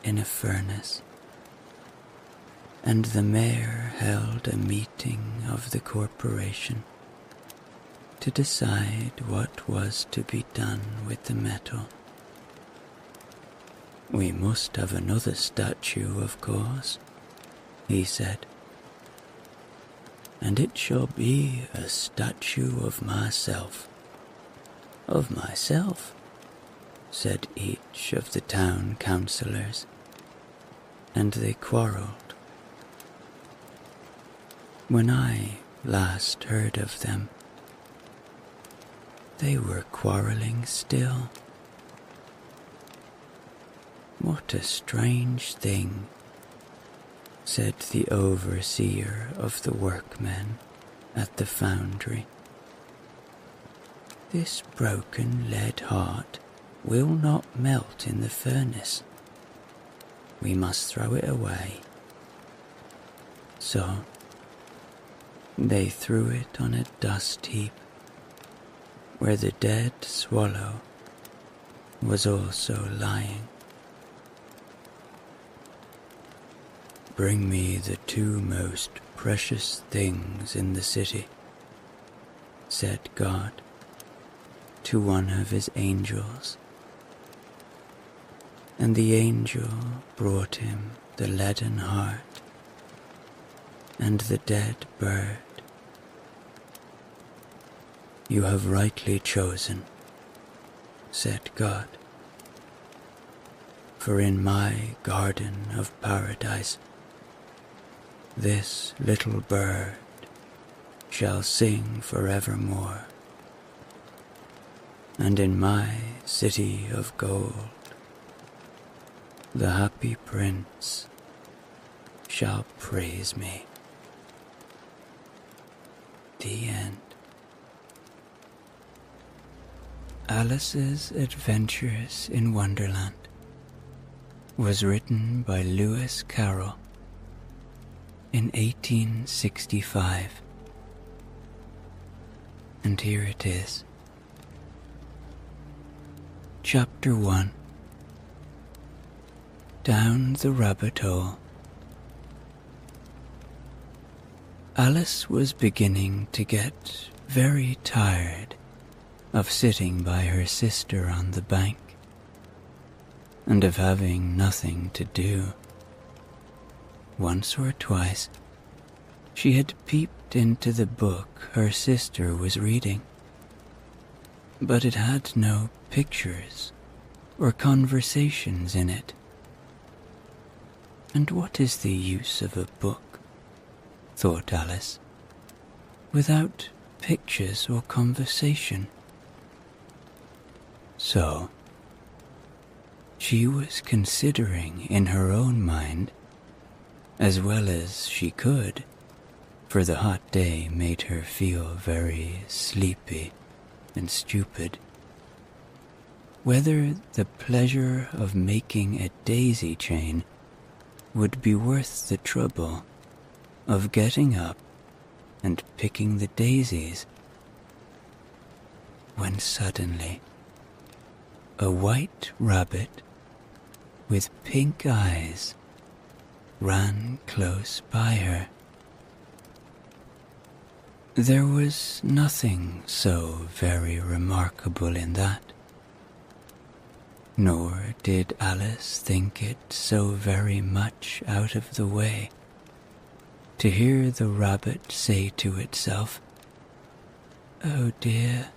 in a furnace, and the mayor held a meeting of the corporation to decide what was to be done with the metal. "We must have another statue, of course," he said, "and it shall be a statue of myself." "Of myself?" said each of the town councillors, and they quarrelled. When I last heard of them, they were quarrelling still. "What a strange thing," said the overseer of the workmen at the foundry. "This broken lead heart will not melt in the furnace. We must throw it away." So they threw it on a dust heap where the dead swallow was also lying. "Bring me the two most precious things in the city," said God to one of his angels. And the angel brought him the leaden heart and the dead bird. "You have rightly chosen," said God, "for in my garden of paradise this little bird shall sing forevermore, and in my city of gold the happy prince shall praise me." The end. Alice's Adventures in Wonderland was written by Lewis Carroll in 1865. And here it is. Chapter 1. Down the Rabbit Hole. Alice was beginning to get very tired of sitting by her sister on the bank, and of having nothing to do. Once or twice she had peeped into the book her sister was reading, but it had no pictures or conversations in it. And what is the use of a book, thought Alice, without pictures or conversation? So she was considering in her own mind, as well as she could, for the hot day made her feel very sleepy and stupid, whether the pleasure of making a daisy chain would be worth the trouble of getting up and picking the daisies, when suddenly a white rabbit with pink eyes ran close by her. There was nothing so very remarkable in that, nor did Alice think it so very much out of the way to hear the rabbit say to itself, "Oh dear,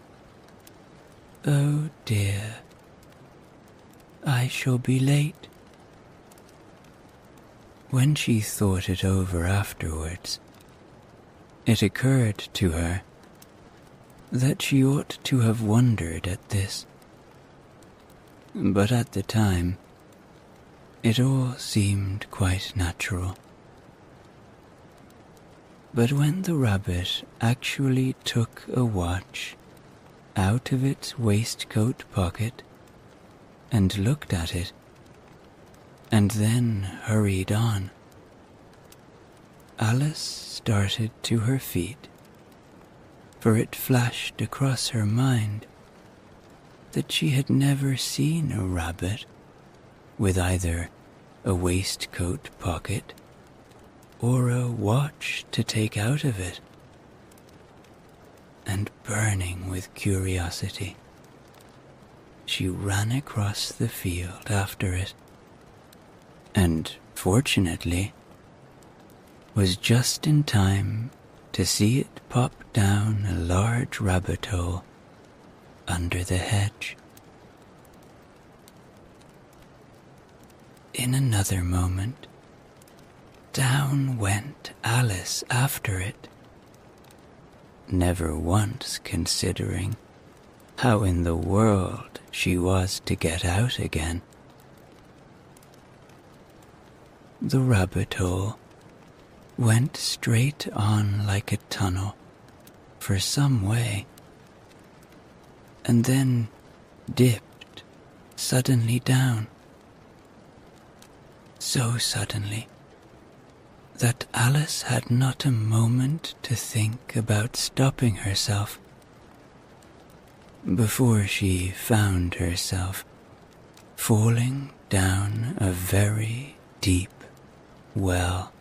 Oh dear, I shall be late. When she thought it over afterwards, it occurred to her that she ought to have wondered at this. But at the time, it all seemed quite natural. But when the rabbit actually took a watch out of its waistcoat pocket and looked at it, and then hurried on, Alice started to her feet, for it flashed across her mind that she had never seen a rabbit with either a waistcoat pocket or a watch to take out of it. And burning with curiosity, she ran across the field after it, and fortunately was just in time to see it pop down a large rabbit hole under the hedge. In another moment, down went Alice after it, never once considering how in the world she was to get out again. The rabbit hole went straight on like a tunnel for some way, and then dipped suddenly down, so suddenly that Alice had not a moment to think about stopping herself before she found herself falling down a very deep well.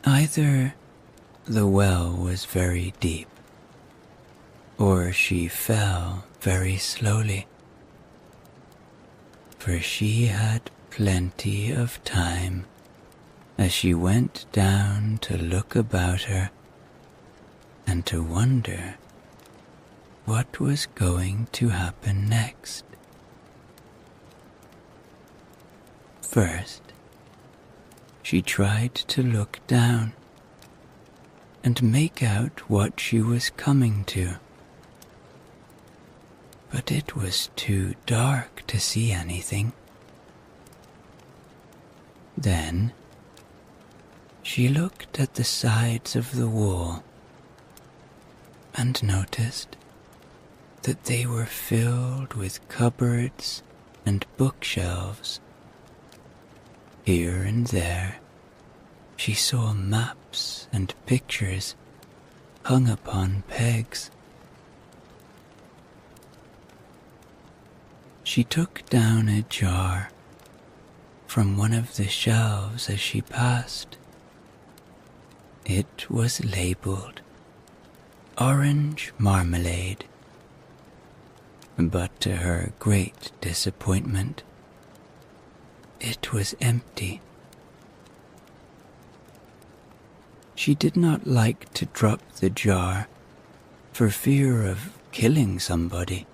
Either the well was very deep, or she fell very slowly, for she had plenty of time as she went down to look about her and to wonder what was going to happen next. First, she tried to look down and make out what she was coming to, but it was too dark to see anything. Then she looked at the sides of the wall and noticed that they were filled with cupboards and bookshelves. Here and there she saw maps and pictures hung upon pegs. She took down a jar from one of the shelves as she passed. It was labeled orange marmalade, but to her great disappointment, it was empty. She did not like to drop the jar for fear of killing somebody,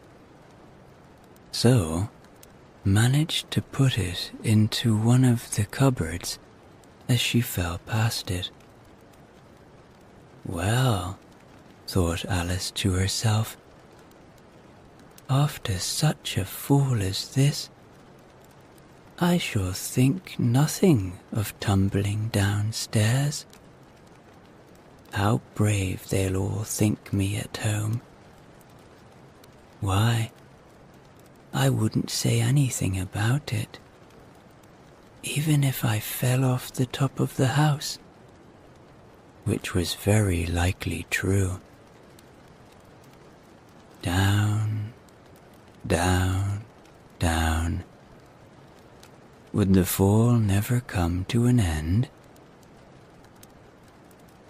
so managed to put it into one of the cupboards as she fell past it. Well, thought Alice to herself, after such a fall as this, I shall think nothing of tumbling downstairs. How brave they'll all think me at home. Why, I wouldn't say anything about it, even if I fell off the top of the house, which was very likely true. Down, down, down. Would the fall never come to an end?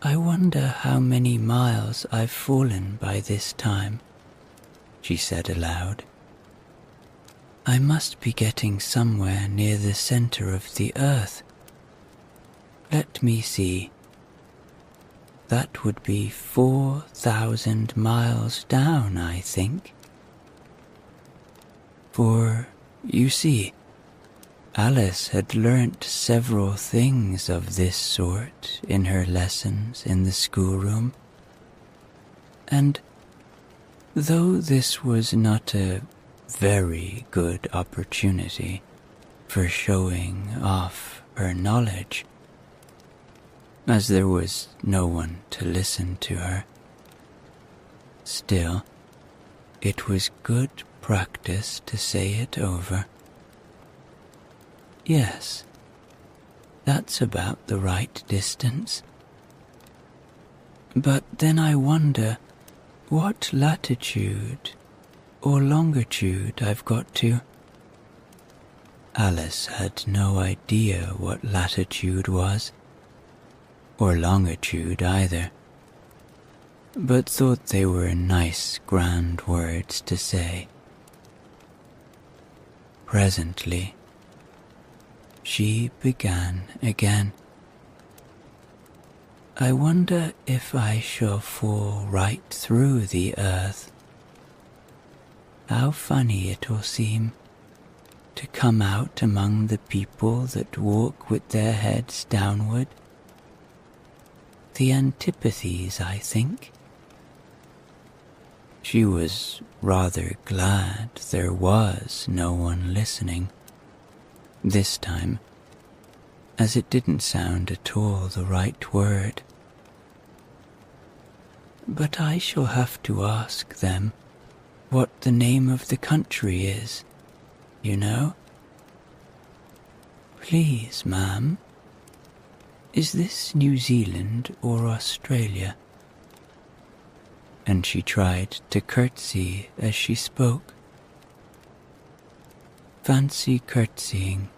I wonder how many miles I've fallen by this time, she said aloud. I must be getting somewhere near the center of the earth. Let me see. That would be 4,000 miles down, I think. For, you see, Alice had learnt several things of this sort in her lessons in the schoolroom, and though this was not a very good opportunity for showing off her knowledge, as there was no one to listen to her, still, it was good practice to say it over. Yes, that's about the right distance. But then I wonder what latitude or longitude I've got to. Alice had no idea what latitude was, or longitude either, but thought they were nice grand words to say. Presently, she began again. I wonder if I shall fall right through the earth. How funny it'll seem to come out among the people that walk with their heads downward. The antipathies, I think. She was rather glad there was no one listening, this time, as it didn't sound at all the right word. But I shall have to ask them what the name of the country is, you know. Please, ma'am, is this New Zealand or Australia? And she tried to curtsy as she spoke. Fancy curtsying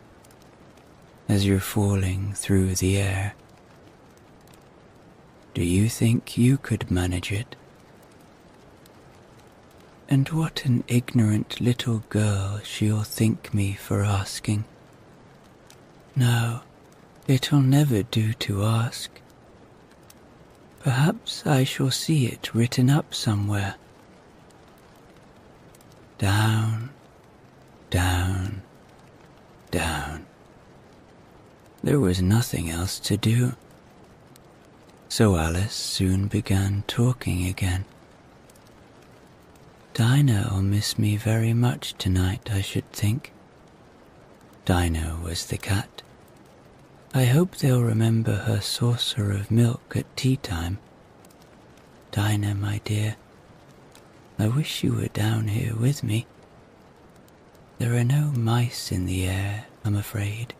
as you're falling through the air. Do you think you could manage it? And what an ignorant little girl she'll think me for asking. No, it'll never do to ask. Perhaps I shall see it written up somewhere. Down, down, down. There was nothing else to do. So Alice soon began talking again. Dinah'll miss me very much tonight, I should think. Dinah was the cat. I hope they'll remember her saucer of milk at tea time. Dinah, my dear, I wish you were down here with me. There are no mice in the air, I'm afraid,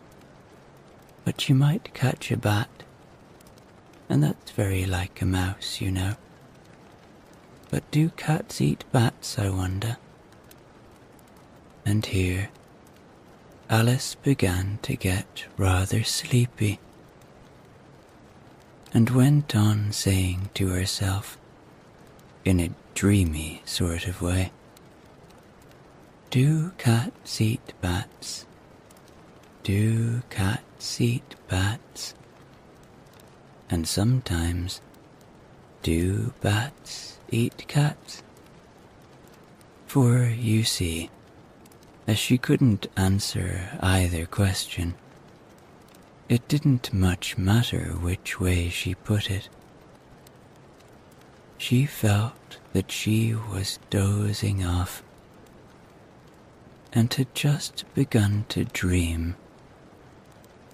but you might catch a bat, and that's very like a mouse, you know. But do cats eat bats, I wonder? And here, Alice began to get rather sleepy, and went on saying to herself, in a dreamy sort of way, do cats eat bats? Do cats eat bats? And sometimes, do bats eat cats? For, you see, as she couldn't answer either question, it didn't much matter which way she put it. She felt that she was dozing off, and had just begun to dream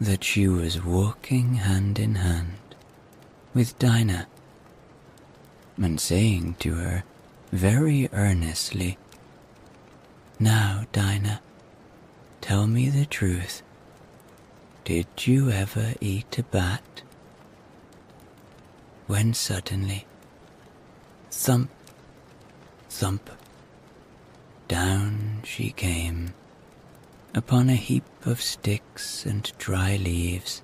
that she was walking hand in hand with Dinah, and saying to her very earnestly, Now, Dinah, tell me the truth. Did you ever eat a bat? When suddenly, thump, thump, down she came upon a heap of sticks and dry leaves,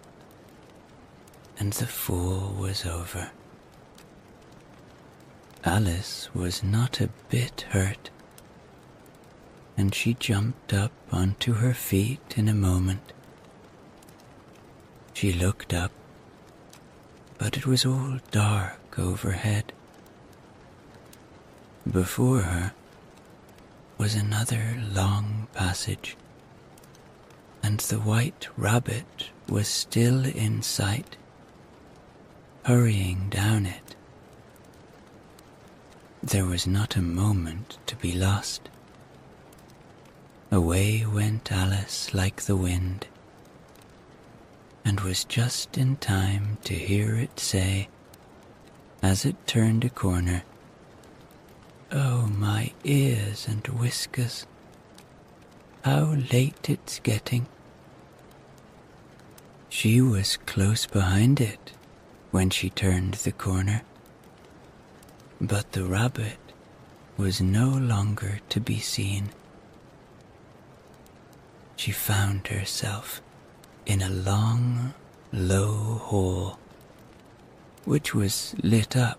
and the fall was over. Alice was not a bit hurt, and she jumped up onto her feet in a moment. She looked up, but it was all dark look overhead. Before her was another long passage, and the white rabbit was still in sight, hurrying down it. There was not a moment to be lost. Away went Alice like the wind, and was just in time to hear it say, as it turned a corner, "Oh, my ears and whiskers, how late it's getting." She was close behind it when she turned the corner, but the rabbit was no longer to be seen. She found herself in a long, low hall, which was lit up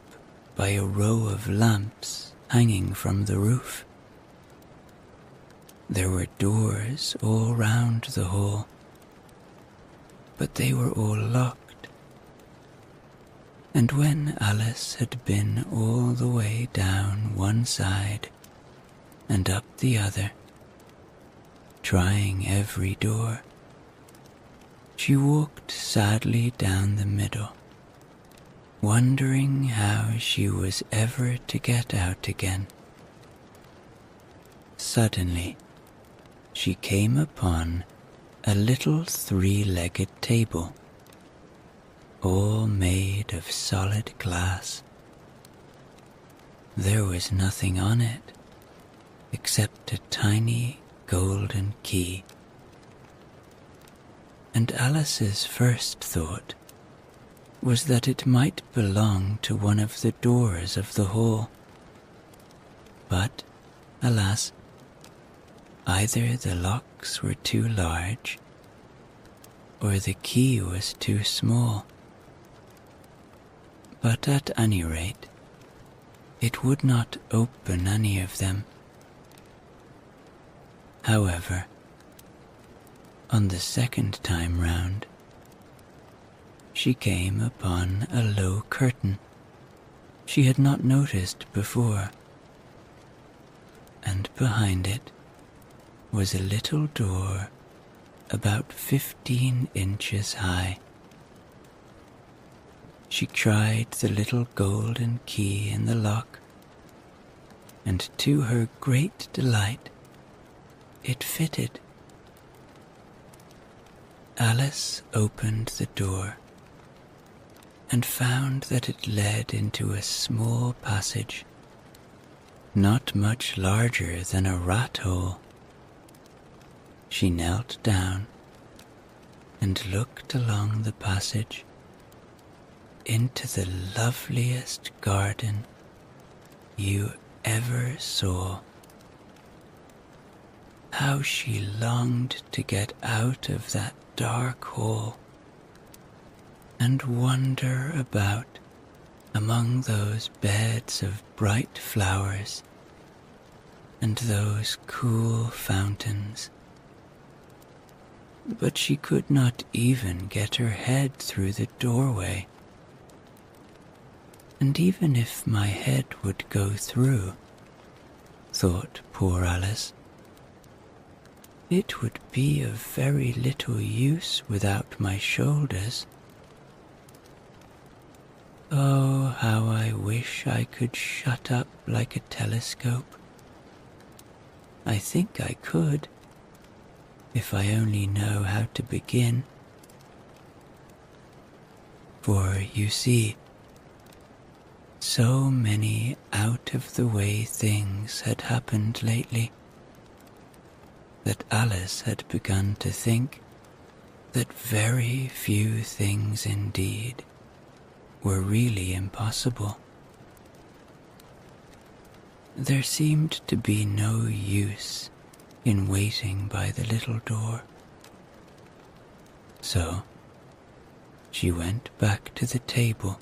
by a row of lamps hanging from the roof. There were doors all round the hall, but they were all locked, and when Alice had been all the way down one side and up the other, trying every door, she walked sadly down the middle, wondering how she was ever to get out again. Suddenly, she came upon a little three-legged table, all made of solid glass. There was nothing on it except a tiny golden key, and Alice's first thought was that it might belong to one of the doors of the hall. But, alas, either the locks were too large, or the key was too small. But at any rate, it would not open any of them. However, on the second time round, she came upon a low curtain she had not noticed before, and behind it was a little door about 15 inches high. She tried the little golden key in the lock, and to her great delight, it fitted. Alice opened the door and found that it led into a small passage, not much larger than a rat hole. She knelt down and looked along the passage into the loveliest garden you ever saw. How she longed to get out of that dark hole and wander about among those beds of bright flowers and those cool fountains. But she could not even get her head through the doorway. And even if my head would go through, thought poor Alice, it would be of very little use without my shoulders. Oh, how I wish I could shut up like a telescope. I think I could, if I only know how to begin. For, you see, so many out-of-the-way things had happened lately that Alice had begun to think that very few things indeed were really impossible. There seemed to be no use in waiting by the little door. So she went back to the table,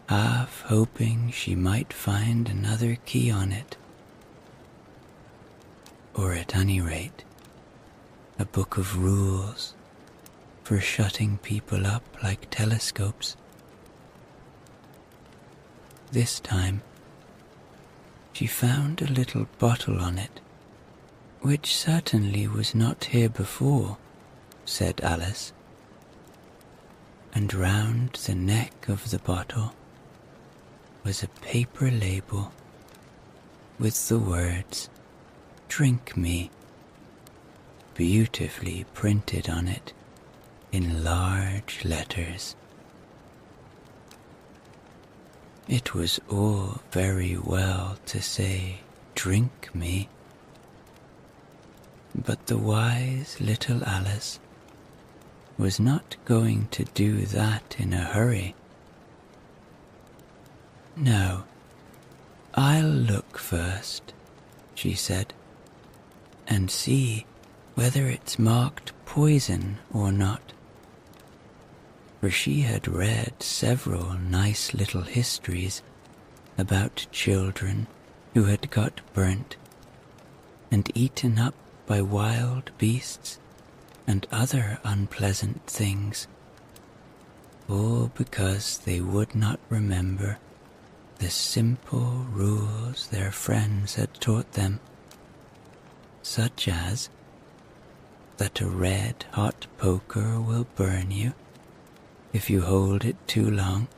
half hoping she might find another key on it, or at any rate, a book of rules for shutting people up like telescopes. this time, she found a little bottle on it, which certainly was not here before, said Alice, and round the neck of the bottle was a paper label with the words, "Drink me," beautifully printed on it in large letters. It was all very well to say, "Drink me," but the wise little Alice was not going to do that in a hurry. "No, I'll look first," she said, "and see whether it's marked poison or not." For she had read several nice little histories about children who had got burnt and eaten up by wild beasts and other unpleasant things, all because they would not remember the simple rules their friends had taught them, such as that a red-hot poker will burn you if you hold it too long,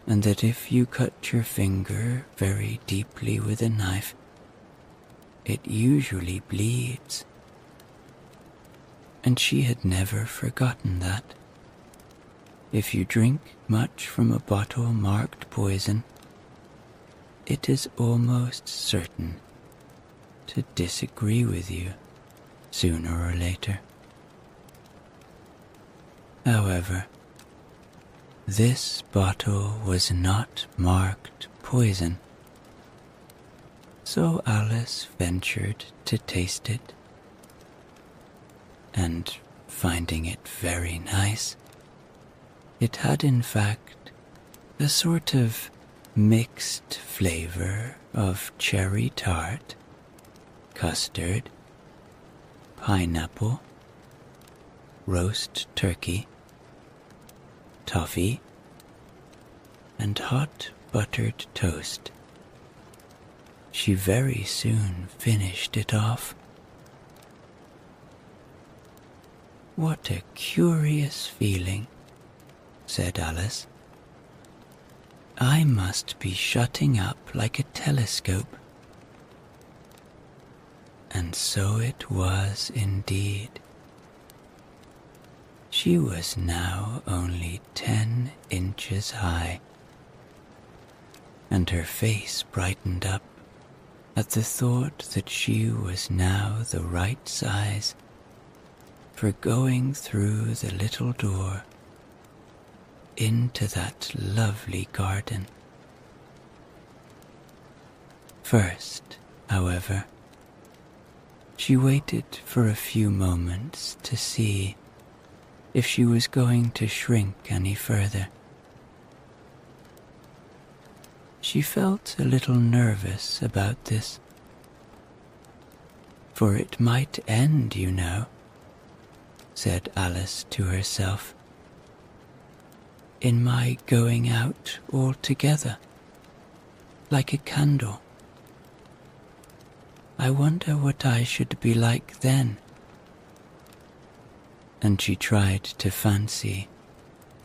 and that if you cut your finger very deeply with a knife, it usually bleeds. And she had never forgotten that. If you drink much from a bottle marked poison, it is almost certain to disagree with you sooner or later. However, this bottle was not marked poison, so Alice ventured to taste it, and finding it very nice, it had in fact a sort of mixed flavor of cherry tart, custard, pineapple, roast turkey, toffee, and hot buttered toast. She very soon finished it off. "What a curious feeling," said Alice. "I must be shutting up like a telescope." And so it was indeed. She was now only 10 inches high, and her face brightened up at the thought that she was now the right size for going through the little door into that lovely garden. First, however, she waited for a few moments to see if she was going to shrink any further. She felt a little nervous about this, for it might end, you know, said Alice to herself, in my going out altogether, like a candle. I wonder what I should be like then. And she tried to fancy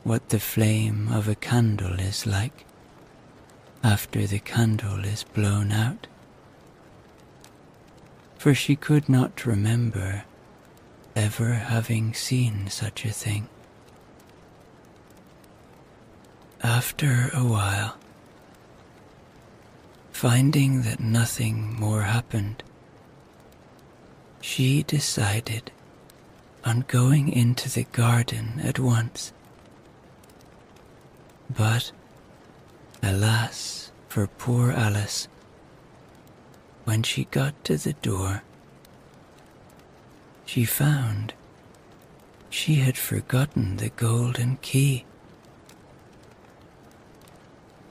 what the flame of a candle is like after the candle is blown out, for she could not remember ever having seen such a thing. After a while, finding that nothing more happened, she decided on going into the garden at once. But, alas for poor Alice, when she got to the door, she found she had forgotten the golden key.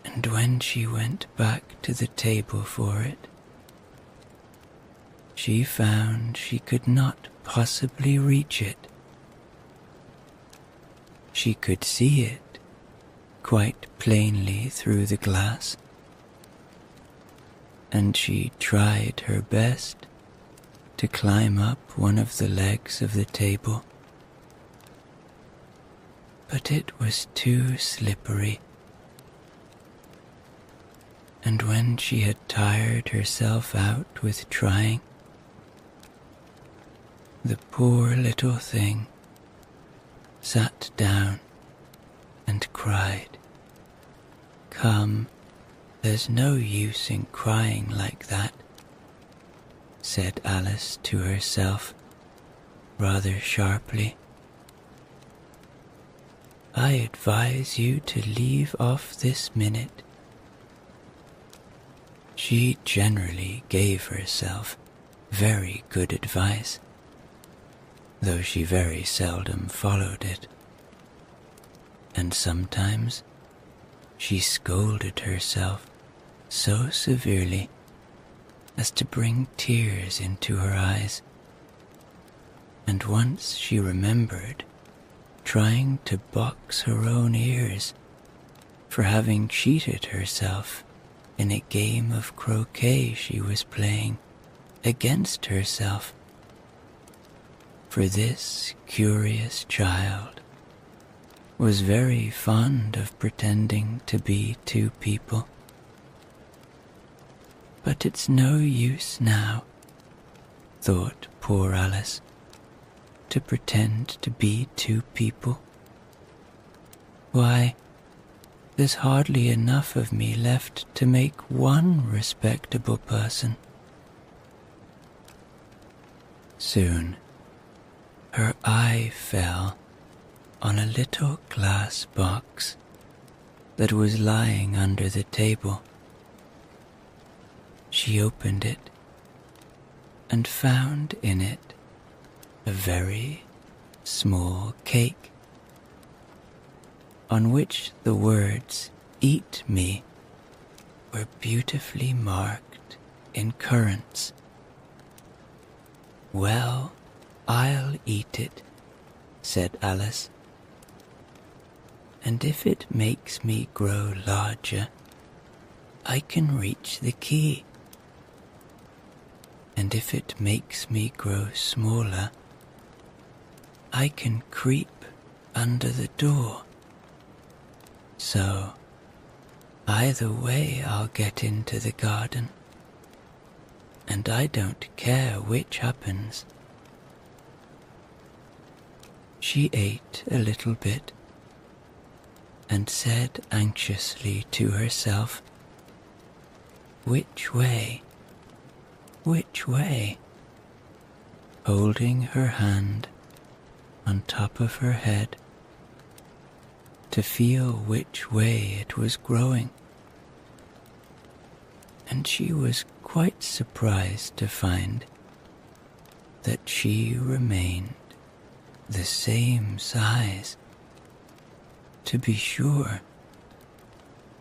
And when she went back to the table for it, she found she could not possibly reach it. She could see it quite plainly through the glass, and she tried her best to climb up one of the legs of the table. But it was too slippery, and when she had tired herself out with trying, the poor little thing sat down and cried. "Come, there's no use in crying like that," said Alice to herself, rather sharply. "I advise you to leave off this minute." She generally gave herself very good advice, though she very seldom followed it, and sometimes she scolded herself so severely as to bring tears into her eyes, and once she remembered trying to box her own ears for having cheated herself in a game of croquet she was playing against herself. For this curious child was very fond of pretending to be two people. But it's no use now, thought poor Alice, to pretend to be two people. Why, there's hardly enough of me left to make one respectable person. Soon, her eye fell on a little glass box that was lying under the table. She opened it and found in it a very small cake, on which the words "Eat me" were beautifully marked in currants. "Well, I'll eat it," said Alice, "and if it makes me grow larger, I can reach the key, and if it makes me grow smaller, I can creep under the door. So, either way I'll get into the garden, and I don't care which happens." She ate a little bit and said anxiously to herself, "Which way? Which way?" holding her hand on top of her head to feel which way it was growing. And she was quite surprised to find that she remained the same size. To be sure,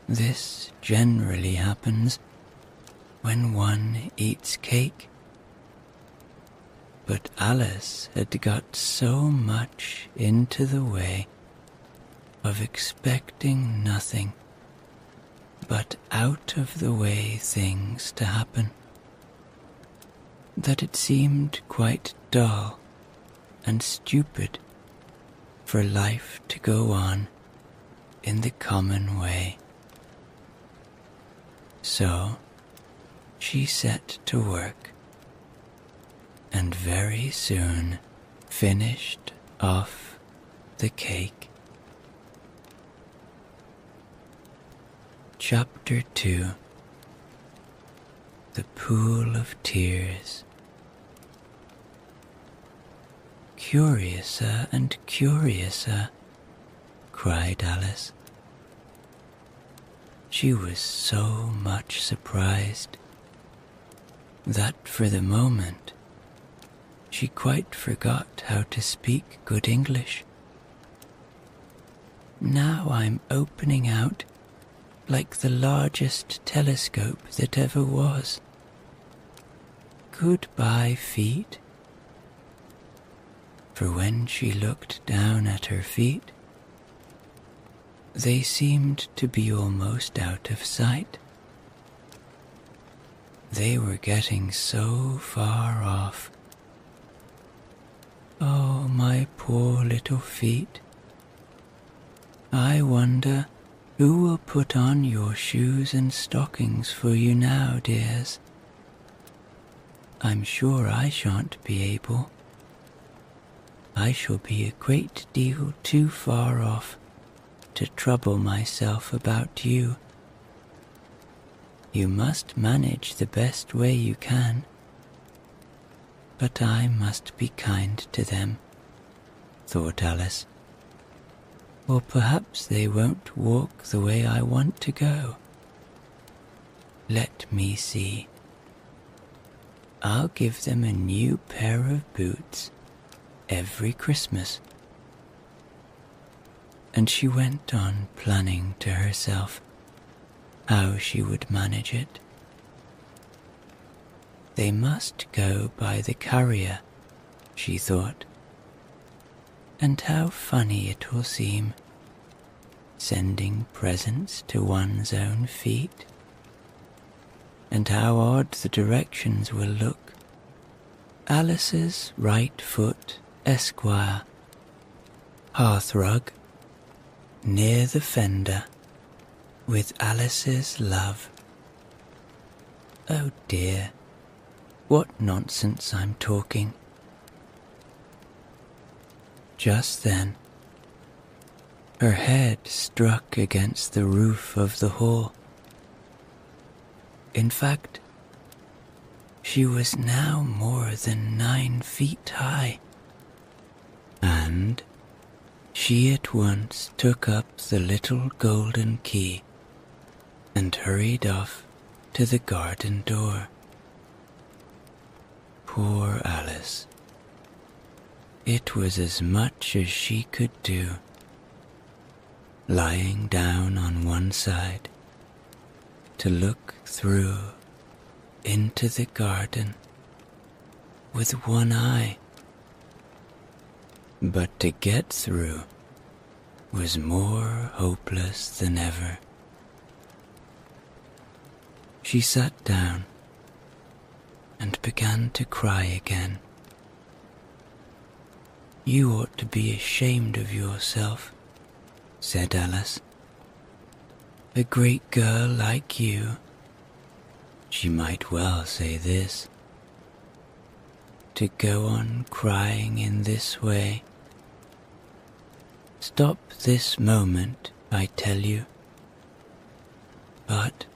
this generally happens when one eats cake, but Alice had got so much into the way of expecting nothing but out of the way things to happen that it seemed quite dull and stupid for life to go on in the common way. So she set to work, and very soon finished off the cake. Chapter 2. The Pool of Tears. "Curiouser and curiouser," cried Alice. She was so much surprised that for the moment she quite forgot how to speak good English. "Now I'm opening out like the largest telescope that ever was. Goodbye, feet." For when she looked down at her feet, They seemed to be almost out of sight. They were getting so far off. Oh, my poor little feet. I wonder who will put on your shoes and stockings for you now, dears. I'm sure I shan't be able. I shall be a great deal too far off to trouble myself about you. You must manage the best way you can, but I must be kind to them, thought Alice, or perhaps they won't walk the way I want to go. Let me see. I'll give them a new pair of boots every Christmas. And she went on planning to herself how she would manage it. They must go by the carrier, she thought, and how funny it will seem, sending presents to one's own feet, and how odd the directions will look. Alice's right foot, Esquire, hearthrug, near the fender, with Alice's love. Oh dear, what nonsense I'm talking. Just then, her head struck against the roof of the hall. In fact, she was now more than 9 feet high, and she at once took up the little golden key and hurried off to the garden door. Poor Alice. It was as much as she could do, lying down on one side to look through into the garden with one eye. But to get through was more hopeless than ever. She sat down and began to cry again. You ought to be ashamed of yourself, said Alice. A great girl like you, she might well say this, to go on crying in this way. Stop this moment, I tell you. But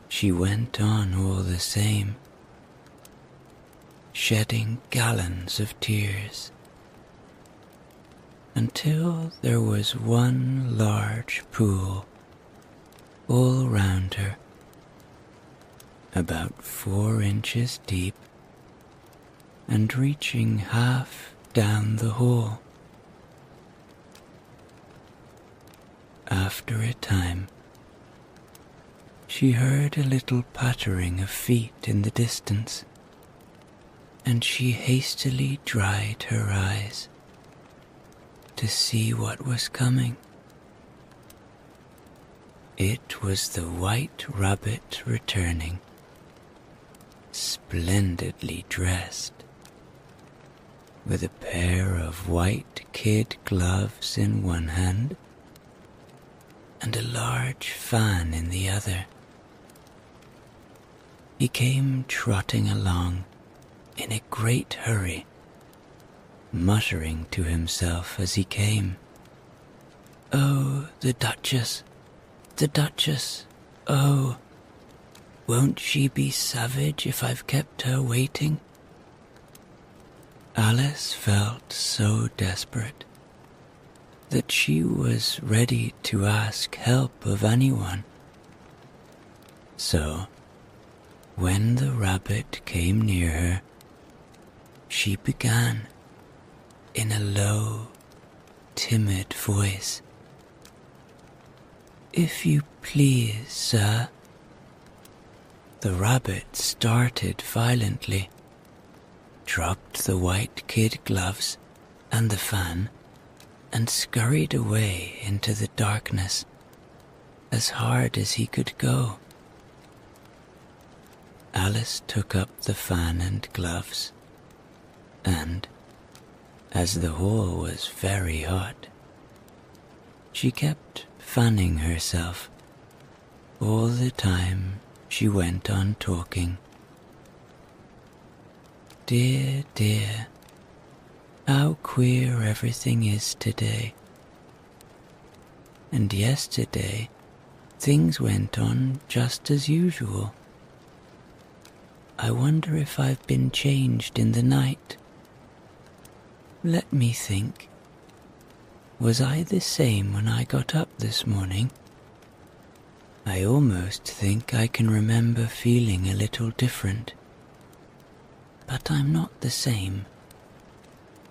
she went on all the same, shedding gallons of tears, until there was one large pool all round her, about 4 inches deep and reaching half down the hall. After a time, she heard a little pattering of feet in the distance, and she hastily dried her eyes to see what was coming. It was the White Rabbit returning, splendidly dressed, with a pair of white kid gloves in one hand and a large fan in the other. He came trotting along in a great hurry, muttering to himself as he came, "Oh, the Duchess, the Duchess, oh, won't she be savage if I've kept her waiting?" Alice felt so desperate that she was ready to ask help of anyone. So, when the rabbit came near her, she began, in a low, timid voice, "If you please, sir." The rabbit started violently, dropped the white kid gloves and the fan, and scurried away into the darkness as hard as he could go. Alice took up the fan and gloves, and, as the hall was very hot, she kept fanning herself all the time she went on talking. Dear, dear, how queer everything is today. And yesterday, things went on just as usual. I wonder if I've been changed in the night. Let me think. Was I the same when I got up this morning? I almost think I can remember feeling a little different. But I'm not the same.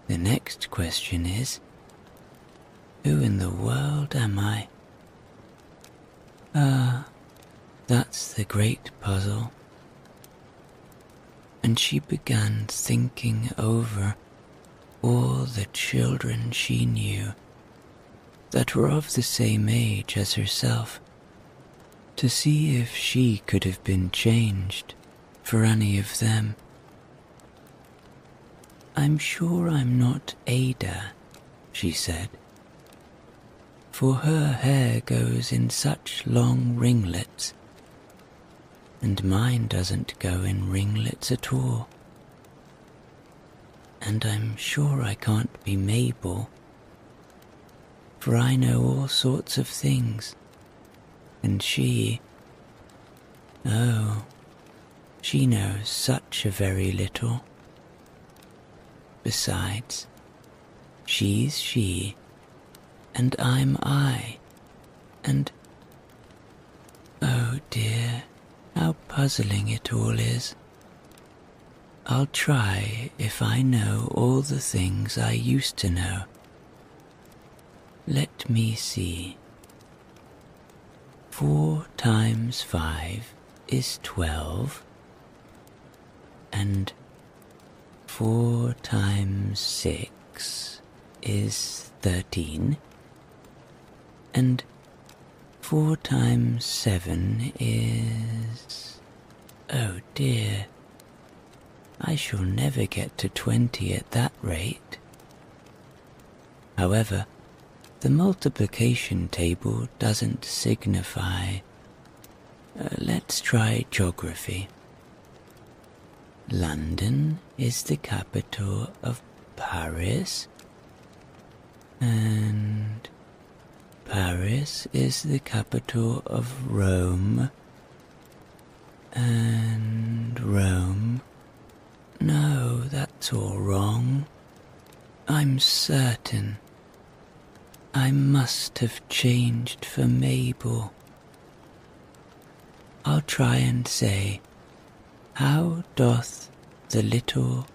The next question is, who in the world am I? That's the great puzzle. And she began thinking over all the children she knew that were of the same age as herself, to see if she could have been changed for any of them. I'm sure I'm not Ada, she said, for her hair goes in such long ringlets, and mine doesn't go in ringlets at all. And I'm sure I can't be Mabel, for I know all sorts of things, and she knows such a very little. Besides, she's she, and I'm I, and oh dear, how puzzling it all is. I'll try if I know all the things I used to know. Let me see. 4 times 5 is 12, and 4 times 6 is 13, and 4 times 7 is... oh dear, I shall never get to 20 at that rate. However, the multiplication table doesn't signify. Let's try geography. London is the capital of Paris, and Paris is the capital of Rome, and Rome... no, that's all wrong. I'm certain I must have changed for Mabel. I'll try and say, how doth the little...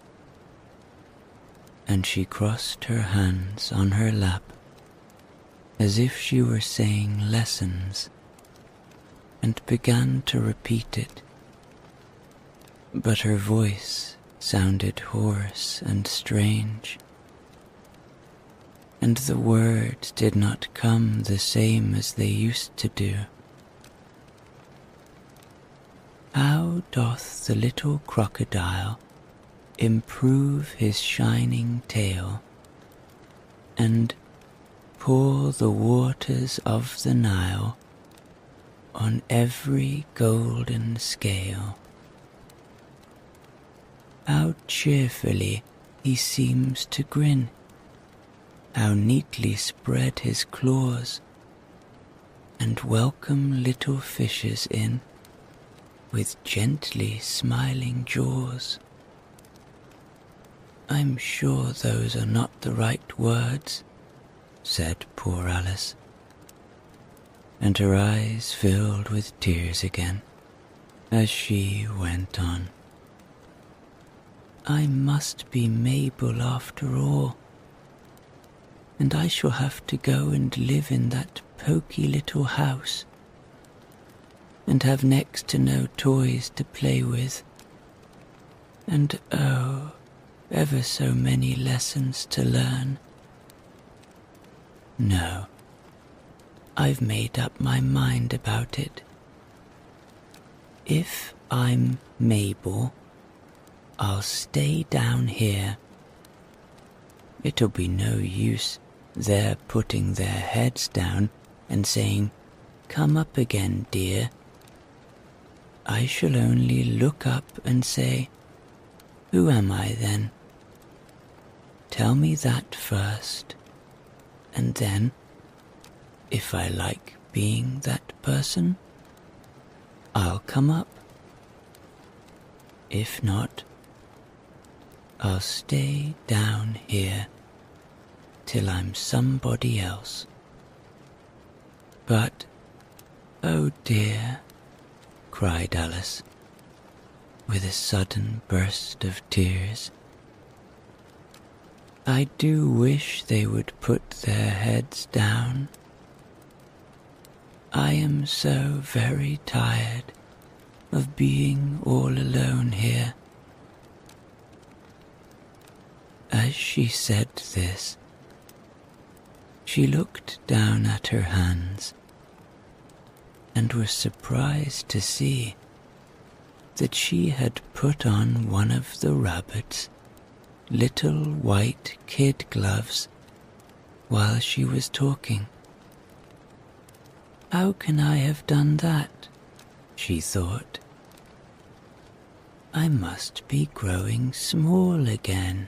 and she crossed her hands on her lap, as if she were saying lessons, and began to repeat it. But her voice sounded hoarse and strange, and the words did not come the same as they used to do. How doth the little crocodile improve his shining tail, and pour the waters of the Nile on every golden scale? How cheerfully he seems to grin, how neatly spread his claws, and welcome little fishes in with gently smiling jaws. I'm sure those are not the right words, said poor Alice, and her eyes filled with tears again as she went on. I must be Mabel after all, and I shall have to go and live in that poky little house, and have next to no toys to play with, and oh, ever so many lessons to learn. No, I've made up my mind about it. If I'm Mabel, I'll stay down here. It'll be no use their putting their heads down and saying, "Come up again, dear." I shall only look up and say, "Who am I then?" Tell me that first, and then, if I like being that person, I'll come up. If not, I'll stay down here till I'm somebody else. But, oh dear, cried Alice, with a sudden burst of tears, I do wish they would put their heads down. I am so very tired of being all alone here. As she said this, she looked down at her hands and was surprised to see that she had put on one of the rabbit's little white kid gloves while she was talking. How can I have done that? She thought. I must be growing small again.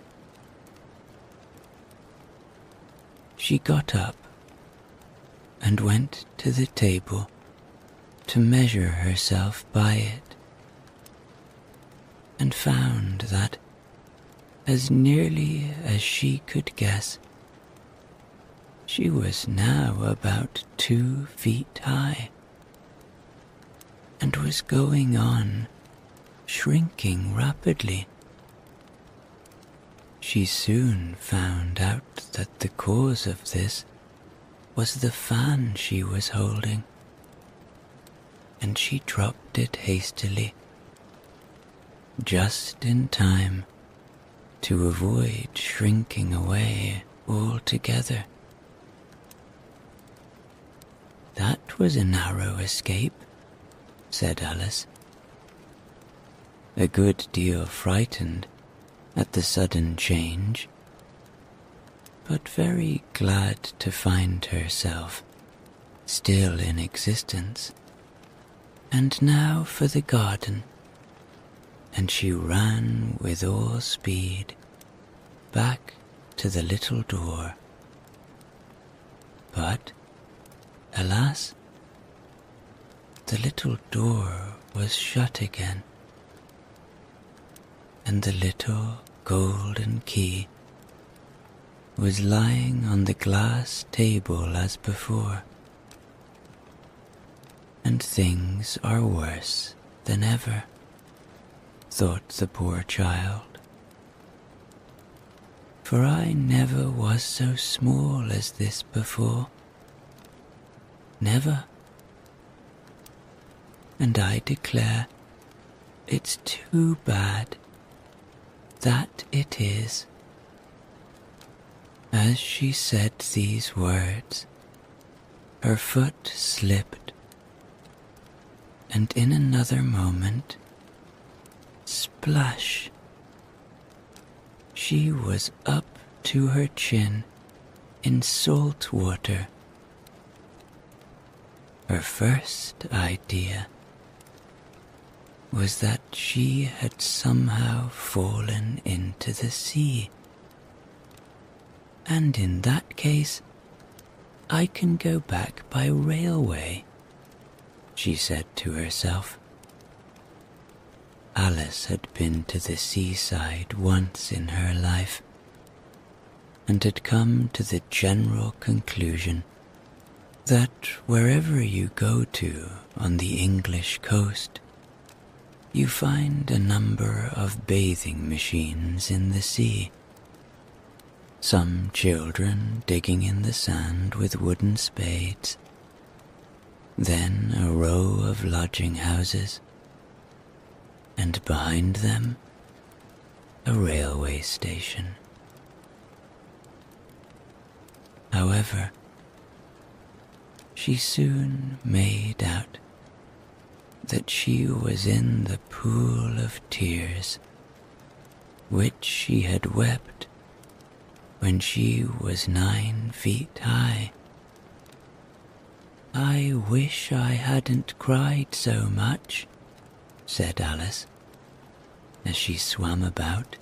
She got up and went to the table to measure herself by it, and found that, as nearly as she could guess, she was now about 2 feet high, and was going on shrinking rapidly. She soon found out that the cause of this was the fan she was holding, and she dropped it hastily, just in time to avoid shrinking away altogether. That was a narrow escape, said Alice, a good deal frightened at the sudden change, but very glad to find herself still in existence. And now for the garden. And she ran with all speed back to the little door. But, alas, the little door was shut again, and the little golden key was lying on the glass table as before. And things are worse than ever, thought the poor child. For I never was so small as this before. Never. And I declare it's too bad, that it is. As she said these words, her foot slipped, and in another moment, splash! She was up to her chin in salt water. Her first idea was that she had somehow fallen into the sea, and in that case I can go back by railway, she said to herself. Alice had been to the seaside once in her life, and had come to the general conclusion that wherever you go to on the English coast, you find a number of bathing machines in the sea, some children digging in the sand with wooden spades, then a row of lodging houses, and behind them a railway station. However, she soon made out that she was in the pool of tears which she had wept when she was 9 feet high. "I wish I hadn't cried so much," said Alice, as she swam about,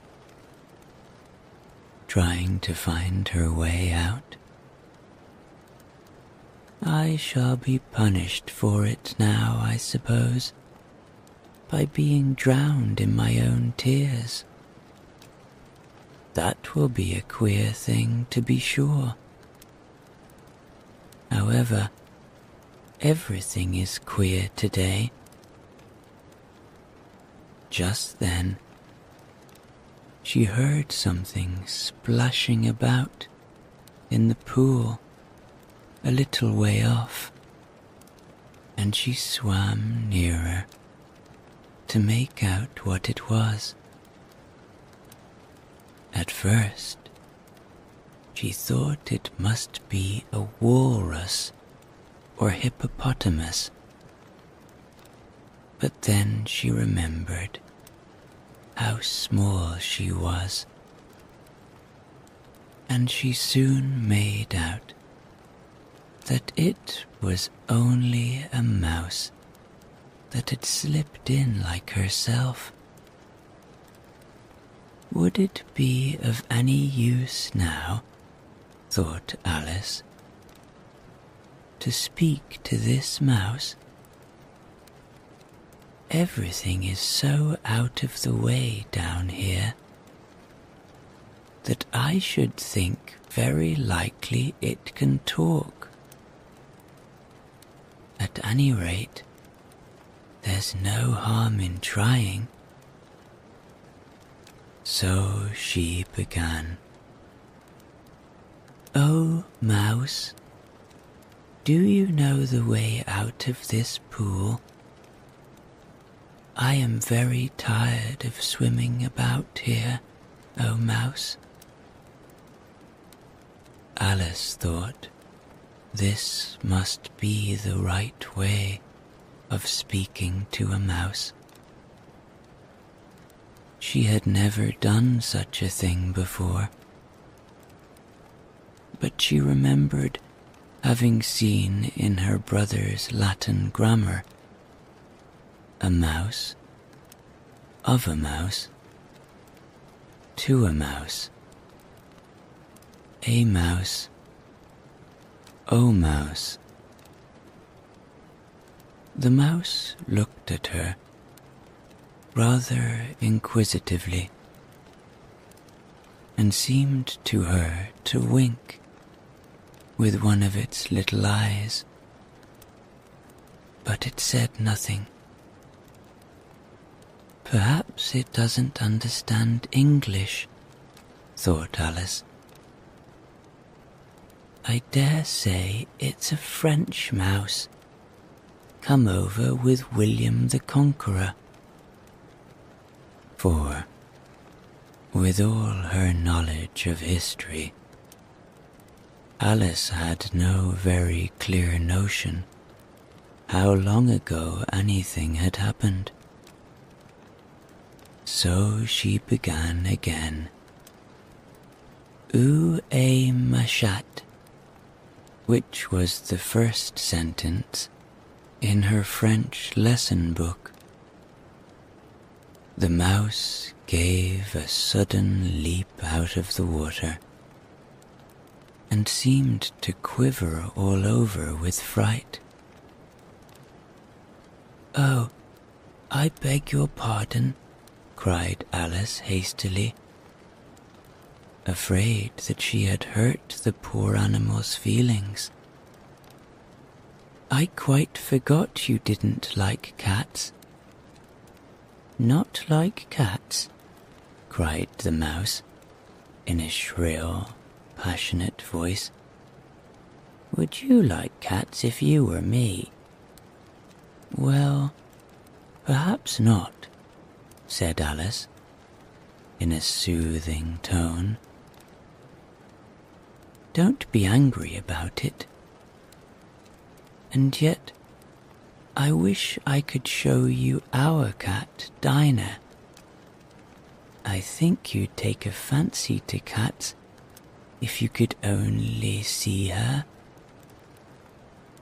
trying to find her way out. "I shall be punished for it now, I suppose, by being drowned in my own tears. That will be a queer thing, to be sure. However, everything is queer today." Just then, she heard something splashing about in the pool a little way off, and she swam nearer to make out what it was. At first, she thought it must be a walrus or hippopotamus, but then she remembered how small she was, and she soon made out that it was only a mouse that had slipped in like herself. Would it be of any use now, thought Alice, to speak to this mouse? Everything is so out of the way down here that I should think very likely it can talk. At any rate, there's no harm in trying. So she began. "Oh, mouse, do you know the way out of this pool? I am very tired of swimming about here, oh mouse." Alice thought this must be the right way of speaking to a mouse. She had never done such a thing before, but she remembered having seen in her brother's Latin grammar a mouse, of a mouse, to a mouse, a mouse, O mouse. The mouse looked at her rather inquisitively, and seemed to her to wink with one of its little eyes, but it said nothing. "Perhaps it doesn't understand English," thought Alice. "I dare say it's a French mouse, come over with William the Conqueror." For, with all her knowledge of history, Alice had no very clear notion how long ago anything had happened. So she began again. "Où est ma chatte?" which was the first sentence in her French lesson book. The mouse gave a sudden leap out of the water and seemed to quiver all over with fright. "Oh, I beg your pardon," cried Alice hastily, afraid that she had hurt the poor animal's feelings. "I quite forgot you didn't like cats." "Not like cats?" cried the mouse in a shrill, passionate voice. "Would you like cats if you were me?" "Well, perhaps not," said Alice in a soothing tone. "Don't be angry about it. And yet, I wish I could show you our cat, Dinah. I think you'd take a fancy to cats if you could only see her.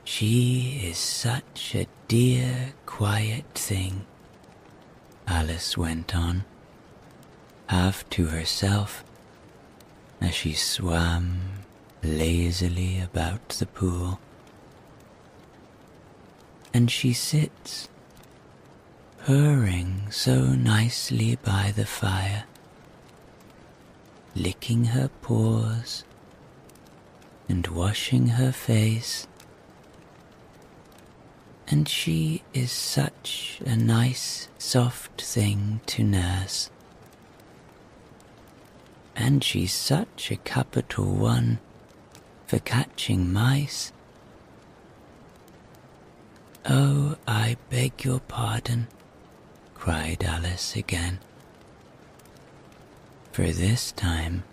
She is such a dear, quiet thing, Alice went on, half to herself, as she swam lazily about the pool. And she sits, purring so nicely by the fire, licking her paws and washing her face. And she is such a nice, soft thing to nurse. And she's such a capital one for catching mice. Oh, I beg your pardon, cried Alice again. For this time,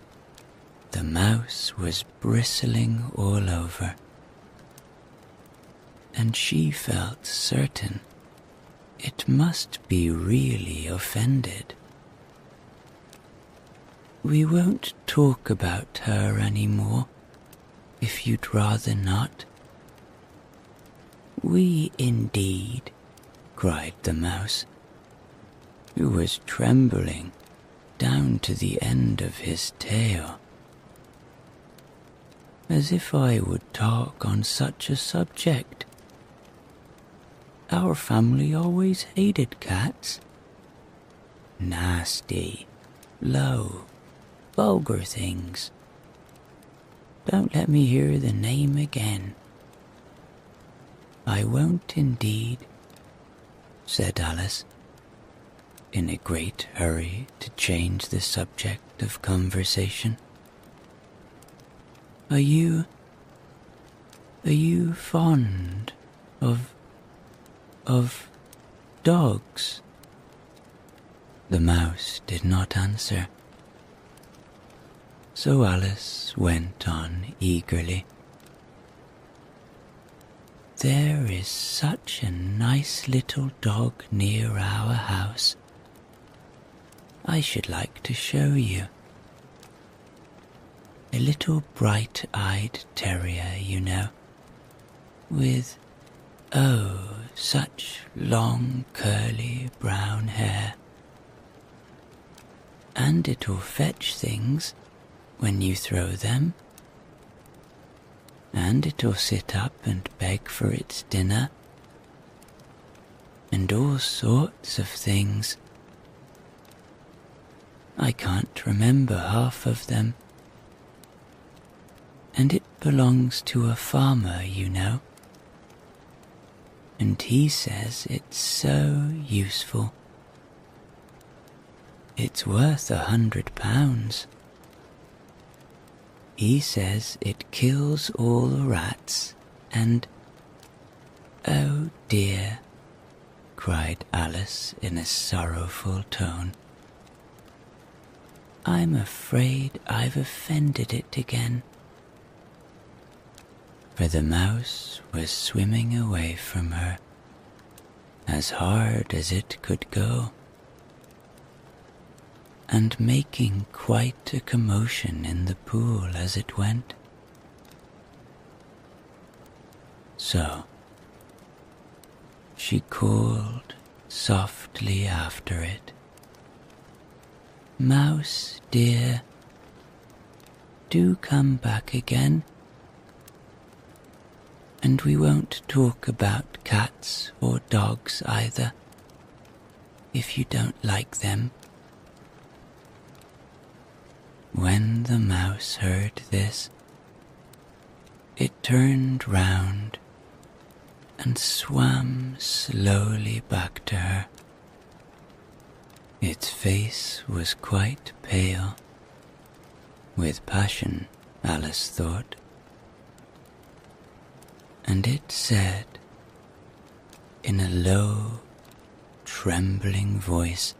the mouse was bristling all over, and she felt certain it must be really offended. We won't talk about her any more, if you'd rather not. We indeed, cried the mouse, who was trembling down to the end of his tail. As if I would talk on such a subject. Our family always hated cats. Nasty, low, vulgar things. Don't let me hear the name again. I won't indeed, said Alice, in a great hurry to change the subject of conversation. Are you fond of dogs? The mouse did not answer, so Alice went on eagerly. There is such a nice little dog near our house. I should like to show you. A little bright-eyed terrier, you know, with, oh, such long curly brown hair. And it'll fetch things when you throw them. And it'll sit up and beg for its dinner, and all sorts of things. I can't remember half of them. And it belongs to a farmer, you know, and he says it's so useful. It's worth £100. He says it kills all the rats and... Oh dear, cried Alice in a sorrowful tone. I'm afraid I've offended it again. For the mouse was swimming away from her, as hard as it could go, and making quite a commotion in the pool as it went. So she called softly after it, Mouse dear, do come back again, and we won't talk about cats or dogs either, if you don't like them. When the mouse heard this, it turned round and swam slowly back to her. Its face was quite pale, with passion, Alice thought, and it said, in a low, trembling voice,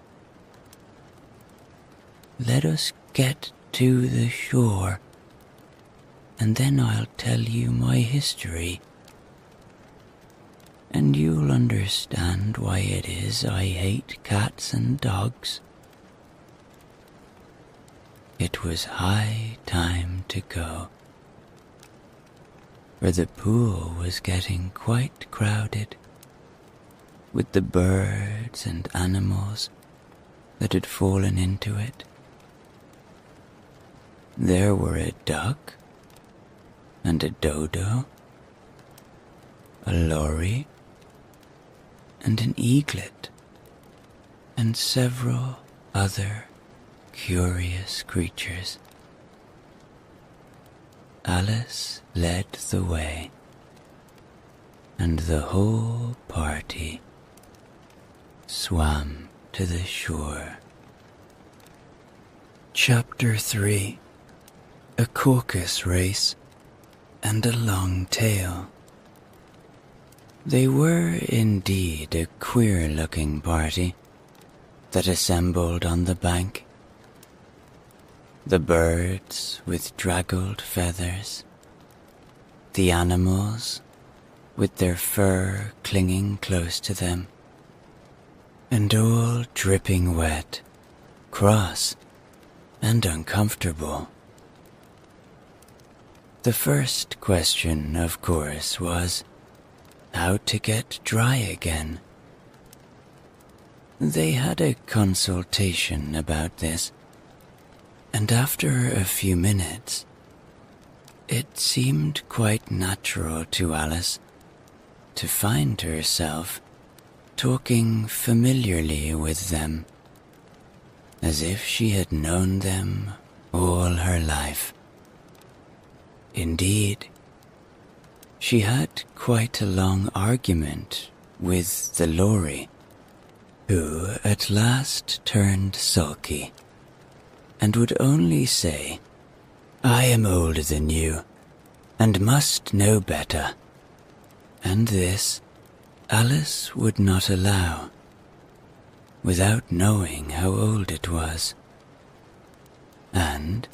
let us get to the shore, and then I'll tell you my history. and you'll understand why it is I hate cats and dogs. It was high time to go, for the pool was getting quite crowded with the birds and animals that had fallen into it. There were a duck and a dodo, a lory and an eaglet, and several other curious creatures. Alice led the way, and the whole party swam to the shore. Chapter 3: A Caucus Race and a Long Tail. They were indeed a queer-looking party that assembled on the bank. The birds with draggled feathers, the animals with their fur clinging close to them, and all dripping wet, cross, and uncomfortable. The first question, of course, was how to get dry again. They had a consultation about this, and after a few minutes, it seemed quite natural to Alice to find herself talking familiarly with them, as if she had known them all her life. Indeed, she had quite a long argument with the lory, who at last turned sulky and would only say, "I am older than you, and must know better." And this Alice would not allow, without knowing how old it was. And,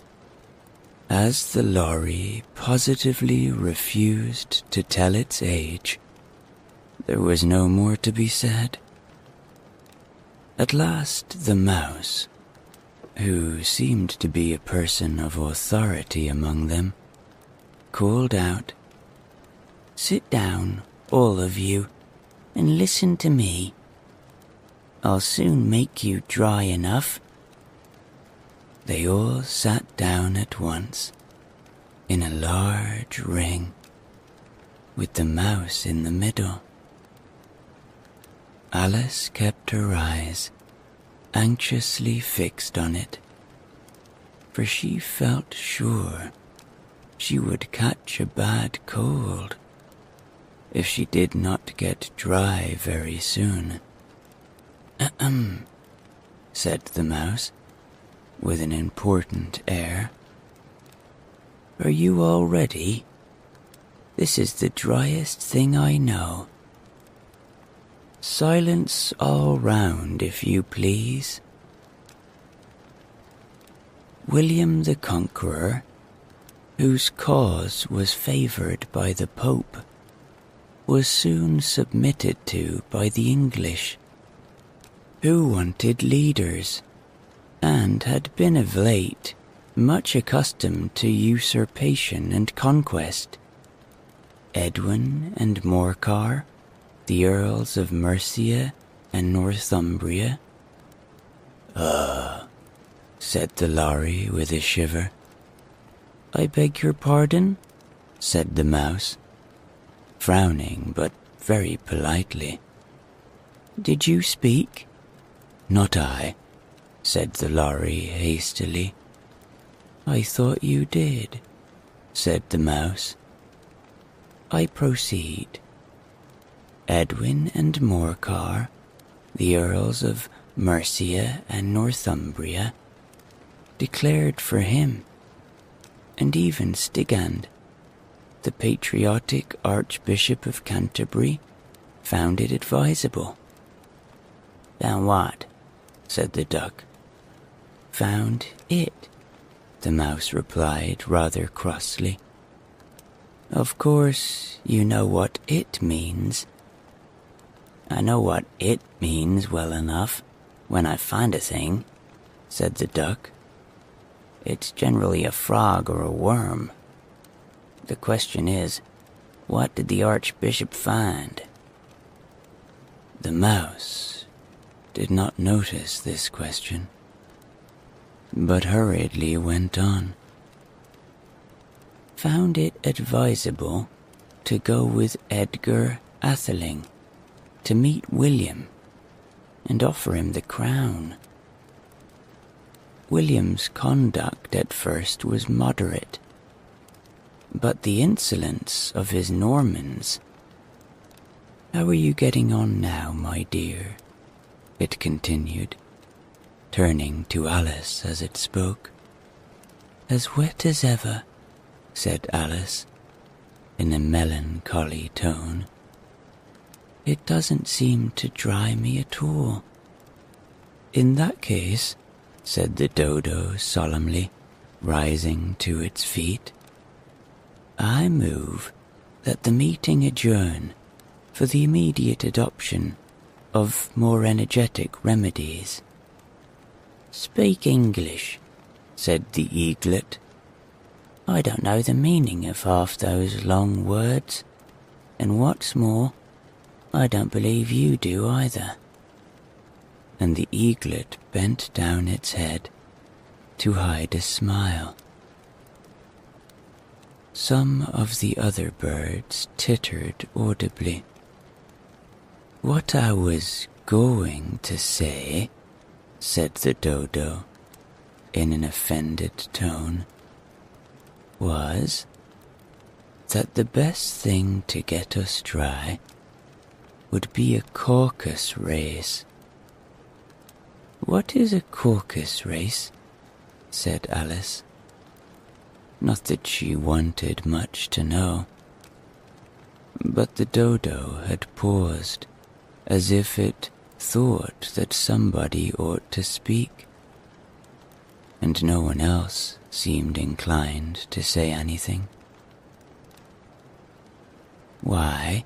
as the lorry positively refused to tell its age, there was no more to be said. At last the mouse, who seemed to be a person of authority among them, called out, "Sit down, all of you, and listen to me. I'll soon make you dry enough." They all sat down at once, in a large ring, with the mouse in the middle. Alice kept her eyes anxiously fixed on it, for she felt sure she would catch a bad cold if she did not get dry very soon. "Ahem," said the mouse, with an important air. "Are you all ready? This is the driest thing I know. Silence all round, if you please." William the Conqueror, whose cause was favoured by the Pope, was soon submitted to by the English, who wanted leaders, and had been of late much accustomed to usurpation and conquest. Edwin and Morcar, the Earls of Mercia and Northumbria. Said the lorry with a shiver. "I beg your pardon?" said the mouse, frowning but very politely. "Did you speak?" "Not I," said the lorry hastily. "I thought you did," said the mouse. "I proceed. Edwin and Morcar, the Earls of Mercia and Northumbria, declared for him, and even Stigand, the patriotic Archbishop of Canterbury, found it advisable." "Found what?" said the duck. "Found it," the mouse replied rather crossly. "Of course you know what it means. I know what it means well enough when I find a thing, said the duck. It's generally a frog or a worm. The question is, what did the Archbishop find? The mouse did not notice this question, but hurriedly went on. Found it advisable to go with Edgar Atheling to meet William and offer him the crown. William's conduct at first was moderate, but the insolence of his Normans. How are you getting on now, my dear? It continued, turning to Alice as it spoke. As wet as ever, said Alice, in a melancholy tone. It doesn't seem to dry me at all. In that case, said the dodo solemnly, rising to its feet, I move that the meeting adjourn for the immediate adoption of more energetic remedies. Speak English, said the eaglet. I don't know the meaning of half those long words, and what's more, I don't believe you do either. And the eaglet bent down its head to hide a smile. Some of the other birds tittered audibly. What I was going to say, said the dodo, in an offended tone, was that the best thing to get us dry would be a caucus race. What is a caucus race? Said Alice. Not that she wanted much to know. But the dodo had paused, as if it thought that somebody ought to speak, and no one else seemed inclined to say anything. Why,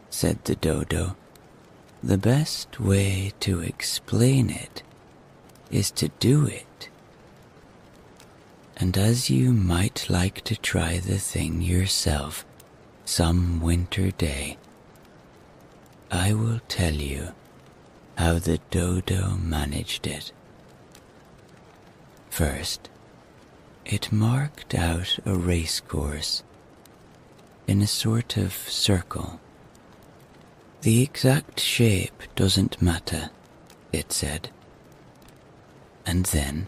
said the dodo, the best way to explain it is to do it. And as you might like to try the thing yourself some winter day, I will tell you how the dodo managed it. First, it marked out a racecourse in a sort of circle. The exact shape doesn't matter, it said. And then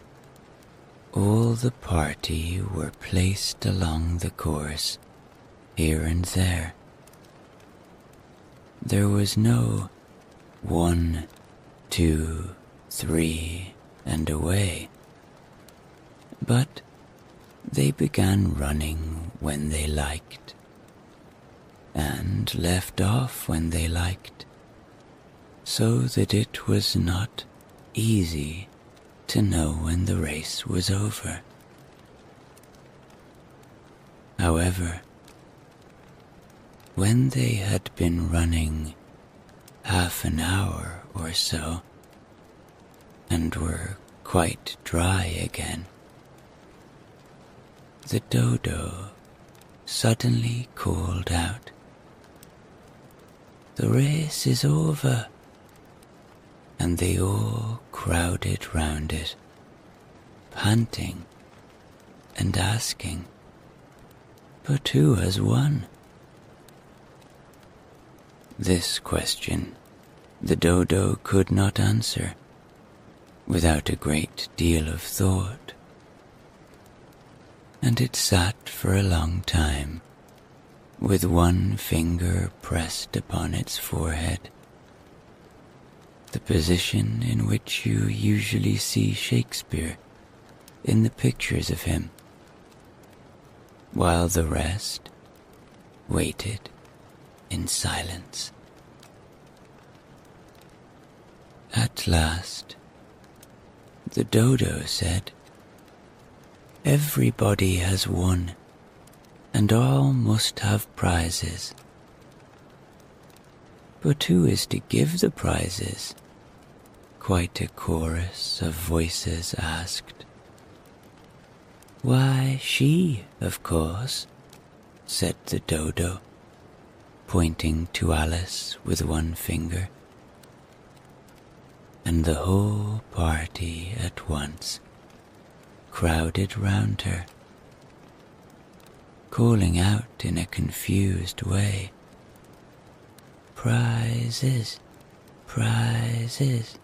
all the party were placed along the course, here and there. There was no 1, 2, 3, and away, but they began running when they liked, and left off when they liked, so that it was not easy to know when the race was over. However, when they had been running half an hour or so, and were quite dry again, the dodo suddenly called out, "The race is over," and they all crowded round it, panting and asking, "But who has won?" This question the dodo could not answer without a great deal of thought, and it sat for a long time with one finger pressed upon its forehead, the position in which you usually see Shakespeare in the pictures of him, while the rest waited in silence. At last, the dodo said, "Everybody has won, and all must have prizes. But who is to give the prizes? Quite a chorus of voices asked. Why, she, of course, said the dodo, pointing to Alice with one finger. And the whole party at once crowded round her, calling out in a confused way, Prizes, prizes.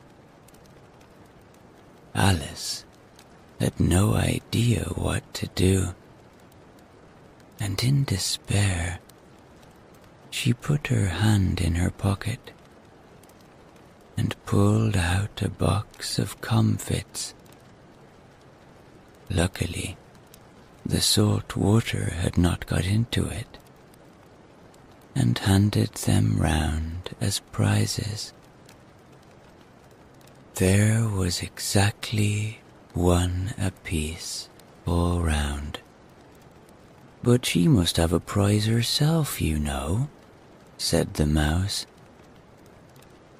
Alice had no idea what to do, and in despair she put her hand in her pocket and pulled out a box of comfits. Luckily, the salt water had not got into it, and handed them round as prizes. There was exactly one apiece all round. But she must have a prize herself, you know, said the mouse.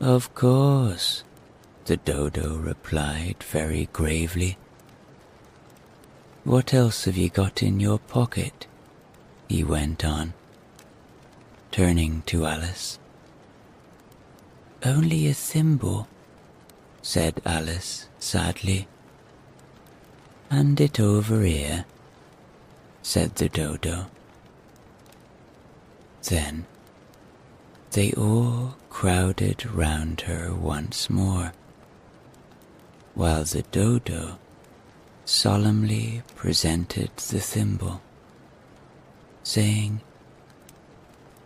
Of course, the dodo replied very gravely. What else have you got in your pocket? He went on, turning to Alice. Only a thimble, said Alice sadly. Hand it over here, said the dodo. Then they all crowded round her once more, while the dodo solemnly presented the thimble, saying,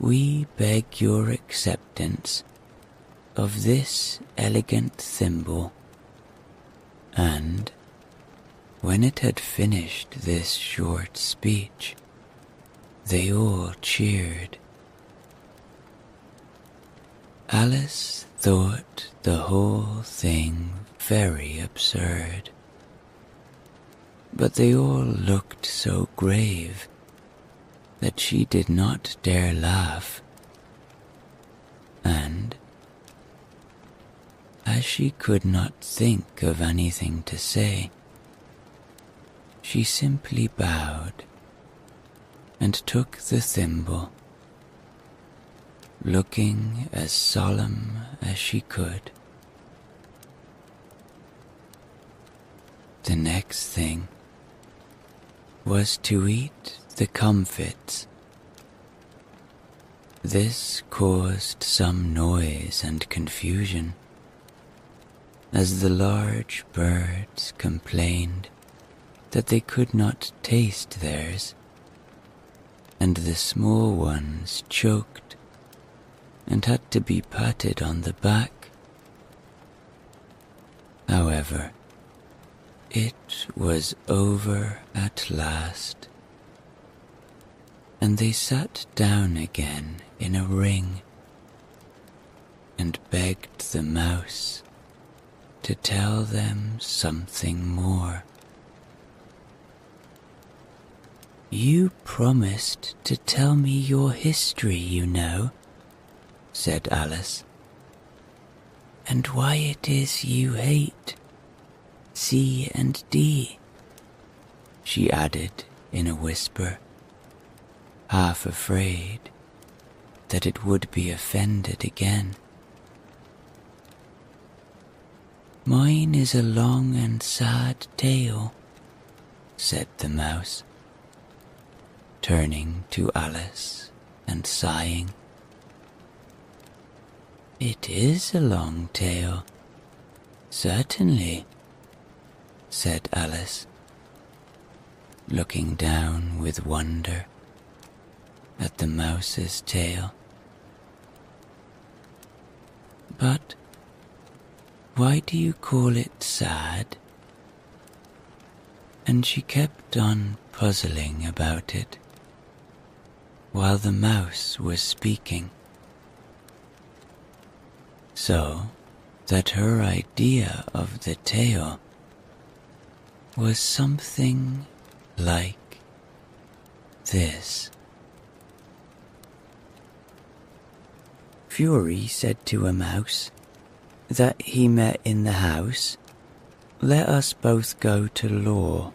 We beg your acceptance of this elegant thimble. And when it had finished this short speech, they all cheered. Alice thought the whole thing very absurd, but they all looked so grave that she did not dare laugh, and as she could not think of anything to say, she simply bowed and took the thimble, looking as solemn as she could. The next thing was to eat the comfits. This caused some noise and confusion, as the large birds complained that they could not taste theirs, and the small ones choked and had to be patted on the back. However, it was over at last, and they sat down again in a ring and begged the mouse to tell them something more. You promised to tell me your history, you know, said Alice, and why it is you hate C and D, she added in a whisper, half afraid that it would be offended again. Mine is a long and sad tale, said the mouse, turning to Alice and sighing. It is a long tale, certainly, said Alice, looking down with wonder at the mouse's tail. But why do you call it sad? And she kept on puzzling about it while the mouse was speaking, so that her idea of the tale was something like this. Fury said to a mouse that he met in the house, "Let us both go to law.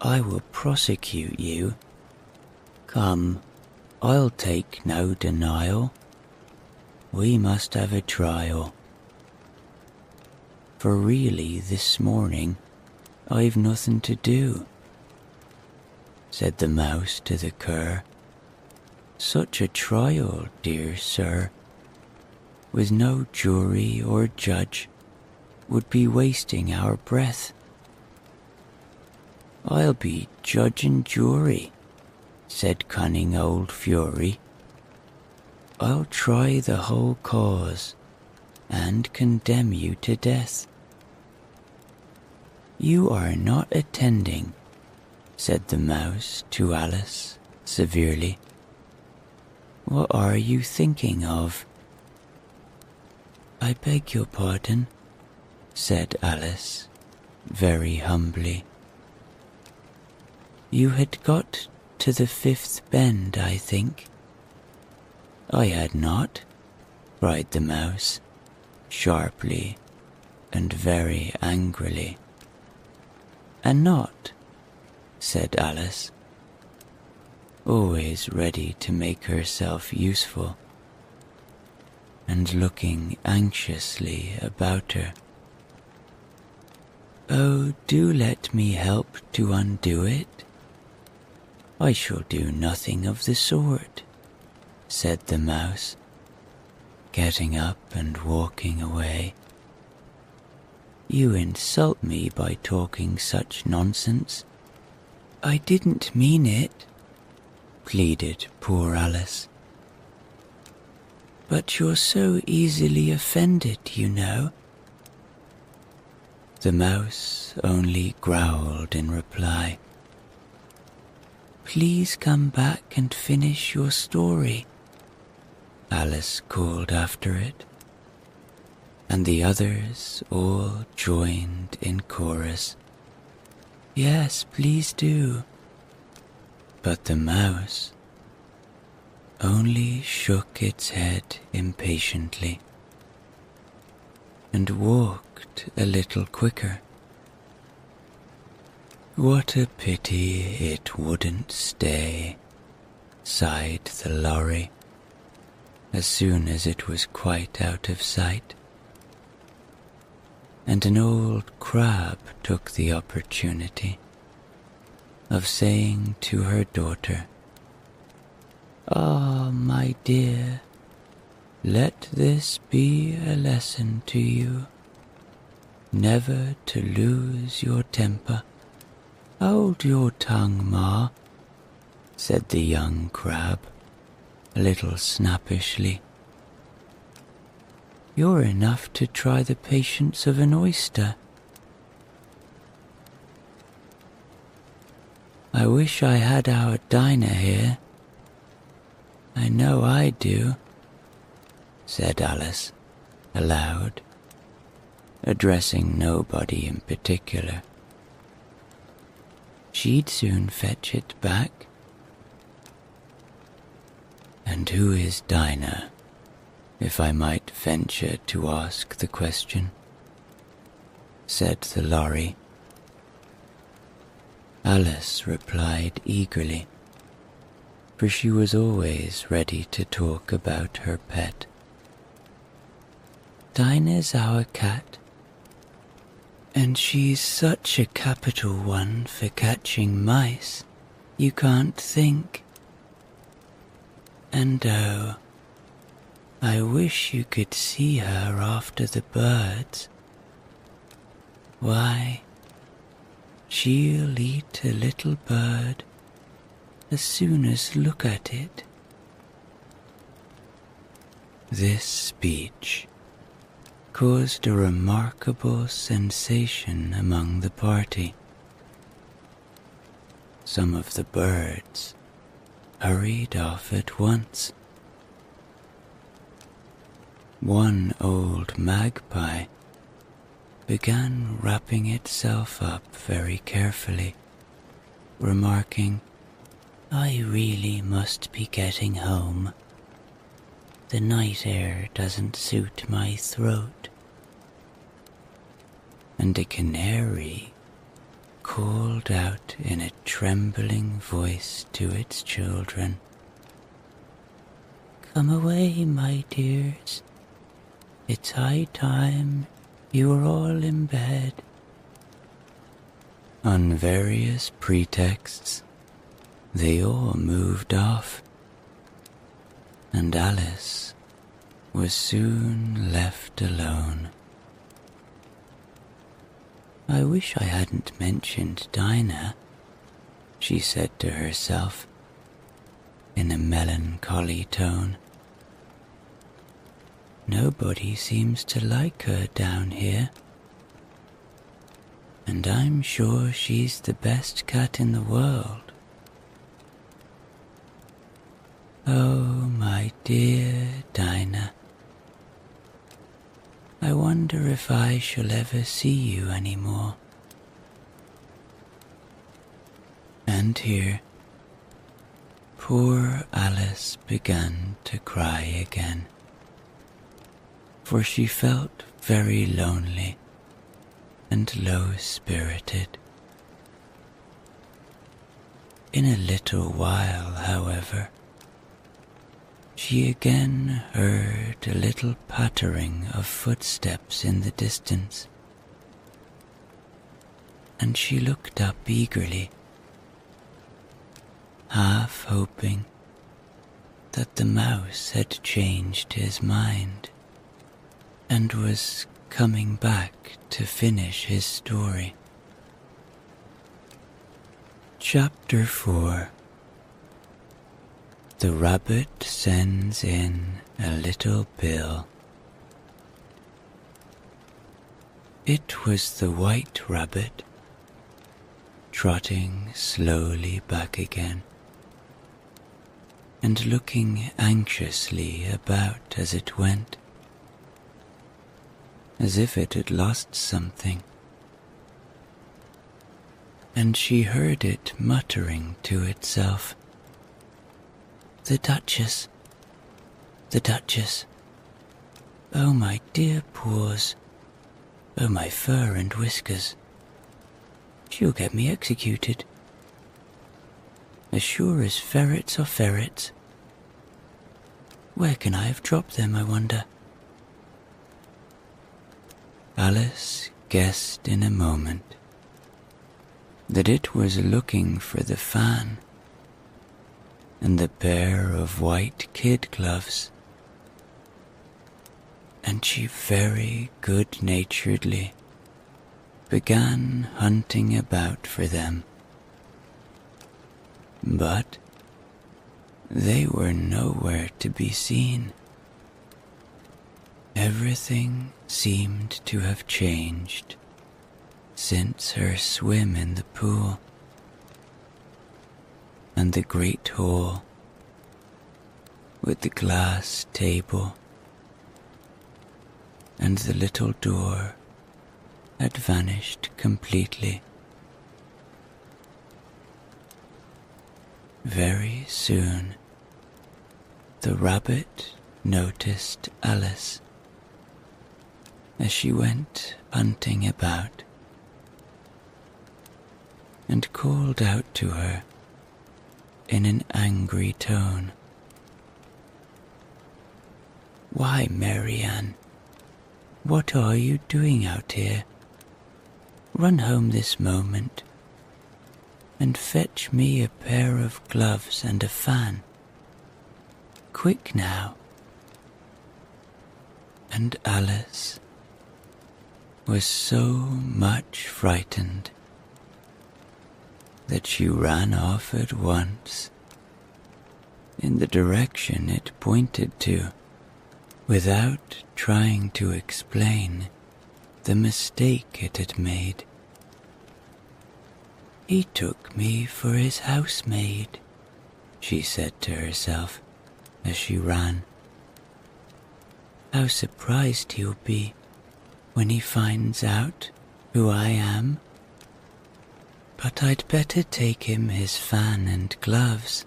I will prosecute you. Come, I'll take no denial. We must have a trial. For really this morning I've nothing to do," said the mouse to the cur. "Such a trial, dear sir, with no jury or judge, would be wasting our breath." "I'll be judge and jury," said cunning old Fury. "I'll try the whole cause and condemn you to death." "You are not attending," said the mouse to Alice severely. "What are you thinking of?" "I beg your pardon," said Alice very humbly. "You had got to the fifth bend, I think." "I had not," cried the mouse, sharply and very angrily. "And not," said Alice, always ready to make herself useful, and looking anxiously about her. "Oh, do let me help to undo it." "I shall do nothing of the sort," said the mouse, getting up and walking away. "You insult me by talking such nonsense." "I didn't mean it," pleaded poor Alice. "But you're so easily offended, you know." The mouse only growled in reply. "Please come back and finish your story," Alice called after it, and the others all joined in chorus. "Yes, please do." But the mouse only shook its head impatiently and walked a little quicker. "What a pity it wouldn't stay," sighed the lorry, as soon as it was quite out of sight. And an old crab took the opportunity of saying to her daughter, "Ah, my dear, let this be a lesson to you, never to lose your temper." "Hold your tongue, Ma," said the young crab, a little snappishly. "You're enough to try the patience of an oyster." "I wish I had our Dinah here. I know I do," said Alice, aloud, addressing nobody in particular. "She'd soon fetch it back." "And who is Dinah, if I might venture to ask the question?" said the lorry. Alice replied eagerly, for she was always ready to talk about her pet. "Dinah's our cat, and she's such a capital one for catching mice, you can't think. And oh, I wish you could see her after the birds. Why, she'll eat a little bird as soon as look at it." This speech caused a remarkable sensation among the party. Some of the birds hurried off at once. One old magpie began wrapping itself up very carefully, remarking, "I really must be getting home." The night air doesn't suit my throat. And a canary called out in a trembling voice to its children, "Come away, my dears. It's high time you are all in bed." On various pretexts, they all moved off, and Alice was soon left alone. "I wish I hadn't mentioned Dinah," she said to herself in a melancholy tone. "Nobody seems to like her down here, and I'm sure she's the best cat in the world. Oh, my dear Dinah, I wonder if I shall ever see you any more." And here, poor Alice began to cry again, for she felt very lonely and low-spirited. In a little while, however, she again heard a little pattering of footsteps in the distance, and she looked up eagerly, half hoping that the mouse had changed his mind and was coming back to finish his story. Chapter 4. The rabbit sends in a little bill. It was the white rabbit, trotting slowly back again, and looking anxiously about as it went, as if it had lost something. And she heard it muttering to itself, "The Duchess, the Duchess. Oh, my dear paws. Oh, my fur and whiskers. She'll get me executed. As sure as ferrets are ferrets. Where can I have dropped them, I wonder?" Alice guessed in a moment that it was looking for the fan and the pair of white kid gloves, and she very good-naturedly began hunting about for them. But they were nowhere to be seen. Everything seemed to have changed since her swim in the pool, and the great hall with the glass table and the little door had vanished completely. Very soon, the rabbit noticed Alice as she went hunting about, and called out to her in an angry tone, "Why, Marianne, what are you doing out here? Run home this moment and fetch me a pair of gloves and a fan. Quick now." And Alice was so much frightened that she ran off at once in the direction it pointed to, without trying to explain the mistake it had made. "He took me for his housemaid," she said to herself as she ran. "How surprised he'll be when he finds out who I am. But I'd better take him his fan and gloves.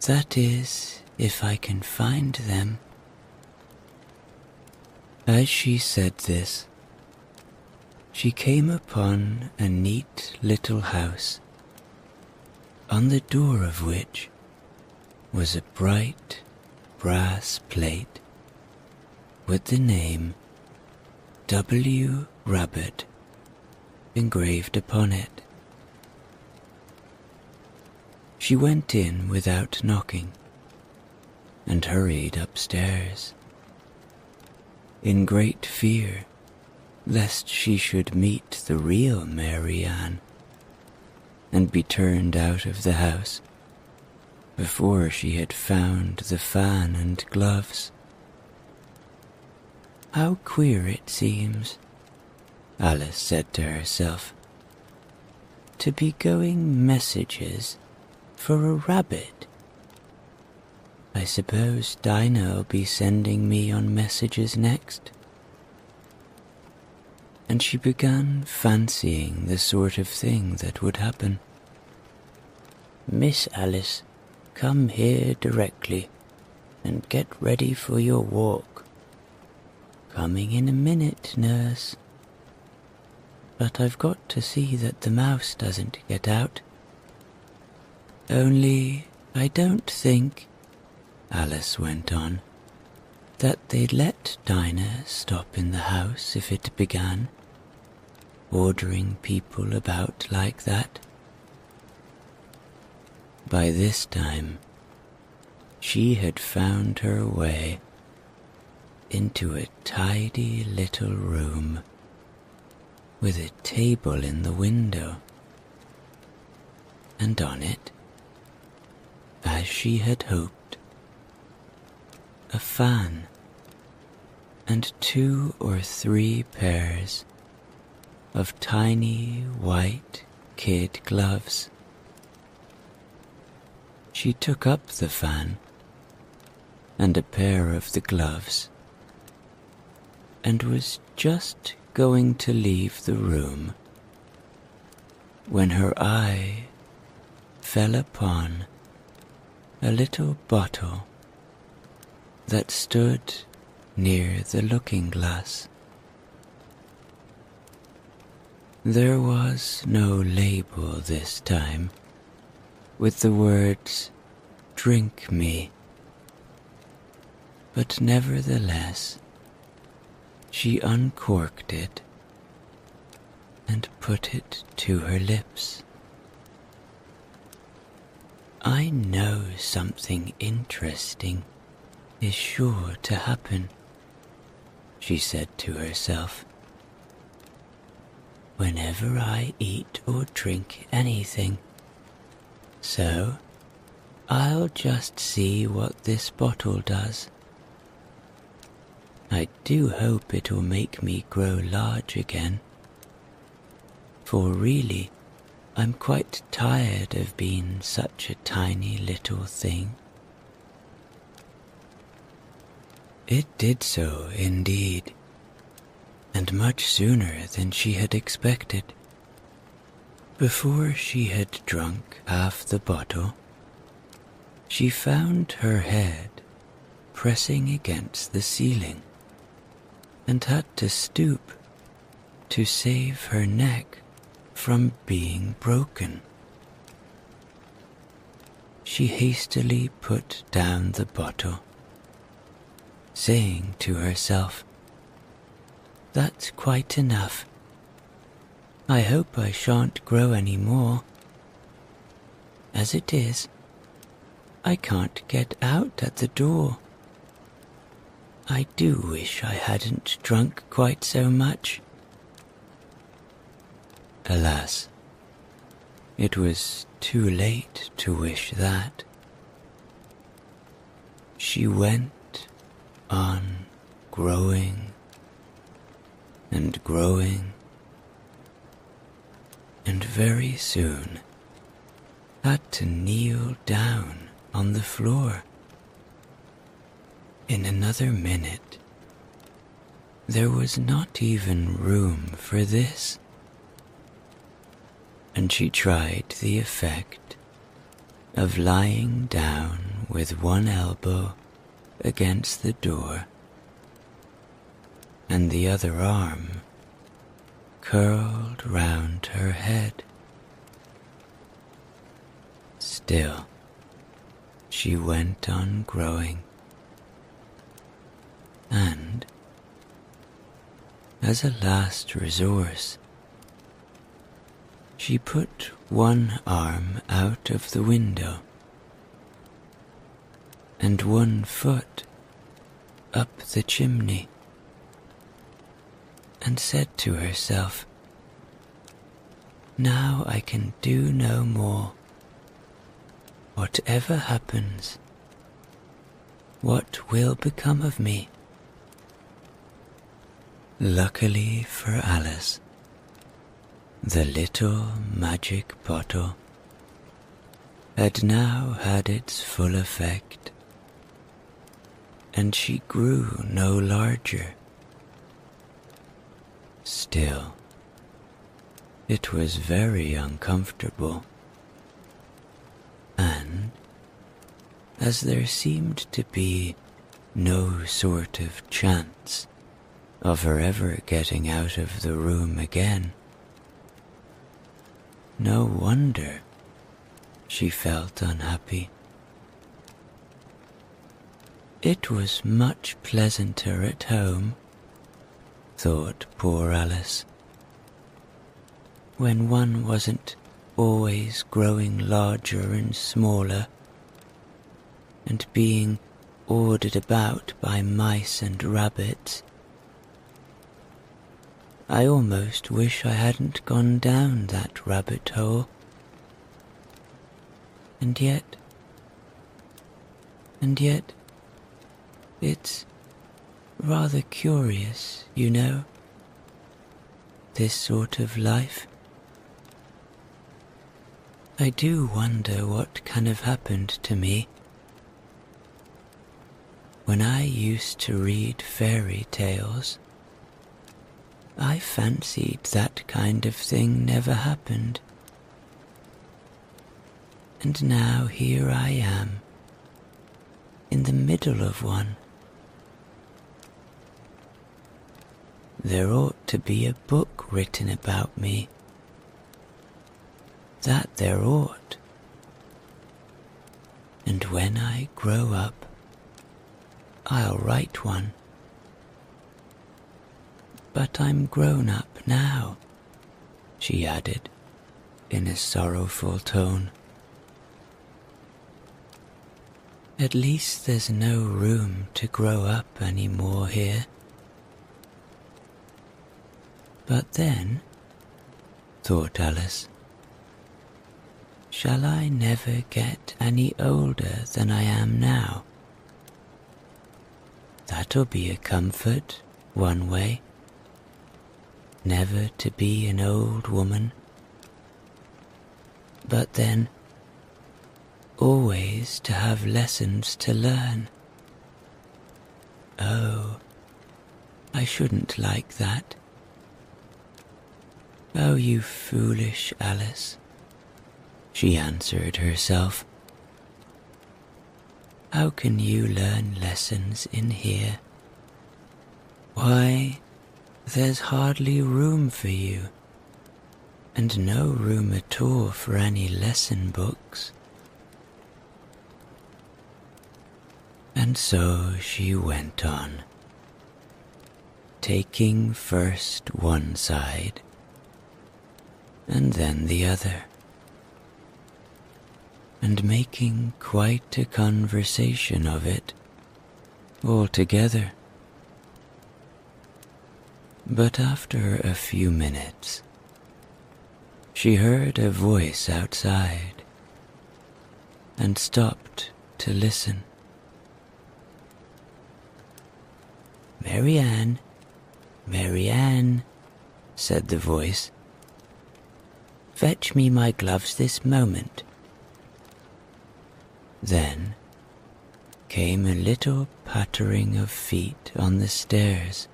That is, if I can find them." As she said this, she came upon a neat little house, on the door of which was a bright brass plate with the name W. Rabbit engraved upon it. She went in without knocking and hurried upstairs, in great fear lest she should meet the real Mary Ann and be turned out of the house before she had found the fan and gloves. "How queer it seems," Alice said to herself, "to be going messages for a rabbit. I suppose Dinah'll be sending me on messages next." And she began fancying the sort of thing that would happen. "Miss Alice, come here directly and get ready for your walk. Coming in a minute, nurse. But I've got to see that the mouse doesn't get out. Only I don't think," Alice went on, "that they'd let Dinah stop in the house if it began, ordering people about like that." By this time, she had found her way into a tidy little room with a table in the window, and on it, as she had hoped, a fan and 2 or 3 pairs of tiny white kid gloves. She took up the fan and a pair of the gloves and was just going to leave the room when her eye fell upon a little bottle that stood near the looking-glass. There was no label this time, with the words, "Drink me," but nevertheless, she uncorked it and put it to her lips. "I know something interesting is sure to happen," she said to herself. "Whenever I eat or drink anything, so I'll just see what this bottle does. I do hope it'll make me grow large again, for really I'm quite tired of being such a tiny little thing." It did so indeed, and much sooner than she had expected. Before she had drunk half the bottle, she found her head pressing against the ceiling and had to stoop to save her neck from being broken. She hastily put down the bottle, saying to herself, "That's quite enough. I hope I shan't grow any more. As it is, I can't get out at the door. I do wish I hadn't drunk quite so much." Alas, it was too late to wish that. She went on growing and growing, and very soon had to kneel down on the floor. In another minute, there was not even room for this, and she tried the effect of lying down with one elbow against the door and the other arm curled round her head. Still, she went on growing, and, as a last resource, she put one arm out of the window and one foot up the chimney, and said to herself, "Now I can do no more. Whatever happens, what will become of me?" Luckily for Alice, the little magic bottle had now had its full effect, and she grew no larger. Still, it was very uncomfortable, and as there seemed to be no sort of chance of her ever getting out of the room again, no wonder she felt unhappy. It was much pleasanter at home, thought poor Alice, when one wasn't always growing larger and smaller and being ordered about by mice and rabbits. I almost wish I hadn't gone down that rabbit hole. And yet, it's rather curious, you know, this sort of life. I do wonder what can have happened to me. When I used to read fairy tales, I fancied that kind of thing never happened. And now here I am, in the middle of one. There ought to be a book written about me. That there ought. And when I grow up, I'll write one. But I'm grown up now, she added in a sorrowful tone. At least there's no room to grow up any more here. But then, thought Alice, shall I never get any older than I am now? That'll be a comfort, one way. Never to be an old woman. But then, always to have lessons to learn. Oh, I shouldn't like that. Oh, you foolish Alice, she answered herself. How can you learn lessons in here? Why, there's hardly room for you, and no room at all for any lesson books. And so she went on, taking first one side and then the other, and making quite a conversation of it altogether. But after a few minutes, she heard a voice outside and stopped to listen. "Marianne, Marianne," said the voice, "fetch me my gloves this moment." Then came a little pattering of feet on the stairs.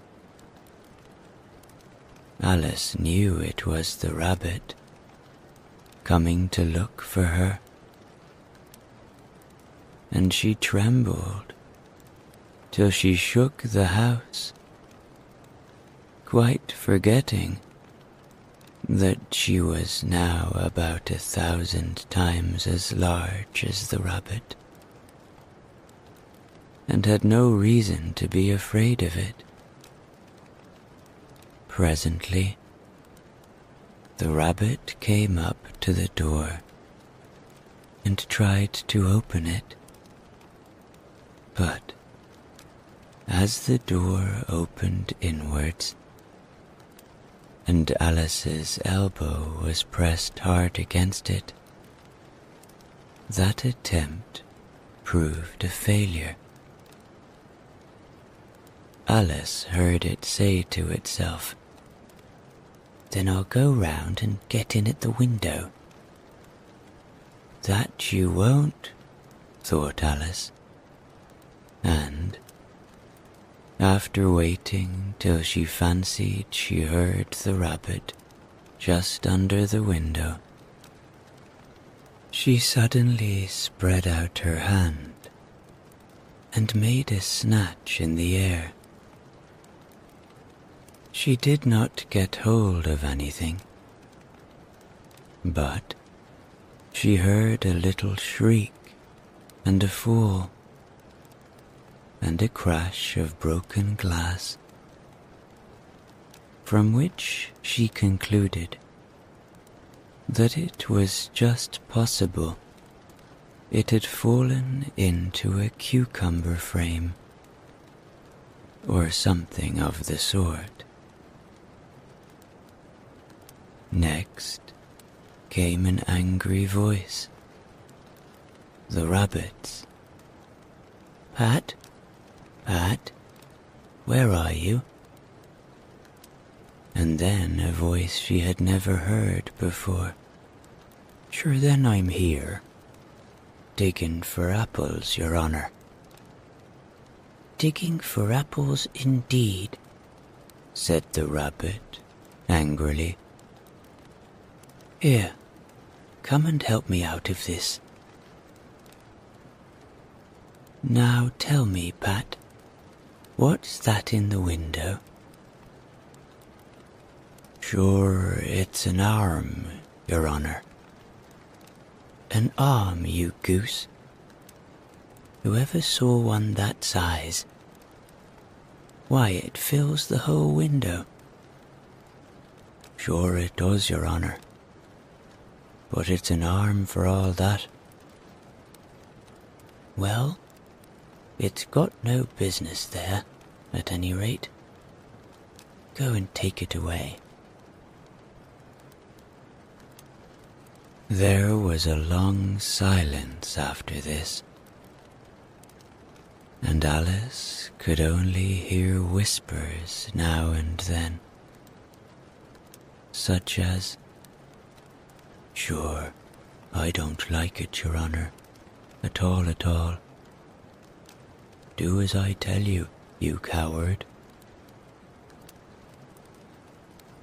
Alice knew it was the rabbit, coming to look for her, and she trembled till she shook the house quite forgetting that she was now about 1,000 times as large as the rabbit, and had no reason to be afraid of it. Presently, the rabbit came up to the door and tried to open it, but as the door opened inwards and Alice's elbow was pressed hard against it, that attempt proved a failure. Alice heard it say to itself, "Then I'll go round and get in at the window." "That you won't," thought Alice, and after waiting till she fancied she heard the rabbit just under the window, she suddenly spread out her hand and made a snatch in the air. She did not get hold of anything, but she heard a little shriek and a fall, and a crash of broken glass, from which she concluded that it was just possible it had fallen into a cucumber frame, or something of the sort. Next came an angry voice, the rabbit's. "Pat? Pat? Where are you?" And then a voice she had never heard before. "Sure then I'm here, digging for apples, your honour." "Digging for apples indeed," said the rabbit angrily. "Here, come and help me out of this. Now tell me, Pat, what's that in the window?" "Sure, it's an arm, your honour." "An arm, you goose? Whoever saw one that size? Why, it fills the whole window." "Sure it does, your honour, but it's an arm for all that." "Well, it's got no business there, at any rate. Go and take it away." There was a long silence after this, and Alice could only hear whispers now and then, such as, "Sure, I don't like it, your honour, at all at all. Do as I tell you, you coward."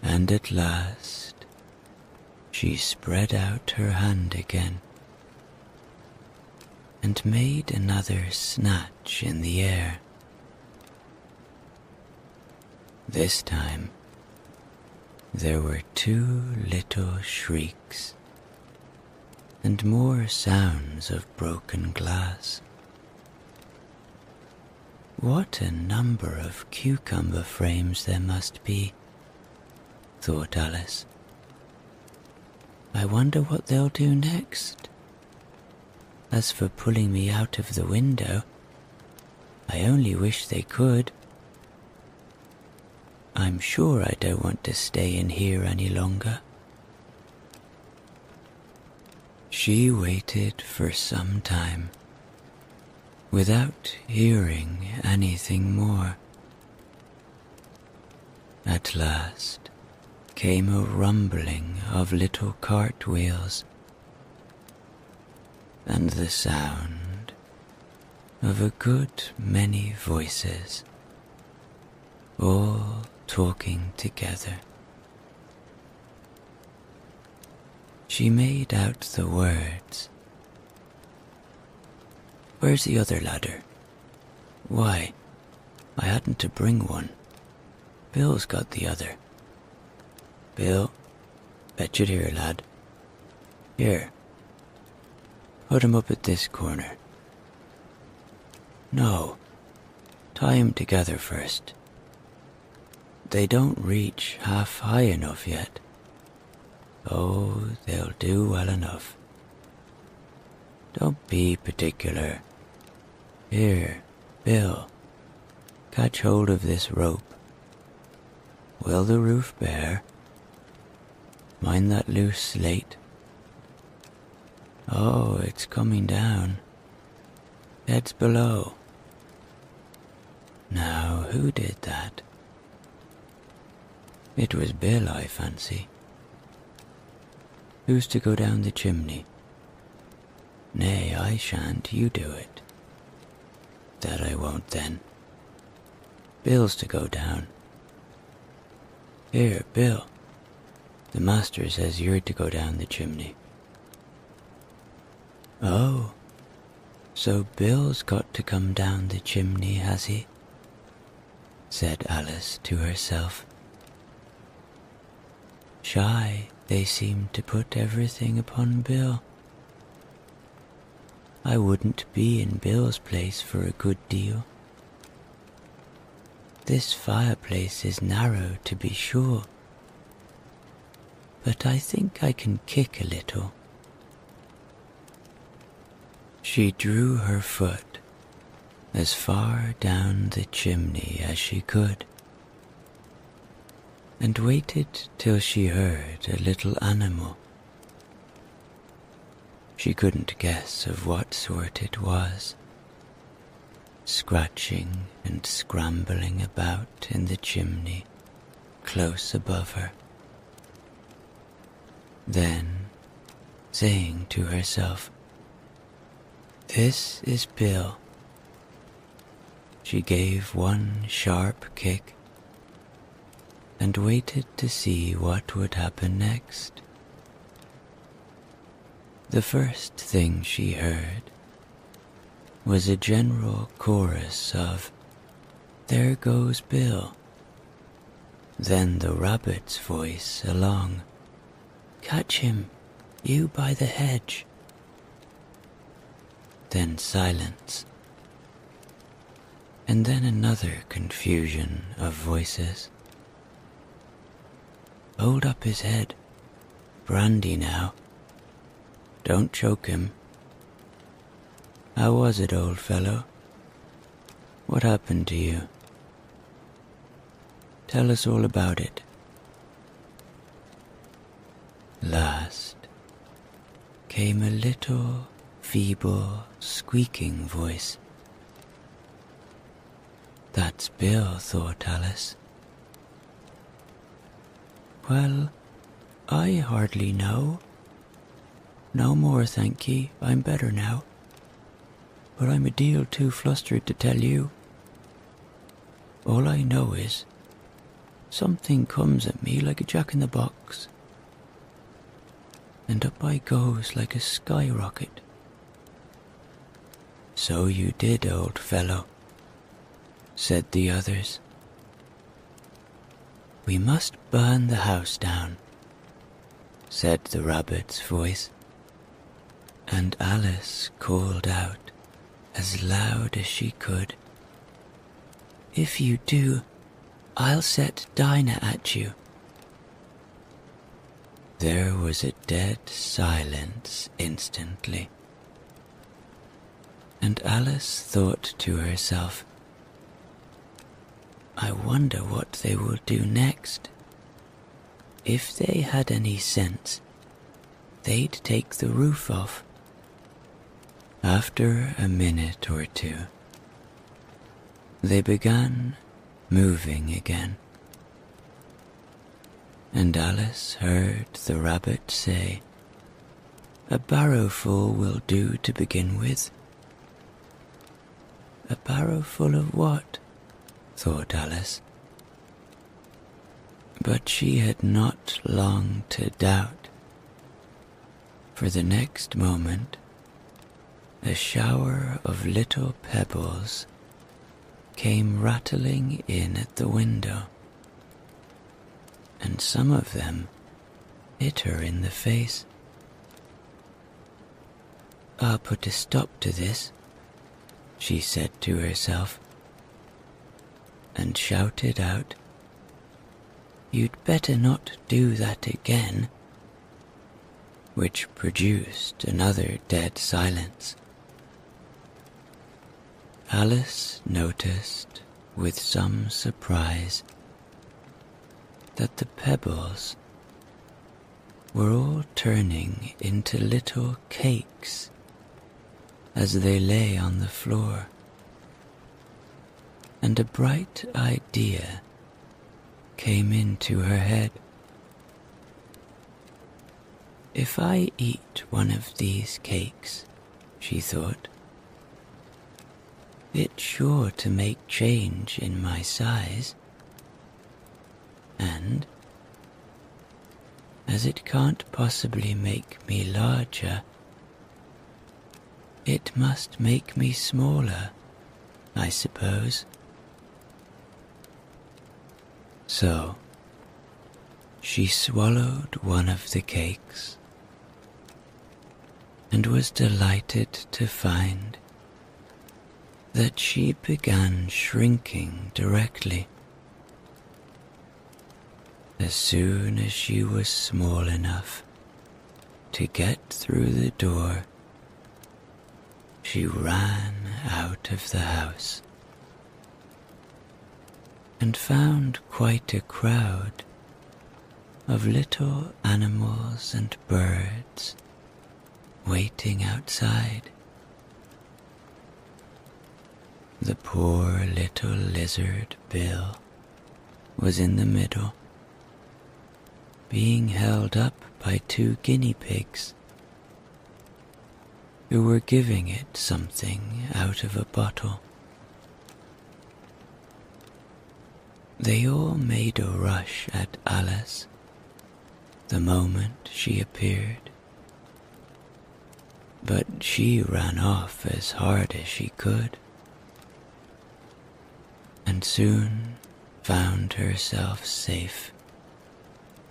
And at last she spread out her hand again and made another snatch in the air. This time there were 2 little shrieks and more sounds of broken glass. What a number of cucumber frames there must be, thought Alice. I wonder what they'll do next. As for pulling me out of the window, I only wish they could. I'm sure I don't want to stay in here any longer. She waited for some time, without hearing anything more. At last came a rumbling of little cartwheels, and the sound of a good many voices, all talking together. She made out the words, "Where's the other ladder? Why, I hadn't to bring one. Bill's got the other. Bill, fetch it here, lad. Here. Put him up at this corner. No, tie him together first. They don't reach half high enough yet. Oh, they'll do well enough. Don't be particular. Here, Bill, catch hold of this rope. Will the roof bear? Mind that loose slate. Oh, it's coming down. Heads below. Now, who did that? It was Bill, I fancy. Who's to go down the chimney? Nay, I shan't, you do it. That I won't then. Bill's to go down. Here, Bill. The master says you're to go down the chimney. Oh, so Bill's got to come down the chimney, has he? Said Alice to herself. Shy, they seem to put everything upon Bill. I wouldn't be in Bill's place for a good deal. This fireplace is narrow, to be sure, but I think I can kick a little. She drew her foot as far down the chimney as she could, and waited till she heard a little animal. She couldn't guess of what sort it was, scratching and scrambling about in the chimney close above her. Then, saying to herself, "This is Bill," she gave one sharp kick and waited to see what would happen next. The first thing she heard was a general chorus of "There goes Bill." Then the rabbit's voice along, "Catch him, you by the hedge." Then silence, and then another confusion of voices. "Hold up his head, brandy now. Don't choke him. How was it, old fellow? What happened to you? Tell us all about it." Last came a little, feeble, squeaking voice. "That's Bill," thought Alice. "Well, I hardly know. No more, thank ye, I'm better now. But I'm a deal too flustered to tell you. All I know is, something comes at me like a jack-in-the-box, and up I goes like a skyrocket." "So you did, old fellow," said the others. "We must burn the house down," said the rabbit's voice, and Alice called out as loud as she could, "If you do, I'll set Dinah at you." There was a dead silence instantly, and Alice thought to herself, "I wonder what they will do next. If they had any sense, they'd take the roof off." After a minute or two, they began moving again, and Alice heard the rabbit say, "A barrowful will do to begin with." "A barrowful of what?" thought Alice. But she had not long to doubt, for the next moment a shower of little pebbles came rattling in at the window. and some of them hit her in the face. "I'll put a stop to this," she said to herself, and shouted out, "You'd better not do that again," which produced another dead silence. Alice noticed with some surprise that the pebbles were all turning into little cakes as they lay on the floor, and a bright idea came into her head. "If I eat one of these cakes," she thought, "it's sure to make change in my size, and as it can't possibly make me larger, it must make me smaller, I suppose." So she swallowed one of the cakes and was delighted to find that she began shrinking directly. As soon as she was small enough to get through the door, she ran out of the house and found quite a crowd of little animals and birds waiting outside. The poor little lizard Bill was in the middle, being held up by 2 guinea pigs who were giving it something out of a bottle. They all made a rush at Alice the moment she appeared, but she ran off as hard as she could, and soon found herself safe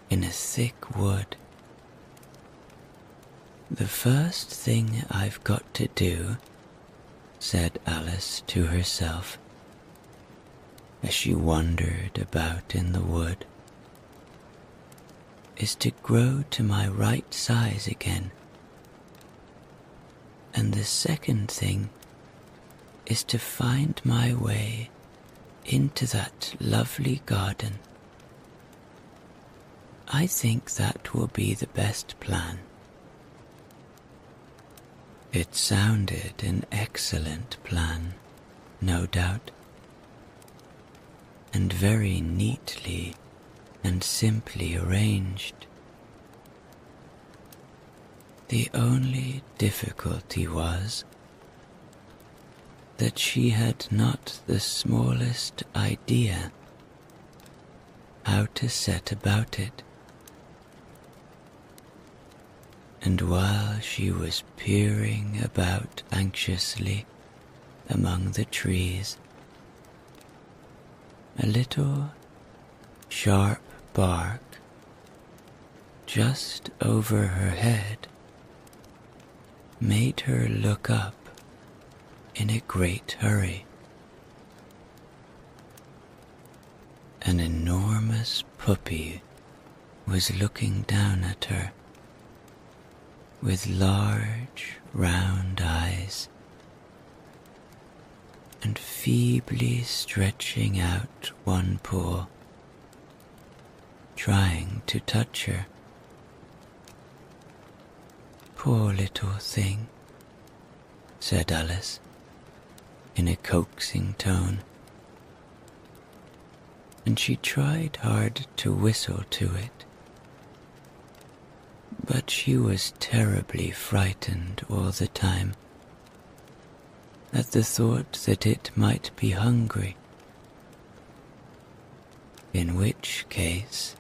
in a thick wood. "The first thing I've got to do," said Alice to herself as she wandered about in the wood, "is to grow to my right size again. And the second thing is to find my way into that lovely garden. I think that will be the best plan." It sounded an excellent plan, no doubt, and very neatly and simply arranged. The only difficulty was that she had not the smallest idea how to set about it. And while she was peering about anxiously among the trees, a little sharp bark just over her head made her look up in a great hurry. An enormous puppy was looking down at her with large round eyes and feebly stretching out one paw, trying to touch her. "Poor little thing," said Alice in a coaxing tone, and she tried hard to whistle to it. But she was terribly frightened all the time at the thought that it might be hungry, in which case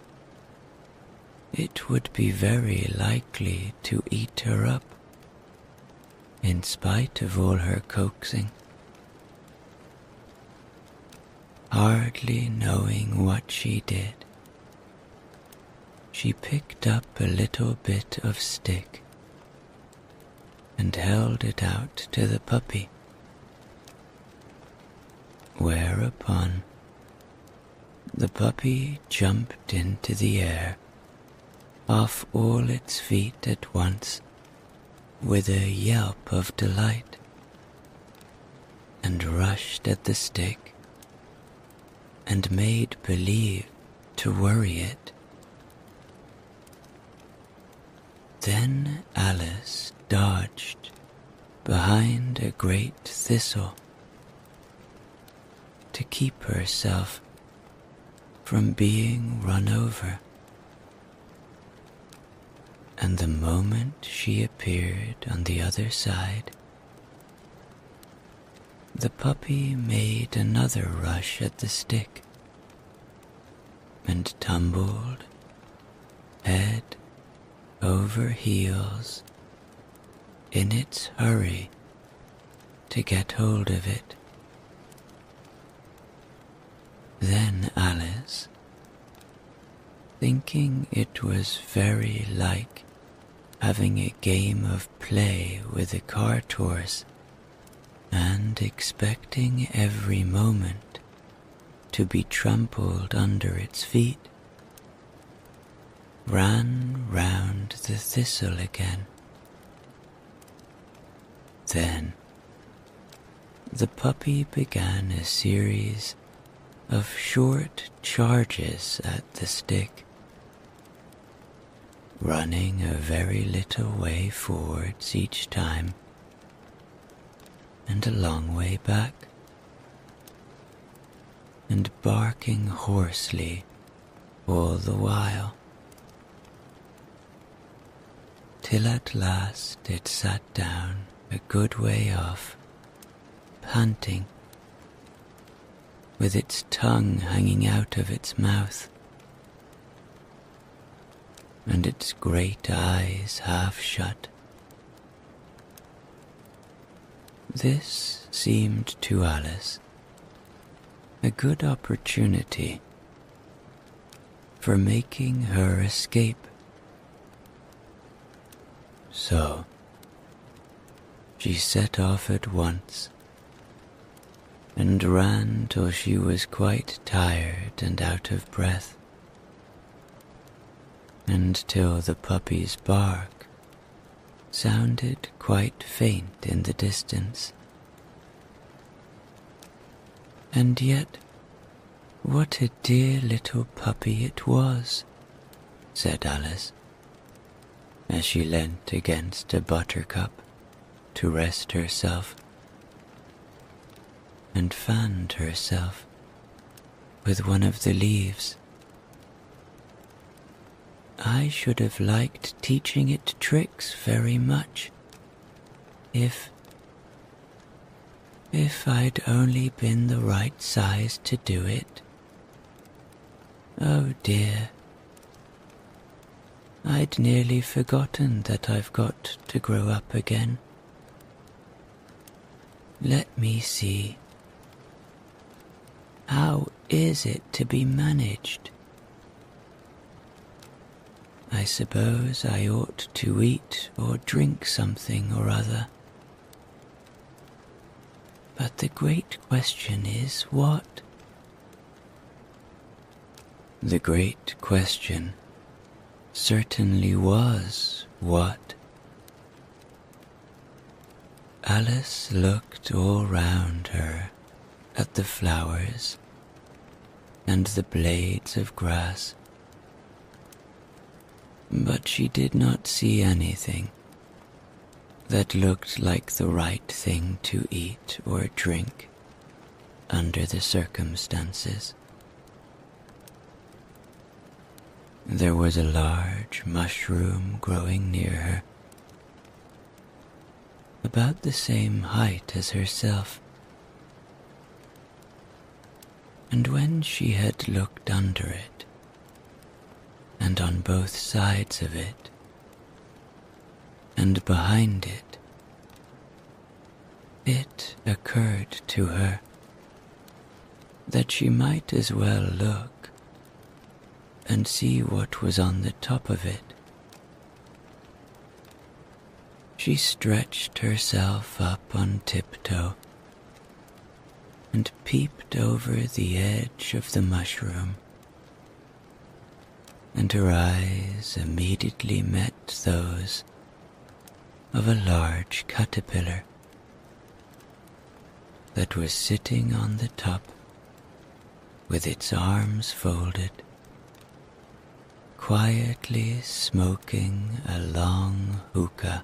it would be very likely to eat her up, in spite of all her coaxing. Hardly knowing what she did, she picked up a little bit of stick and held it out to the puppy, whereupon the puppy jumped into the air off all its feet at once with a yelp of delight and rushed at the stick and made believe to worry it. Then Alice dodged behind a great thistle to keep herself from being run over, and the moment she appeared on the other side, the puppy made another rush at the stick and tumbled head over heels in its hurry to get hold of it. Then Alice, thinking it was very like having a game of play with a cart horse and expecting every moment to be trampled under its feet, ran round the thistle again. Then the puppy began a series of short charges at the stick, running a very little way forwards each time and a long way back, and barking hoarsely all the while, till at last it sat down a good way off, panting, with its tongue hanging out of its mouth, and its great eyes half shut. This seemed to Alice a good opportunity for making her escape. So she set off at once and ran till she was quite tired and out of breath, and till the puppy's bark sounded quite faint in the distance. And yet, what a dear little puppy it was, said Alice, as she leant against a buttercup to rest herself, and fanned herself with one of the leaves. I should have liked teaching it tricks very much, if I'd only been the right size to do it. Oh dear, I'd nearly forgotten that I've got to grow up again. Let me see. How is it to be managed? I suppose I ought to eat or drink something or other. But the great question is what? The great question certainly was what. Alice looked all round her at the flowers and the blades of grass, but she did not see anything that looked like the right thing to eat or drink under the circumstances. There was a large mushroom growing near her, about the same height as herself, and when she had looked under it, and on both sides of it, and behind it, it occurred to her that she might as well look and see what was on the top of it. She stretched herself up on tiptoe and peeped over the edge of the mushroom, and her eyes immediately met those of a large caterpillar that was sitting on the top with its arms folded, quietly smoking a long hookah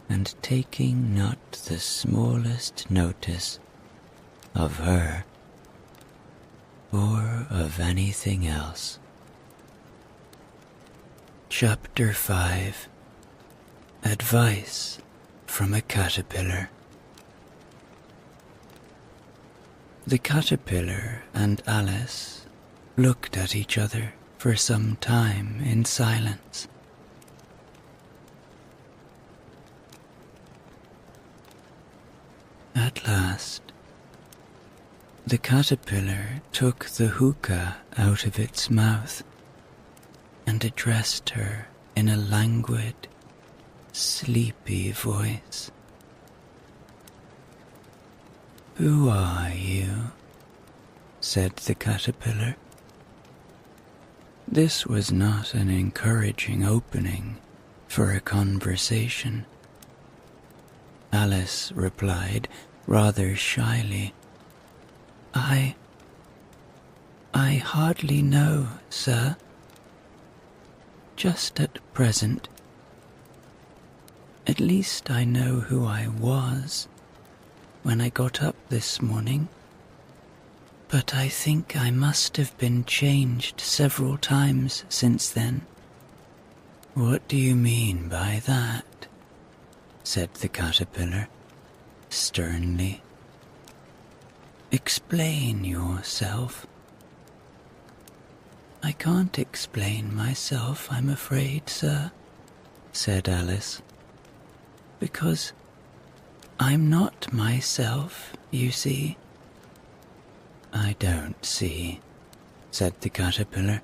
and taking not the smallest notice of her or of anything else. Chapter 5. Advice from a Caterpillar. The caterpillar and Alice looked at each other for some time in silence. At last, the caterpillar took the hookah out of its mouth and addressed her in a languid, sleepy voice. "Who are you?" said the caterpillar. This was not an encouraging opening for a conversation. Alice replied rather shyly, I hardly know, sir. Just at present. At least I know who I was when I got up this morning, but I think I must have been changed several times since then." "What do you mean by that?" said the caterpillar sternly. "Explain yourself." "I can't explain myself, I'm afraid, sir," said Alice, "because I'm not myself, you see." "I don't see," said the caterpillar.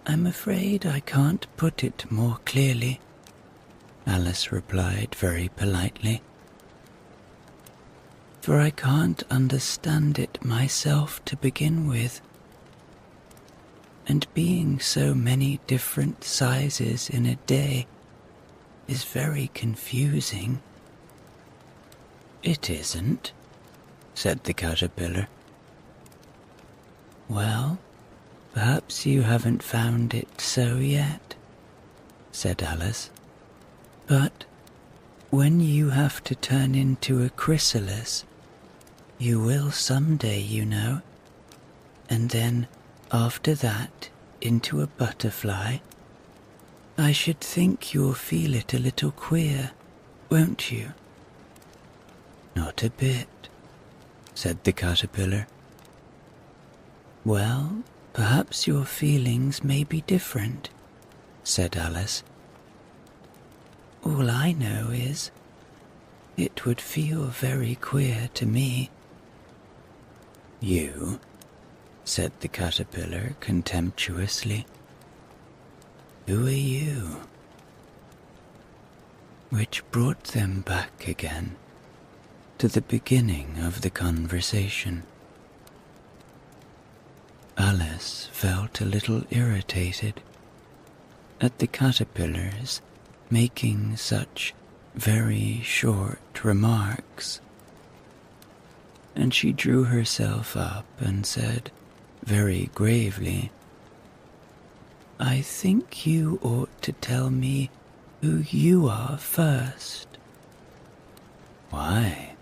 "I'm afraid I can't put it more clearly," Alice replied very politely, "for I can't understand it myself to begin with. And being so many different sizes in a day is very confusing." "It isn't," said the caterpillar. "Well, perhaps you haven't found it so yet," said Alice. "But when you have to turn into a chrysalis, you will someday, you know, and then after that into a butterfly. I should think you'll feel it a little queer, won't you?" "Not a bit," said the caterpillar. "Well, perhaps your feelings may be different," said Alice. "All I know is, it would feel very queer to me." "You?" said the caterpillar contemptuously. "Who are you?" Which brought them back again to the beginning of the conversation. Alice felt a little irritated at the caterpillars making such very short remarks, and she drew herself up and said very gravely, "I think you ought to tell me who you are first." "Why?"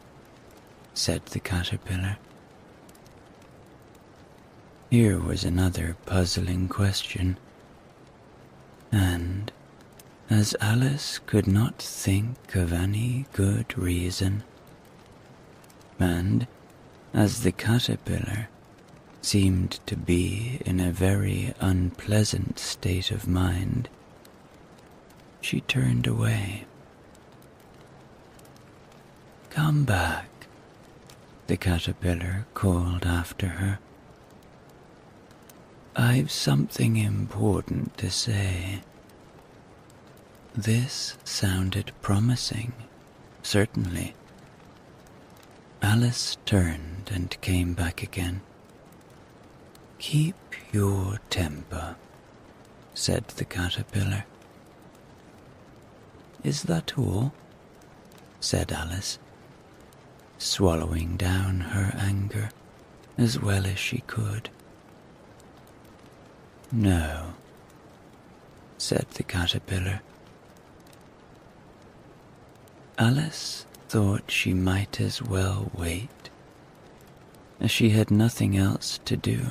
said the caterpillar. Here was another puzzling question, and as Alice could not think of any good reason, and as the caterpillar seemed to be in a very unpleasant state of mind, she turned away. "Come back," the caterpillar called after her. I've something important to say. This sounded promising, certainly. Alice turned and came back again. Keep your temper, said the caterpillar. Is that all? Said Alice, swallowing down her anger as well as she could. No, said the caterpillar. Alice thought she might as well wait, as she had nothing else to do.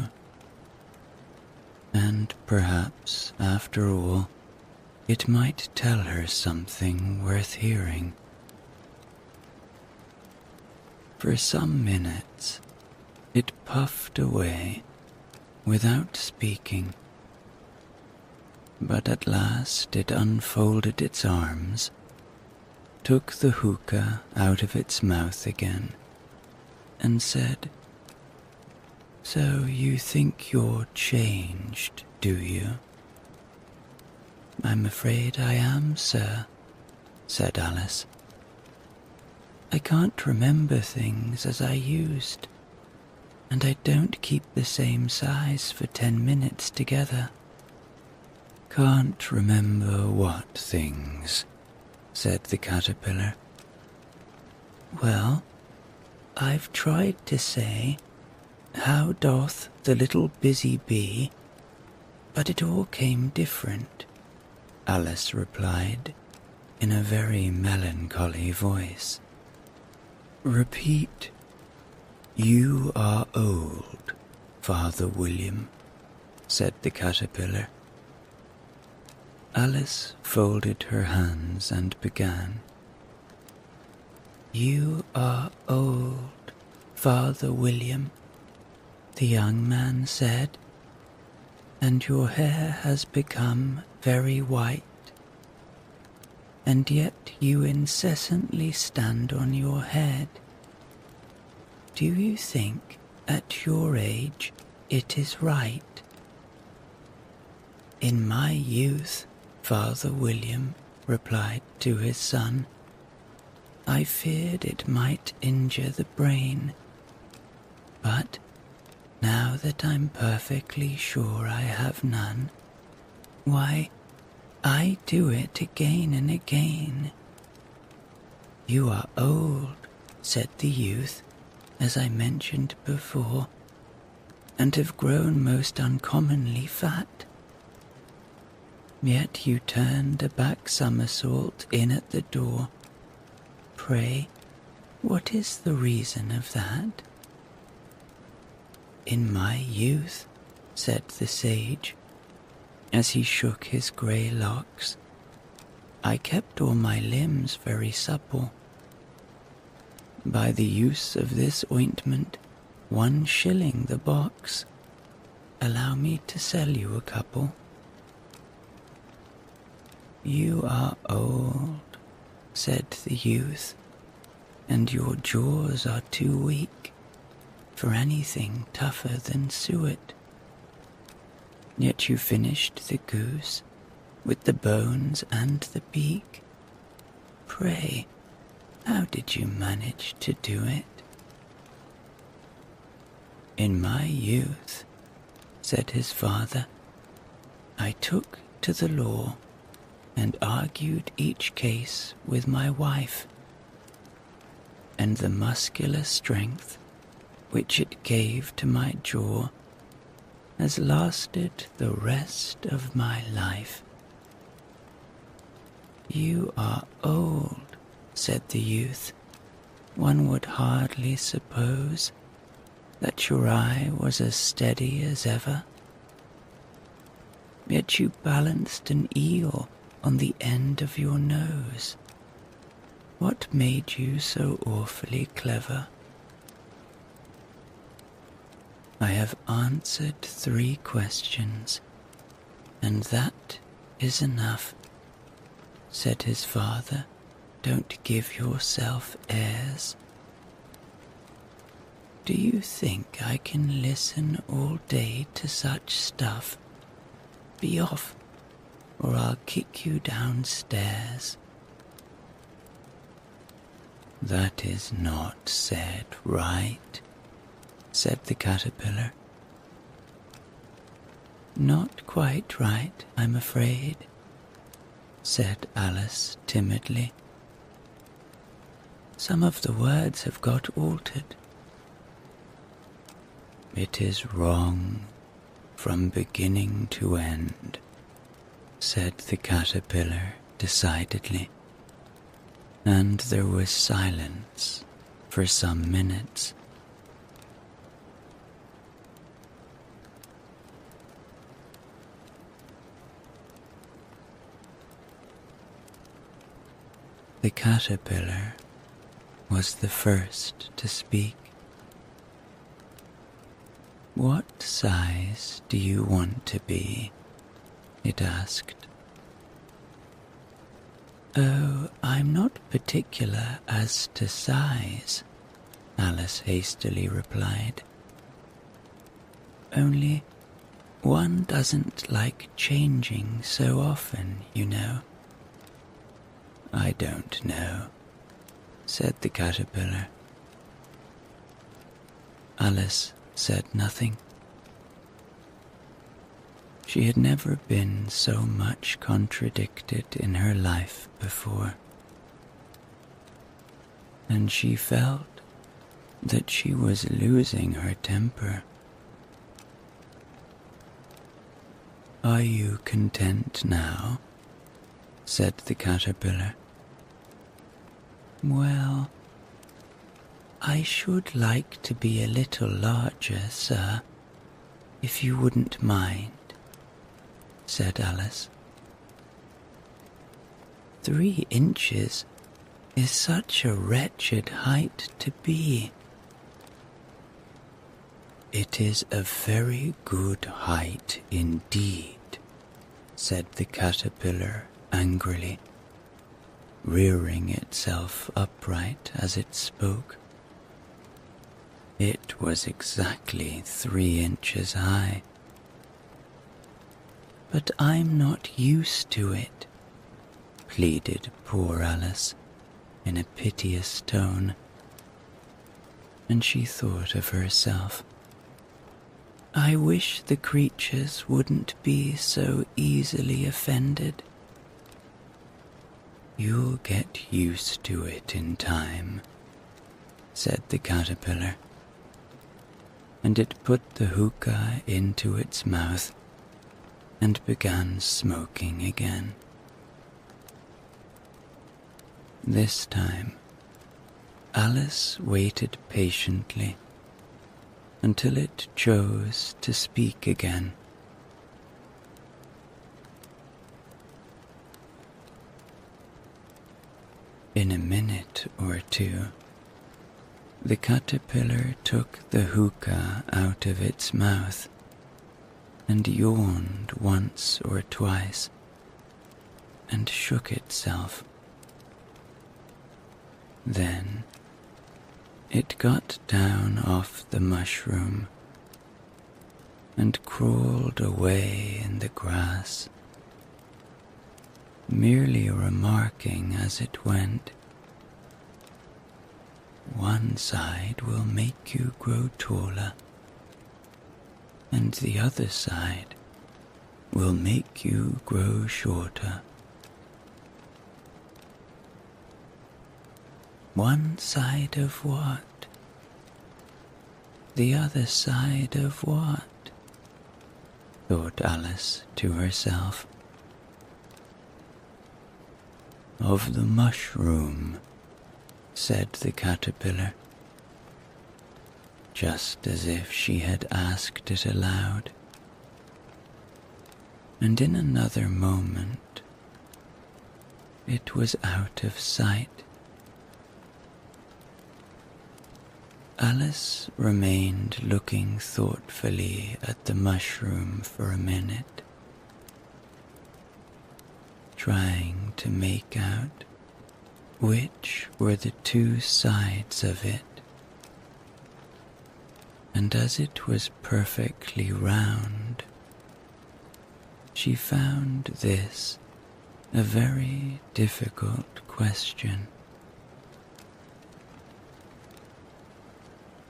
And perhaps, after all, it might tell her something worth hearing. For some minutes, it puffed away without speaking, but at last it unfolded its arms, took the hookah out of its mouth again, and said, "So you think you're changed, do you?" "I'm afraid I am, sir," said Alice. "I can't remember things as I used, and I don't keep the same size for 10 minutes together." "Can't remember what things?" said the caterpillar. "Well, I've tried to say, 'How doth the little busy bee?' but it all came different," Alice replied in a very melancholy voice. "Repeat, 'You are old, Father William,'" said the caterpillar. Alice folded her hands and began. "You are old, Father William," the young man said, "and your hair has become very white, and yet you incessantly stand on your head. Do you think, at your age, it is right?" "In my youth," Father William replied to his son, "I feared it might injure the brain, but now that I'm perfectly sure I have none, why, I do it again and again." "You are old," said the youth, "as I mentioned before, and have grown most uncommonly fat. Yet you turned a back somersault in at the door. Pray, what is the reason of that?" "In my youth," said the sage, as he shook his grey locks, "I kept all my limbs very supple. By the use of this ointment, 1 shilling the box. Allow me to sell you a couple." "You are old," said the youth, "and your jaws are too weak for anything tougher than suet. Yet you finished the goose with the bones and the beak. Pray, how did you manage to do it?" "In my youth," said his father, "I took to the law and argued each case with my wife, and the muscular strength which it gave to my jaw has lasted the rest of my life." "You are old," said the youth. "One would hardly suppose that your eye was as steady as ever. Yet you balanced an eel on the end of your nose. What made you so awfully clever?" "I have answered 3 questions, and that is enough," said his father. "Don't give yourself airs." Do you think I can listen all day to such stuff? Be off, or I'll kick you downstairs. That is not said right, said the caterpillar. Not quite right, I'm afraid, said Alice timidly. Some of the words have got altered. It is wrong from beginning to end, said the caterpillar decidedly, and there was silence for some minutes. The caterpillar was the first to speak. What size do you want to be? It asked. Oh, I'm not particular as to size, Alice hastily replied. Only one doesn't like changing so often, you know. I don't know, said the caterpillar. Alice said nothing. She had never been so much contradicted in her life before, and she felt that she was losing her temper. Are you content now? Said the caterpillar. Well, I should like to be a little larger, sir, if you wouldn't mind, said Alice. 3 inches is such a wretched height to be. It is a very good height indeed, said the caterpillar angrily, rearing itself upright as it spoke. It was exactly 3 inches high. But I'm not used to it, pleaded poor Alice in a piteous tone, and she thought of herself. I wish the creatures wouldn't be so easily offended. You'll get used to it in time, said the caterpillar, and it put the hookah into its mouth and began smoking again. This time, Alice waited patiently until it chose to speak again. In a minute or two, the caterpillar took the hookah out of its mouth and yawned once or twice and shook itself. Then it got down off the mushroom and crawled away in the grass, merely remarking as it went, one side will make you grow taller, and the other side will make you grow shorter. One side of what? The other side of what? Thought Alice to herself. Of the mushroom, said the caterpillar, just as if she had asked it aloud. And in another moment, it was out of sight. Alice remained looking thoughtfully at the mushroom for a minute, trying to make out which were the 2 sides of it. and as it was perfectly round, she found this a very difficult question.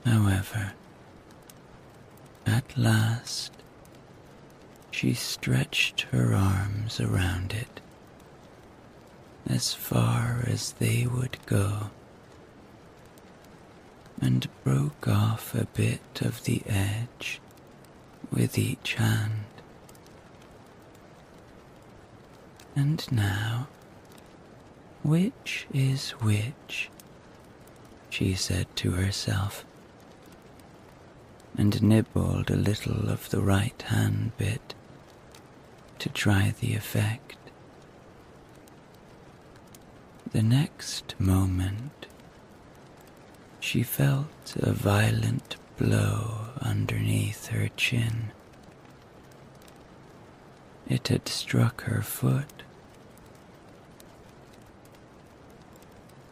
However, at last, she stretched her arms around it as far as they would go and broke off a bit of the edge with each hand. And now, which is which? She said to herself, and nibbled a little of the right hand bit to try the effect. The next moment, she felt a violent blow underneath her chin. It had struck her foot.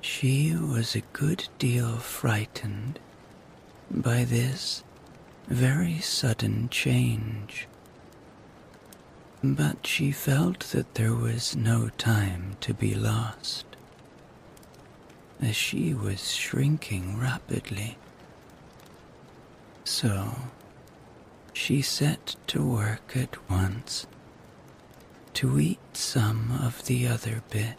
She was a good deal frightened by this very sudden change, but she felt that there was no time to be lost, as she was shrinking rapidly. So she set to work at once to eat some of the other bit.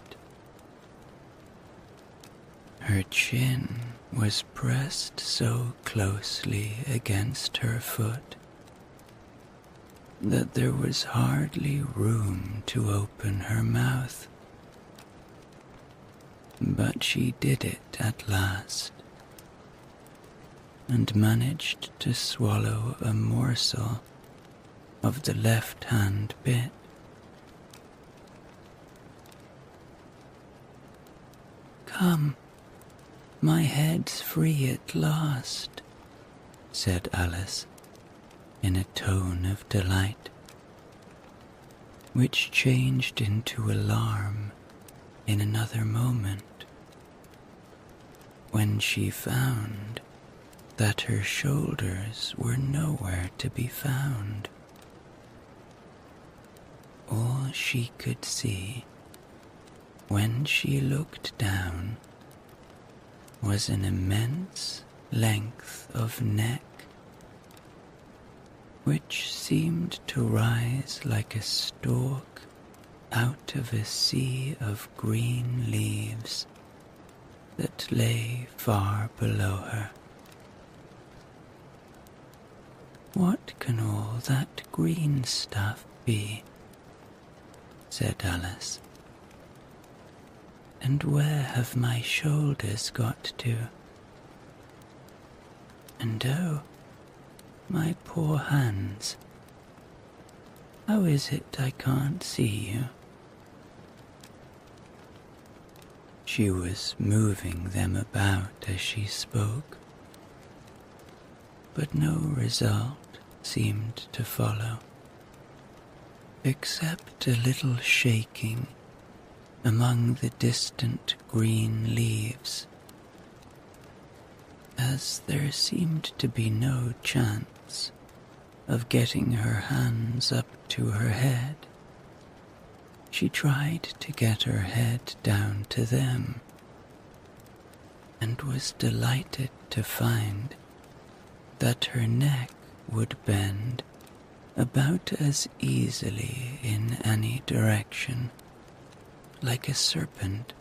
Her chin was pressed so closely against her foot that there was hardly room to open her mouth. But she did it at last, and managed to swallow a morsel of the left-hand bit. "Come, my head's free at last," said Alice, in a tone of delight, which changed into alarm in another moment, when she found that her shoulders were nowhere to be found. All she could see, when she looked down, was an immense length of neck, which seemed to rise like a stalk out of a sea of green leaves that lay far below her. "What can all that green stuff be?" said Alice. "And where have my shoulders got to? And oh, my poor hands, how is it I can't see you?" She was moving them about as she spoke, but no result seemed to follow, except a little shaking among the distant green leaves. As there seemed to be no chance of getting her hands up to her head, she tried to get her head down to them, and was delighted to find that her neck would bend about as easily in any direction, like a serpent.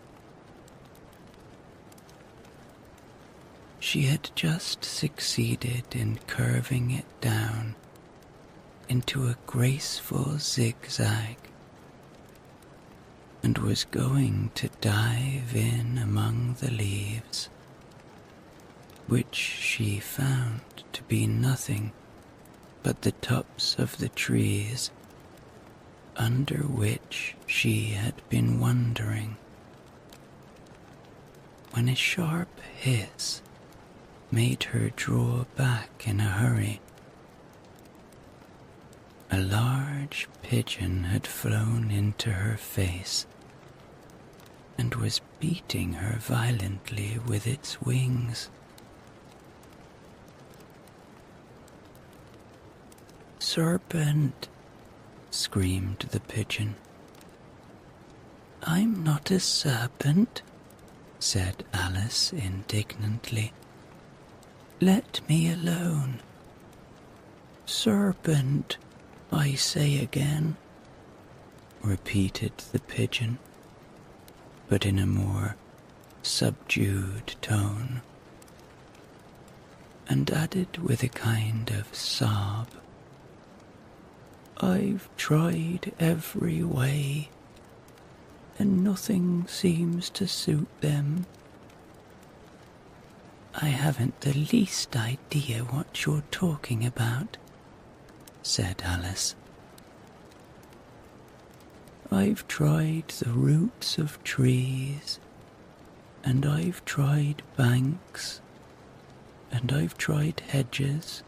She had just succeeded in curving it down into a graceful zigzag, and was going to dive in among the leaves, which she found to be nothing but the tops of the trees under which she had been wandering, when a sharp hiss made her draw back in a hurry. A large pigeon had flown into her face and was beating her violently with its wings. serpent, screamed the pigeon. I'm not a serpent, said Alice indignantly. Let me alone. Serpent, I say again, repeated the pigeon, but in a more subdued tone, and added with a kind of sob, I've tried every way, and nothing seems to suit them. I haven't the least idea what you're talking about, said Alice. I've tried the roots of trees, and I've tried banks, and I've tried hedges,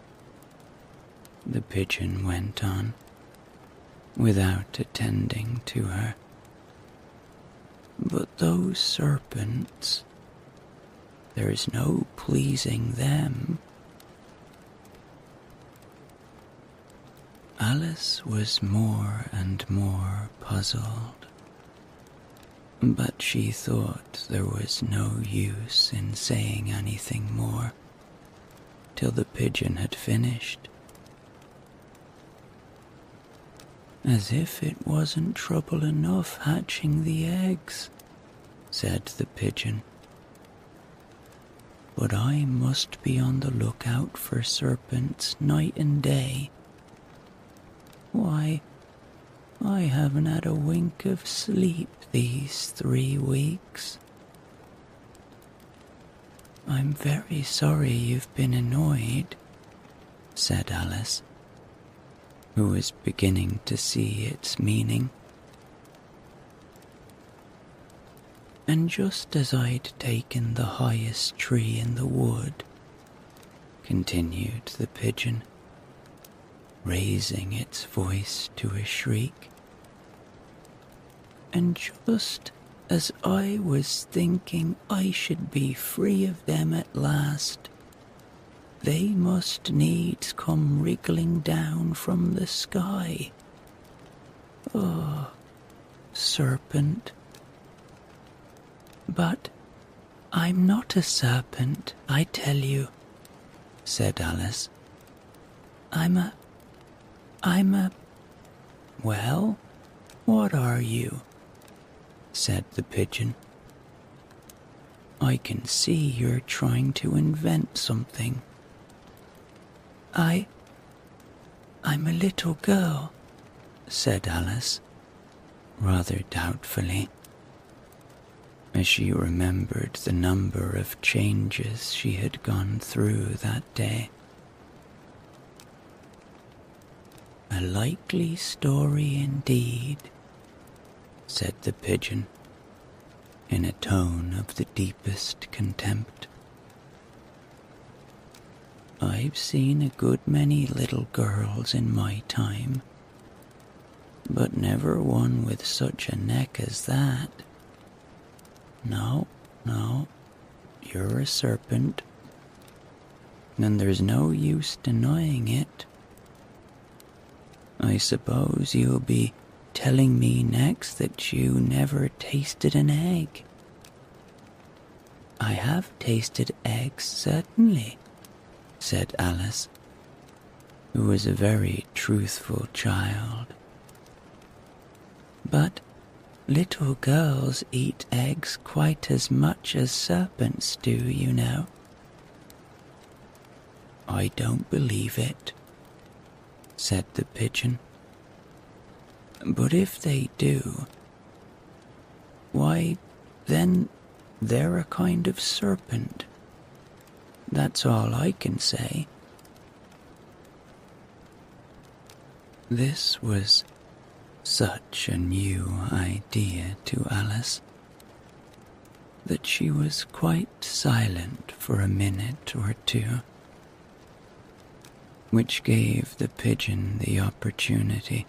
the pigeon went on, without attending to her. But those serpents, there's no pleasing them. Alice was more and more puzzled, but she thought there was no use in saying anything more till the pigeon had finished. As if it wasn't trouble enough hatching the eggs, said the pigeon. But I must be on the lookout for serpents night and day. Why, I haven't had a wink of sleep these 3 weeks. I'm very sorry you've been annoyed, said Alice, who was beginning to see its meaning. And just as I'd taken the highest tree in the wood, continued the pigeon, raising its voice to a shriek, and just as I was thinking I should be free of them at last, they must needs come wriggling down from the sky. Oh, serpent. But I'm not a serpent, I tell you, said Alice. I'm a... Well, what are you? Said the pigeon. I can see you're trying to invent something. I'm a little girl, said Alice, rather doubtfully, as she remembered the number of changes she had gone through that day. A likely story indeed, said the pigeon, in a tone of the deepest contempt. I've seen a good many little girls in my time, but never one with such a neck as that. No, you're a serpent, and there's no use denying it. I suppose you'll be telling me next that you never tasted an egg. I have tasted eggs, certainly, said Alice, who was a very truthful child. But little girls eat eggs quite as much as serpents do, you know. I don't believe it, said the pigeon. But if they do, why, then they're a kind of serpent. That's all I can say. This was such a new idea to Alice that she was quite silent for a minute or two, which gave the pigeon the opportunity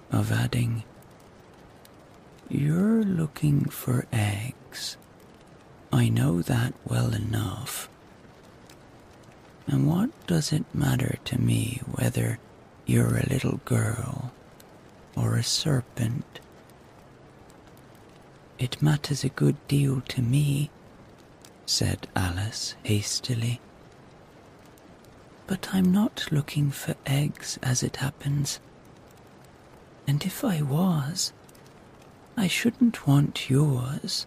of adding, "You're looking for eggs. I know that well enough. And what does it matter to me whether you're a little girl or a serpent. It matters a good deal to me, said Alice hastily. But I'm not looking for eggs as it happens. And if I was, I shouldn't want yours.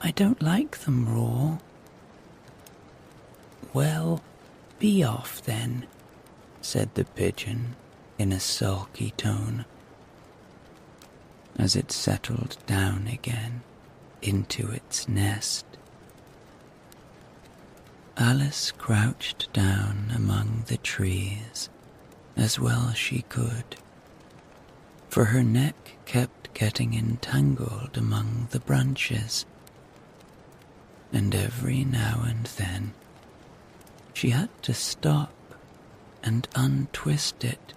I don't like them raw. Well, be off then, said the pigeon in a sulky tone, as it settled down again into its nest. Alice crouched down among the trees as well she could, for her neck kept getting entangled among the branches, and every now and then she had to stop and untwist it.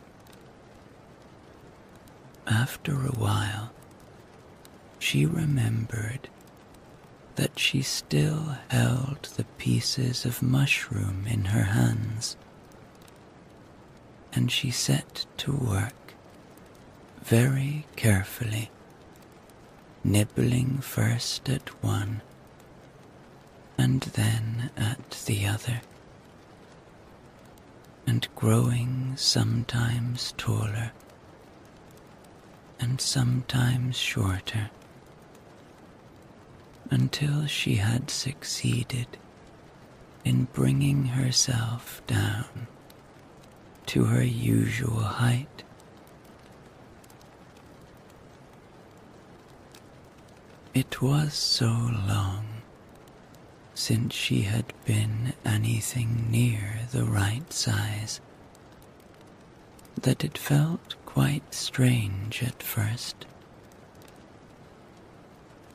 After a while, she remembered that she still held the pieces of mushroom in her hands, and she set to work very carefully, nibbling first at one and then at the other, and growing sometimes taller and sometimes shorter, until she had succeeded in bringing herself down to her usual height. It was so long since she had been anything near the right size that it felt quite strange at first.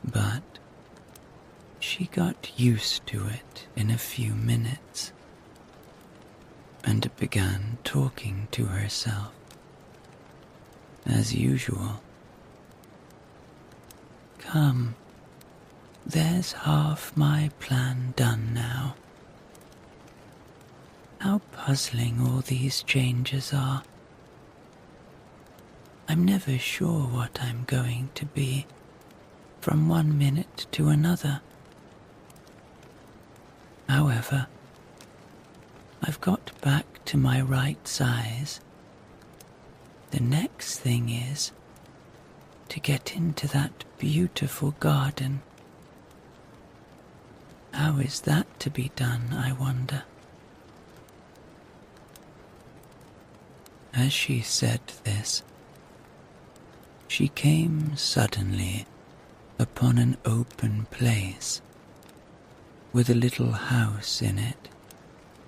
But she got used to it in a few minutes and began talking to herself as usual. Come, there's half my plan done now. How puzzling all these changes are. I'm never sure what I'm going to be from one minute to another. However, I've got back to my right size. The next thing is to get into that beautiful garden. How is that to be done, I wonder? As she said this, she came suddenly upon an open place with a little house in it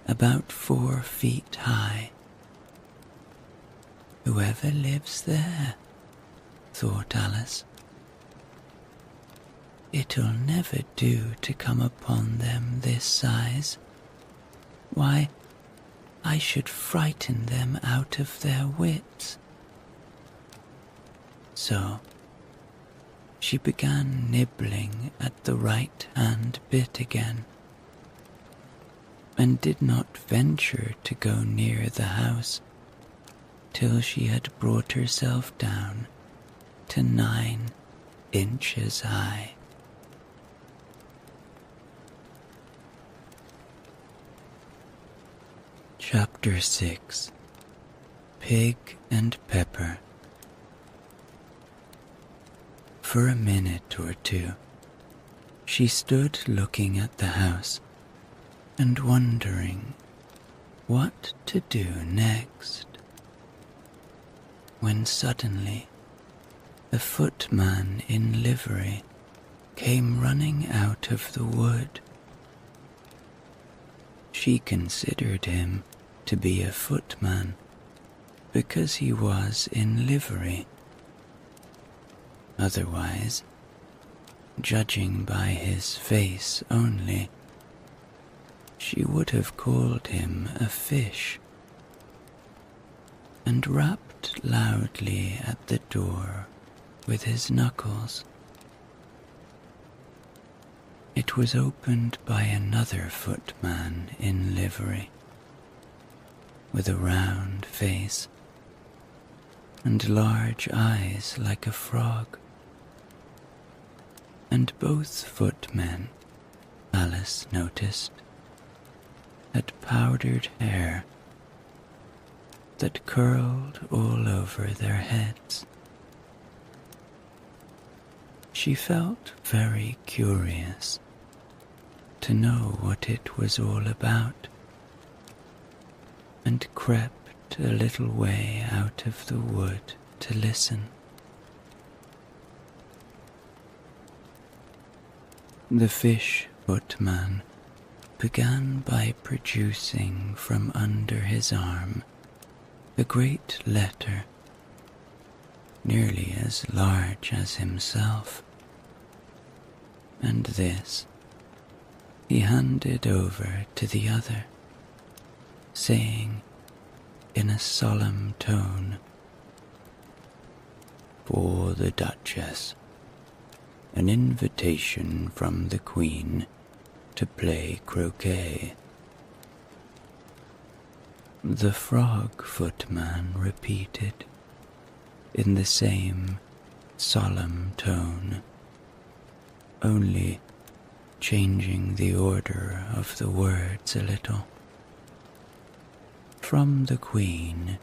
about 4 feet high. Whoever lives there, thought Alice. It'll never do to come upon them this size. Why, I should frighten them out of their wits. So she began nibbling at the right-hand bit again, and did not venture to go near the house till she had brought herself down to 9 inches high. Chapter 6. Pig and Pepper. For a minute or two, she stood looking at the house and wondering what to do next, when suddenly a footman in livery came running out of the wood. She considered him to be a footman because he was in livery. Otherwise, judging by his face only, she would have called him a fish, and rapped loudly at the door with his knuckles. It was opened by another footman in livery, with a round face and large eyes like a frog. And both footmen, Alice noticed, had powdered hair that curled all over their heads. She felt very curious to know what it was all about, and crept a little way out of the wood to listen. The fish footman began by producing from under his arm a great letter, nearly as large as himself, and this he handed over to the other, saying in a solemn tone, "For the Duchess, an invitation from the Queen to play croquet." The frog footman repeated in the same solemn tone, only changing the order of the words a little. "From the Queen,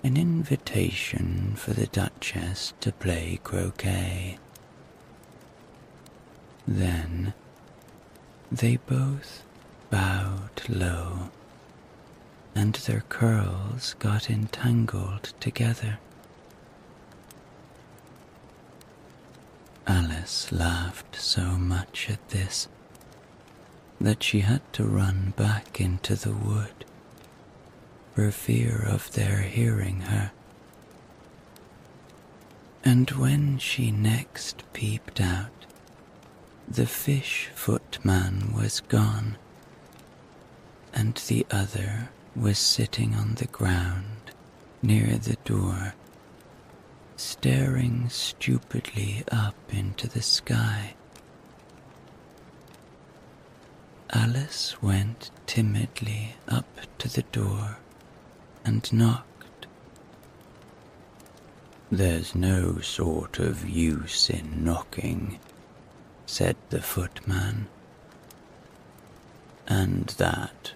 an invitation for the Duchess to play croquet." Then they both bowed low, and their curls got entangled together. Alice laughed so much at this that she had to run back into the wood for fear of their hearing her. And when she next peeped out, the fish footman was gone, and the other was sitting on the ground near the door, staring stupidly up into the sky. Alice went timidly up to the door and knocked. "There's no sort of use in knocking," said the footman, "and that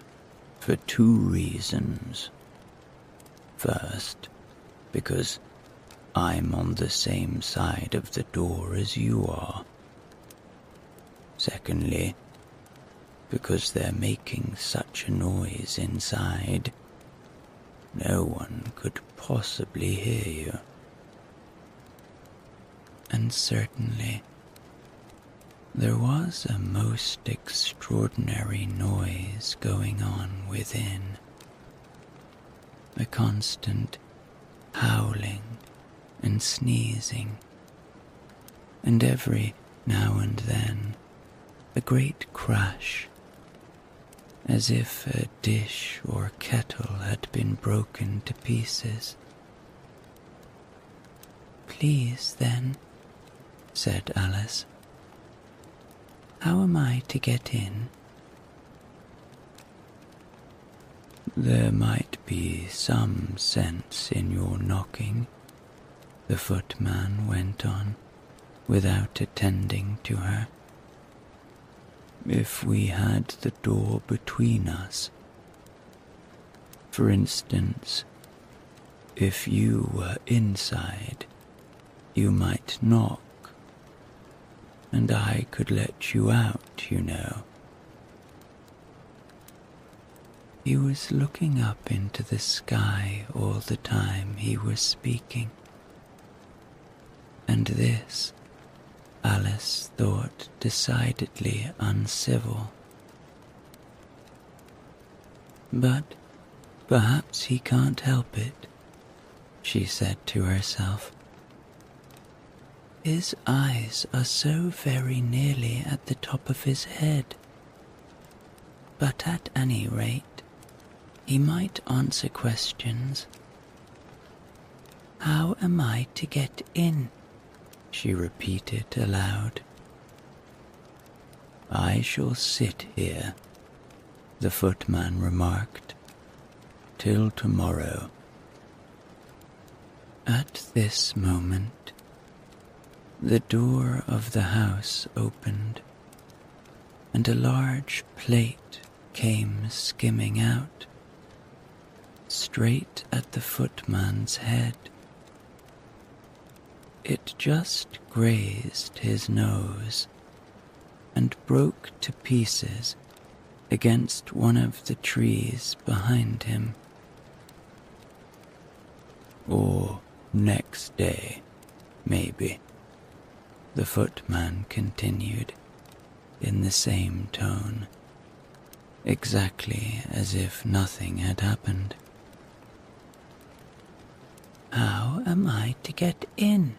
for two reasons. First, because I'm on the same side of the door as you are. Secondly, because they're making such a noise inside, no one could possibly hear you." And certainly, there was a most extraordinary noise going on within, a constant howling and sneezing, and every now and then a great crash, as if a dish or kettle had been broken to pieces. "Please, then," said Alice, "how am I to get in?" "There might be some sense in your knocking," the footman went on, without attending to her, "if we had the door between us. For instance, if you were inside, you might knock, and I could let you out, you know." He was looking up into the sky all the time he was speaking, and this Alice thought decidedly uncivil. "But perhaps he can't help it," she said to herself. "His eyes are so very nearly at the top of his head. But at any rate, he might answer questions. How am I to get in?" she repeated aloud. "I shall sit here," the footman remarked, till tomorrow." At this moment, the door of the house opened, and a large plate came skimming out, straight at the footman's head. It just grazed his nose and broke to pieces against one of the trees behind him. "Or next day, maybe," the footman continued in the same tone, exactly as if nothing had happened. "How am I to get in?"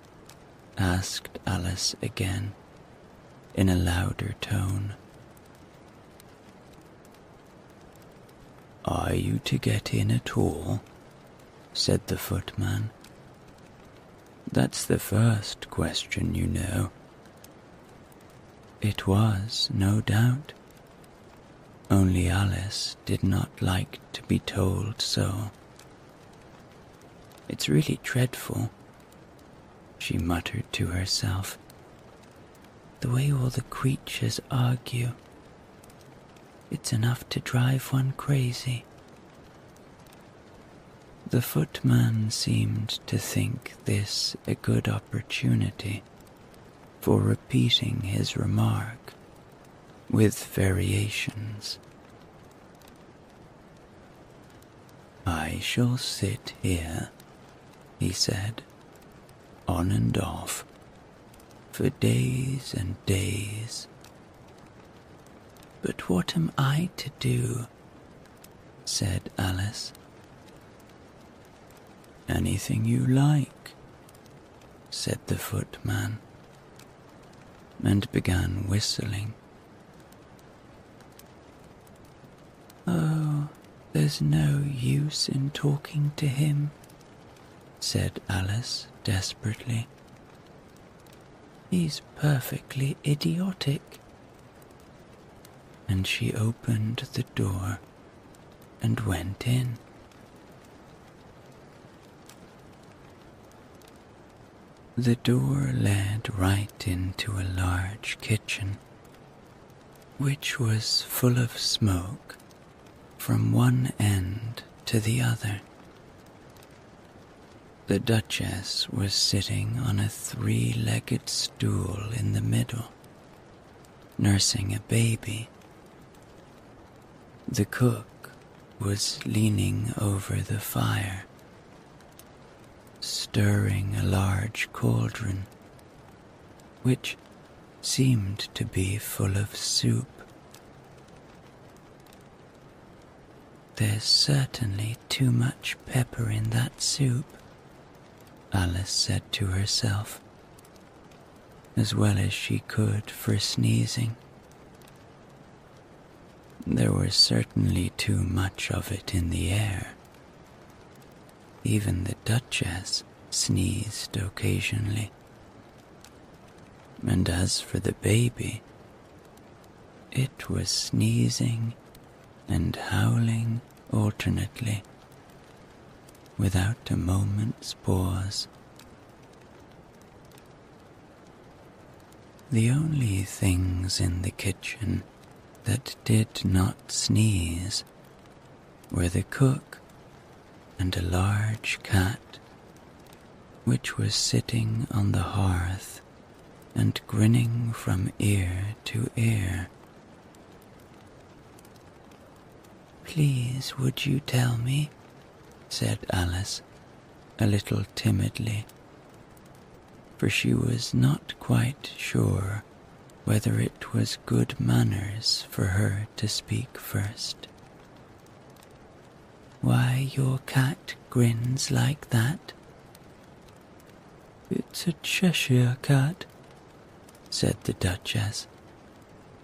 asked Alice again, in a louder tone. "Are you to get in at all?" said the footman. "That's the first question, you know." It was, no doubt, only Alice did not like to be told so. "It's really dreadful," she muttered to herself, "the way all the creatures argue. It's enough to drive one crazy." The footman seemed to think this a good opportunity for repeating his remark with variations. "I shall sit here," he said, "on and off, for days and days." "But what am I to do?" said Alice. "Anything you like," said the footman, and began whistling. "Oh, there's no use in talking to him," said Alice desperately. "He's perfectly idiotic." And she opened the door and went in. The door led right into a large kitchen, which was full of smoke from one end to the other. The Duchess was sitting on a three-legged stool in the middle, nursing a baby. The cook was leaning over the fire, stirring a large cauldron, which seemed to be full of soup. "There's certainly too much pepper in that soup," Alice said to herself, as well as she could for sneezing. There was certainly too much of it in the air. Even the Duchess sneezed occasionally. And as for the baby, it was sneezing and howling alternately, without a moment's pause. The only things in the kitchen that did not sneeze were the cook and a large cat, which was sitting on the hearth and grinning from ear to ear. "Please, would you tell me?" said Alice, a little timidly, for she was not quite sure whether it was good manners for her to speak first. "Why your cat grins like that?" "It's a Cheshire cat," said the Duchess,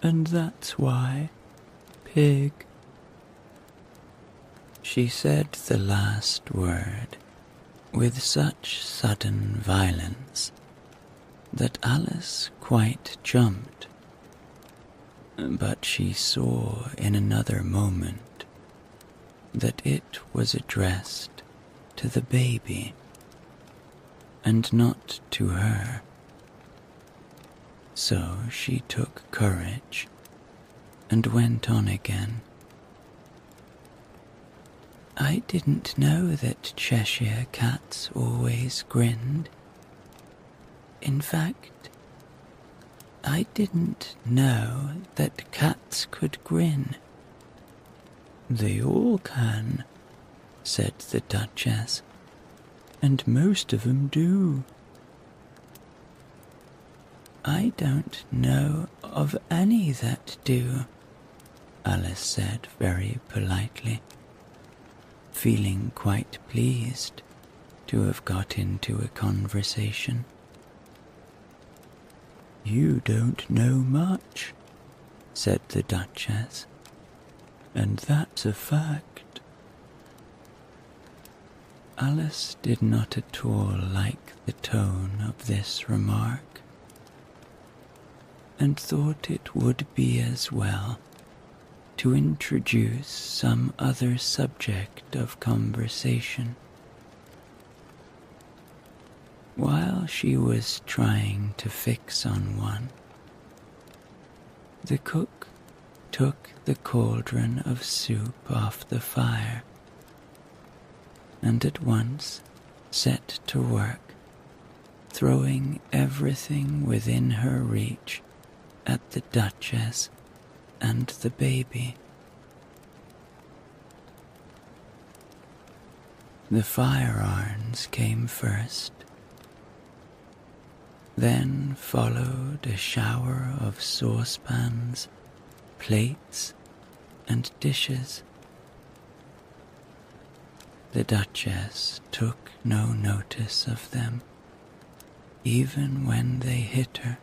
"and that's why. Pig." She said the last word with such sudden violence that Alice quite jumped, but she saw in another moment that it was addressed to the baby and not to her. So she took courage and went on again. I didn't know that Cheshire cats always grinned. In fact, I didn't know that cats could grin. They all can, said the Duchess, and most of them do. I don't know of any that do, Alice said very politely, feeling quite pleased to have got into a conversation. You don't know much, said the Duchess, and that's a fact. Alice did not at all like the tone of this remark, and thought it would be as well to introduce some other subject of conversation. While she was trying to fix on one, the cook took the cauldron of soup off the fire and at once set to work, throwing everything within her reach at the Duchess and the baby. The fire irons came first. Then followed a shower of saucepans, plates, and dishes. The Duchess took no notice of them, even when they hit her,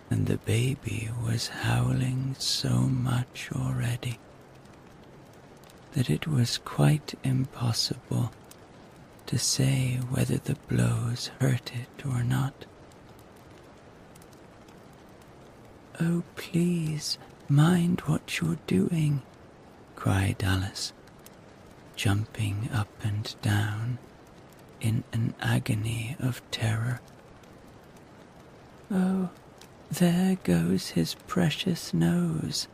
and the baby was howling so much already that it was quite impossible to say whether the blows hurt it or not. Oh, please, mind what you're doing, cried Alice, jumping up and down in an agony of terror. Oh, there goes his precious nose,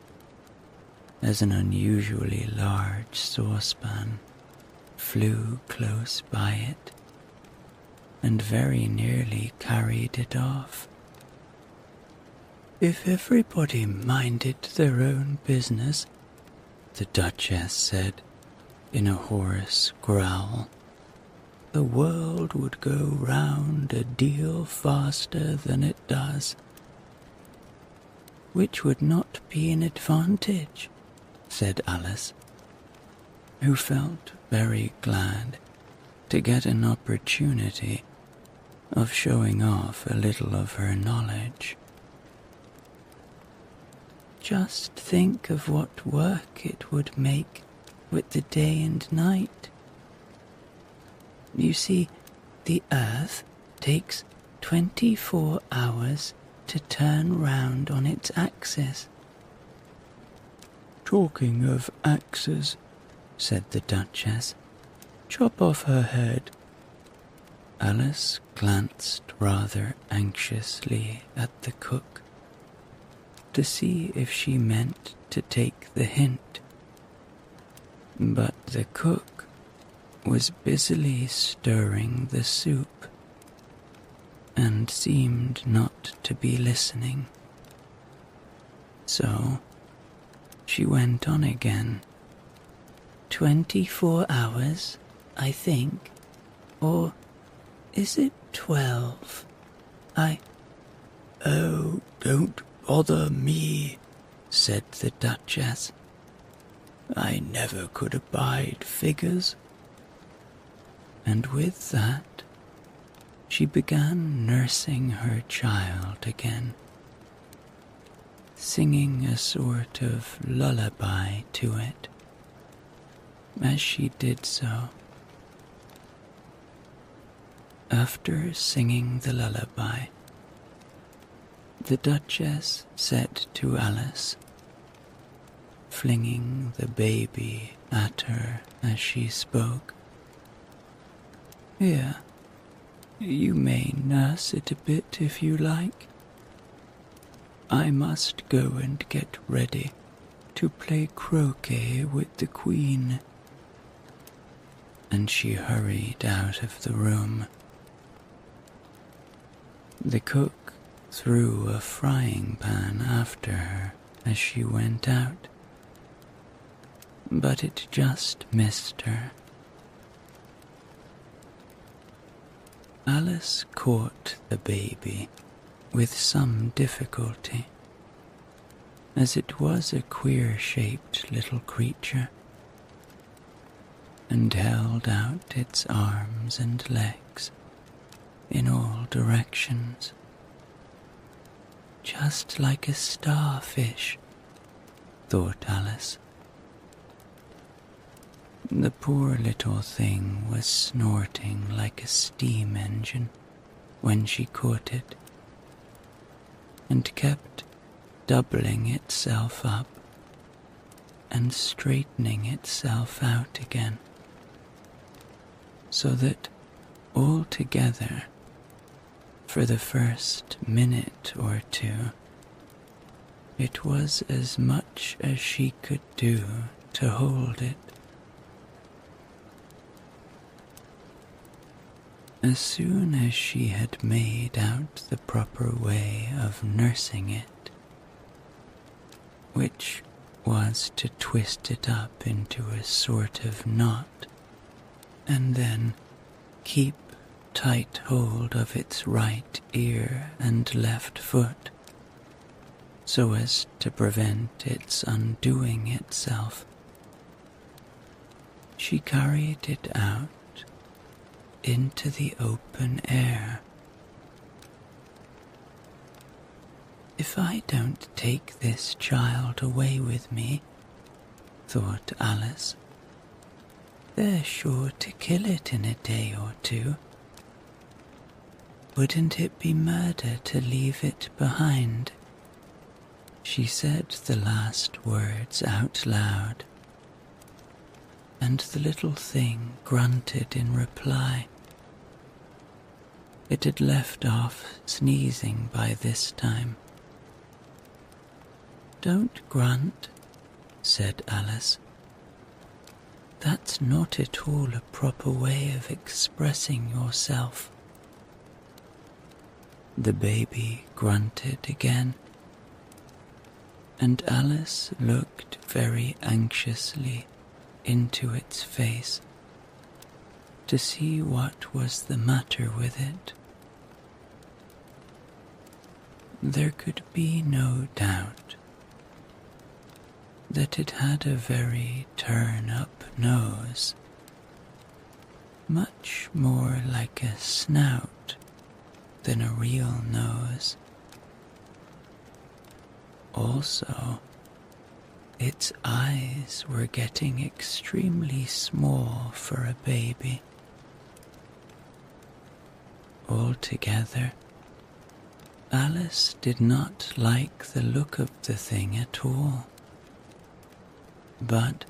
as an unusually large saucepan flew close by it and very nearly carried it off. If everybody minded their own business, the Duchess said in a hoarse growl, the world would go round a deal faster than it does. Which would not be an advantage, said Alice, who felt very glad to get an opportunity of showing off a little of her knowledge. Just think of what work it would make with the day and night. You see, the earth takes 24 hours to turn round on its axis. Talking of axes, said the Duchess, chop off her head. Alice glanced rather anxiously at the cook to see if she meant to take the hint, but the cook was busily stirring the soup and seemed not to be listening. So she went on again. 24 hours, I think, or is it 12? Oh, don't bother me, said the Duchess. I never could abide figures. And with that, she began nursing her child again, singing a sort of lullaby to it as she did so. After singing the lullaby, the Duchess said to Alice, flinging the baby at her as she spoke. "Here, you may nurse it a bit if you like. I must go and get ready to play croquet with the Queen." And she hurried out of the room. The cook threw a frying pan after her as she went out, but it just missed her. Alice caught the baby with some difficulty, as it was a queer-shaped little creature, and held out its arms and legs in all directions, just like a starfish, thought Alice. The poor little thing was snorting like a steam engine when she caught it, and kept doubling itself up and straightening itself out again, so that altogether, for the first minute or two, it was as much as she could do to hold it. As soon as she had made out the proper way of nursing it, which was to twist it up into a sort of knot, and then keep tight hold of its right ear and left foot, so as to prevent its undoing itself, she carried it out into the open air. "If I don't take this child away with me," thought Alice, "they're sure to kill it in a day or two. Wouldn't it be murder to leave it behind?" She said the last words out loud, and the little thing grunted in reply. It had left off sneezing by this time. "Don't grunt," said Alice. "That's not at all a proper way of expressing yourself." The baby grunted again, and Alice looked very anxiously into its face to see what was the matter with it. There could be no doubt that it had a very turn-up nose, much more like a snout than a real nose. Also, its eyes were getting extremely small for a baby. Altogether, Alice did not like the look of the thing at all. But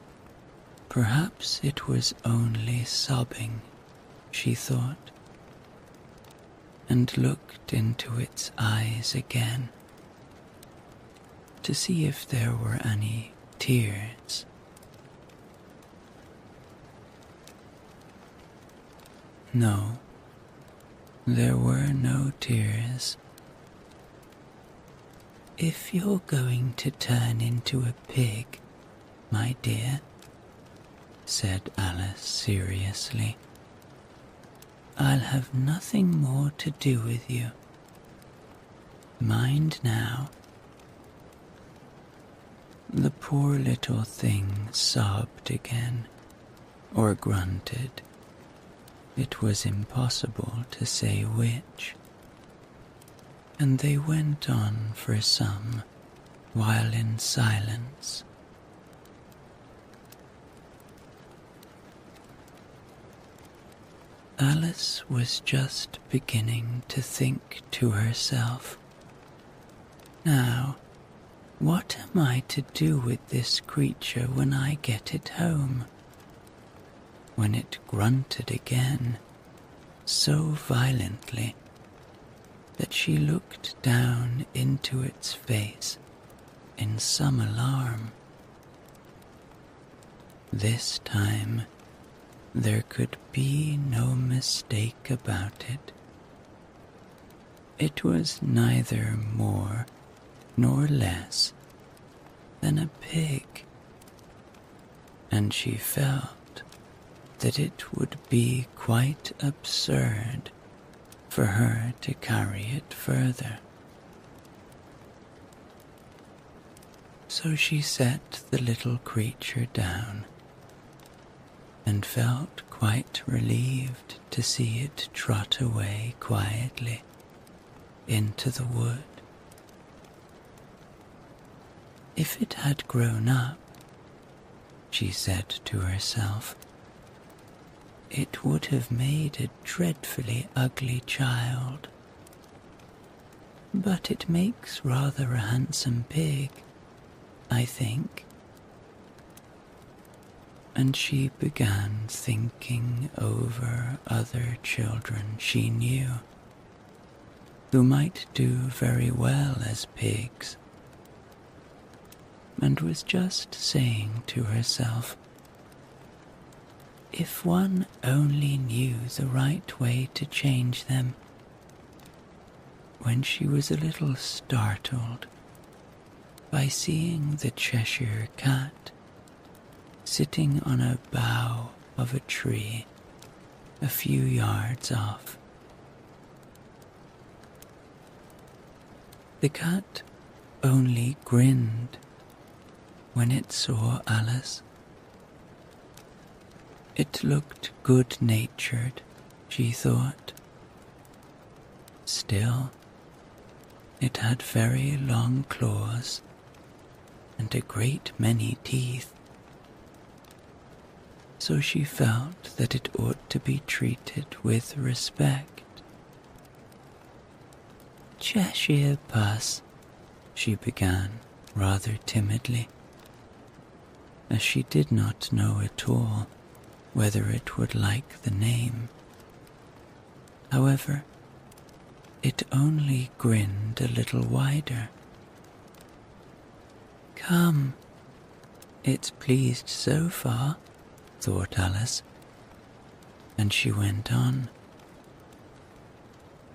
perhaps it was only sobbing, she thought, and looked into its eyes again to see if there were any tears. No, there were no tears. "If you're going to turn into a pig, my dear," said Alice seriously, "I'll have nothing more to do with you. Mind now." The poor little thing sobbed again, or grunted. It was impossible to say which. And they went on for some while in silence. Alice was just beginning to think to herself, "Now, What am I to do with this creature when I get it home? When it grunted again, so violently that she looked down into its face in some alarm. This time there could be no mistake about it. It was neither more nor less than a pig, and she felt that it would be quite absurd for her to carry it further. So she set the little creature down and felt quite relieved to see it trot away quietly into the wood. If it had grown up, she said to herself, it would have made a dreadfully ugly child. But it makes rather a handsome pig, I think. And she began thinking over other children she knew who might do very well as pigs, and was just saying to herself, if one only knew the right way to change them, when she was a little startled by seeing the Cheshire Cat sitting on a bough of a tree a few yards off. The cat only grinned when it saw Alice. It looked good-natured, she thought. Still, it had very long claws and a great many teeth, so she felt that it ought to be treated with respect. Cheshire Puss, she began rather timidly, as she did not know at all whether it would like the name. However, it only grinned a little wider. Come, it's pleased so far, thought Alice, and she went on.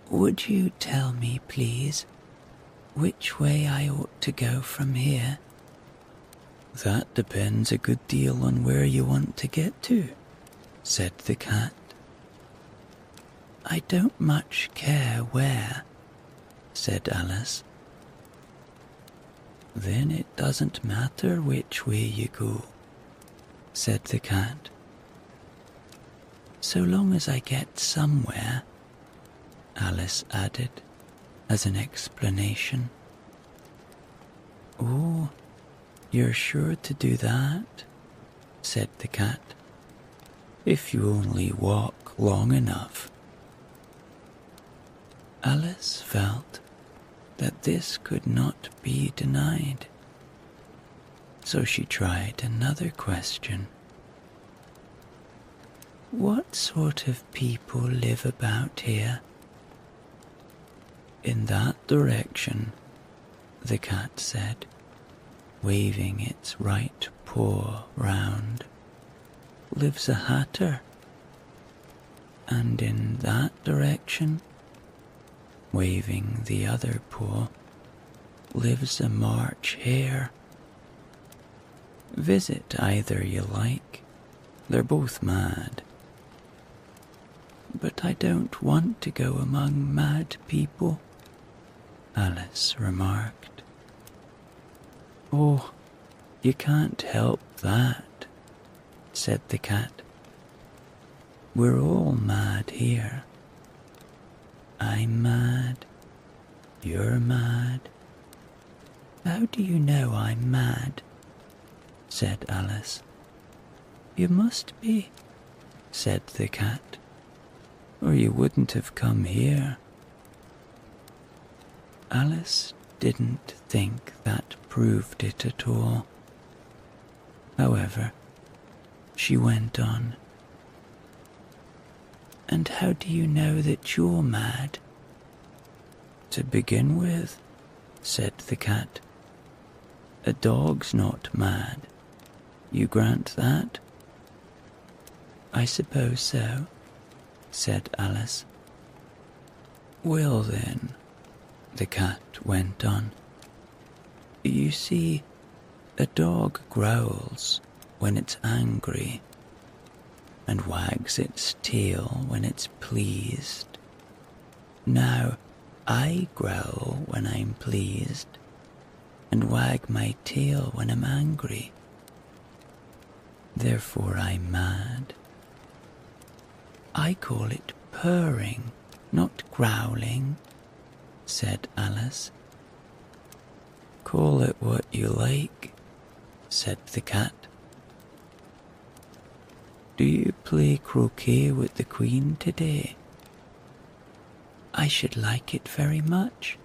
Would you tell me, please, which way I ought to go from here? That depends a good deal on where you want to get to, said the cat. I don't much care where, said Alice. Then it doesn't matter which way you go, said the cat. So long as I get somewhere, Alice added as an explanation. Oh, you're sure to do that, said the cat, if you only walk long enough. Alice felt that this could not be denied, so she tried another question. What sort of people live about here? In that direction, the cat said, waving its right paw round, lives a hatter, and in that direction, waving the other paw, lives a March hare. Visit either you like, they're both mad. But I don't want to go among mad people, Alice remarked. Oh, you can't help that, said the cat. We're all mad here. I'm mad. You're mad. How do you know I'm mad? Said Alice. You must be, said the cat, or you wouldn't have come here. Alice didn't think that proved it at all. However, she went on. "And how do you know that you're mad?" "To begin with," said the cat, "a dog's not mad. You grant that?" "I suppose so," said Alice. "Well then," the cat went on, "you see, a dog growls when it's angry and wags its tail when it's pleased. Now, I growl when I'm pleased and wag my tail when I'm angry. Therefore I'm mad. I call it purring, not growling," said Alice. "Call it what you like," said the cat. "Do you play croquet with the Queen today?" "I should like it very much,"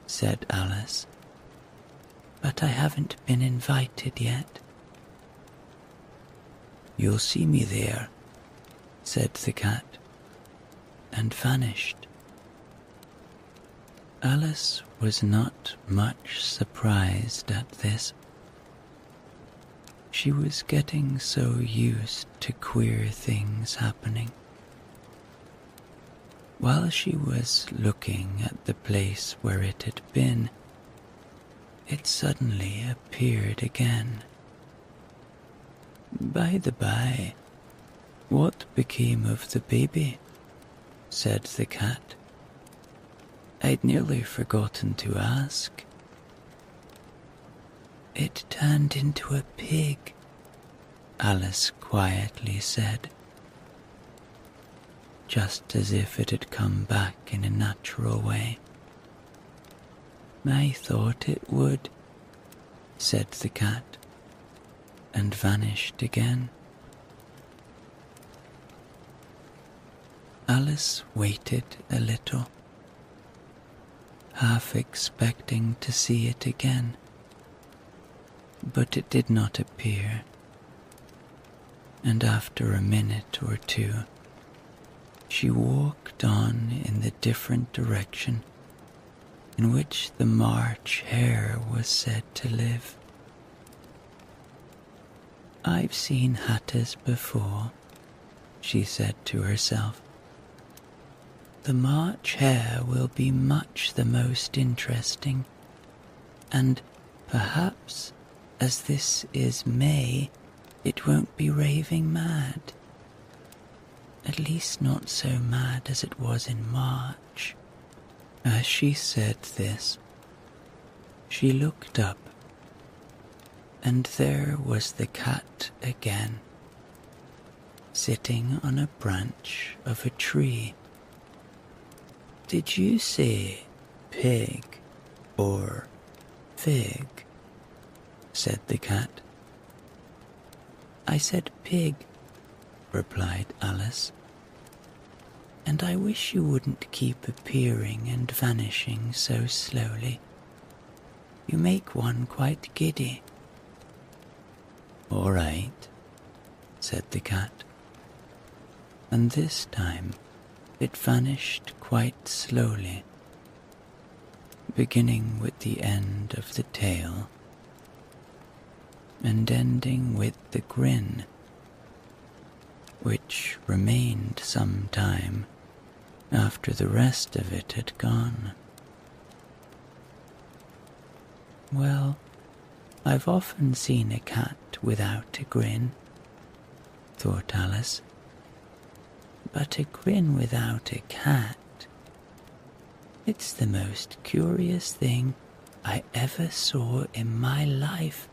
said Alice, "but I haven't been invited yet." "You'll see me there," said the cat, and vanished. Alice was not much surprised at this. She was getting so used to queer things happening. While she was looking at the place where it had been, it suddenly appeared again. "By the by, what became of the baby?" said the cat. "I'd nearly forgotten to ask." "It turned into a pig," Alice quietly said, just as if it had come back in a natural way. "I thought it would," said the cat, and vanished again. Alice waited a little, half expecting to see it again, but it did not appear, and after a minute or two, she walked on in the different direction in which the March hare was said to live. "I've seen hatters before," she said to herself. "The March hare will be much the most interesting, and perhaps, as this is May, it won't be raving mad. At least not so mad as it was in March." As she said this, she looked up, and there was the cat again, sitting on a branch of a tree. "Did you say pig or fig?" said the cat. "I said pig," replied Alice, "and I wish you wouldn't keep appearing and vanishing so slowly. You make one quite giddy." "All right," said the cat, and this time it vanished quite slowly, beginning with the end of the tail and ending with the grin, which remained some time after the rest of it had gone. "Well, I've often seen a cat without a grin," thought Alice, "but a grin without a cat, it's the most curious thing I ever saw in my life."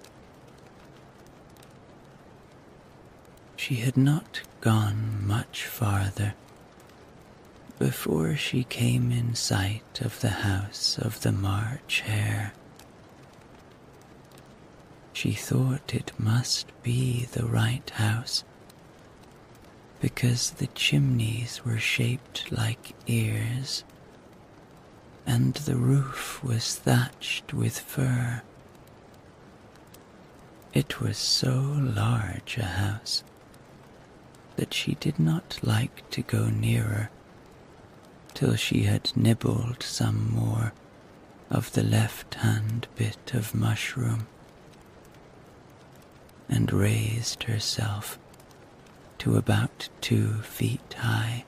She had not gone much farther before she came in sight of the house of the March hare. She thought it must be the right house, because the chimneys were shaped like ears, and the roof was thatched with fur. It was so large a house that she did not like to go nearer till she had nibbled some more of the left-hand bit of mushroom and raised herself to about 2 feet high.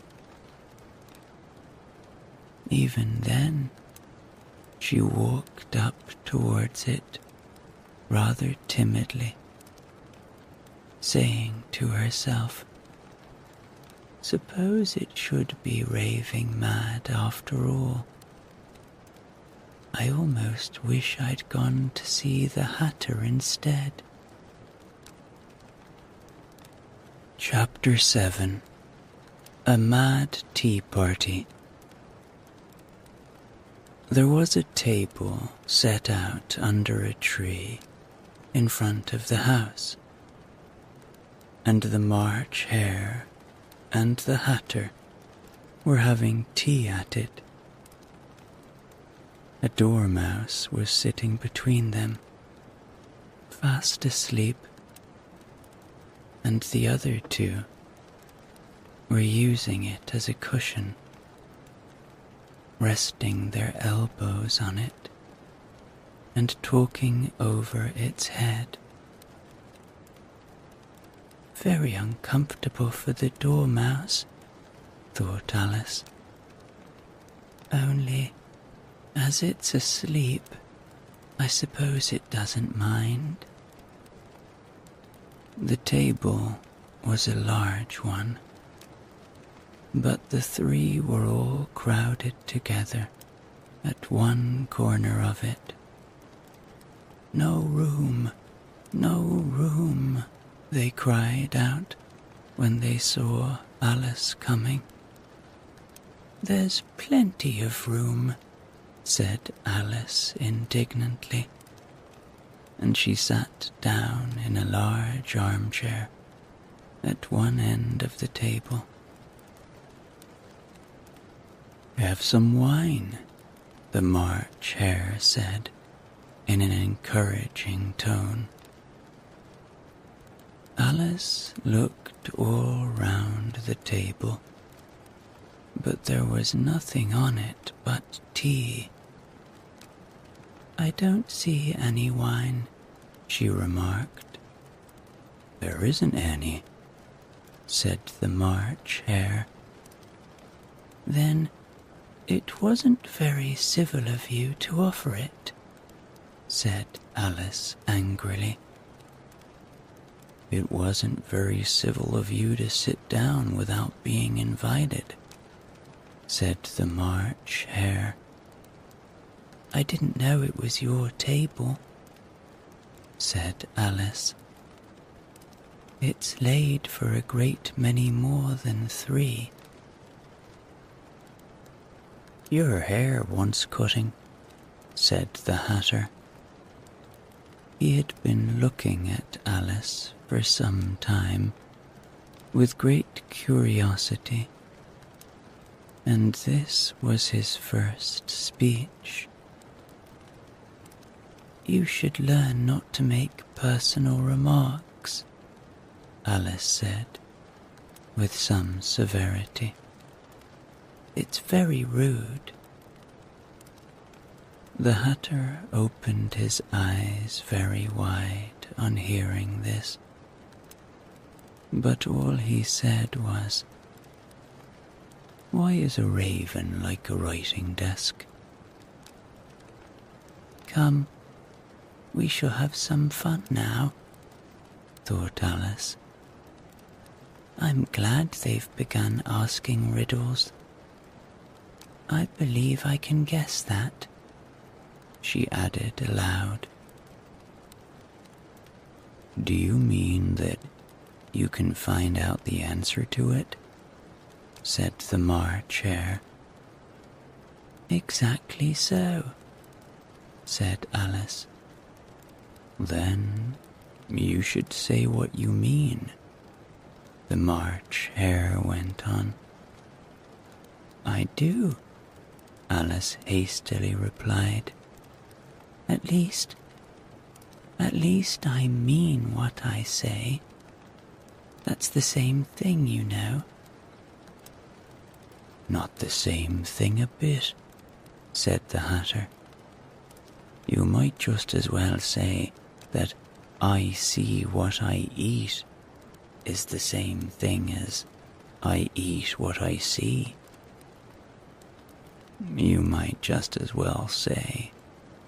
Even then, she walked up towards it rather timidly, saying to herself, "Suppose it should be raving mad after all. I almost wish I'd gone to see the Hatter instead." Chapter 7. A Mad Tea Party. There was a table set out under a tree in front of the house, and the March Hare and the Hatter were having tea at it. A dormouse was sitting between them, fast asleep, and the other two were using it as a cushion, resting their elbows on it and talking over its head. Very uncomfortable for the dormouse, thought Alice. Only, as it's asleep, I suppose it doesn't mind. The table was a large one, but the three were all crowded together at one corner of it. "No room, no room," they cried out when they saw Alice coming. "There's plenty of room," said Alice indignantly, and she sat down in a large armchair at one end of the table. "Have some wine," the March Hare said in an encouraging tone. Alice looked all round the table, but there was nothing on it but tea. "I don't see any wine," she remarked. "There isn't any," said the March Hare. "Then it wasn't very civil of you to offer it," said Alice angrily. "It wasn't very civil of you to sit down without being invited," said the March Hare. "I didn't know it was your table," said Alice. "It's laid for a great many more than 3. "Your hair wants cutting," said the Hatter. He had been looking at Alice for some time with great curiosity, and this was his first speech. "You should learn not to make personal remarks," Alice said, with some severity. "It's very rude." The Hatter opened his eyes very wide on hearing this, but all he said was, "Why is a raven like a writing desk?" "Come, we shall have some fun now," thought Alice. "I'm glad they've begun asking riddles. I believe I can guess that," she added aloud. "Do you mean that you can find out the answer to it?" said the March Hare. "Exactly so," said Alice. "Then you should say what you mean," the March Hare went on. "I do," Alice hastily replied. At least I mean what I say. That's the same thing, you know. Not the same thing a bit, said the Hatter. You might just as well say that I see what I eat is the same thing as I eat what I see. You might just as well say,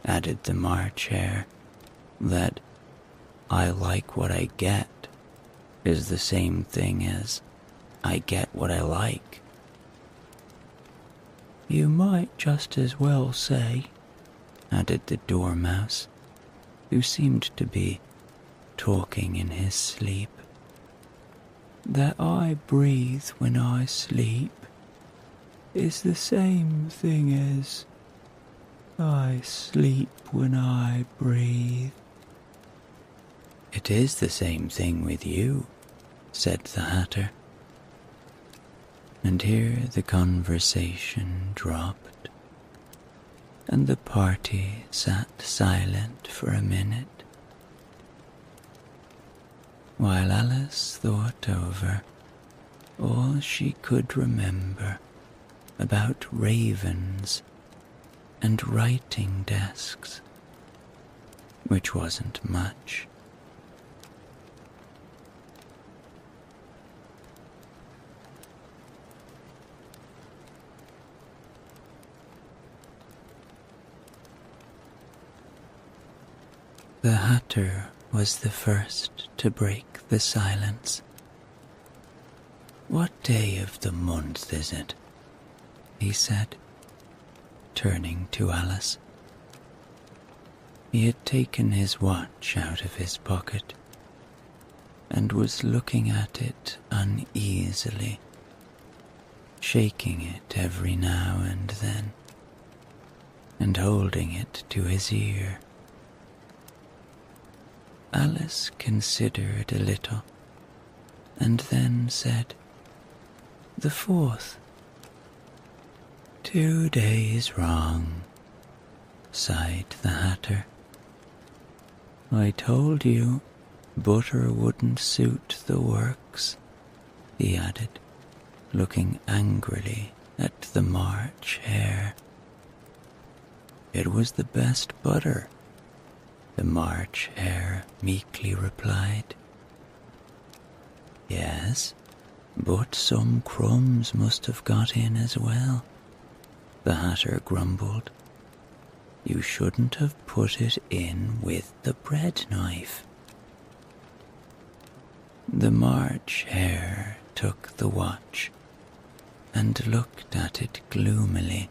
added the March Hare, that I like what I get is the same thing as I get what I like. You might just as well say, added the Dormouse, who seemed to be talking in his sleep, that I breathe when I sleep is the same thing as I sleep when I breathe. It is the same thing with you, said the Hatter. And here the conversation dropped, and the party sat silent for a minute, while Alice thought over all she could remember about ravens and writing desks, which wasn't much. The Hatter was the first to break the silence. What day of the month is it? He said, turning to Alice. He had taken his watch out of his pocket and was looking at it uneasily, shaking it every now and then, and holding it to his ear. Alice considered a little, and then said, "The 4th. 2 days wrong," sighed the Hatter. "I told you butter wouldn't suit the works," he added, looking angrily at the March Hare. "It was the best butter," the March Hare meekly replied. "Yes, but some crumbs must have got in as well," the Hatter grumbled. "You shouldn't have put it in with the bread knife." The March Hare took the watch and looked at it gloomily.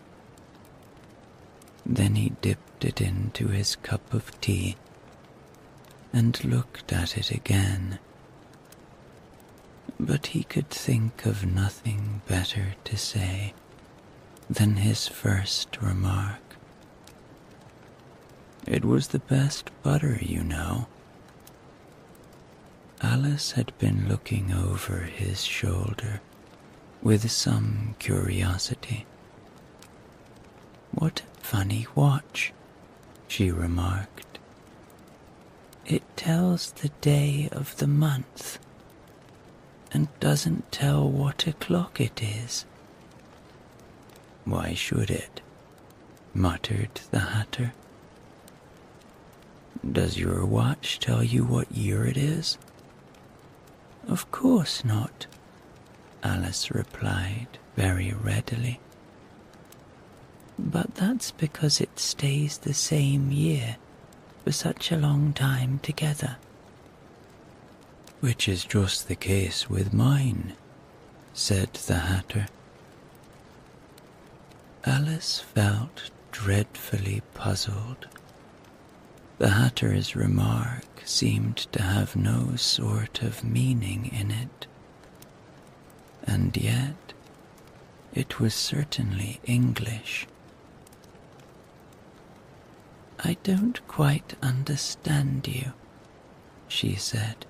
Then he dipped it into his cup of tea and looked at it again. But he could think of nothing better to say than his first remark. "It was the best butter, you know." Alice had been looking over his shoulder with some curiosity. "What a funny watch," she remarked. "It tells the day of the month and doesn't tell what o'clock it is." "Why should it?" muttered the Hatter. "Does your watch tell you what year it is?" "Of course not," Alice replied very readily. "But that's because it stays the same year for such a long time together." "Which is just the case with mine," said the Hatter. Alice felt dreadfully puzzled. The Hatter's remark seemed to have no sort of meaning in it, and yet it was certainly English. "I don't quite understand you," she said,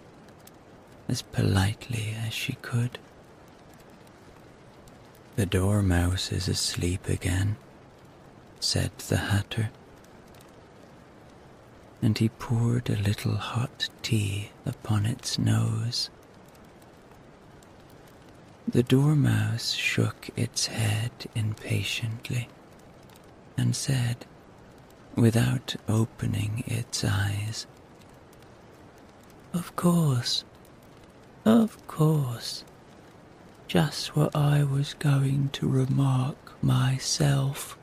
as politely as she could. "The Dormouse is asleep again," said the Hatter, and he poured a little hot tea upon its nose. The Dormouse shook its head impatiently and said, without opening its eyes, "Of course, just what I was going to remark myself."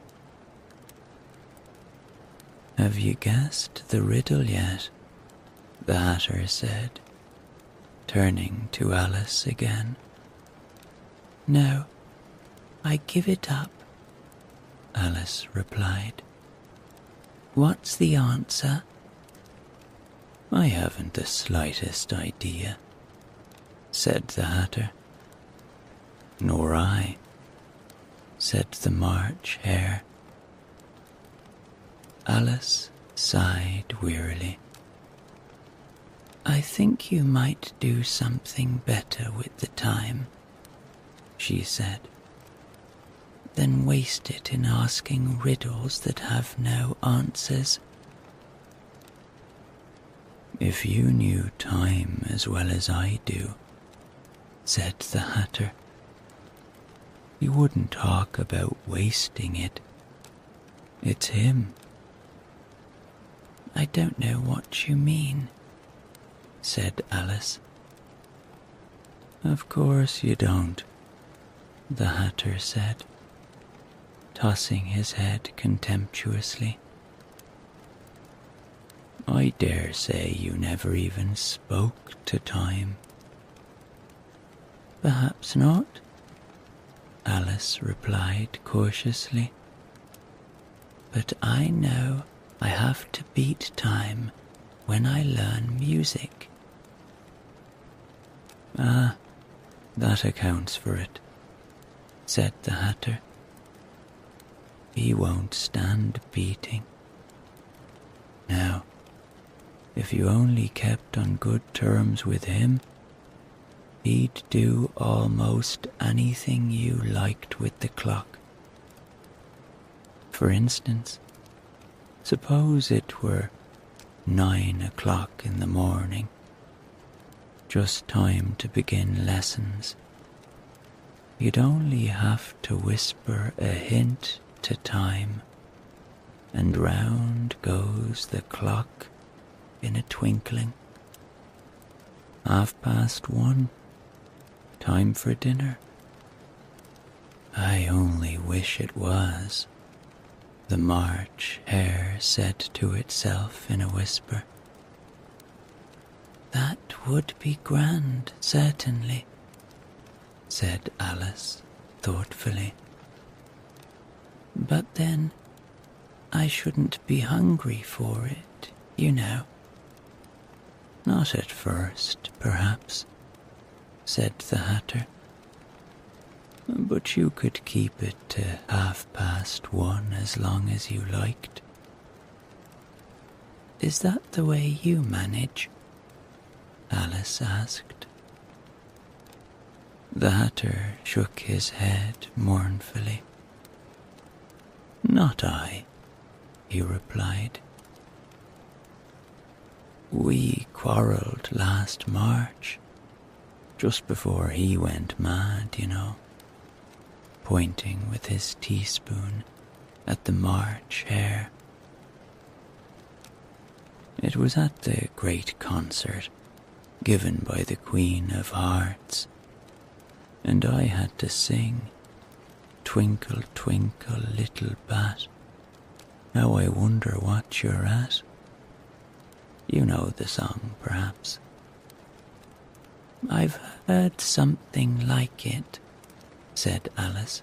"Have you guessed the riddle yet?" the Hatter said, turning to Alice again. "No, I give it up," Alice replied. "What's the answer?" "I haven't the slightest idea," said the Hatter. "Nor I," said the March Hare. Alice sighed wearily. "I think you might do something better with the time," she said, "than waste it in asking riddles that have no answers." "If you knew time as well as I do," said the Hatter, "you wouldn't talk about wasting it. It's him." "I don't know what you mean," said Alice. "Of course you don't," the Hatter said, tossing his head contemptuously. "I dare say you never even spoke to time." "Perhaps not," Alice replied cautiously. "But I know I have to beat time when I learn music." "Ah, that accounts for it," said the Hatter. "He won't stand beating. Now, if you only kept on good terms with him, he'd do almost anything you liked with the clock. For instance, suppose it were 9 o'clock in the morning, just time to begin lessons. You'd only have to whisper a hint to time, and round goes the clock in a twinkling. 1:30, time for dinner. I only wish it was," the March Hare said to itself in a whisper. "That would be grand, certainly," said Alice thoughtfully. "But then I shouldn't be hungry for it, you know." "Not at first, perhaps," said the Hatter. "But you could keep it to 1:30 as long as you liked." "Is that the way you manage?" Alice asked. The Hatter shook his head mournfully. "Not I," he replied. "We quarrelled last March, just before he went mad, you know," pointing with his teaspoon at the March Hare. "It was at the great concert given by the Queen of Hearts, and I had to sing 'Twinkle, twinkle, little bat, how I wonder what you're at.' You know the song, perhaps." "I've heard something like it," said Alice.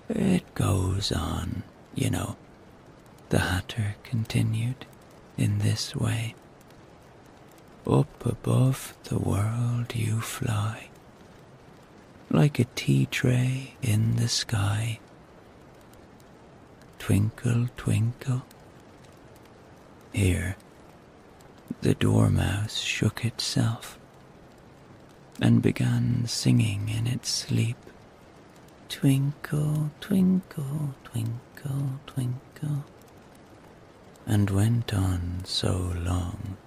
"It goes on, you know," the Hatter continued in this way. "Up above the world you fly, like a tea tray in the sky. Twinkle, twinkle." Here, the Dormouse shook itself and began singing in its sleep Twinkle, twinkle, twinkle, twinkle, and went on so long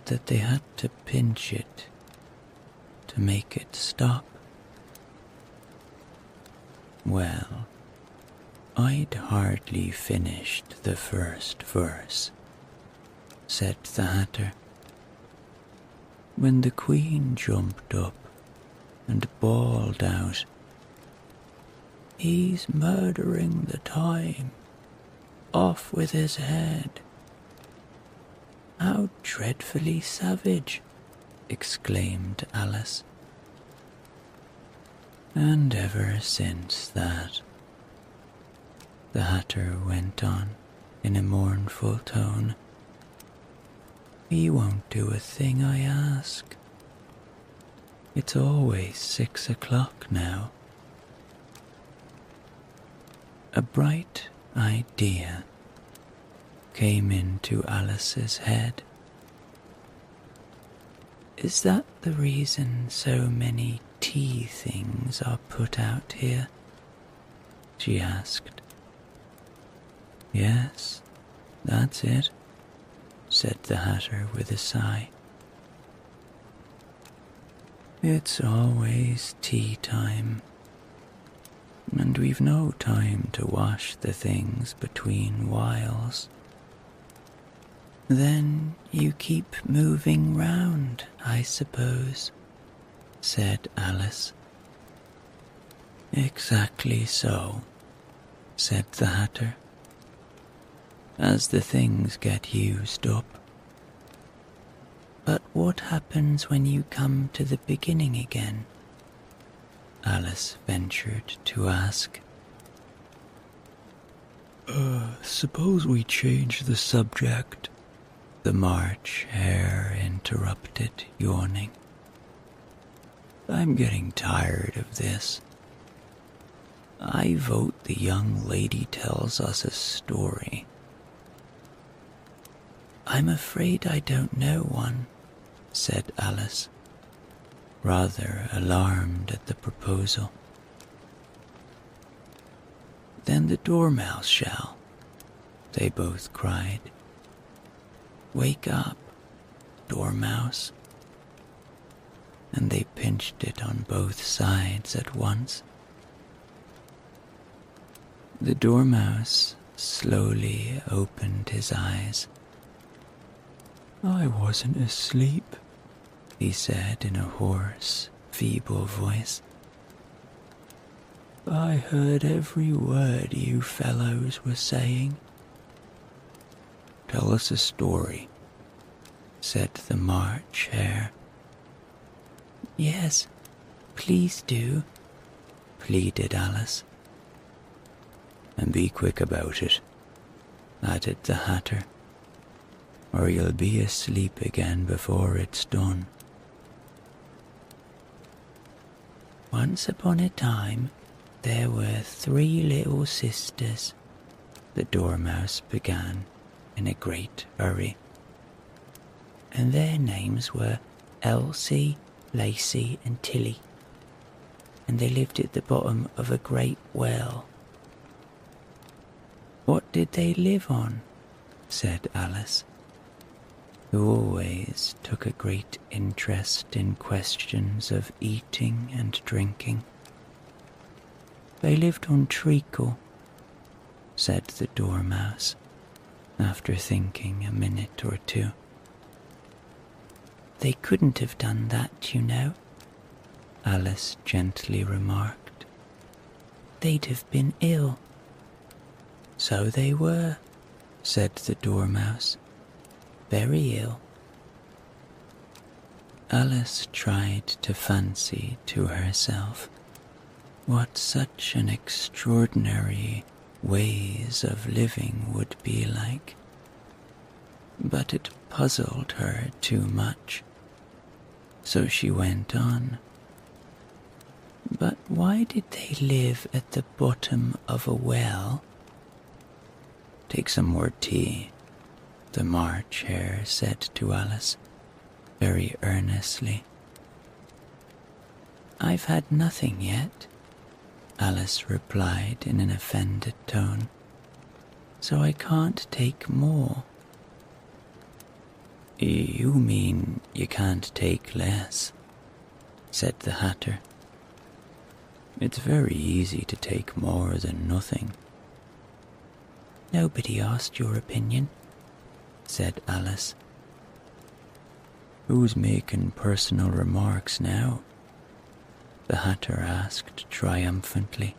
that they had to pinch it to make it stop. Well, I'd hardly finished the first verse, said the Hatter, when the Queen jumped up and bawled out, "He's murdering the time! Off with his head!" "How dreadfully savage!" exclaimed Alice. And ever since that, the Hatter went on in a mournful tone, "he won't do a thing I ask. It's always 6 o'clock now." A bright idea came into Alice's head. "Is that the reason so many tea things are put out here?" she asked. "Yes, that's it," said the Hatter with a sigh. "It's always tea time, and we've no time to wash the things between whiles." "Then you keep moving round, I suppose," said Alice. "Exactly so," said the Hatter, "as the things get used up." "But what happens when you come to the beginning again?" Alice ventured to ask. Suppose we change the subject," the March Hare interrupted, yawning. "I'm getting tired of this. I vote the young lady tells us a story." "I'm afraid I don't know one," said Alice, rather alarmed at the proposal. "Then the Dormouse shall," they both cried. "Wake up, Dormouse." And they pinched it on both sides at once. The Dormouse slowly opened his eyes. "I wasn't asleep," he said in a hoarse, feeble voice. "I heard every word you fellows were saying." "Tell us a story," said the March Hare. "Yes, please do," pleaded Alice. "And be quick about it," added the Hatter, "or you'll be asleep again before it's done." "Once upon a time, there were 3 little sisters," the Dormouse began in a great hurry. "And their names were Elsie, Lacey, and Tilly, and they lived at the bottom of a great well." "What did they live on?" said Alice, who always took a great interest in questions of eating and drinking. "They lived on treacle," said the Dormouse, after thinking a minute or two. "They couldn't have done that, you know," Alice gently remarked. "They'd have been ill." "So they were," said the Dormouse. "Very ill." Alice tried to fancy to herself what such an extraordinary ways of living would be like, but it puzzled her too much, so she went on. "But why did they live at the bottom of a well?" "Take some more tea," the March Hare said to Alice, very earnestly. "I've had nothing yet." Alice replied in an offended tone. So I can't take more. You mean you can't take less, said the Hatter. It's very easy to take more than nothing. Nobody asked your opinion, said Alice. Who's making personal remarks now? The Hatter asked triumphantly.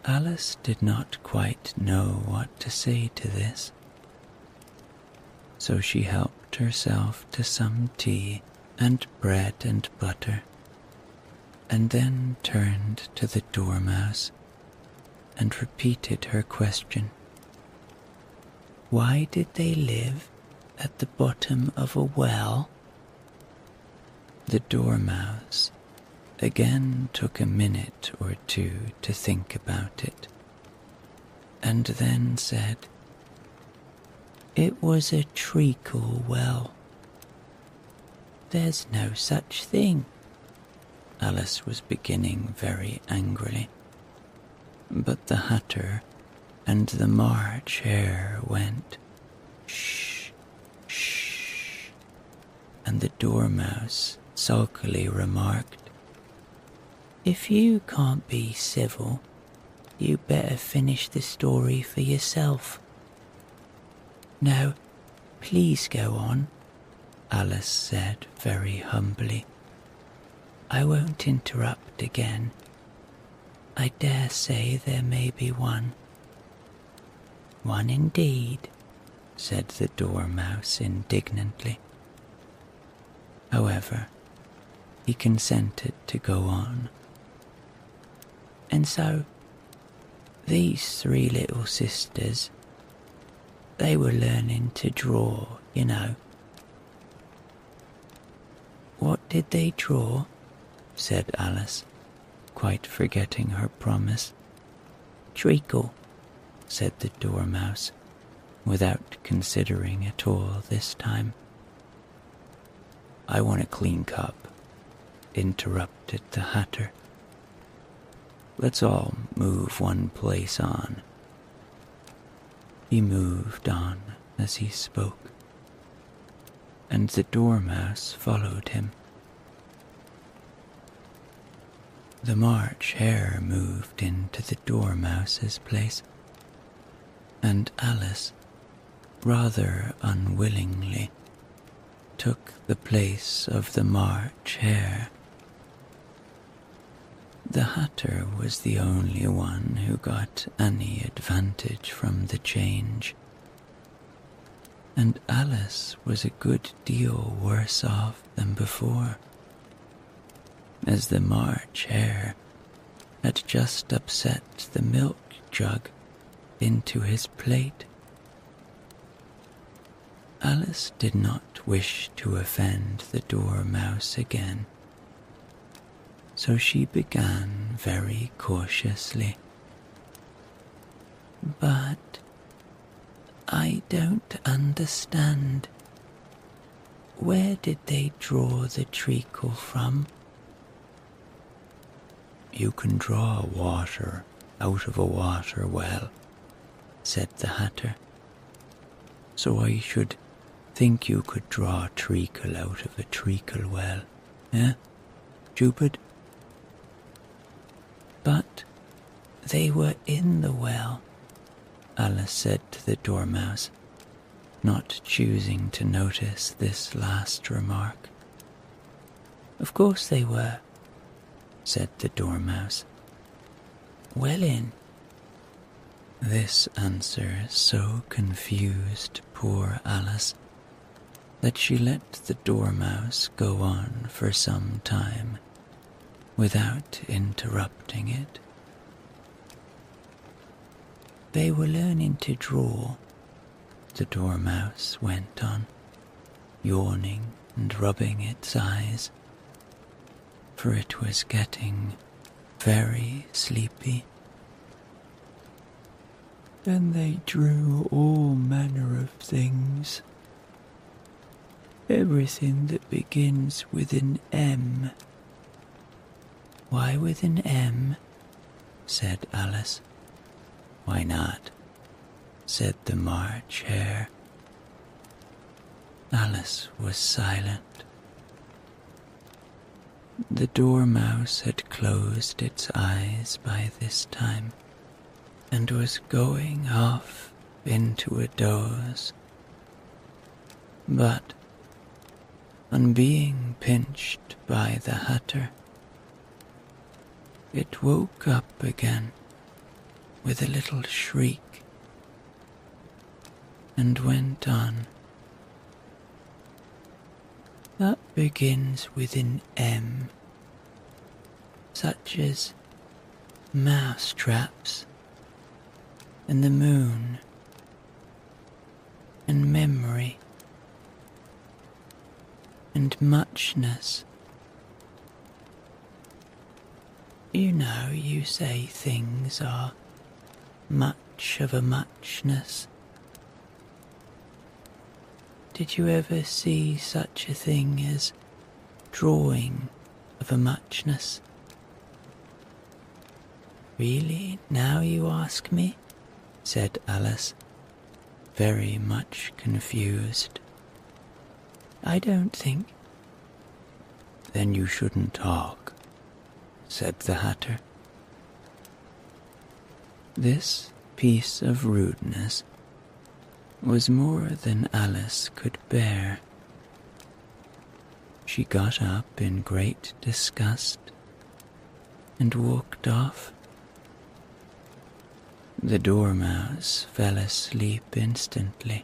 Alice did not quite know what to say to this, so she helped herself to some tea and bread and butter, and then turned to the Dormouse and repeated her question. Why did they live at the bottom of a well? The Dormouse again took a minute or two to think about it, and then said, It was a treacle well. There's no such thing. Alice was beginning very angrily, but the Hatter and the March Hare went, Shh, shh, and the Dormouse sulkily remarked, If you can't be civil, you better finish the story for yourself. Now, please go on, Alice said very humbly. I won't interrupt again. I dare say there may be one. One indeed, said the Dormouse indignantly. However, he consented to go on. And so, these three little sisters, they were learning to draw, you know. What did they draw? Said Alice, quite forgetting her promise. Treacle, said the Dormouse, without considering at all this time. I want a clean cup, interrupted the Hatter. Let's all move one place on. He moved on as he spoke, and the Dormouse followed him. The March Hare moved into the Dormouse's place, and Alice, rather unwillingly, took the place of the March Hare. The Hatter was the only one who got any advantage from the change, and Alice was a good deal worse off than before, as the March Hare had just upset the milk jug into his plate. Alice did not wish to offend the Dormouse again, so she began very cautiously. But I don't understand. Where did they draw the treacle from? You can draw water out of a water well, said the Hatter. So I should think you could draw treacle out of a treacle well, eh, stupid? But they were in the well, Alice said to the Dormouse, not choosing to notice this last remark. Of course they were, said the Dormouse. Well in. This answer so confused poor Alice that she let the Dormouse go on for some time without interrupting it. They were learning to draw, the Dormouse went on, yawning and rubbing its eyes, for it was getting very sleepy. Then they drew all manner of things. Everything that begins with an M. Why with an M? Said Alice. Why not? Said the March Hare. Alice was silent. The Dormouse had closed its eyes by this time and was going off into a doze. But, on being pinched by the Hatter, it woke up again with a little shriek and went on. That begins with an M, such as mouse traps and the moon and memory and muchness. You know, you say things are much of a muchness. Did you ever see such a thing as drawing of a muchness? Really, now you ask me? Said Alice, very much confused. I don't think. Then you shouldn't talk, said the Hatter. This piece of rudeness was more than Alice could bear. She got up in great disgust and walked off. The Dormouse fell asleep instantly,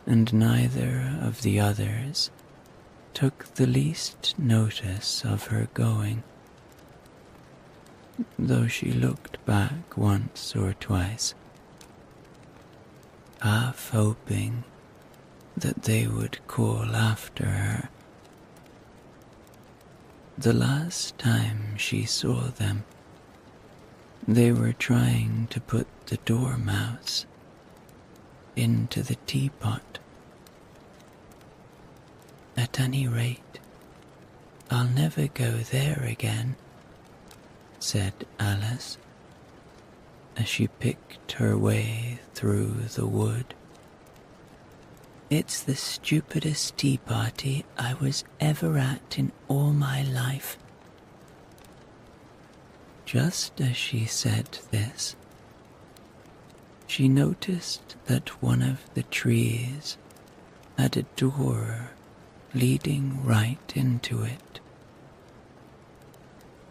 and neither of the others took the least notice of her going, though she looked back once or twice, half hoping that they would call after her. The last time she saw them, they were trying to put the Dormouse into the teapot. At any rate, I'll never go there again, said Alice, as she picked her way through the wood. It's the stupidest tea party I was ever at in all my life. Just as she said this, she noticed that one of the trees had a door leading right into it.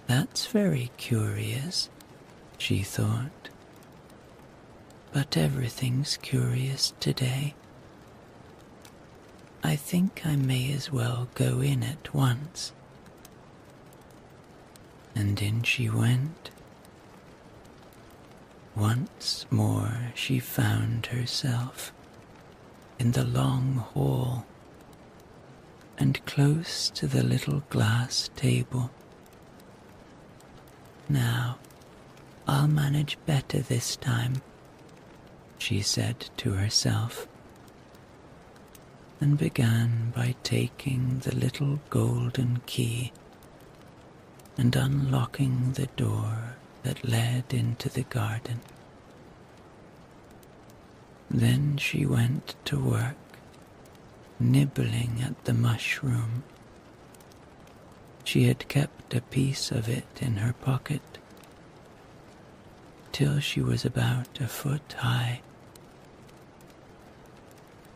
That's very curious, she thought. But everything's curious today. I think I may as well go in at once. And in she went. Once more she found herself in the long hall and close to the little glass table. Now, I'll manage better this time, she said to herself, and began by taking the little golden key and unlocking the door that led into the garden. Then she went to work, nibbling at the mushroom. She had kept a piece of it in her pocket till she was about a foot high.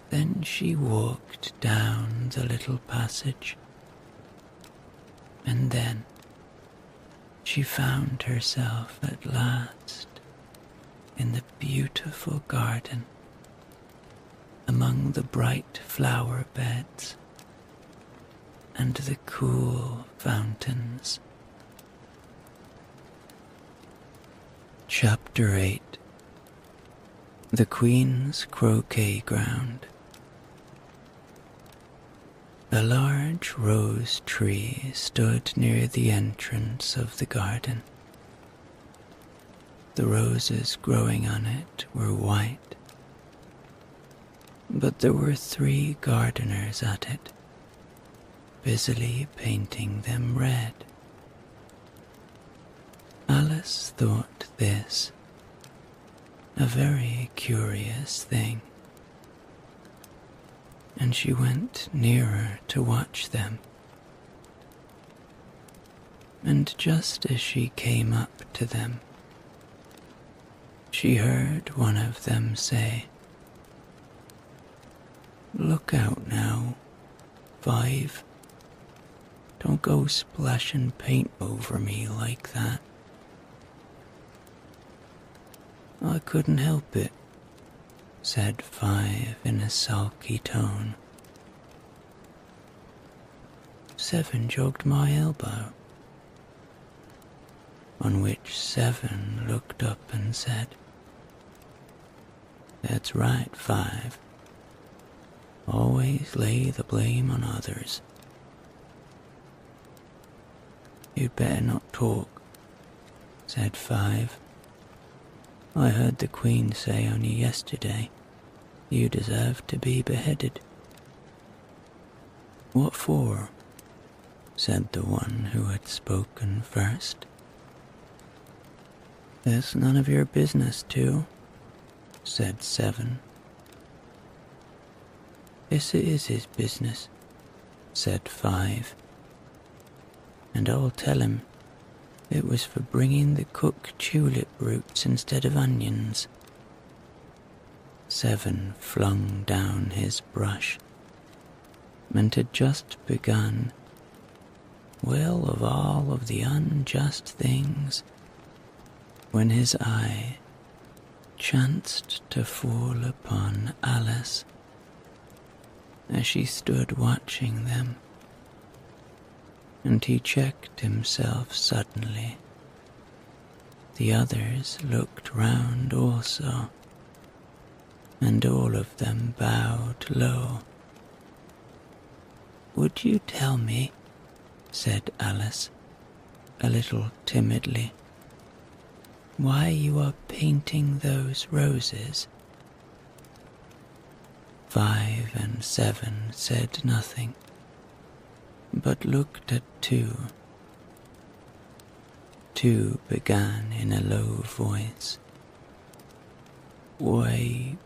Then she walked down the little passage, and then she found herself at last in the beautiful garden among the bright flower beds and the cool fountains. Chapter 8. The Queen's Croquet Ground. A large rose tree stood near the entrance of the garden. The roses growing on it were white, but there were 3 gardeners at it, busily painting them red. Alice thought this a very curious thing, and she went nearer to watch them. And just as she came up to them, she heard one of them say, "Look out now, 5. Don't go splashing paint over me like that." "I couldn't help it," said 5 in a sulky tone. 7 jogged my elbow. On which 7 looked up and said, "That's right, 5. Always lay the blame on others." "You'd better not talk," said 5. "I heard the Queen say only yesterday you deserve to be beheaded." "What for?" said the one who had spoken first. "It's none of your business to," said 7. "Yes, it is his business," said 5. "And I'll tell him it was for bringing the cook tulip roots instead of onions." 7 flung down his brush, and had just begun, "Well, of all of the unjust things," when his eye chanced to fall upon Alice as she stood watching them, and he checked himself suddenly. The others looked round also, and all of them bowed low. "Would you tell me," said Alice, a little timidly, "why you are painting those roses?" 5 and 7 said nothing, but looked at 2. 2 began in a low voice, "Why,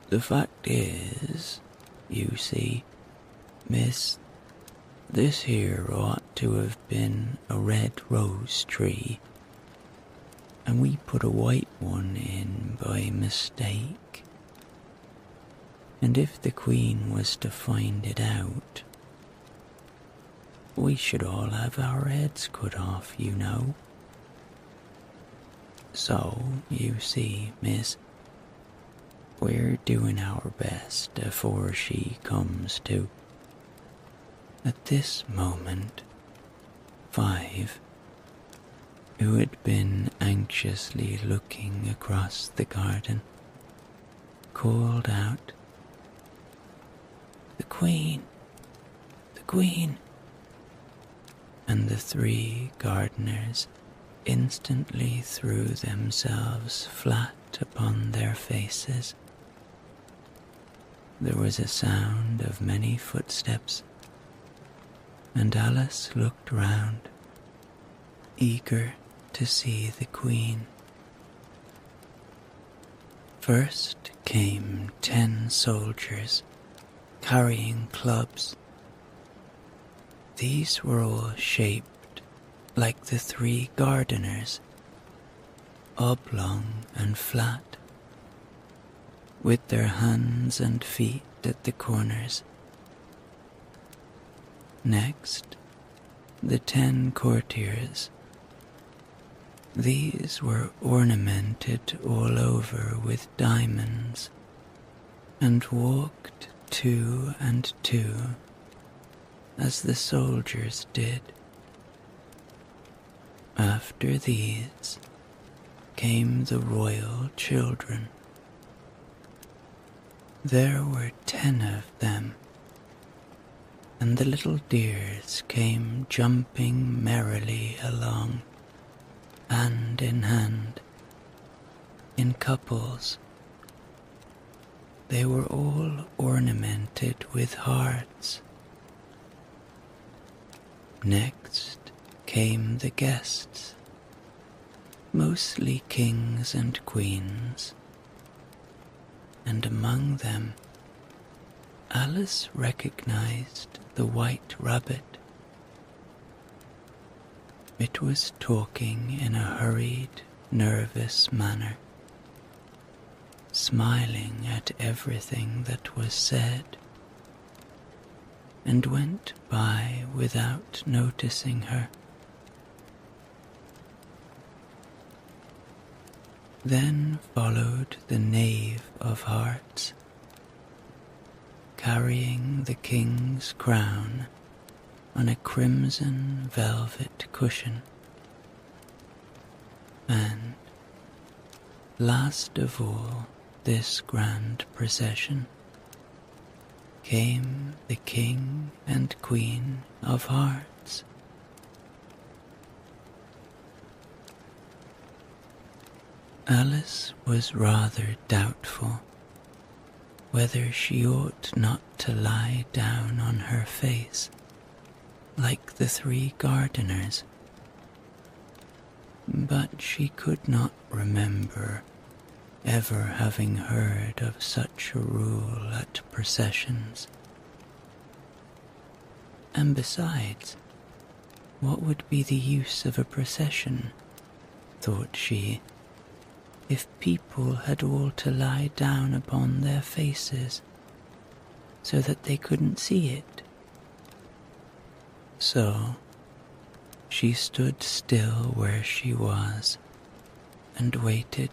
the fact is, you see, miss, this here ought to have been a red rose tree, and we put a white one in by mistake. And if the Queen was to find it out, we should all have our heads cut off, you know. So, you see, miss, we're doing our best afore she comes to." At this moment, 5, who had been anxiously looking across the garden, called out, "The Queen! The Queen!" And the 3 gardeners instantly threw themselves flat upon their faces. There was a sound of many footsteps, and Alice looked round, eager to see the Queen. First came 10 soldiers, carrying clubs. These were all shaped like the 3 gardeners, oblong and flat, with their hands and feet at the corners. Next, the 10 courtiers. These were ornamented all over with diamonds, and walked 2 and 2, as the soldiers did. After these came the royal children. There were 10 of them, and the little dears came jumping merrily along, hand in hand, in couples. They were all ornamented with hearts. Next came the guests. mostly kings and queens, and among them Alice recognized the white rabbit. It was talking in a hurried, nervous manner, smiling at everything that was said, and went by without noticing her. Then followed the Knave of Hearts, carrying the king's crown on a crimson velvet cushion, and, last of all this grand procession, came the King and Queen of Hearts. Alice was rather doubtful whether she ought not to lie down on her face like the three gardeners, but she could not remember ever having heard of such a rule at processions. And besides, what would be the use of a procession, thought she, if people had all to lie down upon their faces so that they couldn't see it? So she stood still where she was and waited.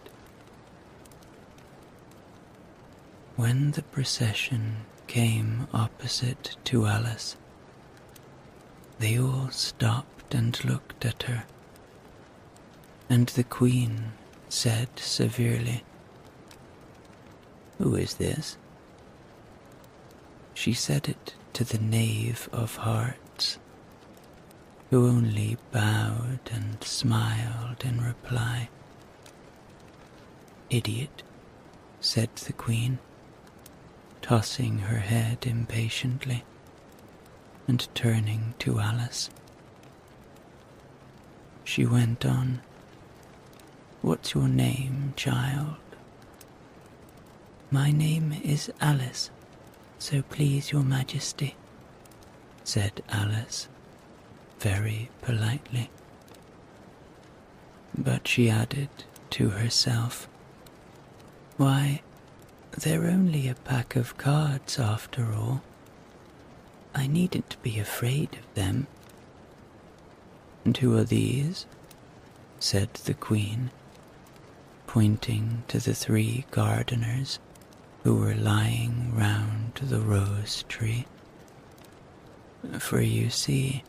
When the procession came opposite to Alice, they all stopped and looked at her, and the Queen said severely, "Who is this?" She said it to the Knave of Hearts, who only bowed and smiled in reply. "Idiot," said the Queen, tossing her head impatiently and turning to Alice. She went on, "What's your name, child?" "My name is Alice, so please your Majesty," said Alice, very politely. But she added to herself, "Why, they're only a pack of cards after all. I needn't be afraid of them." "And who are these?" said the Queen, pointing to the three gardeners who were lying round the rose tree. For you see,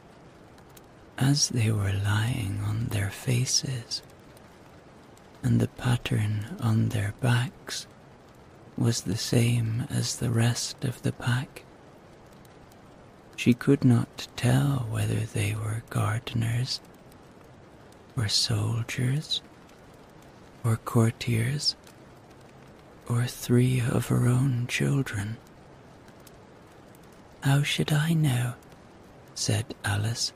as they were lying on their faces, and the pattern on their backs was the same as the rest of the pack, she could not tell whether they were gardeners, or soldiers, or courtiers, or three of her own children. "How should I know?" said Alice,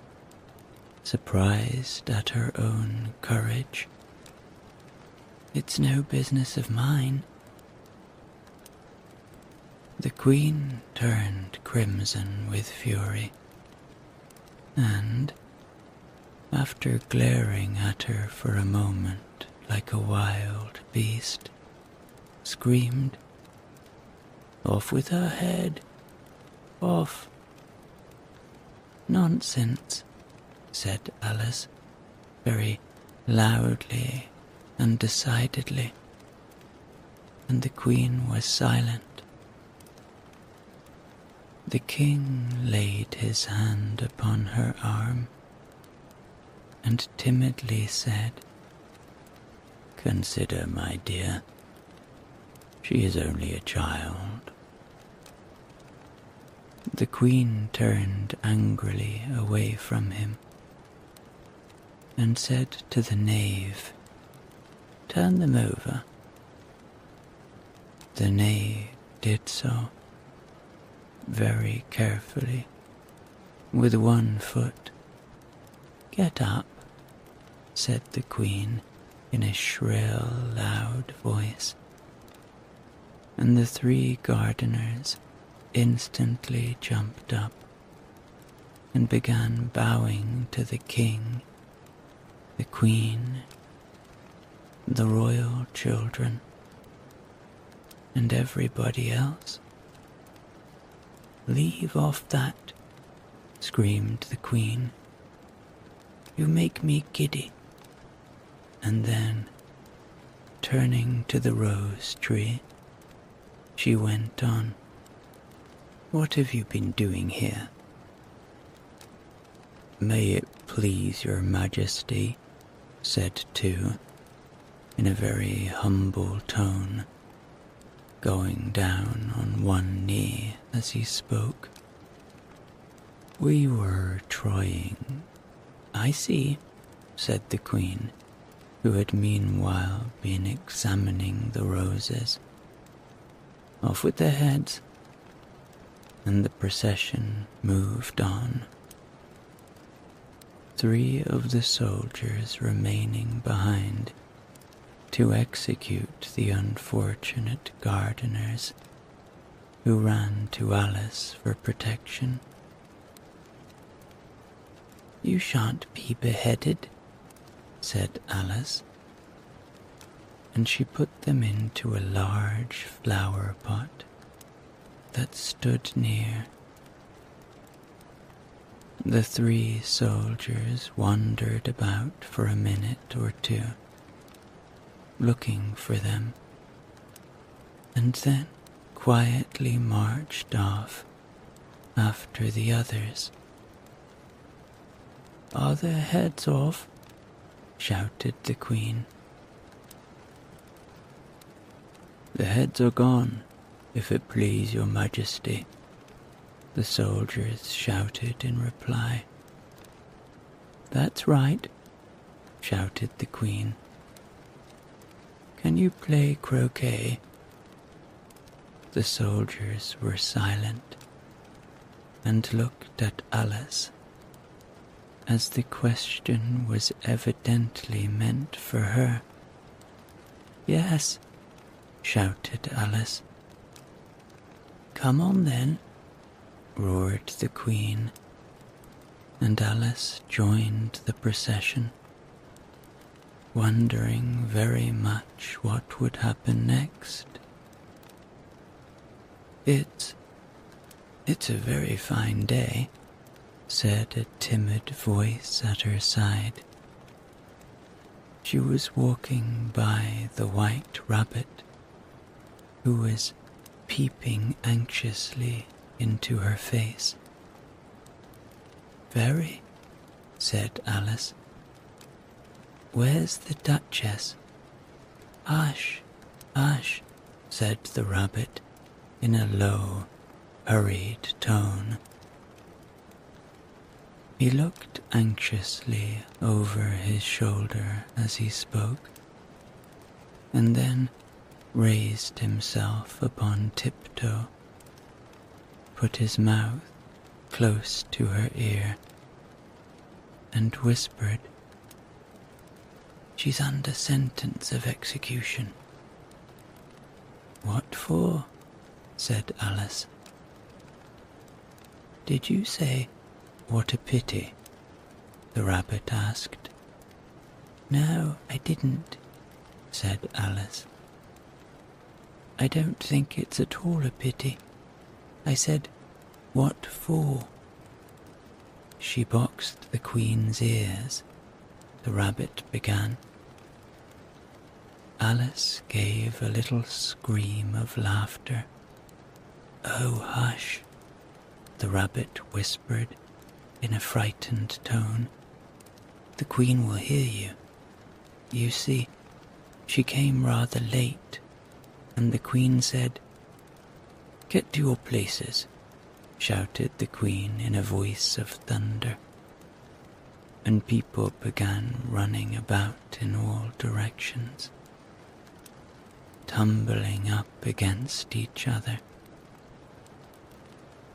surprised at her own courage. "It's no business of mine." The Queen turned crimson with fury, and, after glaring at her for a moment like a wild beast, screamed, "Off with her head! Off!" "Nonsense," said Alice, very loudly and decidedly, and the Queen was silent. The King laid his hand upon her arm and timidly said, "Consider, my dear, she is only a child." The Queen turned angrily away from him and said to the Knave, "Turn them over." The Knave did so, very carefully, with one foot. "Get up," said the Queen in a shrill, loud voice, and the 3 gardeners instantly jumped up and began bowing to the king, the queen, the royal children, and everybody else. "Leave off that," screamed the queen. "You make me giddy." And then, turning to the rose tree, she went on, "What have you been doing here?" "May it please your majesty," said 2, in a very humble tone, going down on one knee as he spoke. "We were trying—" "I see," said the queen, who had meanwhile been examining the roses. "Off with their heads," and the procession moved on. 3 of the soldiers remaining behind to execute the unfortunate gardeners who ran to Alice for protection. "You shan't be beheaded," said Alice, and she put them into a large flower pot that stood near. The 3 soldiers wandered about for a minute or 2, looking for them, and then quietly marched off after the others. "Are their heads off?" shouted the queen. "The heads are gone, if it please your majesty," the soldiers shouted in reply. "That's right," shouted the queen. "Can you play croquet?" The soldiers were silent and looked at Alice, as the question was evidently meant for her. "Yes," shouted Alice. "Come on then," roared the queen, and Alice joined the procession, wondering very much what would happen next. It's a very fine day," said a timid voice at her side. She was walking by the white rabbit, who was peeping anxiously into her face. "Very," said Alice. "Where's the Duchess?" "Hush, hush," said the rabbit in a low, hurried tone. He looked anxiously over his shoulder as he spoke, and then raised himself upon tiptoe, put his mouth close to her ear, and whispered, "She's under sentence of execution." "What for?" said Alice. "Did you say, 'What a pity'?" the rabbit asked. "No, I didn't," said Alice. "I don't think it's at all a pity. I said, 'What for?'" "She boxed the queen's ears," the rabbit began. Alice gave a little scream of laughter. "Oh, hush," the rabbit whispered in a frightened tone. "The queen will hear you. You see, she came rather late, and the queen said—" "Get to your places," shouted the queen in a voice of thunder, and people began running about in all directions, tumbling up against each other.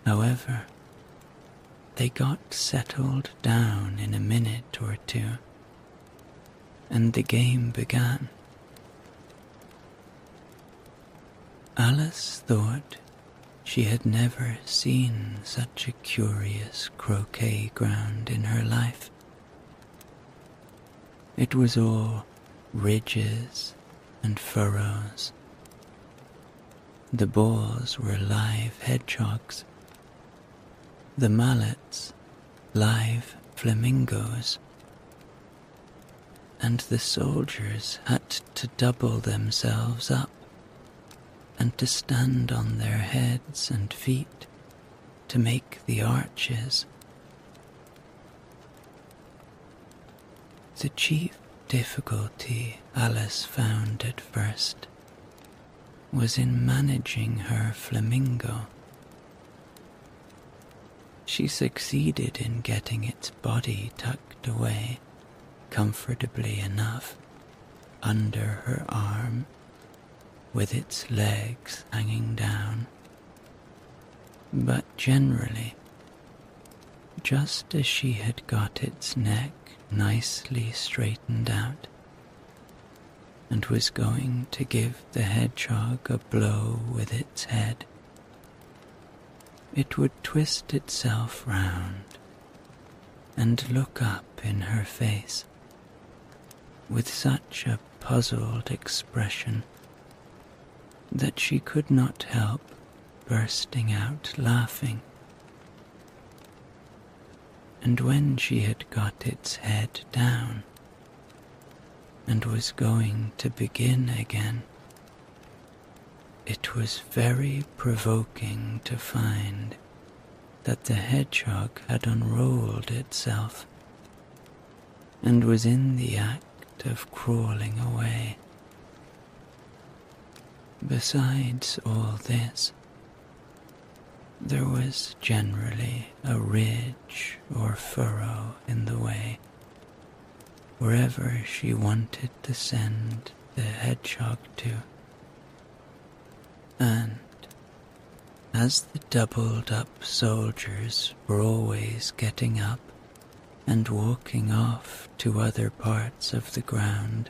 However, they got settled down in a minute or 2, and the game began. Alice thought she had never seen such a curious croquet ground in her life. It was all ridges and furrows. The balls were live hedgehogs, the mallets live flamingos, and the soldiers had to double themselves up and to stand on their heads and feet to make the arches. The chief difficulty Alice found at first was in managing her flamingo. She succeeded in getting its body tucked away comfortably enough under her arm, with its legs hanging down. But generally, just as she had got its neck nicely straightened out and was going to give the hedgehog a blow with its head, it would twist itself round and look up in her face with such a puzzled expression that she could not help bursting out laughing. And when she had got its head down and was going to begin again, it was very provoking to find that the hedgehog had unrolled itself and was in the act of crawling away. Besides all this, there was generally a ridge or furrow in the way wherever she wanted to send the hedgehog to. And as the doubled-up soldiers were always getting up and walking off to other parts of the ground,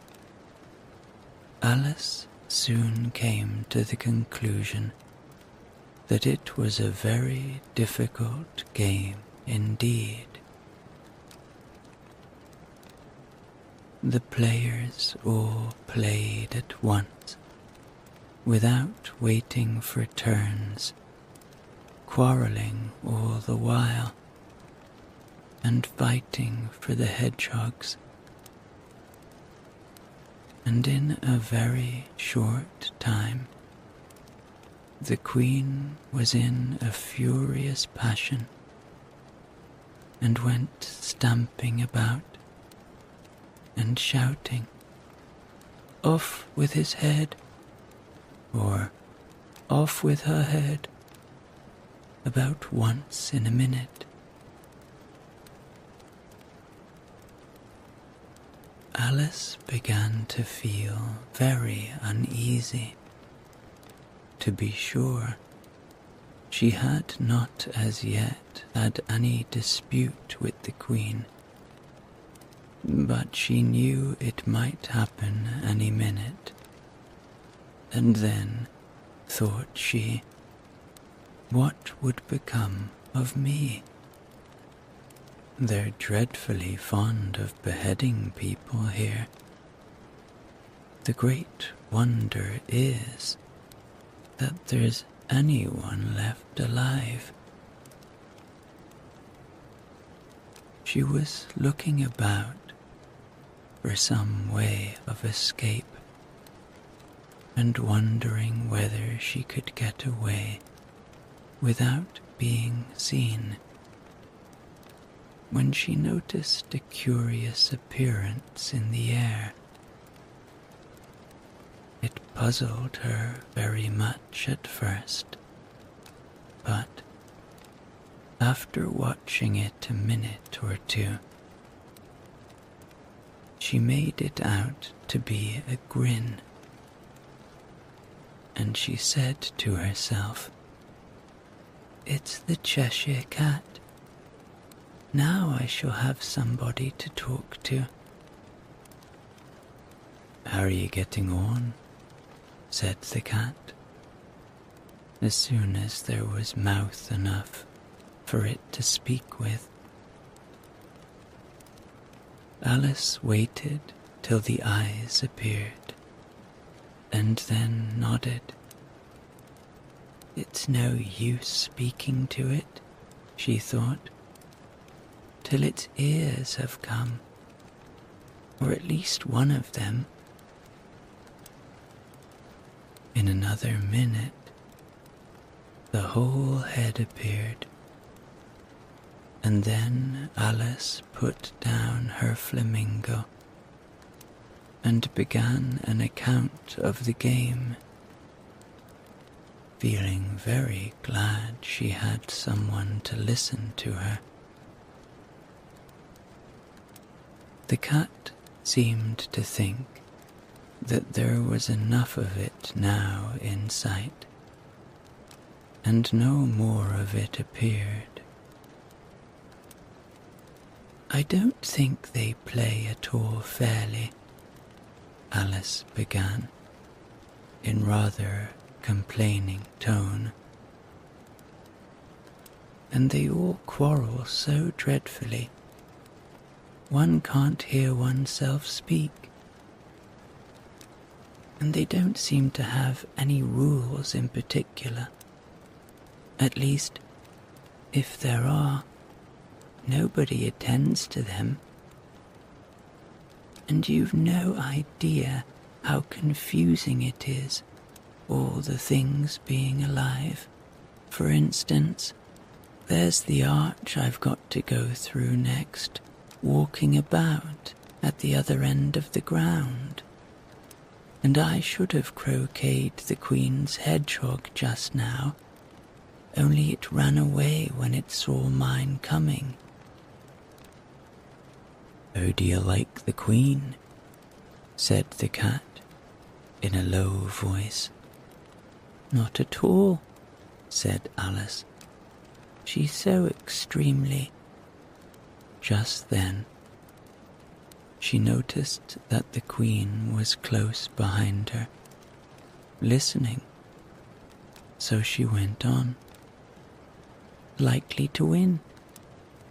Alice soon came to the conclusion that it was a very difficult game indeed. The players all played at once, without waiting for turns, quarrelling all the while, and fighting for the hedgehogs. And in a very short time, the Queen was in a furious passion and went stamping about and shouting, "Off with his head," or "Off with her head," about once in a minute. Alice began to feel very uneasy. To be sure, she had not as yet had any dispute with the Queen, but she knew it might happen any minute. And then, thought she, what would become of me? They're dreadfully fond of beheading people here. The great wonder is that there's anyone left alive. She was looking about for some way of escape and wondering whether she could get away without being seen, when she noticed a curious appearance in the air. It puzzled her very much at first, but after watching it a minute or two, she made it out to be a grin, and she said to herself, "It's the Cheshire Cat. Now I shall have somebody to talk to." "How are you getting on?" said the cat, as soon as there was mouth enough for it to speak with. Alice waited till the eyes appeared, and then nodded. It's no use speaking to it, she thought, till its ears have come, or at least one of them. In another minute, the whole head appeared, and then Alice put down her flamingo and began an account of the game, feeling very glad she had someone to listen to her. The cat seemed to think that there was enough of it now in sight, and no more of it appeared. "I don't think they play at all fairly," Alice began, in rather complaining tone. "And they all quarrel so dreadfully. One can't hear oneself speak. And they don't seem to have any rules in particular. At least, if there are, nobody attends to them. And you've no idea how confusing it is, all the things being alive. For instance, there's the arch I've got to go through next, walking about at the other end of the ground. And I should have croqueted the Queen's hedgehog just now, only it ran away when it saw mine coming." "Oh, do you like the Queen?" said the cat in a low voice. "Not at all," said Alice. "She's so extremely—" Just then, she noticed that the Queen was close behind her, listening, so she went on. "Likely to win,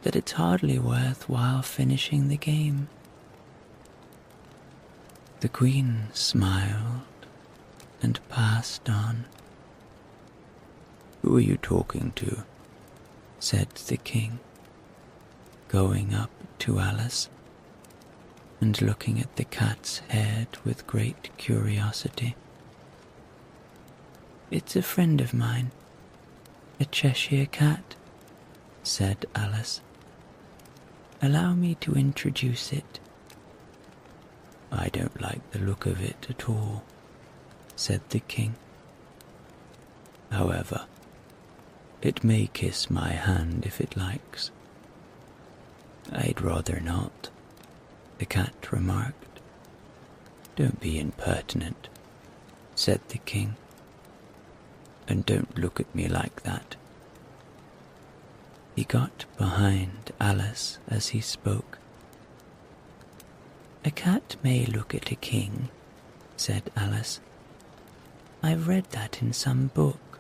that it's hardly worthwhile finishing the game." The Queen smiled and passed on. "Who are you talking to?" said the King, going up to Alice and looking at the cat's head with great curiosity. "It's a friend of mine, a Cheshire cat," said Alice. "Allow me to introduce it." "I don't like the look of it at all," said the King. "However, it may kiss my hand if it likes." "I'd rather not," the cat remarked. "Don't be impertinent," said the King. "And don't look at me like that." He got behind Alice as he spoke. "A cat may look at a king," said Alice. "I've read that in some book,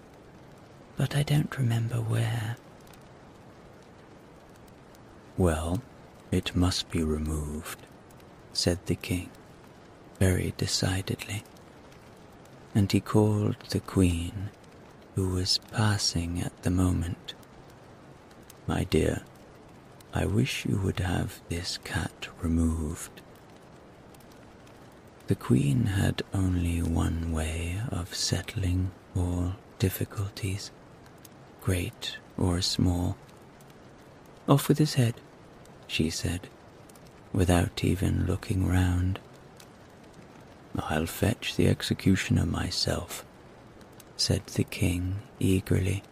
but I don't remember where." "Well, it must be removed," said the King, very decidedly, and he called the Queen, who was passing at the moment. "My dear, I wish you would have this cat removed." The Queen had only one way of settling all difficulties, great or small. "Off with his head," she said, without even looking round. "I'll fetch the executioner myself," said the King eagerly,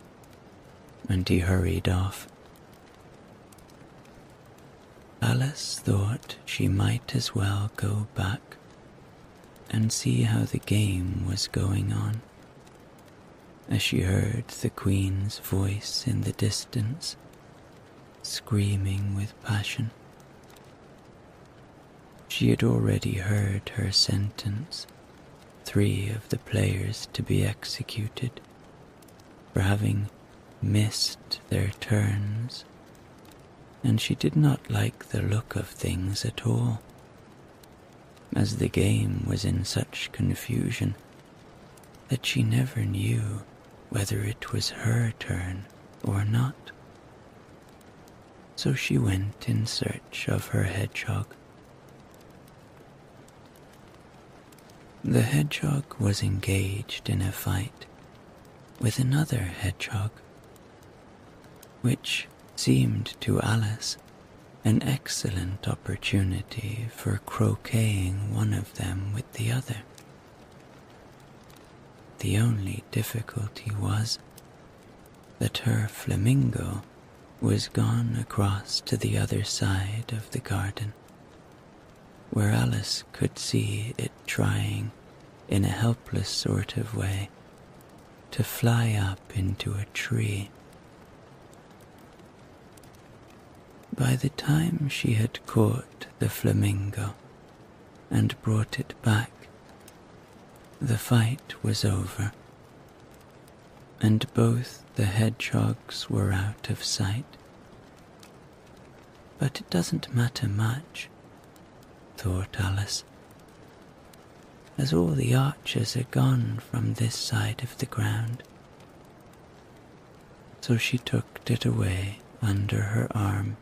and he hurried off. Alice thought she might as well go back and see how the game was going on, as she heard the Queen's voice in the distance, screaming with passion. She had already heard her sentence, 3 of the players to be executed for having missed their turns, and she did not like the look of things at all, as the game was in such confusion that she never knew whether it was her turn or not. So she went in search of her hedgehog. The hedgehog was engaged in a fight with another hedgehog, which seemed to Alice an excellent opportunity for croqueting one of them with the other. The only difficulty was that her flamingo was gone across to the other side of the garden, where Alice could see it trying, in a helpless sort of way, to fly up into a tree. By the time she had caught the flamingo and brought it back, the fight was over, and both the hedgehogs were out of sight. But it doesn't matter much, thought Alice, as all the archers are gone from this side of the ground. So she tucked it away under her arm,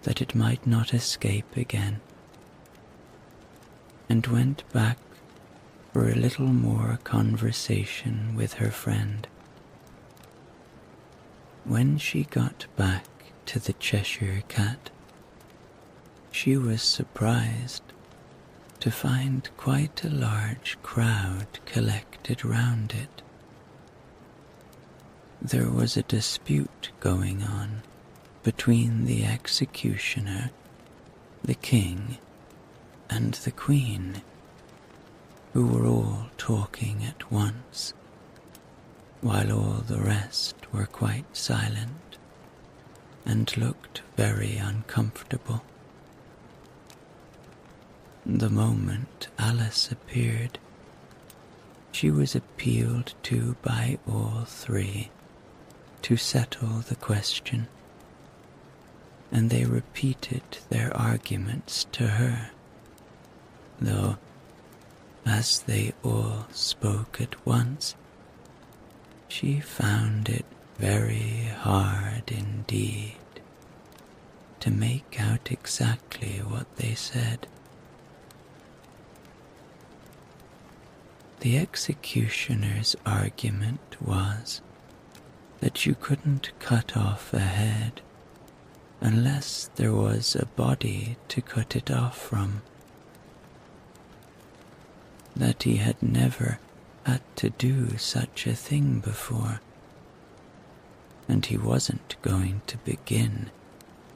that it might not escape again, and went back for a little more conversation with her friend. When she got back to the Cheshire Cat, she was surprised to find quite a large crowd collected round it. There was a dispute going on between the executioner, the king, and the queen, who were all talking at once, while all the rest were quite silent and looked very uncomfortable. The moment Alice appeared, she was appealed to by all 3 to settle the question, and they repeated their arguments to her, though, as they all spoke at once, she found it very hard indeed to make out exactly what they said. The executioner's argument was that you couldn't cut off a head unless there was a body to cut it off from, that he had never had to do such a thing before, and he wasn't going to begin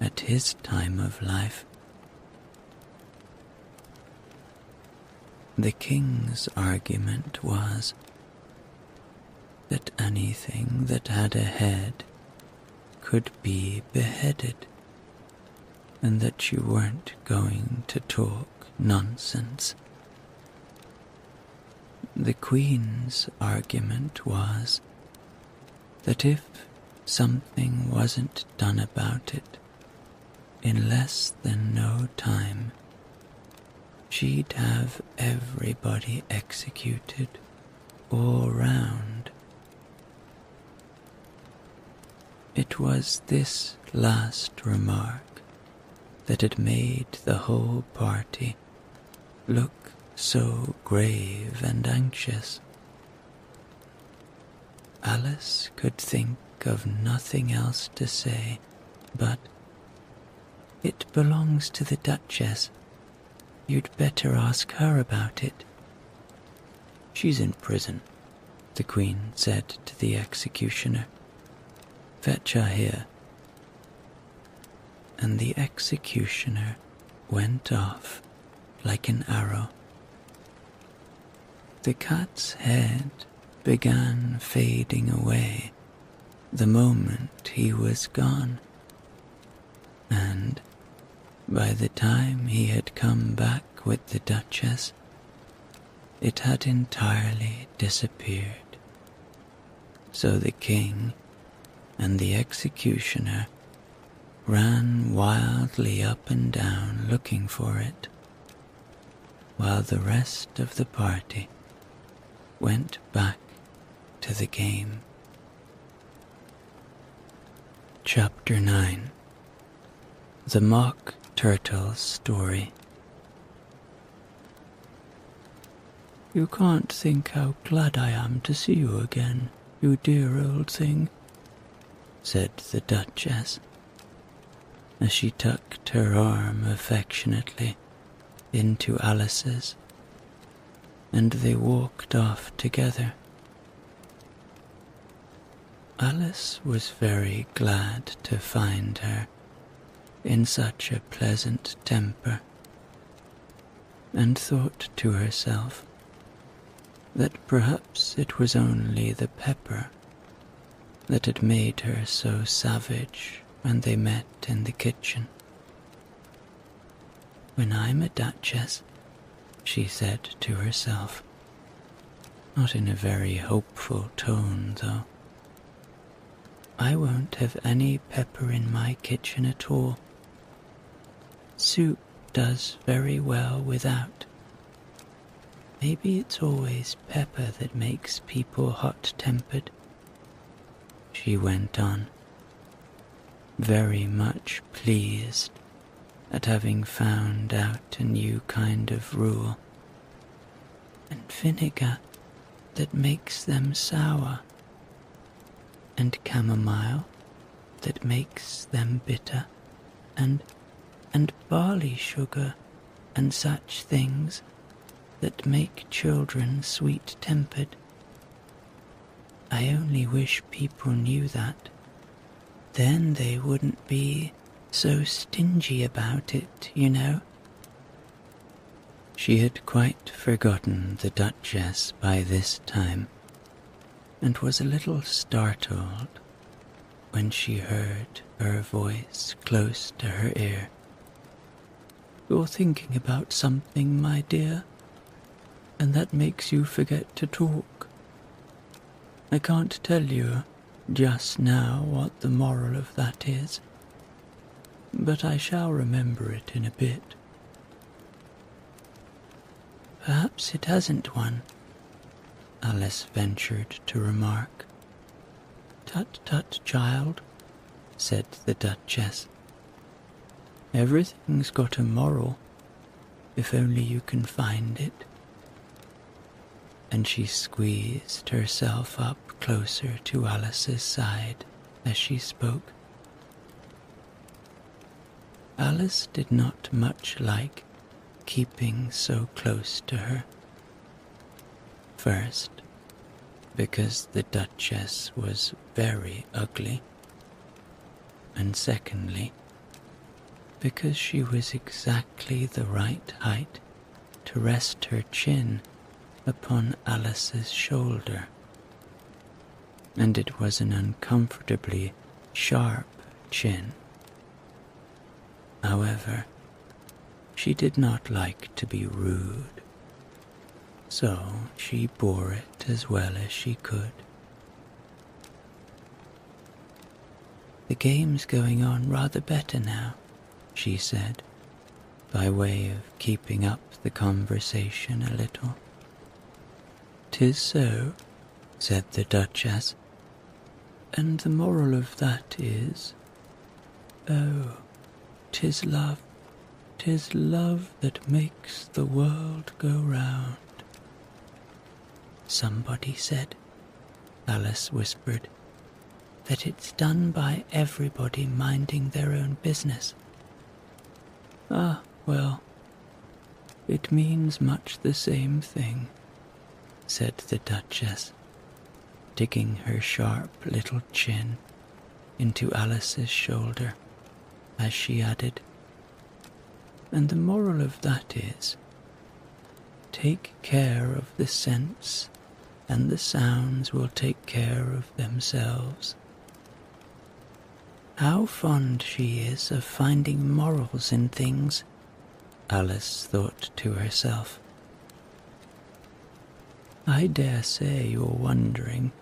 at his time of life. The king's argument was that anything that had a head could be beheaded, and that you weren't going to talk nonsense. The queen's argument was that if something wasn't done about it in less than no time, she'd have everybody executed all round. It was this last remark that had made the whole party look so grave and anxious. Alice could think of nothing else to say but, "It belongs to the Duchess. You'd better ask her about it." "She's in prison," the Queen said to the executioner. "Fetch her here." And the executioner went off like an arrow. The cat's head began fading away the moment he was gone, and By the time he had come back with the Duchess, it had entirely disappeared. So the king and the executioner ran wildly up and down looking for it, while the rest of the party went back to the game. Chapter 9. The Mock Turtle's Story. You can't think how glad I am to see you again, you dear old thing, said the Duchess, as she tucked her arm affectionately into Alice's, and they walked off together. Alice was very glad to find her in such a pleasant temper, and thought to herself that perhaps it was only the pepper that had made her so savage when they met in the kitchen. "When I'm a duchess," she said to herself, not in a very hopeful tone though, "I won't have any pepper in my kitchen at all. Soup does very well without. Maybe it's always pepper that makes people hot-tempered," she went on, very much pleased at having found out a new kind of rule. "And vinegar that makes them sour, and chamomile that makes them bitter, and barley sugar and such things that make children sweet-tempered. I only wish people knew that. Then they wouldn't be so stingy about it, you know." She had quite forgotten the Duchess by this time, and was a little startled when she heard her voice close to her ear. "You're thinking about something, my dear, and that makes you forget to talk. I can't tell you just now what the moral of that is, but I shall remember it in a bit." "Perhaps it hasn't one," Alice ventured to remark. "Tut, tut, child," said the Duchess. "Everything's got a moral, if only you can find it." And she squeezed herself up closer to Alice's side as she spoke. Alice did not much like keeping so close to her. First, because the Duchess was very ugly, and secondly, because she was exactly the right height to rest her chin upon Alice's shoulder, and it was an uncomfortably sharp chin. However, she did not like to be rude, so she bore it as well as she could. "The game's going on rather better now," she said, by way of keeping up the conversation a little. "'Tis so," said the Duchess, "and the moral of that is, oh, 'tis love that makes the world go round." "Somebody said," Alice whispered, "that it's done by everybody minding their own business." "Ah, well, it means much the same thing," said the Duchess, digging her sharp little chin into Alice's shoulder as she added, "And the moral of that is, take care of the scents, and the sounds will take care of themselves." How fond she is of finding morals in things, Alice thought to herself. I dare say you're wondering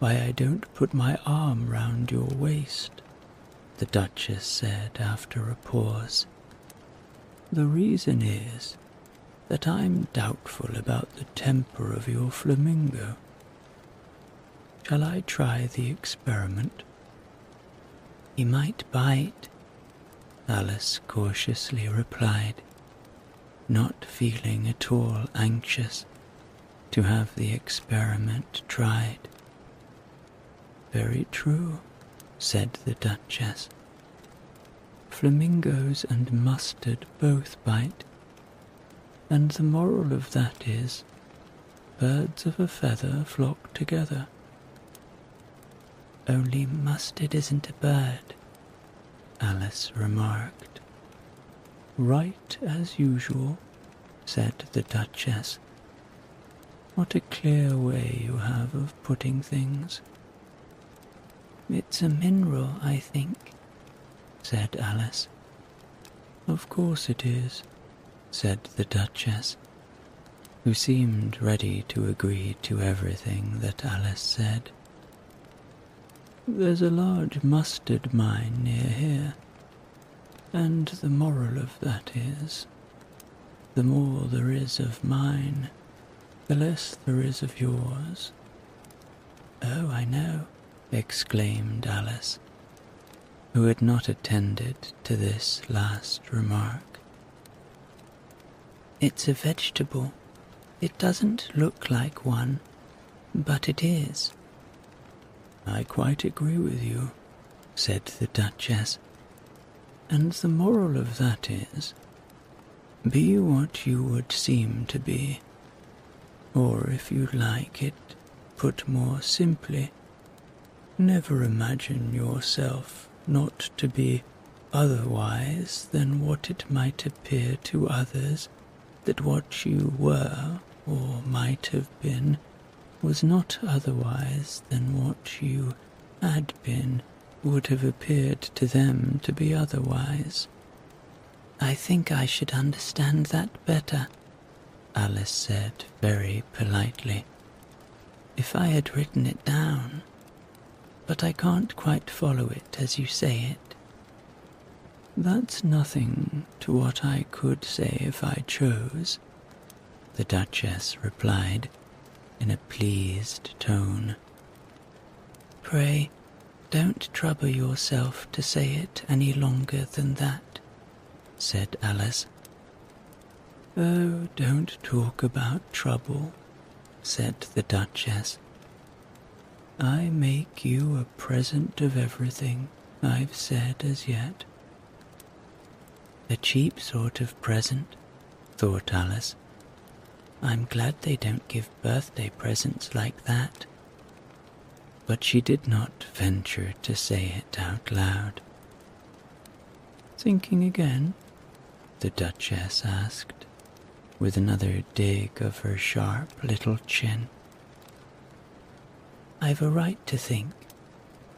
why I don't put my arm round your waist, the Duchess said after a pause. The reason is that I'm doubtful about the temper of your flamingo. Shall I try the experiment? He might bite, Alice cautiously replied, not feeling at all anxious to have the experiment tried. Very true, said the Duchess. Flamingos and mustard both bite, and the moral of that is, birds of a feather flock together. Only mustard isn't a bird, Alice remarked. Right as usual, said the Duchess. What a clear way you have of putting things. It's a mineral, I think, said Alice. Of course it is, said the Duchess, who seemed ready to agree to everything that Alice said. There's a large mustard mine near here, and the moral of that is, the more there is of mine, the less there is of yours. Oh, I know, exclaimed Alice, who had not attended to this last remark. It's a vegetable. It doesn't look like one, but it is. I quite agree with you, said the Duchess, and the moral of that is, be what you would seem to be, or if you like it put more simply, never imagine yourself not to be otherwise than what it might appear to others that what you were or might have been was not otherwise than what you had been would have appeared to them to be otherwise. I think I should understand that better, Alice said very politely, if I had written it down, but I can't quite follow it as you say it. That's nothing to what I could say if I chose, the Duchess replied in a pleased tone. Pray, don't trouble yourself to say it any longer than that, said Alice. Oh, don't talk about trouble, said the Duchess. I make you a present of everything I've said as yet. A cheap sort of present, thought Alice. I'm glad they don't give birthday presents like that. But she did not venture to say it out loud. Thinking again? The Duchess asked, with another dig of her sharp little chin. I've a right to think,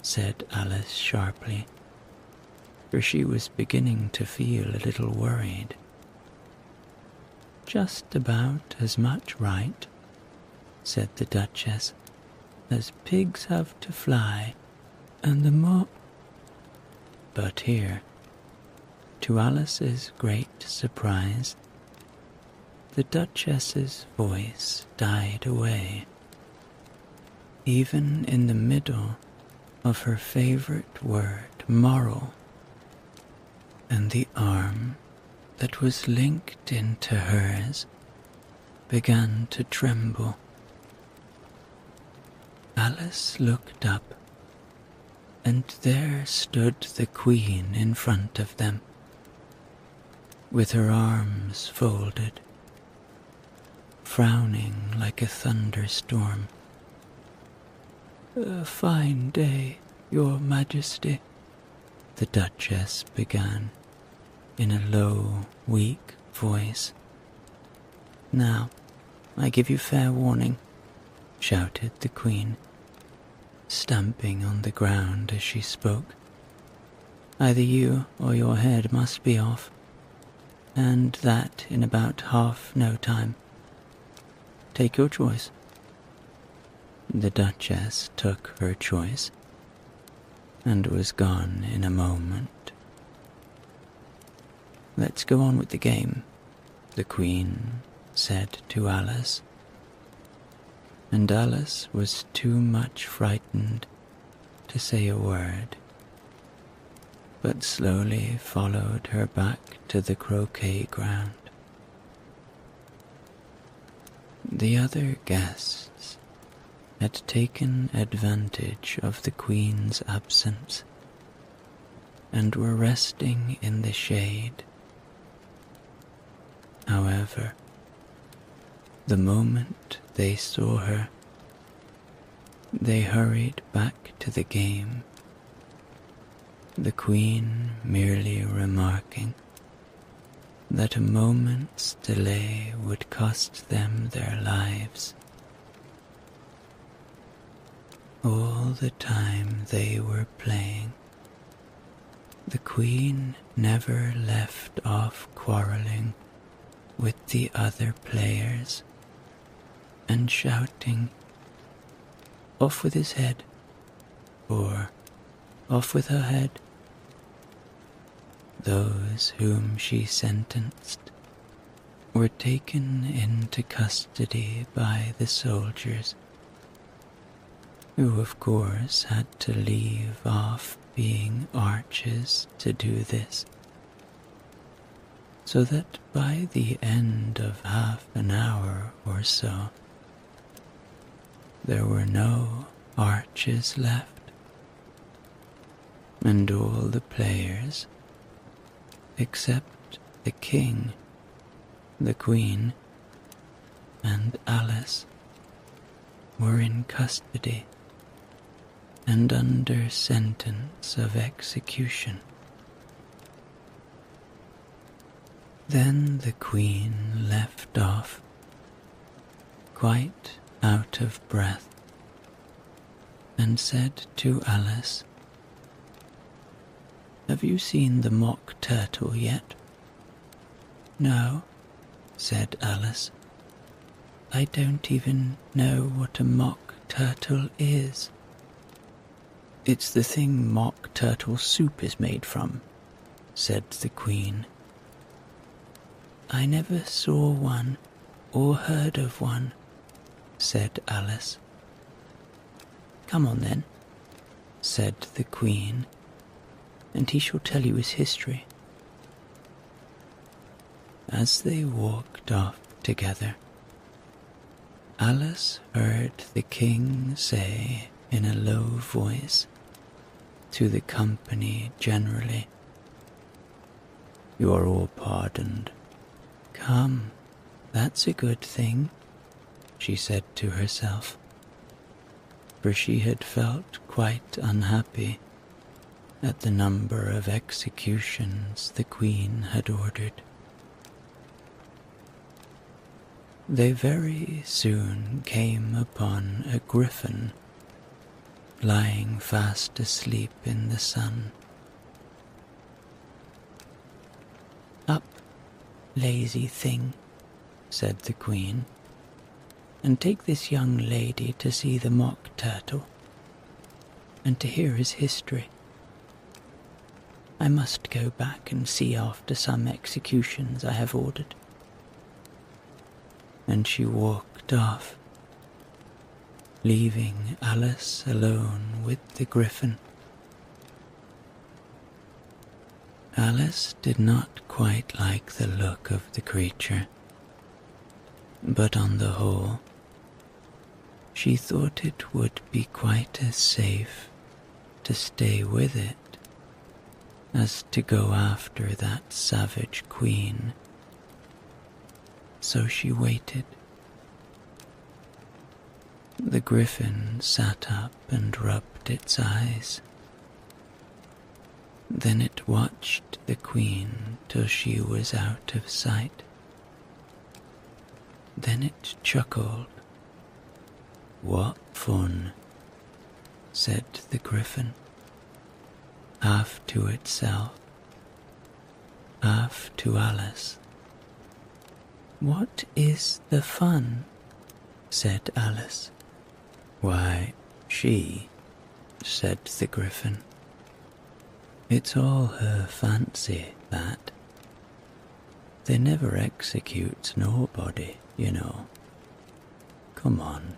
said Alice sharply, for she was beginning to feel a little worried. Just about as much right, said the Duchess, as pigs have to fly, and the more... But here, to Alice's great surprise, the Duchess's voice died away, even in the middle of her favorite word, moral, and the arm that was linked into hers began to tremble. Alice looked up, and there stood the Queen in front of them, with her arms folded, frowning like a thunderstorm. A fine day, Your Majesty, the Duchess began, in a low, weak voice. Now, I give you fair warning, shouted the Queen, stamping on the ground as she spoke. Either you or your head must be off, and that in about half no time. Take your choice." The Duchess took her choice and was gone in a moment. "Let's go on with the game," the Queen said to Alice, and Alice was too much frightened to say a word, but slowly followed her back to the croquet ground. The other guests had taken advantage of the Queen's absence and were resting in the shade. However, the moment they saw her, they hurried back to the game, the Queen merely remarking that a moment's delay would cost them their lives. All the time they were playing, the Queen never left off quarreling with the other players and shouting, "Off with his head," or "Off with her head." Those whom she sentenced were taken into custody by the soldiers, who of course had to leave off being archers to do this, so that by the end of half an hour or so, there were no archers left, and all the players, except the King, the Queen, and Alice, were in custody and under sentence of execution. Then the Queen left off, quite out of breath, and said to Alice, "Have you seen the mock turtle yet?" "No," said Alice. "I don't even know what a mock turtle is." "It's the thing mock turtle soup is made from," said the Queen. "I never saw one or heard of one," said Alice. "Come on then," said the Queen, "and he shall tell you his history." As they walked off together, Alice heard the King say in a low voice to the company generally, "You are all pardoned." "Come, that's a good thing," she said to herself, for she had felt quite unhappy at the number of executions the Queen had ordered. They very soon came upon a griffin lying fast asleep in the sun. "Up, lazy thing," said the Queen, "and take this young lady to see the mock turtle, and to hear his history. I must go back and see after some executions I have ordered." And she walked off, leaving Alice alone with the griffin. Alice did not quite like the look of the creature, but on the whole, she thought it would be quite as safe to stay with it as to go after that savage Queen. So she waited. The griffin sat up and rubbed its eyes. Then it watched the Queen till she was out of sight. Then it chuckled. "What fun," said the griffin. half to itself, half to Alice. "What is the fun?" said Alice. "Why, she," said the Gryphon. "It's all her fancy, that. They never execute nobody, you know. Come on."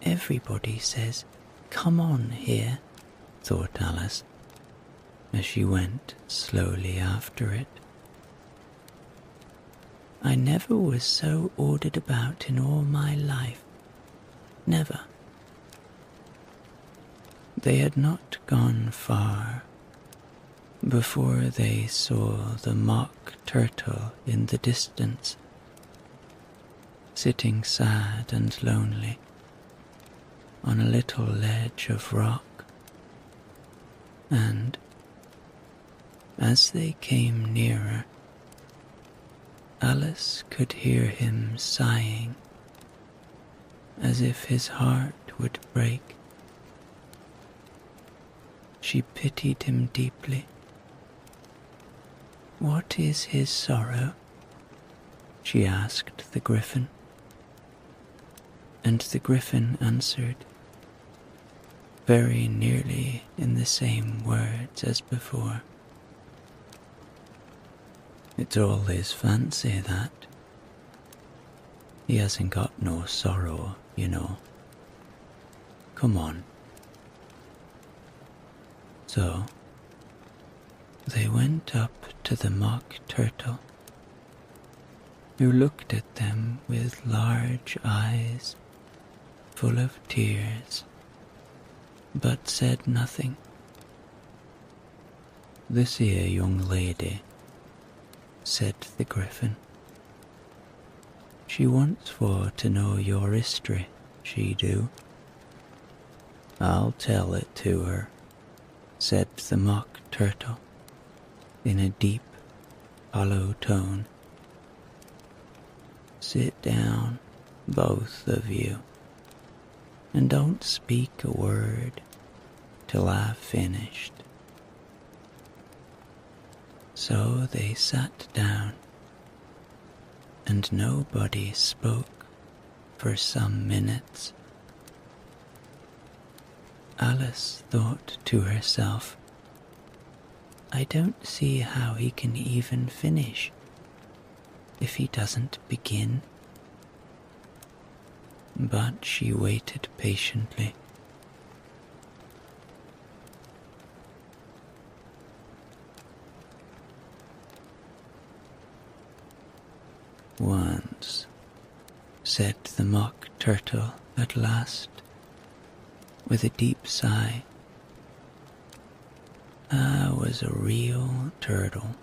"Everybody says, 'Come on,' here," thought Alice, as she went slowly after it. "I never was so ordered about in all my life. Never." They had not gone far before they saw the mock turtle in the distance, sitting sad and lonely on a little ledge of rock, and as they came nearer, Alice could hear him sighing as if his heart would break. She pitied him deeply. "What is his sorrow?" she asked the Gryphon. And the Gryphon answered, very nearly in the same words as before. "It's all his fancy, that. He hasn't got no sorrow, you know. Come on." So they went up to the mock turtle, who looked at them with large eyes full of tears, but said nothing. "This here young lady," said the Gryphon, "she wants for to know your history, she do." "I'll tell it to her," said the mock turtle in a deep, hollow tone. "Sit down, both of you, and don't speak a word till I've finished." So they sat down, and nobody spoke for some minutes. Alice thought to herself, "I don't see how he can even finish if he doesn't begin." But she waited patiently. "Once," said the mock turtle at last, with a deep sigh, "I was a real turtle."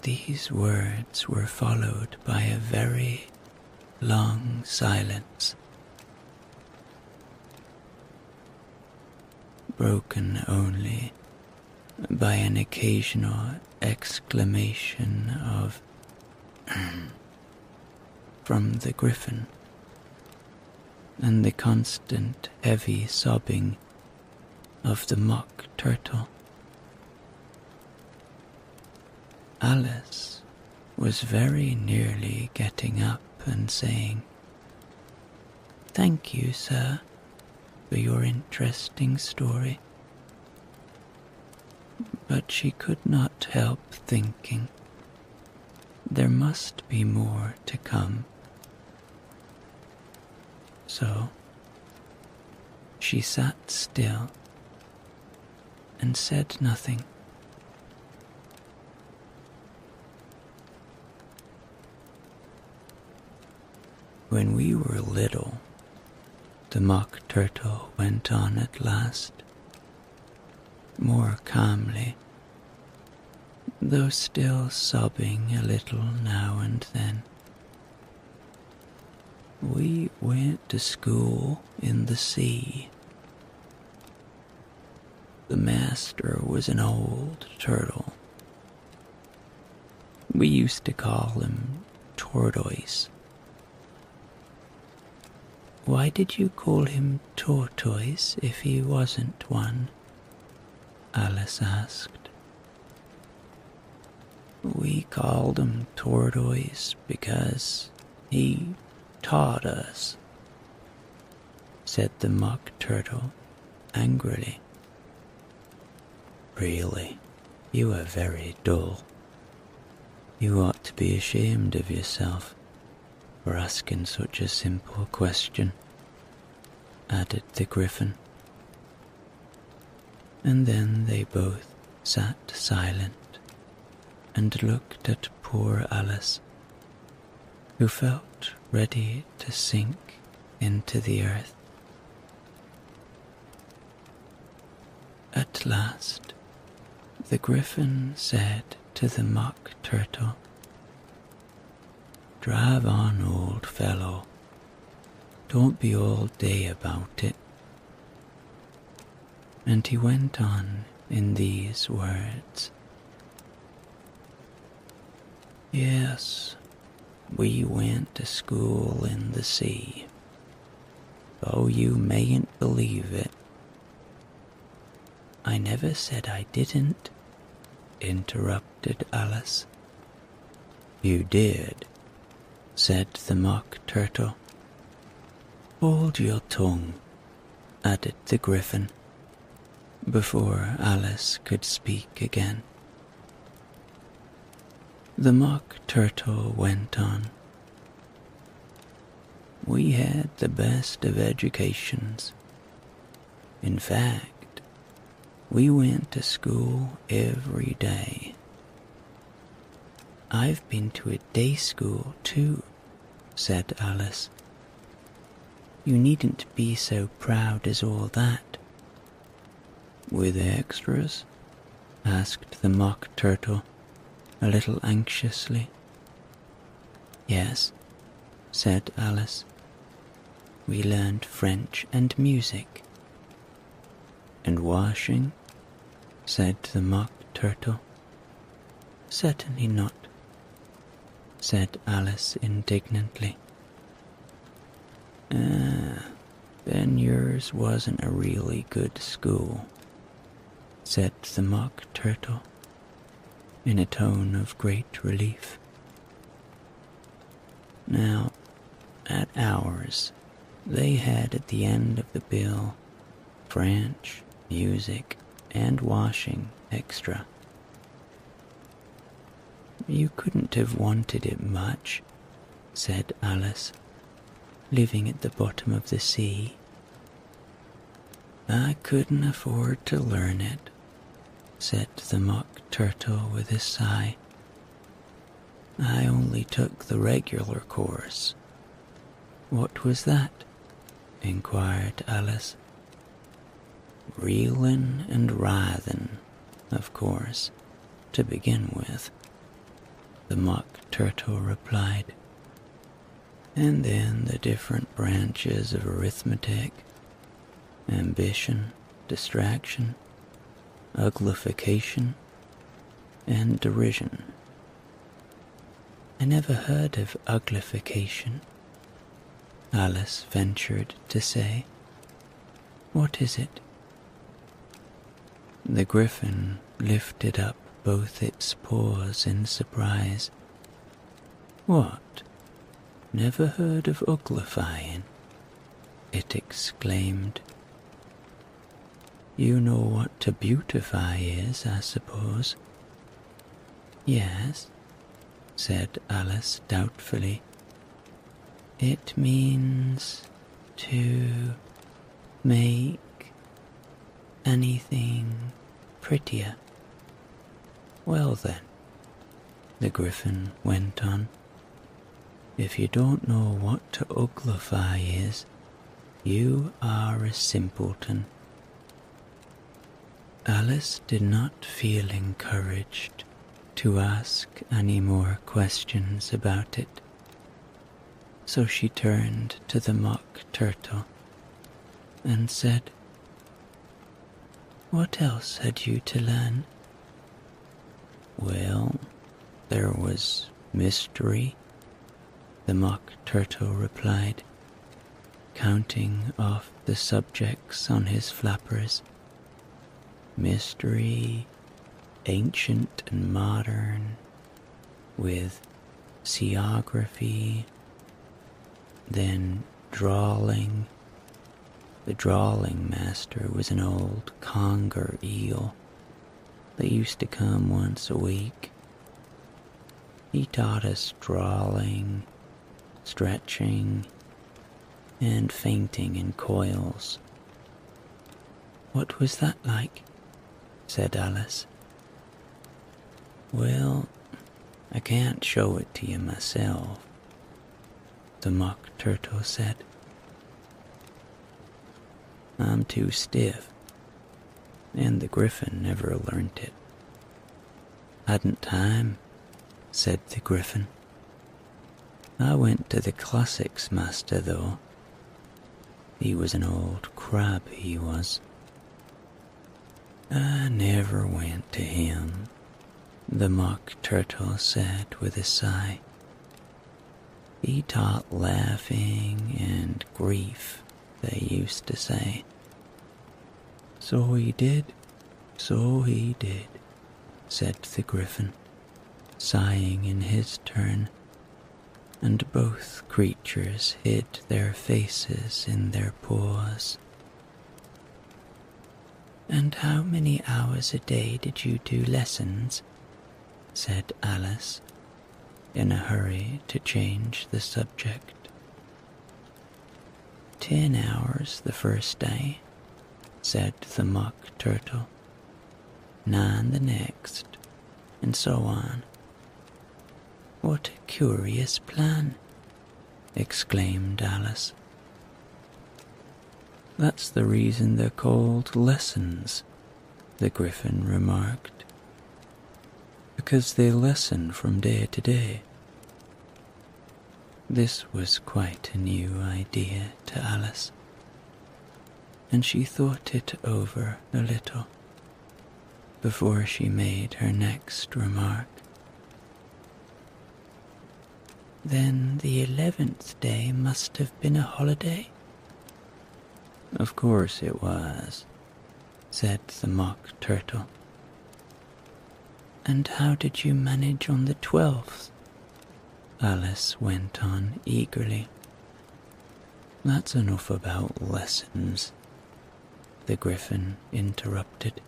These words were followed by a very long silence, broken only by an occasional exclamation of from the Gryphon, and the constant heavy sobbing of the mock turtle. Alice was very nearly getting up and saying, "Thank you, sir, for your interesting story." But she could not help thinking there must be more to come. So she sat still and said nothing. "When we were little," the mock turtle went on at last, more calmly, though still sobbing a little now and then, "we went to school in the sea. The master was an old turtle. We used to call him Tortoise. Why did you call him Tortoise if he wasn't one? Alice asked. We called him Tortoise because he taught us, said the Mock Turtle angrily. Really, you are very dull. You ought to be ashamed of yourself for asking such a simple question, added the Gryphon. And then they both sat silent and looked at poor Alice, who felt ready to sink into the earth. At last, the Gryphon said to the Mock Turtle, Drive on, old fellow. Don't be all day about it. And he went on in these words. Yes, we went to school in the sea. Oh, you mayn't believe it. I never said I didn't, interrupted Alice. You did, said the Mock Turtle. Hold your tongue, added the Gryphon, before Alice could speak again. The Mock Turtle went on. We had the best of educations. In fact, we went to school every day. I've been to a day school too, said Alice. You needn't be so proud as all that. With extras? Asked the Mock Turtle, a little anxiously. Yes, said Alice. We learned French and music. And washing? Said the Mock Turtle. Certainly not, said Alice indignantly. Then yours wasn't a really good school, said the Mock Turtle, in a tone of great relief. Now, at ours, they had at the end of the bill French, music, and washing extra. You couldn't have wanted it much, said Alice, living at the bottom of the sea. I couldn't afford to learn it, said the Mock Turtle with a sigh. I only took the regular course. What was that? Inquired Alice. Reelin' and writhin', of course, to begin with, the Mock Turtle replied. And then the different branches of arithmetic, ambition, distraction, uglification, and derision. I never heard of uglification, Alice ventured to say. What is it? The Gryphon lifted up both its paws in surprise. What? Never heard of uglifying? It exclaimed. You know what to beautify is, I suppose. Yes, said Alice doubtfully. It means to make anything prettier. Well then, the Gryphon went on, if you don't know what to uglify is, you are a simpleton. Alice did not feel encouraged to ask any more questions about it, so she turned to the Mock Turtle and said, What else had you to learn? Well, there was mystery, the Mock Turtle replied. counting off the subjects on his flappers. Mystery, ancient and modern, with seography, then drawling. The drawling master was an old conger eel that used to come once a week. He taught us drawling, stretching, and fainting in coils. What was that like? Said Alice. Well, I can't show it to you myself, the Mock Turtle said. I'm too stiff, and the Griffin never learnt it. Hadn't time, said the Griffin. I went to the classics master, though. He was an old crab, he was. I never went to him, the Mock Turtle said with a sigh. He taught laughing and grief, they used to say. So he did, said the Griffin, sighing in his turn, and both creatures hid their faces in their paws. And how many hours a day did you do lessons? Said Alice, in a hurry to change the subject. 10 hours the first day, said the Mock Turtle. 9 the next, and so on. What a curious plan, exclaimed Alice. That's the reason they're called lessons, the Griffin remarked. Because they listen from day to day. This was quite a new idea to Alice, and she thought it over a little before she made her next remark. Then the 11th day must have been a holiday? Of course it was, said the Mock Turtle. And how did you manage on the 12th? Alice went on eagerly. That's enough about lessons, the Griffin interrupted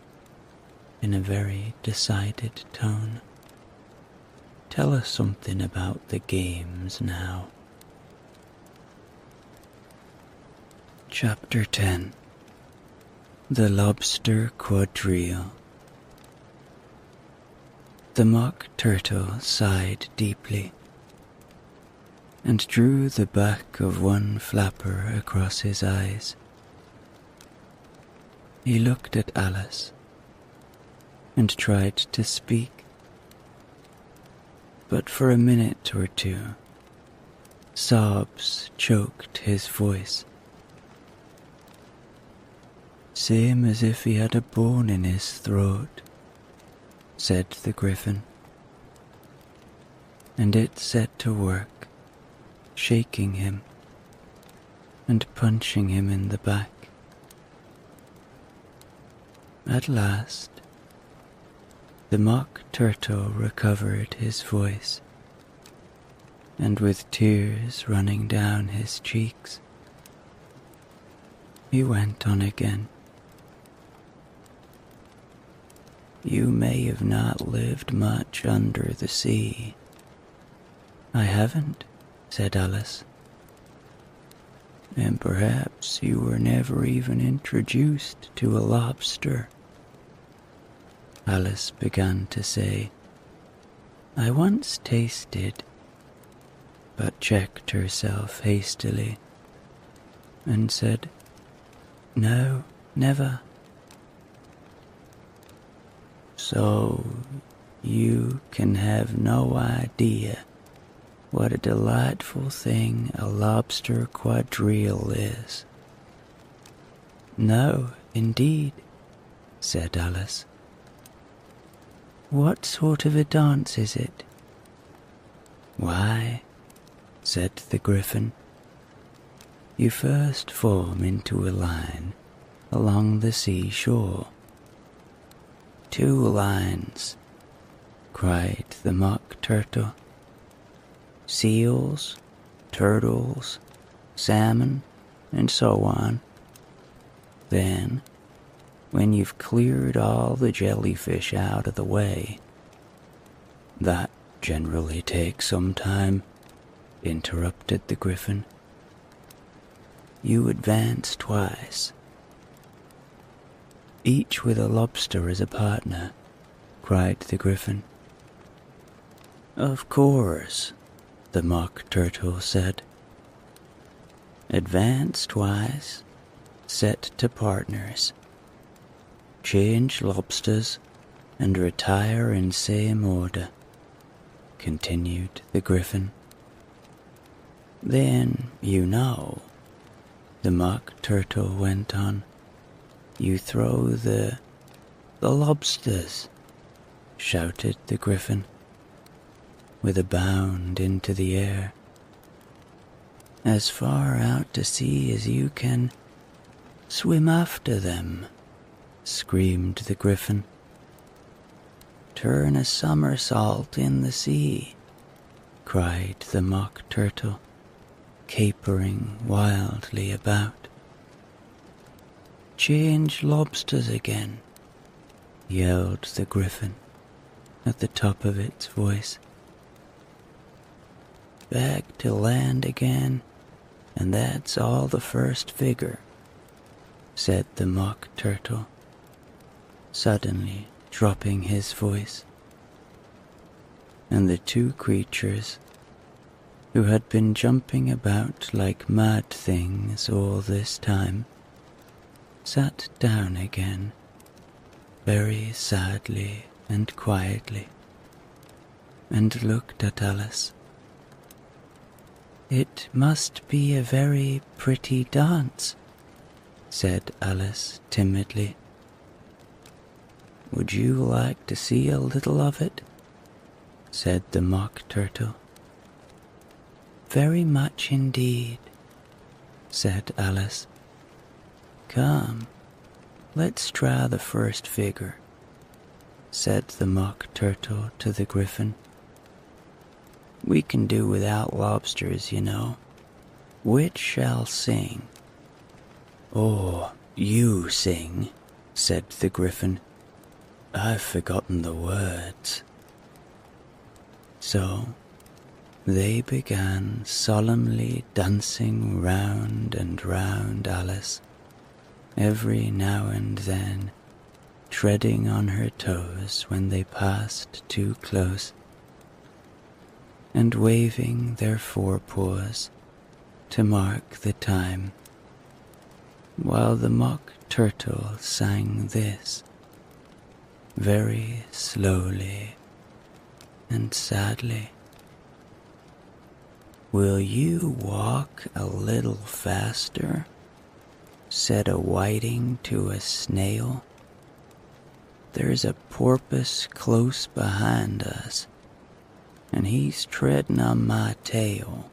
in a very decided tone. Tell us something about the games now. Chapter 10. The Lobster Quadrille. The Mock Turtle sighed deeply and drew the back of one flapper across his eyes. He looked at Alice and tried to speak, but for a minute or two, sobs choked his voice. Same as if he had a bone in his throat, said the Griffin, and it set to work, shaking him and punching him in the back. At last, the Mock Turtle recovered his voice, and with tears running down his cheeks, he went on again. You may have not lived much under the sea. I haven't, said Alice. And perhaps you were never even introduced to a lobster. Alice began to say, I once tasted, but checked herself hastily and said, No, never. So you can have no idea what a delightful thing a lobster quadrille is. No, indeed, said Alice. What sort of a dance is it? Why, said the Griffin, You first form into a line along the seashore. 2 lines, cried the Mock Turtle. Seals, turtles, salmon, and so on. Then, when you've cleared all the jellyfish out of the way, that generally takes some time, interrupted the Griffin. You advance twice, each with a lobster as a partner, cried the Griffin. Of course, the Mock Turtle said. Advance twice, set to partners. Change lobsters and retire in same order, continued the Griffin. Then, you know, the Mock Turtle went on, you throw the lobsters, shouted the Griffin, with a bound into the air. As far out to sea as you can swim after them, screamed the Griffin. Turn a somersault in the sea, cried the Mock Turtle, capering wildly about. Change lobsters again, yelled the Griffin at the top of its voice. Back to land again, and that's all the first figure, said the Mock Turtle, suddenly dropping his voice. And the 2 creatures, who had been jumping about like mad things all this time, sat down again, very sadly and quietly, and looked at Alice. It must be a very pretty dance, said Alice timidly. Would you like to see a little of it? Said the Mock Turtle. Very much indeed, said Alice. Come, let's try the first figure, said the Mock Turtle to the Griffin. We can do without lobsters, you know. Which shall sing? Oh, you sing, said the Griffin. I've forgotten the words. So they began solemnly dancing round and round Alice, every now and then treading on her toes when they passed too close, and waving their forepaws to mark the time, while the Mock Turtle sang this, very slowly and sadly. Will you walk a little faster? Said a whiting to a snail. There's a porpoise close behind us, and he's treading on my tail.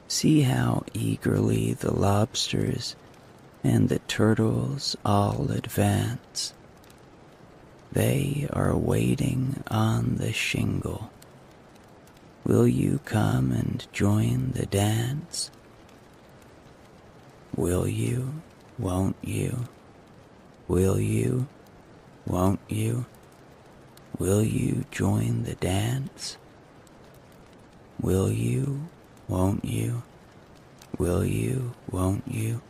See how eagerly the lobsters and the turtles all advance. They are waiting on the shingle. Will you come and join the dance? Will you, won't you? Will you, won't you? Will you join the dance? Will you, won't you? Will you, won't you?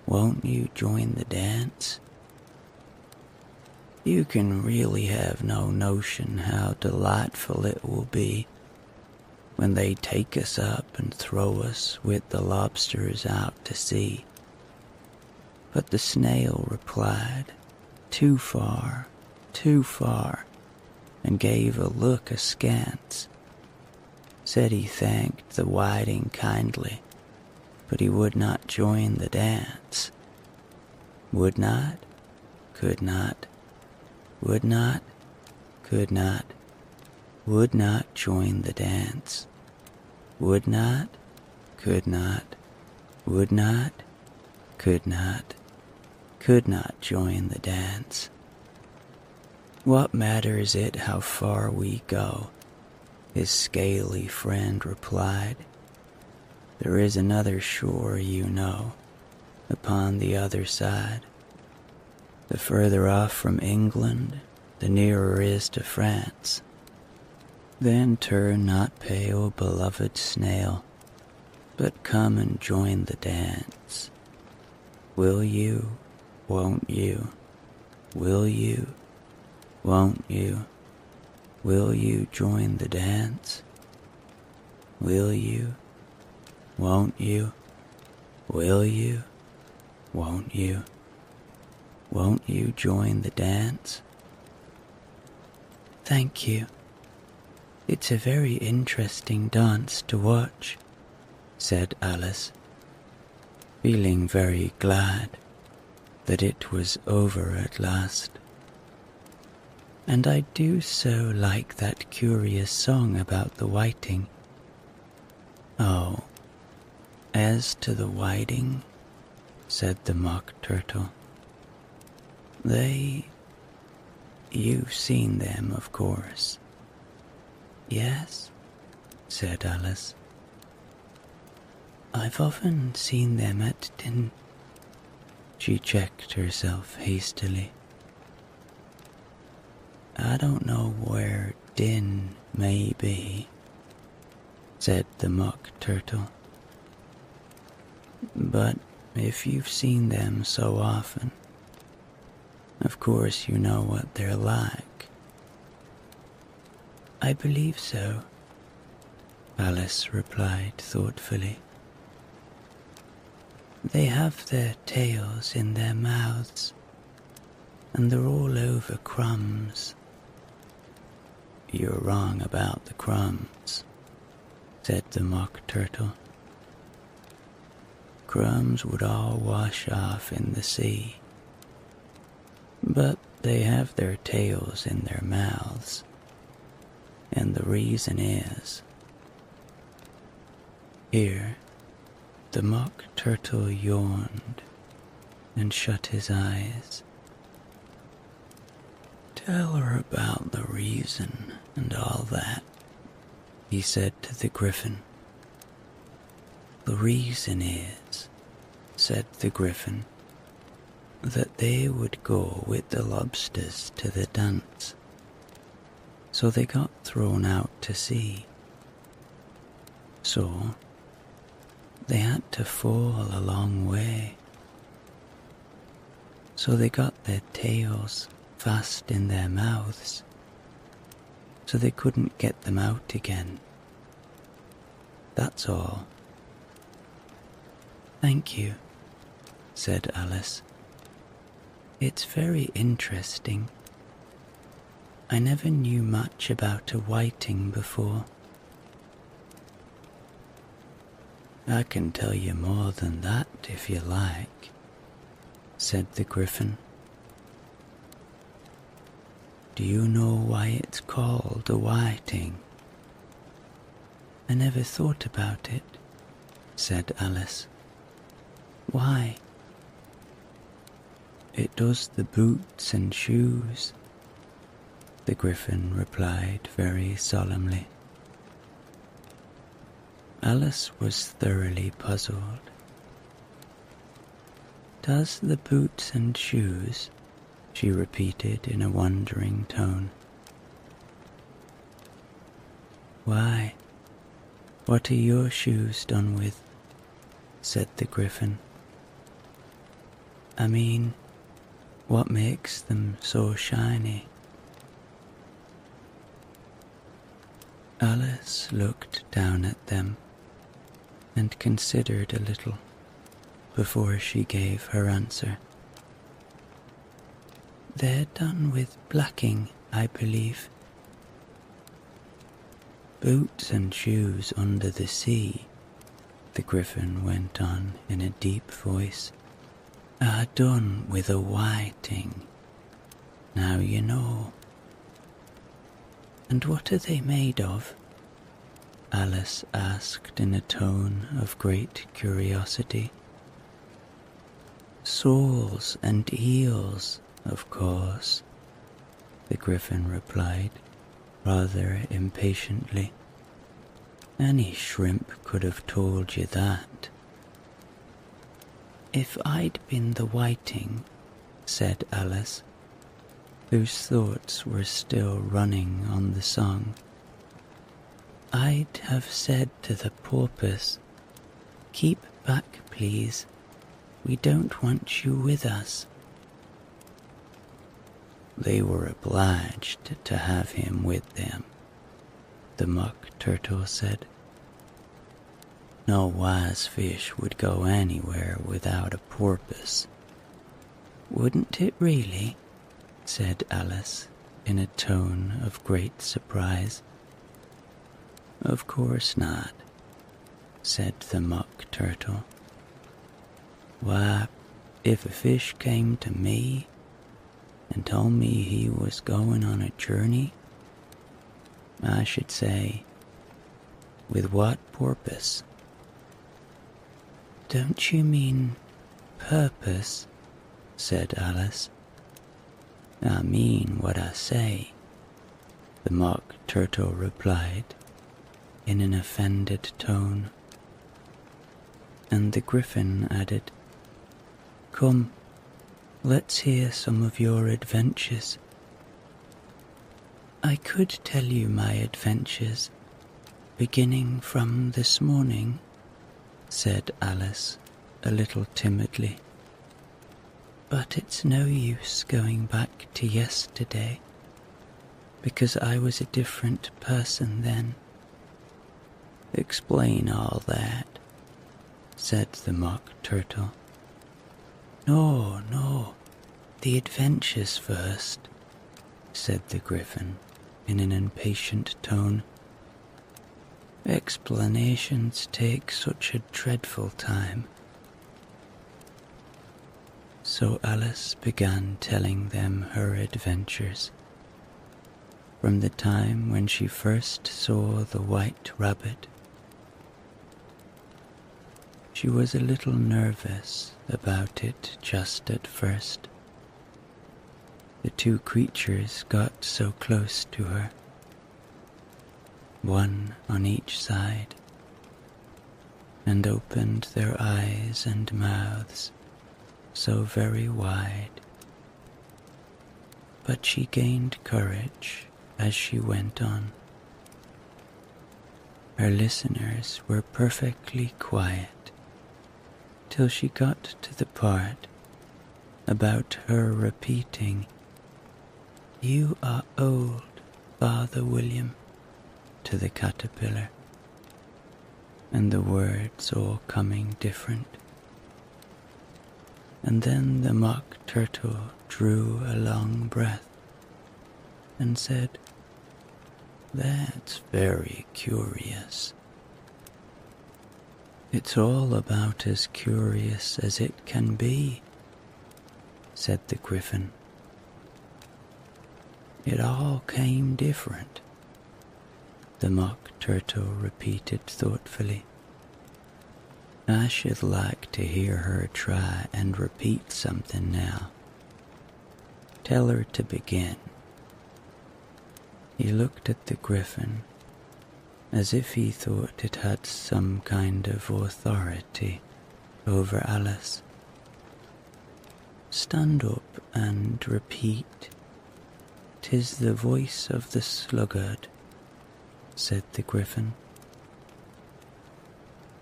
Won't you join the dance? You can really have no notion how delightful it will be when they take us up and throw us with the lobsters out to sea. But the snail replied, too far, and gave a look askance. Said he thanked the whiting kindly, but he would not join the dance. Would not, could not, would not, could not, would not join the dance. Would not, could not, would not, could not join the dance. What matters it how far we go? His scaly friend replied. There is another shore, you know, upon the other side. The further off from England, the nearer is to France. Then turn not pale, beloved snail, but come and join the dance. Will you, won't you? Will you, won't you? Will you join the dance? Will you, won't you? Will you, won't you? Won't you join the dance? Thank you. It's a very interesting dance to watch, said Alice, feeling very glad that it was over at last. And I do so like that curious song about the whiting. Oh, as to the whiting, said the Mock Turtle, you've seen them, of course. Yes, said Alice. I've often seen them at dinner. She checked herself hastily. I don't know where Din may be, said the Mock Turtle. But if you've seen them so often, of course you know what they're like. I believe so, Alice replied thoughtfully. They have their tails in their mouths, and they're all over crumbs. You're wrong about the crumbs, said the Mock Turtle. Crumbs would all wash off in the sea. But they have their tails in their mouths, and the reason is... Here, the Mock Turtle yawned and shut his eyes. Tell her about the reason and all that, he said to the Griffin. The reason is, said the Griffin, that they would go with the lobsters to the dance. So they got thrown out to sea. So they had to fall a long way. So they got their tails fast in their mouths, so they couldn't get them out again. That's all. Thank you, said Alice. It's very interesting. I never knew much about a whiting before. I can tell you more than that if you like, said the Griffin. Do you know why it's called a whiting? I never thought about it, said Alice. Why? It does the boots and shoes, the Griffin replied very solemnly. Alice was thoroughly puzzled. Does the boots and shoes? She repeated in a wondering tone. Why, what are your shoes done with? Said the Griffin. I mean, what makes them so shiny? Alice looked down at them and considered a little before she gave her answer. They're done with blacking, I believe. Boots and shoes under the sea, the Griffin went on in a deep voice, are done with a whiting. Now you know. And what are they made of? Alice asked in a tone of great curiosity. Soles and eels, of course, the Gryphon replied, rather impatiently. Any shrimp could have told you that. If I'd been the whiting, said Alice, whose thoughts were still running on the song, I'd have said to the porpoise, keep back, please. We don't want you with us. They were obliged to have him with them, the Mock Turtle said. No wise fish would go anywhere without a porpoise. Wouldn't it really? Said Alice in a tone of great surprise. Of course not, said the Mock Turtle. Why, if a fish came to me and told me he was going on a journey, I should say, with what purpose? Don't you mean purpose? Said Alice. I mean what I say, the Mock Turtle replied in an offended tone. And the Gryphon added, Come, let's hear some of your adventures. I could tell you my adventures, beginning from this morning, said Alice a little timidly. But it's no use going back to yesterday, because I was a different person then. Explain all that, said the Mock Turtle. No, the adventures first, said the Gryphon in an impatient tone. Explanations take such a dreadful time. So Alice began telling them her adventures, from the time when she first saw the white rabbit. She was a little nervous about it just at first. The two creatures got so close to her, one on each side, and opened their eyes and mouths so very wide. But she gained courage as she went on. Her listeners were perfectly quiet till she got to the part about her repeating, You are old, Father William, to the caterpillar, and the words all coming different. And then the Mock Turtle drew a long breath and said, That's very curious. It's all about as curious as it can be, said the Gryphon. It all came different, the Mock Turtle repeated thoughtfully. I should like to hear her try and repeat something now. Tell her to begin. He looked at the Gryphon as if he thought it had some kind of authority over Alice. Stand up and repeat. 'Tis the voice of the sluggard, said the Gryphon.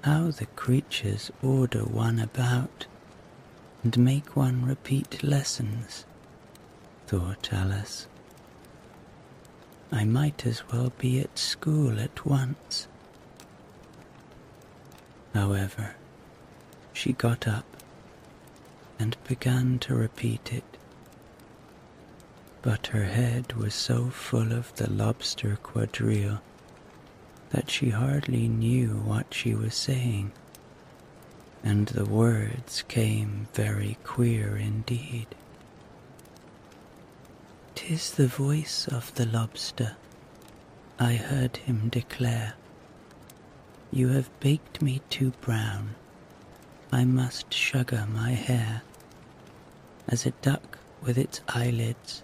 How the creatures order one about and make one repeat lessons, thought Alice. I might as well be at school at once. However, she got up and began to repeat it. But her head was so full of the lobster quadrille that she hardly knew what she was saying, and the words came very queer indeed. 'Tis the voice of the lobster, I heard him declare, You have baked me too brown. I must sugar my hair. As a duck with its eyelids,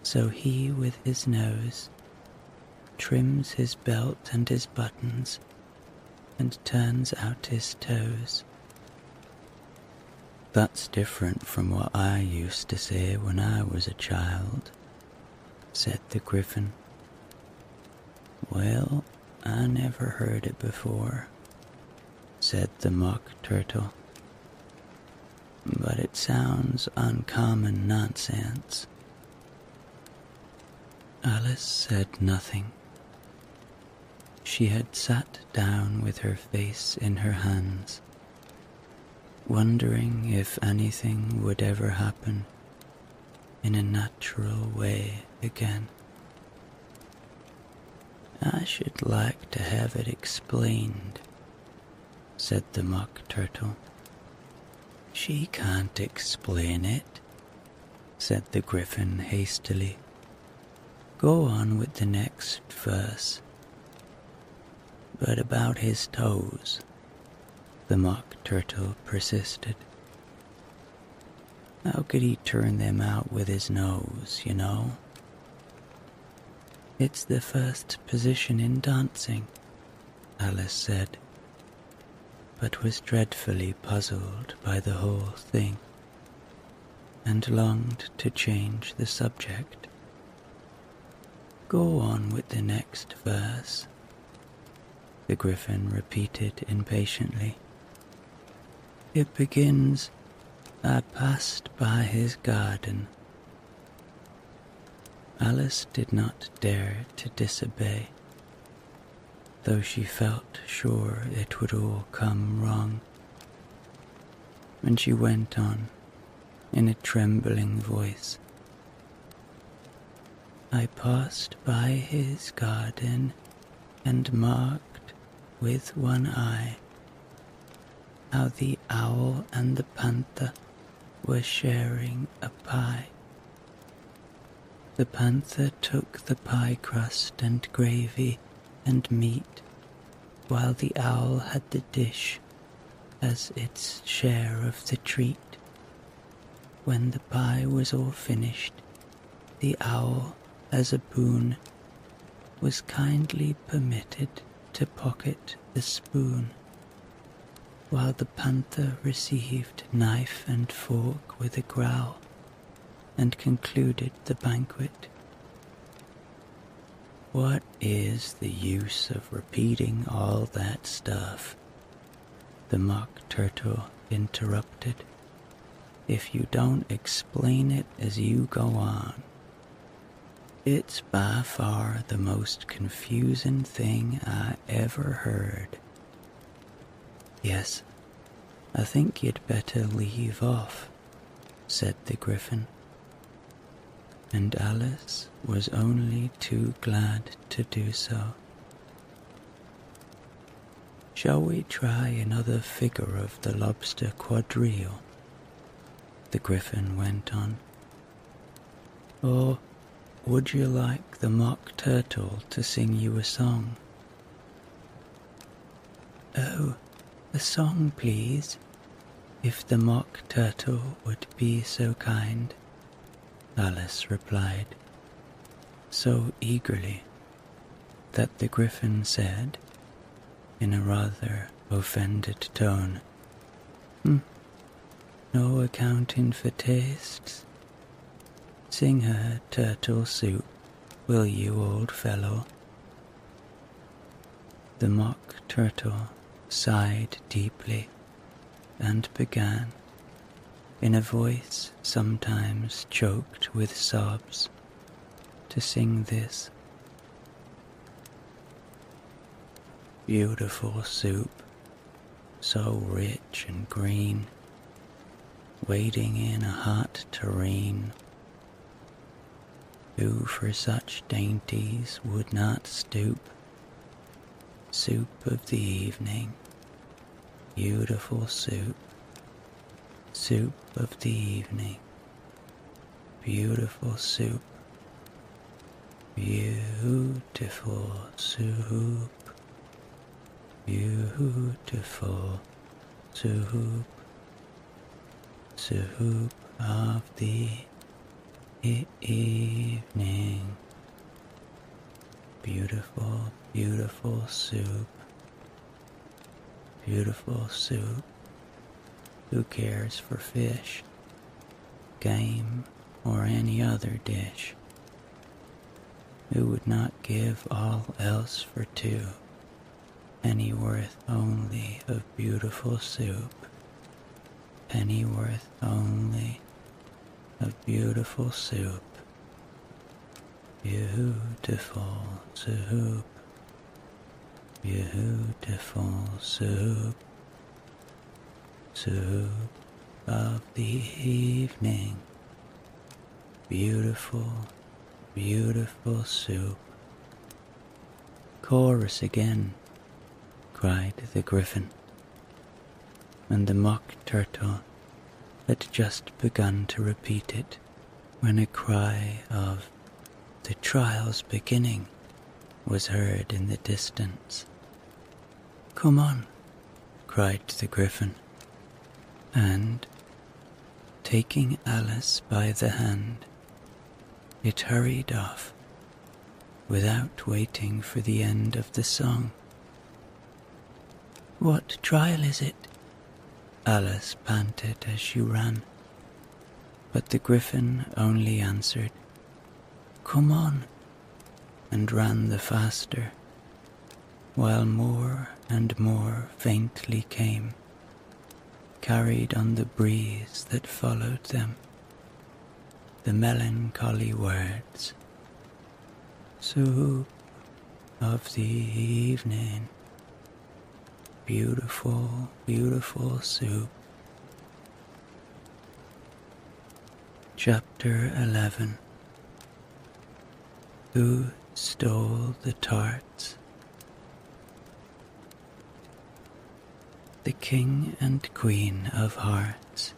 so he with his nose trims his belt and his buttons and turns out his toes. That's different from what I used to say when I was a child, said the Gryphon. Well, I never heard it before, said the Mock Turtle. But it sounds uncommon nonsense. Alice said nothing. She had sat down with her face in her hands, wondering if anything would ever happen in a natural way again. I should like to have it explained, said the Mock Turtle. She can't explain it, said the Gryphon hastily. Go on with the next verse. But about his toes, the Mock Turtle persisted. How could he turn them out with his nose, you know? It's the first position in dancing, Alice said, but was dreadfully puzzled by the whole thing, and longed to change the subject. Go on with the next verse, the Gryphon repeated impatiently. It begins, I passed by his garden. Alice did not dare to disobey, though she felt sure it would all come wrong. And she went on in a trembling voice. I passed by his garden and marked with one eye how the owl and the panther were sharing a pie. The panther took the pie crust and gravy and meat, while the owl had the dish as its share of the treat. When the pie was all finished, the owl, as a boon, was kindly permitted to pocket the spoon, while the panther received knife and fork with a growl and concluded the banquet. What is the use of repeating all that stuff? The Mock Turtle interrupted. If you don't explain it as you go on. It's by far the most confusing thing I ever heard. Yes, I think you'd better leave off, said the Gryphon. And Alice was only too glad to do so. Shall we try another figure of the lobster quadrille? The Gryphon went on. Or would you like the Mock Turtle to sing you a song? Oh, a song, please, if the Mock Turtle would be so kind, Alice replied, so eagerly that the Gryphon said, in a rather offended tone, no accounting for tastes? Sing her turtle soup, will you, old fellow? The Mock Turtle sighed deeply and began, in a voice sometimes choked with sobs, to sing this. Beautiful soup, so rich and green, waiting in a hot tureen. Who for such dainties would not stoop? Soup of the evening, beautiful soup. Soup of the evening, beautiful soup. Beautiful soup. beautiful soup, soup of the evening. Beautiful, beautiful soup, beautiful soup. Who cares for fish, game, or any other dish? Who would not give all else for two? Penny worth only of beautiful soup, penny worth only of beautiful soup, beautiful soup, beautiful soup, soup of the evening, beautiful, beautiful soup. Chorus again, cried the griffin, and the mock turtle had just begun to repeat it when a cry of "The trial's beginning" was heard in the distance. "Come on," cried the griffin, and, taking Alice by the hand, it hurried off without waiting for the end of the song. "What trial is it?" Alice panted as she ran, but the griffin only answered, "Come on," and ran the faster, while more and more faintly came, carried on the breeze that followed them, the melancholy words, "Soup of the evening, beautiful, beautiful soup." Chapter 11. Who stole the tarts? The King and Queen of Hearts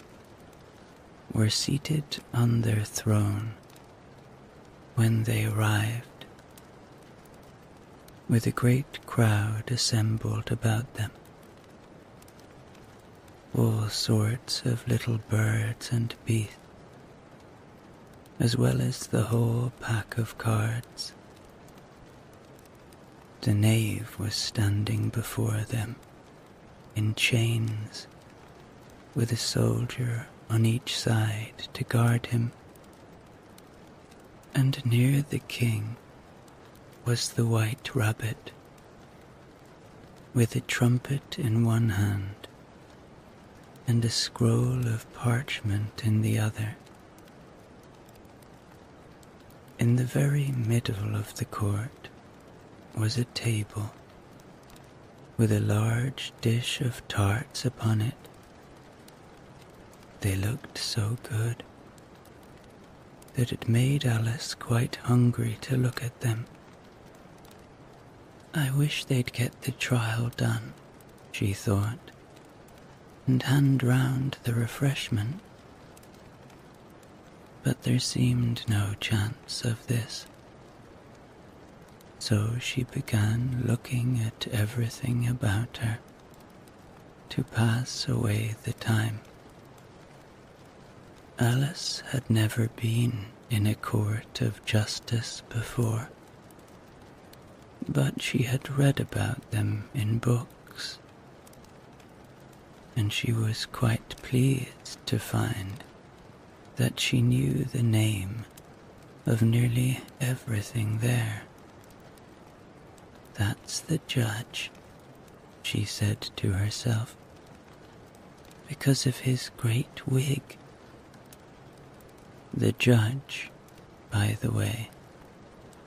were seated on their throne when they arrived, with a great crowd assembled about them. All sorts of little birds and beasts, as well as the whole pack of cards. The knave was standing before them, in chains, with a soldier on each side to guard him, and near the king was the white rabbit, with a trumpet in one hand and a scroll of parchment in the other. In the very middle of the court was a table with a large dish of tarts upon it. They looked so good that it made Alice quite hungry to look at them. "I wish they'd get the trial done," she thought, "and hand round the refreshment." But there seemed no chance of this. So she began looking at everything about her to pass away the time. Alice had never been in a court of justice before, but she had read about them in books, and she was quite pleased to find that she knew the name of nearly everything there. "That's the judge," she said to herself, "because of his great wig." The judge, by the way,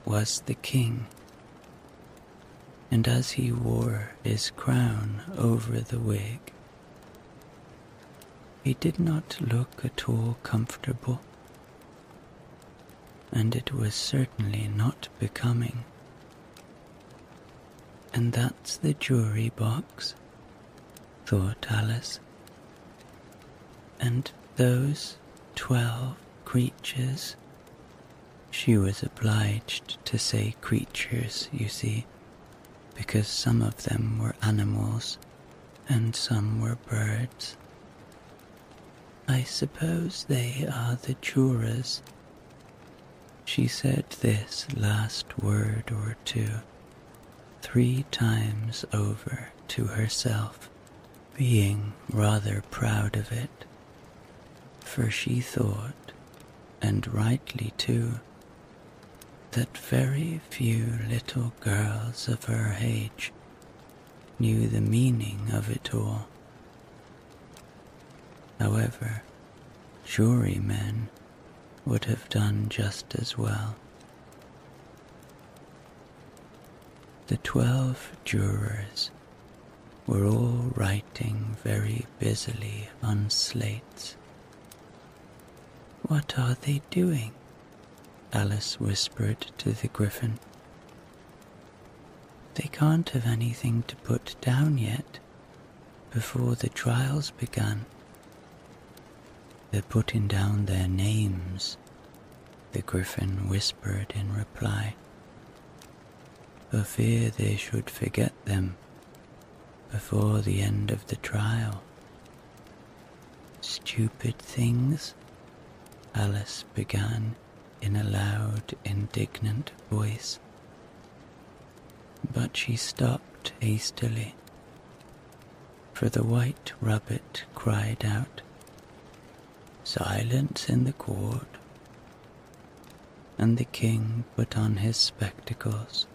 was the king, and as he wore his crown over the wig, he did not look at all comfortable, and it was certainly not becoming. "And that's the jury box," thought Alice, "and those 12 creatures," she was obliged to say creatures, you see, because some of them were animals and some were birds. I suppose they are the jurors. She said this last word or two 3 times over to herself, being rather proud of it, for she thought, and rightly too, that very few little girls of her age knew the meaning of it all. However, jurymen would have done just as well. The 12 jurors were all writing very busily on slates. "What are they doing?" Alice whispered to the Griffin. "They can't have anything to put down yet, before the trials began." "They're putting down their names," the Griffin whispered in reply, "for fear they should forget them before the end of the trial." "Stupid things," Alice began in a loud, indignant voice. But she stopped hastily, for the White Rabbit cried out, "Silence in the court," and the king put on his spectacles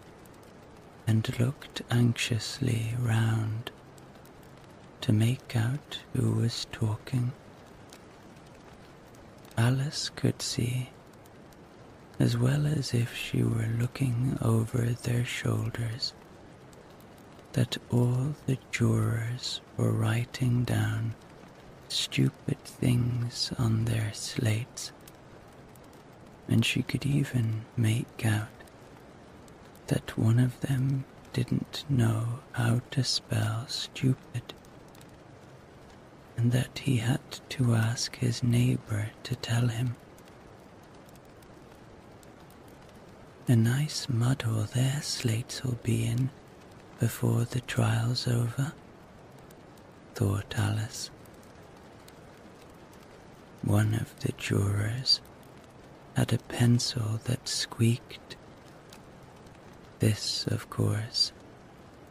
and looked anxiously round to make out who was talking. Alice could see, as well as if she were looking over their shoulders, that all the jurors were writing down stupid things on their slates, and she could even make out that one of them didn't know how to spell stupid, and that he had to ask his neighbor to tell him. "A nice muddle their slates will be in before the trial's over," thought Alice. One of the jurors had a pencil that squeaked. This, of course,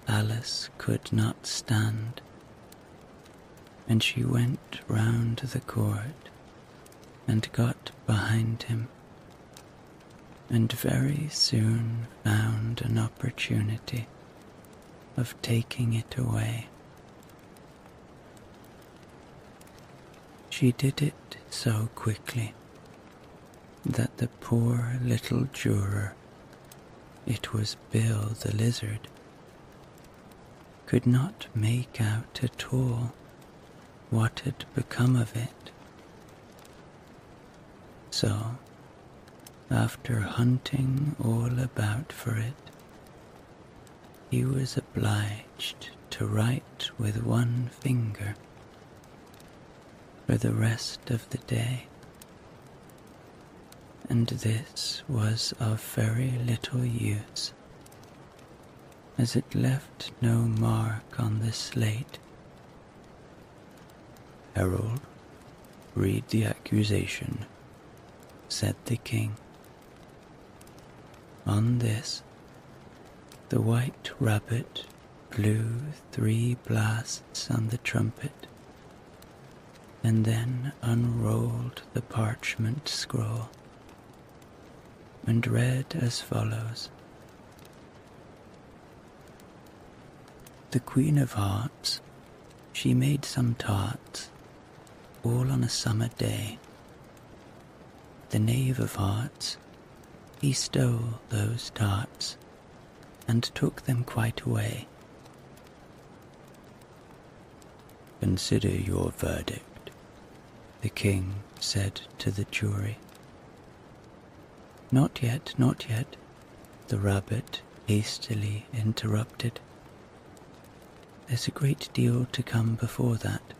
Alice could not stand, and she went round the court and got behind him, and very soon found an opportunity of taking it away. She did it so quickly that the poor little juror, it was Bill the Lizard, could not make out at all what had become of it. So, after hunting all about for it, he was obliged to write with one finger for the rest of the day, and this was of very little use, as it left no mark on the slate. "Herald, read the accusation," said the king. On this, the White Rabbit blew 3 blasts on the trumpet, and then unrolled the parchment scroll and read as follows. "The Queen of Hearts, she made some tarts, all on a summer day. The Knave of Hearts, he stole those tarts and took them quite away." "Consider your verdict," the king said to the jury. "Not yet, not yet," the rabbit hastily interrupted. "There's a great deal to come before that."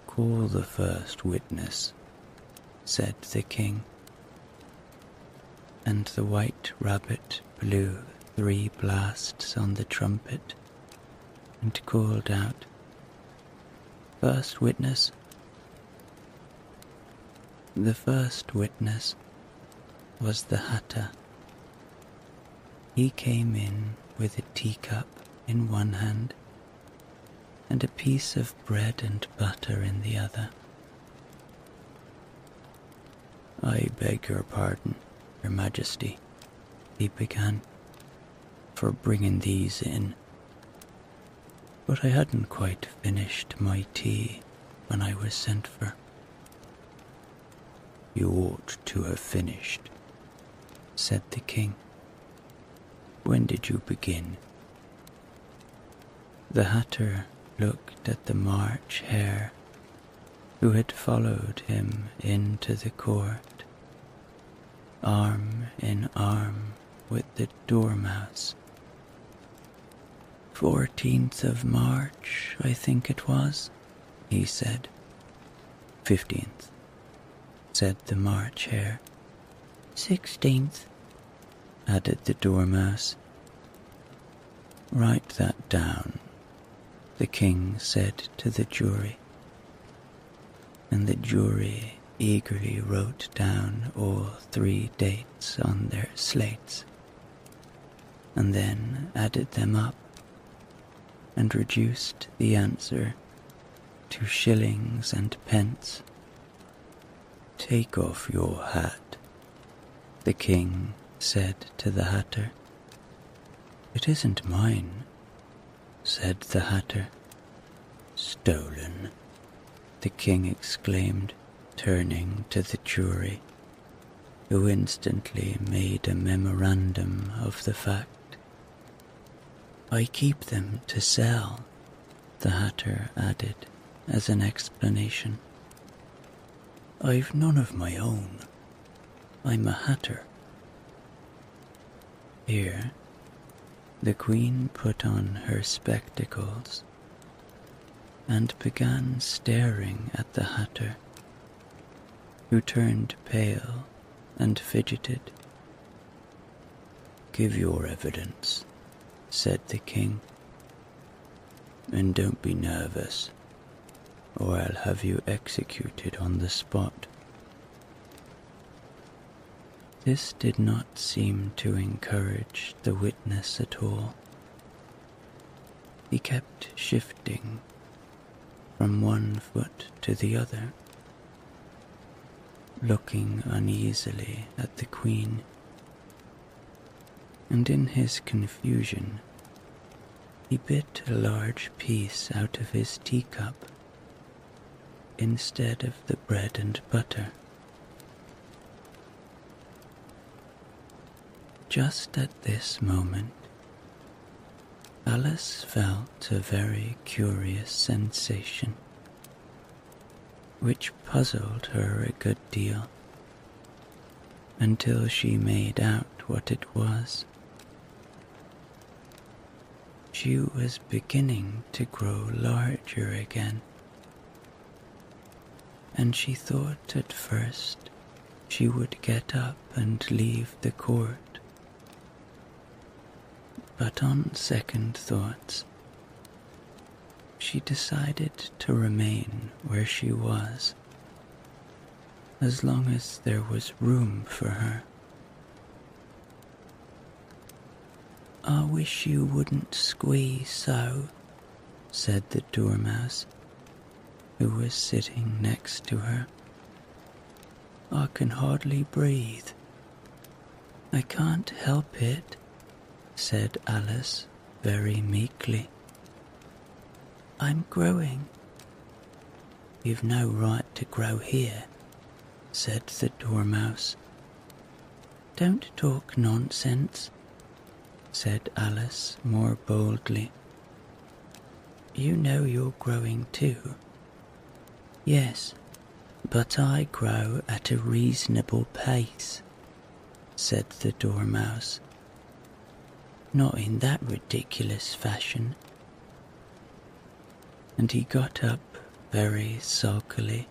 "Call the first witness," said the king. And the White Rabbit blew 3 blasts on the trumpet and called out, "First witness." The first witness was the Hatter. He came in with a teacup in one hand and a piece of bread and butter in the other. "I beg your pardon, Your Majesty," he began, "for bringing these in, but I hadn't quite finished my tea when I was sent for." "You ought to have finished," said the king. "When did you begin?" The Hatter looked at the March Hare, who had followed him into the court, arm in arm with the Dormouse. 14th of March, I think it was," he said. 15th, said the March Hare. 16th, added the Dormouse. "Write that down," the king said to the jury, and the jury eagerly wrote down all 3 dates on their slates, and then added them up and reduced the answer to shillings and pence. "Take off your hat," the king said to the Hatter. "It isn't mine," said the Hatter. "Stolen," the king exclaimed, turning to the jury, who instantly made a memorandum of the fact. "I keep them to sell," the Hatter added as an explanation. "I've none of my own. I'm a Hatter." Here, the Queen put on her spectacles and began staring at the Hatter, who turned pale and fidgeted. "Give your evidence," said the king, "and don't be nervous, or I'll have you executed on the spot." This did not seem to encourage the witness at all. He kept shifting from one foot to the other, looking uneasily at the Queen, and in his confusion he bit a large piece out of his teacup instead of the bread and butter. Just at this moment, Alice felt a very curious sensation, which puzzled her a good deal, until she made out what it was. She was beginning to grow larger again, and she thought at first she would get up and leave the court. But on second thoughts, she decided to remain where she was, as long as there was room for her. "I wish you wouldn't squeeze so," said the Dormouse, who was sitting next to her. "I can hardly breathe." "I can't help it," said Alice very meekly. "I'm growing." "You've no right to grow here," said the Dormouse. "Don't talk nonsense," said Alice more boldly. "You know you're growing too." "Yes, but I grow at a reasonable pace," said the Dormouse. "Not in that ridiculous fashion." And he got up very sulkily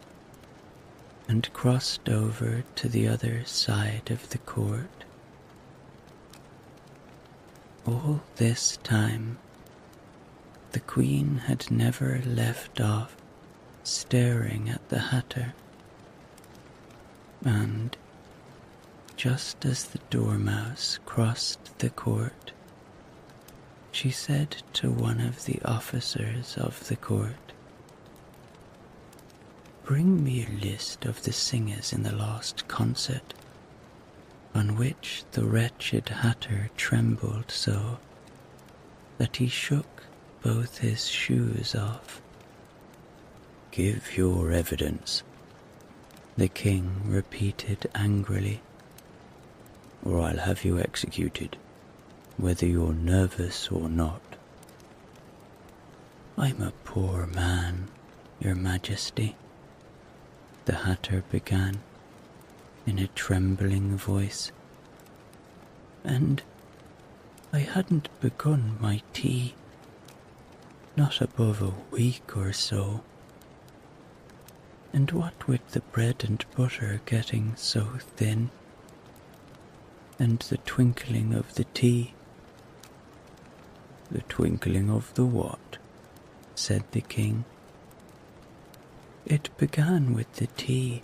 and crossed over to the other side of the court. All this time, the Queen had never left off staring at the Hatter, and just as the Dormouse crossed the court, she said to one of the officers of the court, "Bring me a list of the singers in the last concert," on which the wretched Hatter trembled so that he shook both his shoes off. "Give your evidence," the king repeated angrily, "or I'll have you executed, whether you're nervous or not." "I'm a poor man, your Majesty," the Hatter began in a trembling voice, "and I hadn't begun my tea, not above a week or so. And what with the bread and butter getting so thin, and the twinkling of the tea—" "The twinkling of the what?" said the king. "It began with the tea,"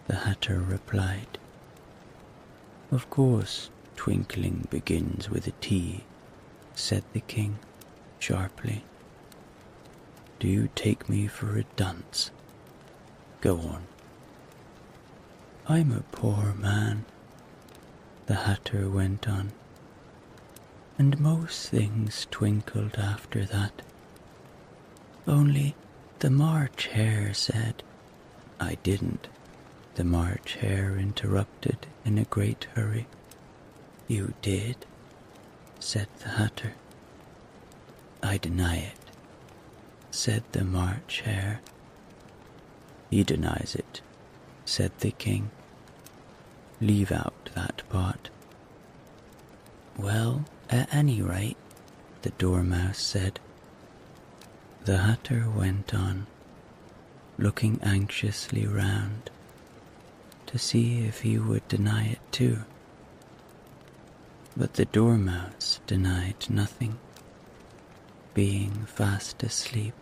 the Hatter replied. "Of course, twinkling begins with a tea," said the king sharply. "Do you take me for a dunce? Go on." "I'm a poor man," the Hatter went on, "and most things twinkled after that. Only the March Hare said—" "I didn't," the March Hare interrupted in a great hurry. "You did," said the Hatter. "I deny it," said the March Hare. "He denies it," said the king. "Leave out that part." "Well, at any rate," the Dormouse said. The Hatter went on, looking anxiously round to see if he would deny it too. But the Dormouse denied nothing, being fast asleep.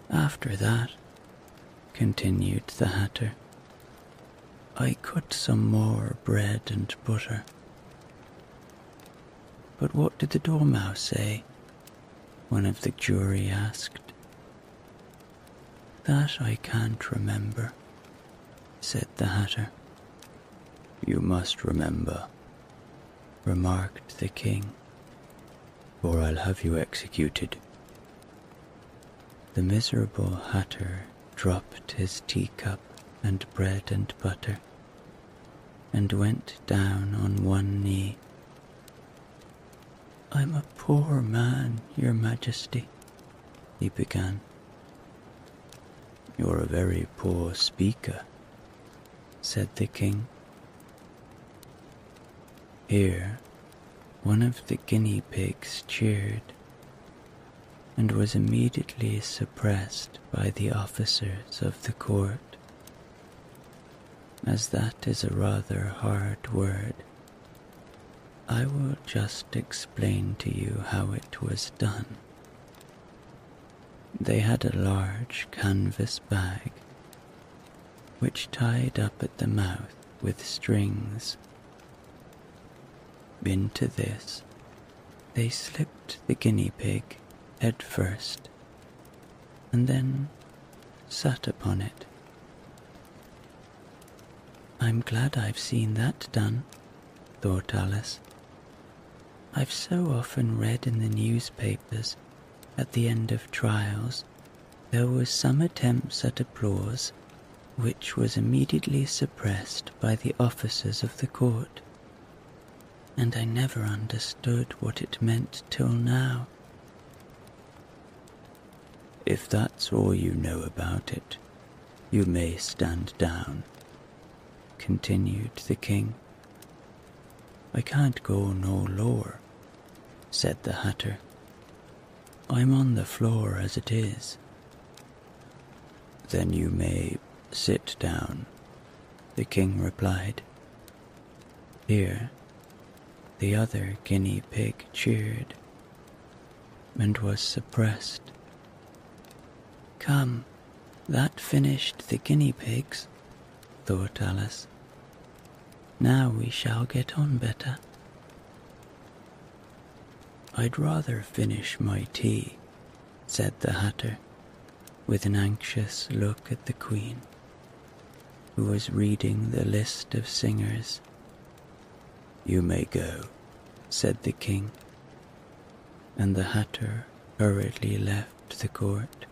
"After that," continued the Hatter, "I cut some more bread and butter." "But what did the Dormouse say?" one of the jury asked. "That I can't remember," said the Hatter. "You must remember," remarked the king, "or I'll have you executed." The miserable Hatter dropped his teacup and bread and butter, and went down on one knee. "I'm a poor man, your Majesty," he began. "You're a very poor speaker," said the king. Here, one of the guinea pigs cheered, and was immediately suppressed by the officers of the court. As that is a rather hard word, I will just explain to you how it was done. They had a large canvas bag, which tied up at the mouth with strings. Into this they slipped the guinea pig head first, and then sat upon it. "I'm glad I've seen that done," thought Alice. "I've so often read in the newspapers at the end of trials there was some attempts at applause which was immediately suppressed by the officers of the court, and I never understood what it meant till now." "If that's all you know about it, you may stand down," continued the king. "I can't go no lower," said the Hatter. "I'm on the floor as it is." "Then you may sit down," the king replied. "Here, the other guinea pig cheered and was suppressed. "Come, that finished the guinea pigs," thought Alice. "Now we shall get on better." "I'd rather finish my tea," said the Hatter, with an anxious look at the Queen, who was reading the list of singers. "You may go," said the King, and the Hatter hurriedly left the court,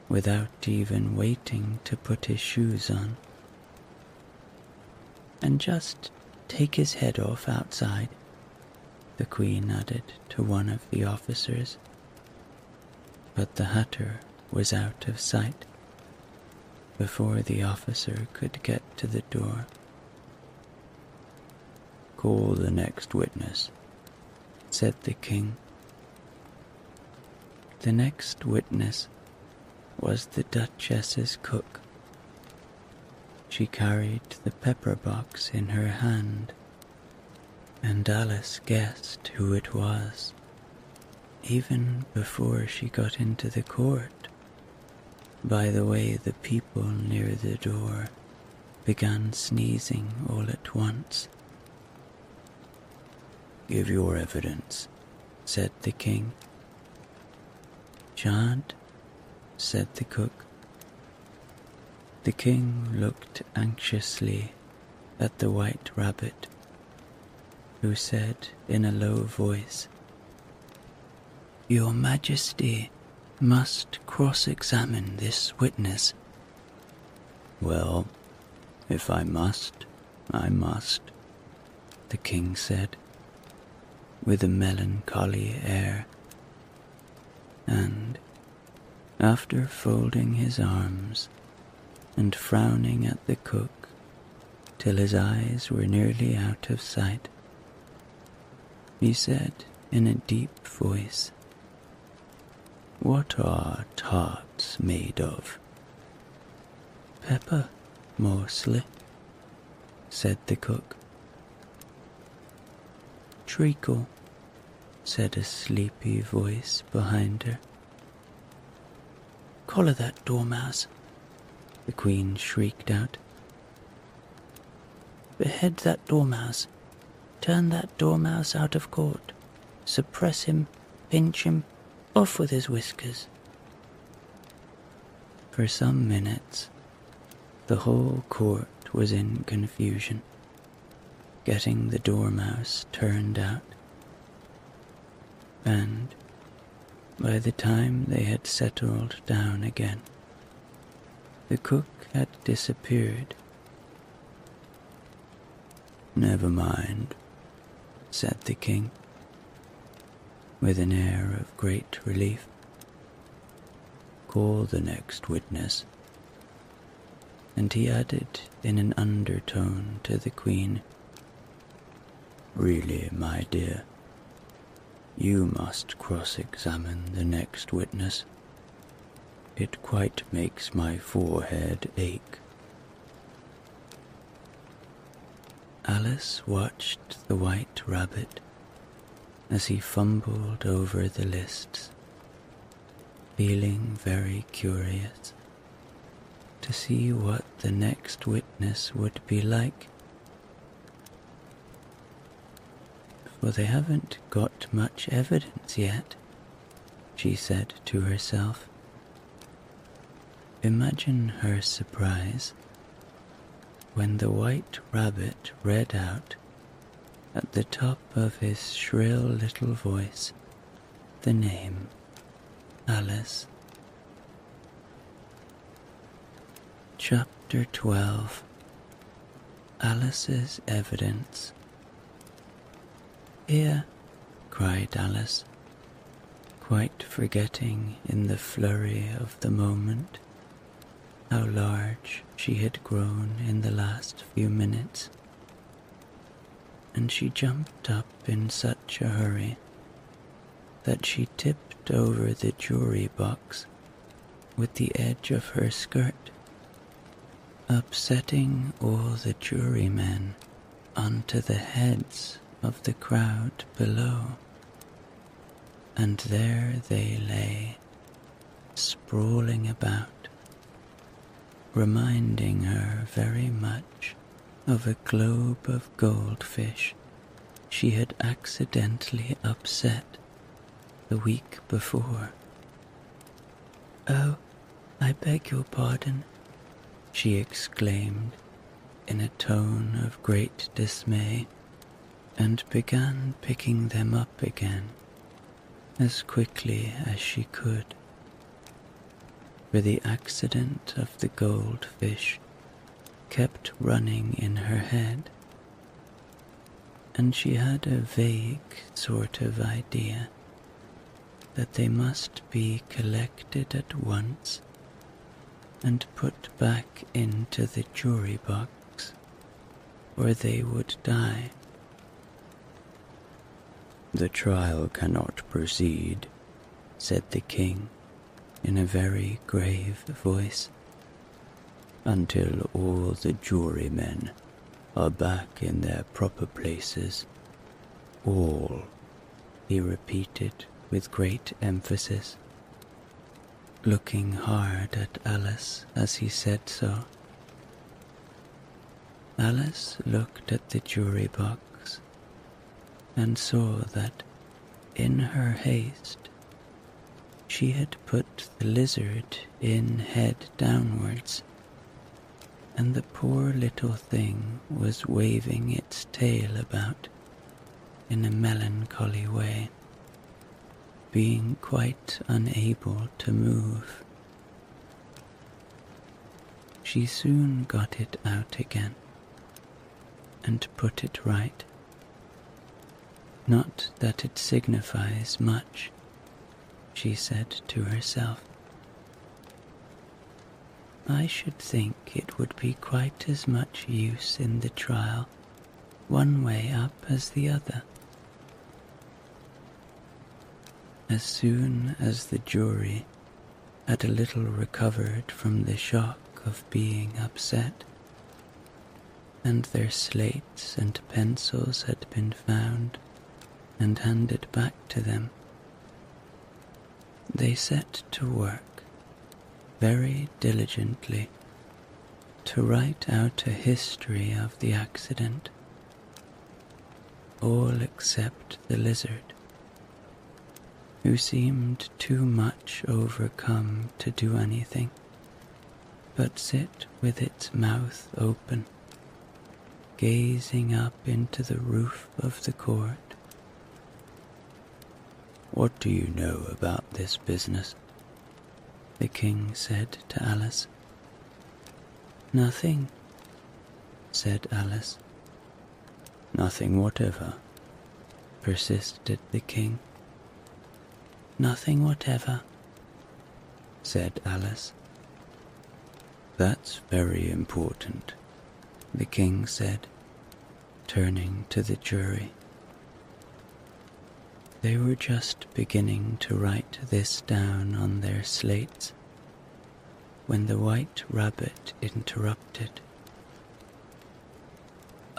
without even waiting to put his shoes on. "And just take his head off outside," the Queen added to one of the officers, but the Hatter was out of sight before the officer could get to the door. "Call the next witness," said the King. The next witness was the Duchess's cook. She carried the pepper box in her hand, and Alice guessed who it was, even before she got into the court, by the way the people near the door began sneezing all at once. "Give your evidence," said the King. "Shan't," said the cook. The King looked anxiously at the White Rabbit, who said in a low voice, "Your Majesty must cross-examine this witness." "Well, if I must, I must," the King said, with a melancholy air, and, after folding his arms and frowning at the cook till his eyes were nearly out of sight, he said in a deep voice, "What are tarts made of?" "Pepper, mostly," said the cook. "Treacle," said a sleepy voice behind her. "Collar that dormouse," the Queen shrieked out. "Behead that dormouse. Turn that dormouse out of court. Suppress him, pinch him, off with his whiskers." For some minutes, the whole court was in confusion, getting the dormouse turned out, and by the time they had settled down again, the cook had disappeared. "Never mind," said the King, with an air of great relief. "Call the next witness." And he added in an undertone to the Queen, "Really, my dear, you must cross-examine the next witness. It quite makes my forehead ache." Alice watched the White Rabbit as he fumbled over the lists, feeling very curious to see what the next witness would be like. "For they haven't got much evidence yet," she said to herself. Imagine her surprise when the White Rabbit read out, at the top of his shrill little voice, the name Alice. Chapter 12. Alice's Evidence. "Here," cried Alice, quite forgetting in the flurry of the moment how large she had grown in the last few minutes, and she jumped up in such a hurry that she tipped over the jury box with the edge of her skirt, upsetting all the jurymen onto the heads of the crowd below, and there they lay, sprawling about, reminding her very much of a globe of goldfish she had accidentally upset the week before. "Oh, I beg your pardon," she exclaimed in a tone of great dismay, and began picking them up again as quickly as she could. For the accident of the goldfish kept running in her head, and she had a vague sort of idea that they must be collected at once and put back into the jury box, or they would die. "The trial cannot proceed," said the king in a very grave voice, "until all the jurymen are back in their proper places. All," he repeated with great emphasis, looking hard at Alice as he said so. Alice looked at the jury box and saw that, in her haste, she had put the lizard in head downwards, and the poor little thing was waving its tail about in a melancholy way, being quite unable to move. She soon got it out again and put it right. "Not that it signifies much," she said to herself. "I should think it would be quite as much use in the trial one way up as the other." As soon as the jury had a little recovered from the shock of being upset, and their slates and pencils had been found and handed back to them, they set to work very diligently to write out a history of the accident, all except the lizard, who seemed too much overcome to do anything but sit with its mouth open, gazing up into the roof of the court. "What do you know about this business?" the king said to Alice. "Nothing," said Alice. "Nothing whatever?" persisted the king. "Nothing whatever," said Alice. "That's very important," the king said, turning to the jury. They were just beginning to write this down on their slates when the White Rabbit interrupted.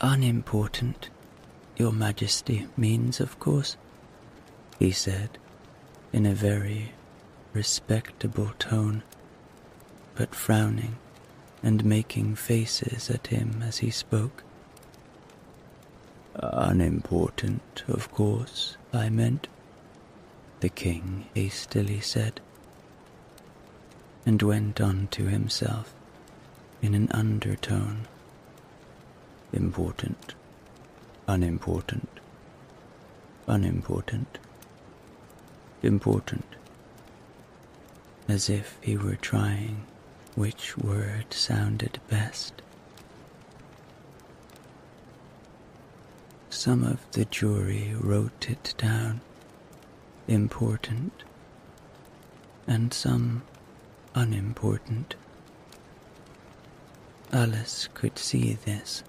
"Unimportant, Your Majesty means, of course," he said in a very respectable tone, but frowning and making faces at him as he spoke. "Unimportant, of course, I meant," the king hastily said, and went on to himself in an undertone. "Important, unimportant, unimportant, important," as if he were trying which word sounded best. Some of the jury wrote it down, important, and some unimportant. Alice could see this,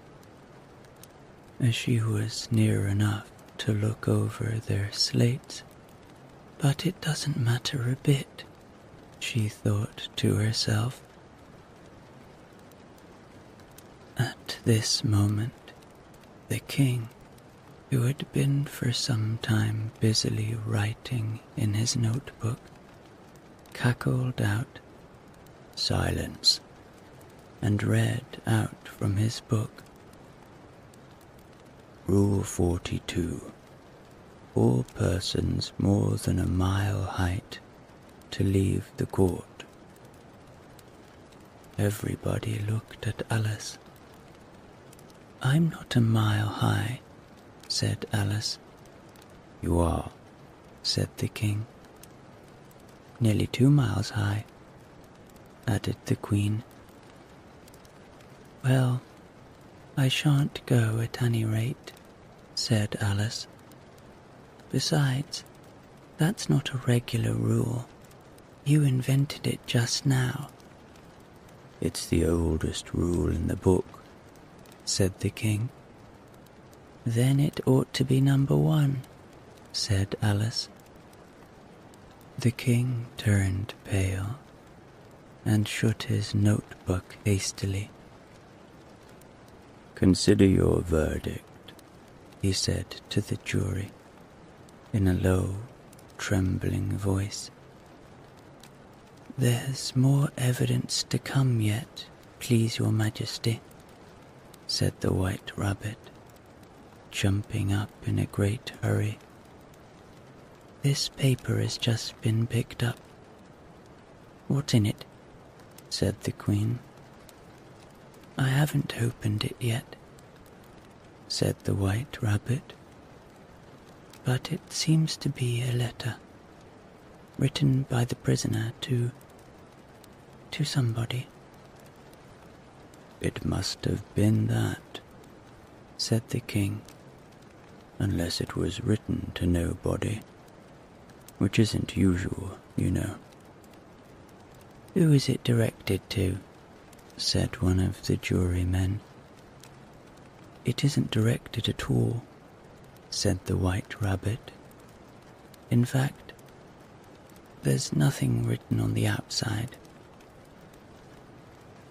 as she was near enough to look over their slates. "But it doesn't matter a bit," she thought to herself. At this moment, the king, who had been for some time busily writing in his notebook, cackled out, "Silence," and read out from his book. Rule 42. All persons more than a mile height to leave the court. Everybody looked at Alice. "I'm not a mile high," said Alice. "You are," said the king. "Nearly 2 miles high," added the queen. "Well, I shan't go at any rate," said Alice. "Besides, that's not a regular rule. You invented it just now." "It's the oldest rule in the book," said the king. "Then it ought to be number 1, said Alice. The king turned pale and shut his notebook hastily. "Consider your verdict," he said to the jury in a low, trembling voice. "There's more evidence to come yet, please your majesty," said the White Rabbit, jumping up in a great hurry. "This paper has just been picked up." "What's in it?" said the Queen. "I haven't opened it yet," said the White Rabbit, "but it seems to be a letter, written by the prisoner to somebody." "It must have been that," said the king, "unless it was written to nobody, which isn't usual, you know." "Who is it directed to?" said one of the jurymen. "It isn't directed at all," said the White Rabbit. "In fact, there's nothing written on the outside."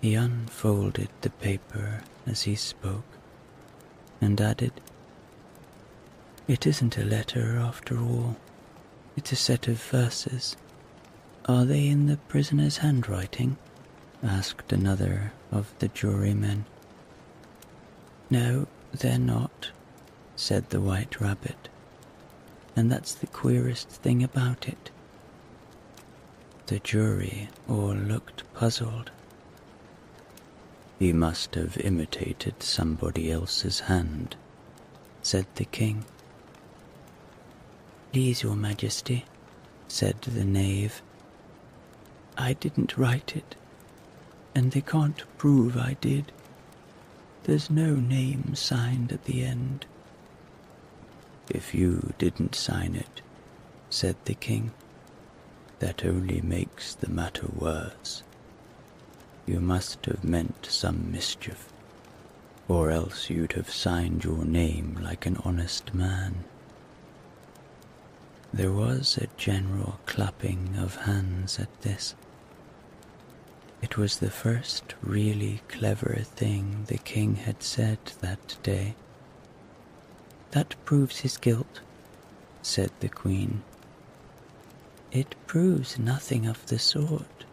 He unfolded the paper as he spoke and added, "It isn't a letter after all. It's a set of verses." "Are they in the prisoner's handwriting?" asked another of the jurymen. "No, they're not," said the White Rabbit, "and that's the queerest thing about it." The jury all looked puzzled. "He must have imitated somebody else's hand," said the king. "Please your majesty," said the knave, "I didn't write it, and they can't prove I did. There's no name signed at the end." "If you didn't sign it," said the king, "that only makes the matter worse. You must have meant some mischief, or else you'd have signed your name like an honest man." There was a general clapping of hands at this. It was the first really clever thing the king had said that day. "That proves his guilt," said the queen. "It proves nothing of the sort,"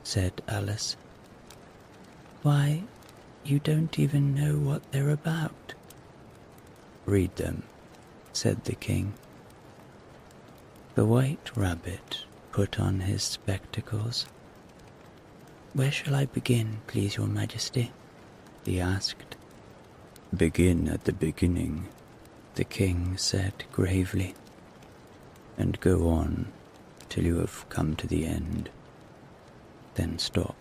said Alice. "Why, you don't even know what they're about." "Read them," said the king. The White Rabbit put on his spectacles. "Where shall I begin, please your majesty?" he asked. "Begin at the beginning," the king said gravely, "and go on till you have come to the end. Then stop."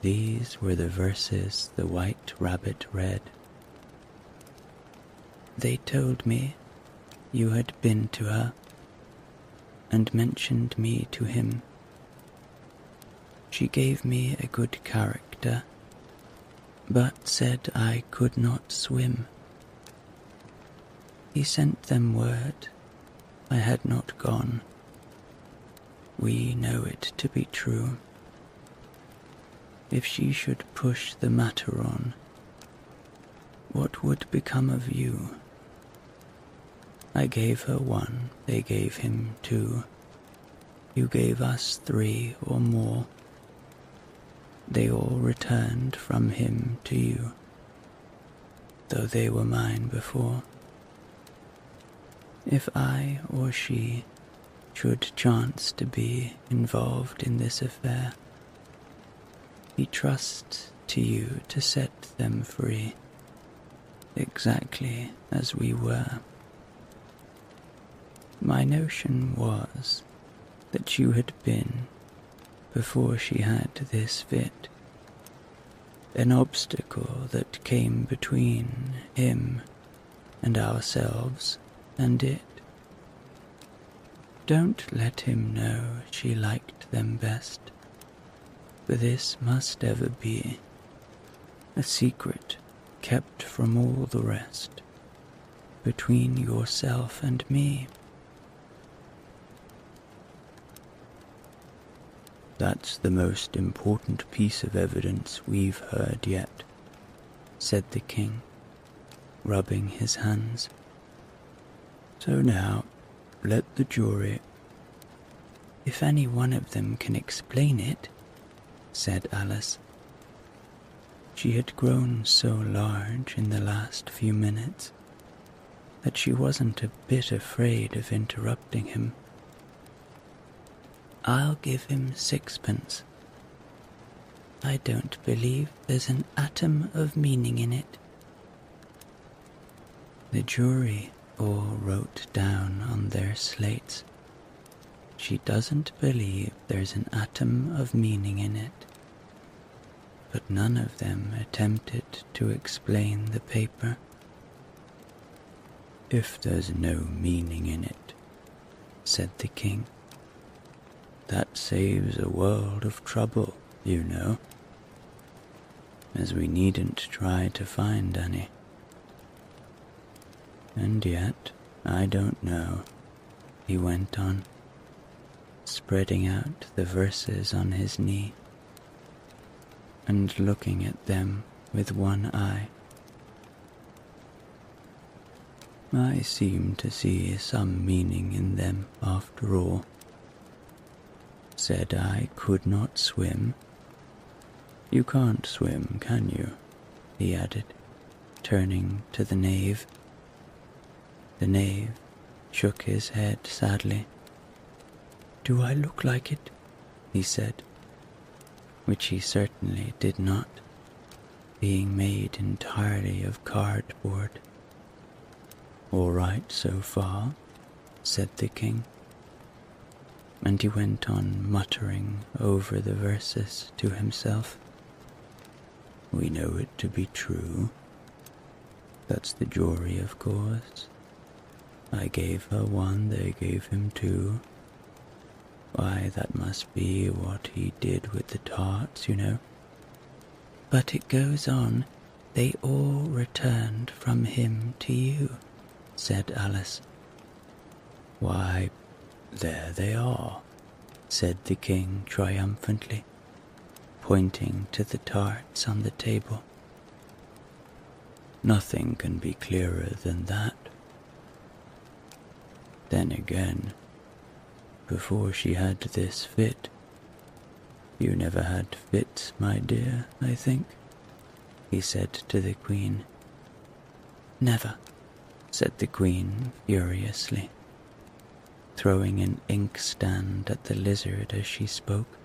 These were the verses the White Rabbit read. "They told me you had been to her, and mentioned me to him. She gave me a good character, but said I could not swim. He sent them word I had not gone. We know it to be true. If she should push the matter on, what would become of you? I gave her one, they gave him two. You gave us three or more. They all returned from him to you, though they were mine before. If I or she should chance to be involved in this affair, we trust to you to set them free, exactly as we were. My notion was that you had been, before she had this fit, an obstacle that came between him and ourselves and it. Don't let him know she liked them best, for this must ever be a secret kept from all the rest, between yourself and me. That's the most important piece of evidence we've heard yet, said the king, rubbing his hands. So now, let the jury. If any one of them can explain it, said Alice. She had grown so large in the last few minutes that she wasn't a bit afraid of interrupting him. I'll give him 6pence. I don't believe there's an atom of meaning in it. The jury all wrote down on their slates, she doesn't believe there's an atom of meaning in it. But none of them attempted to explain the paper. If there's no meaning in it, said the king, that saves a world of trouble, you know, as we needn't try to find any. And yet, I don't know, he went on, spreading out the verses on his knee and looking at them with one eye. I seem to see some meaning in them after all. Said I could not swim. You can't swim, can you? He added, turning to the knave. The knave shook his head sadly. Do I look like it? He said, which he certainly did not, being made entirely of cardboard. All right so far, said the king, and he went on muttering over the verses to himself. We know it to be true. That's the jury, of course. I gave her one, they gave him two. Why, that must be what he did with the tarts, you know. But it goes on, they all returned from him to you, said Alice. Why, there they are, said the king triumphantly, pointing to the tarts on the table. Nothing can be clearer than that. Then again, before she had this fit, you never had fits, my dear, I think, he said to the queen. Never, said the queen furiously, throwing an inkstand at the lizard as she spoke.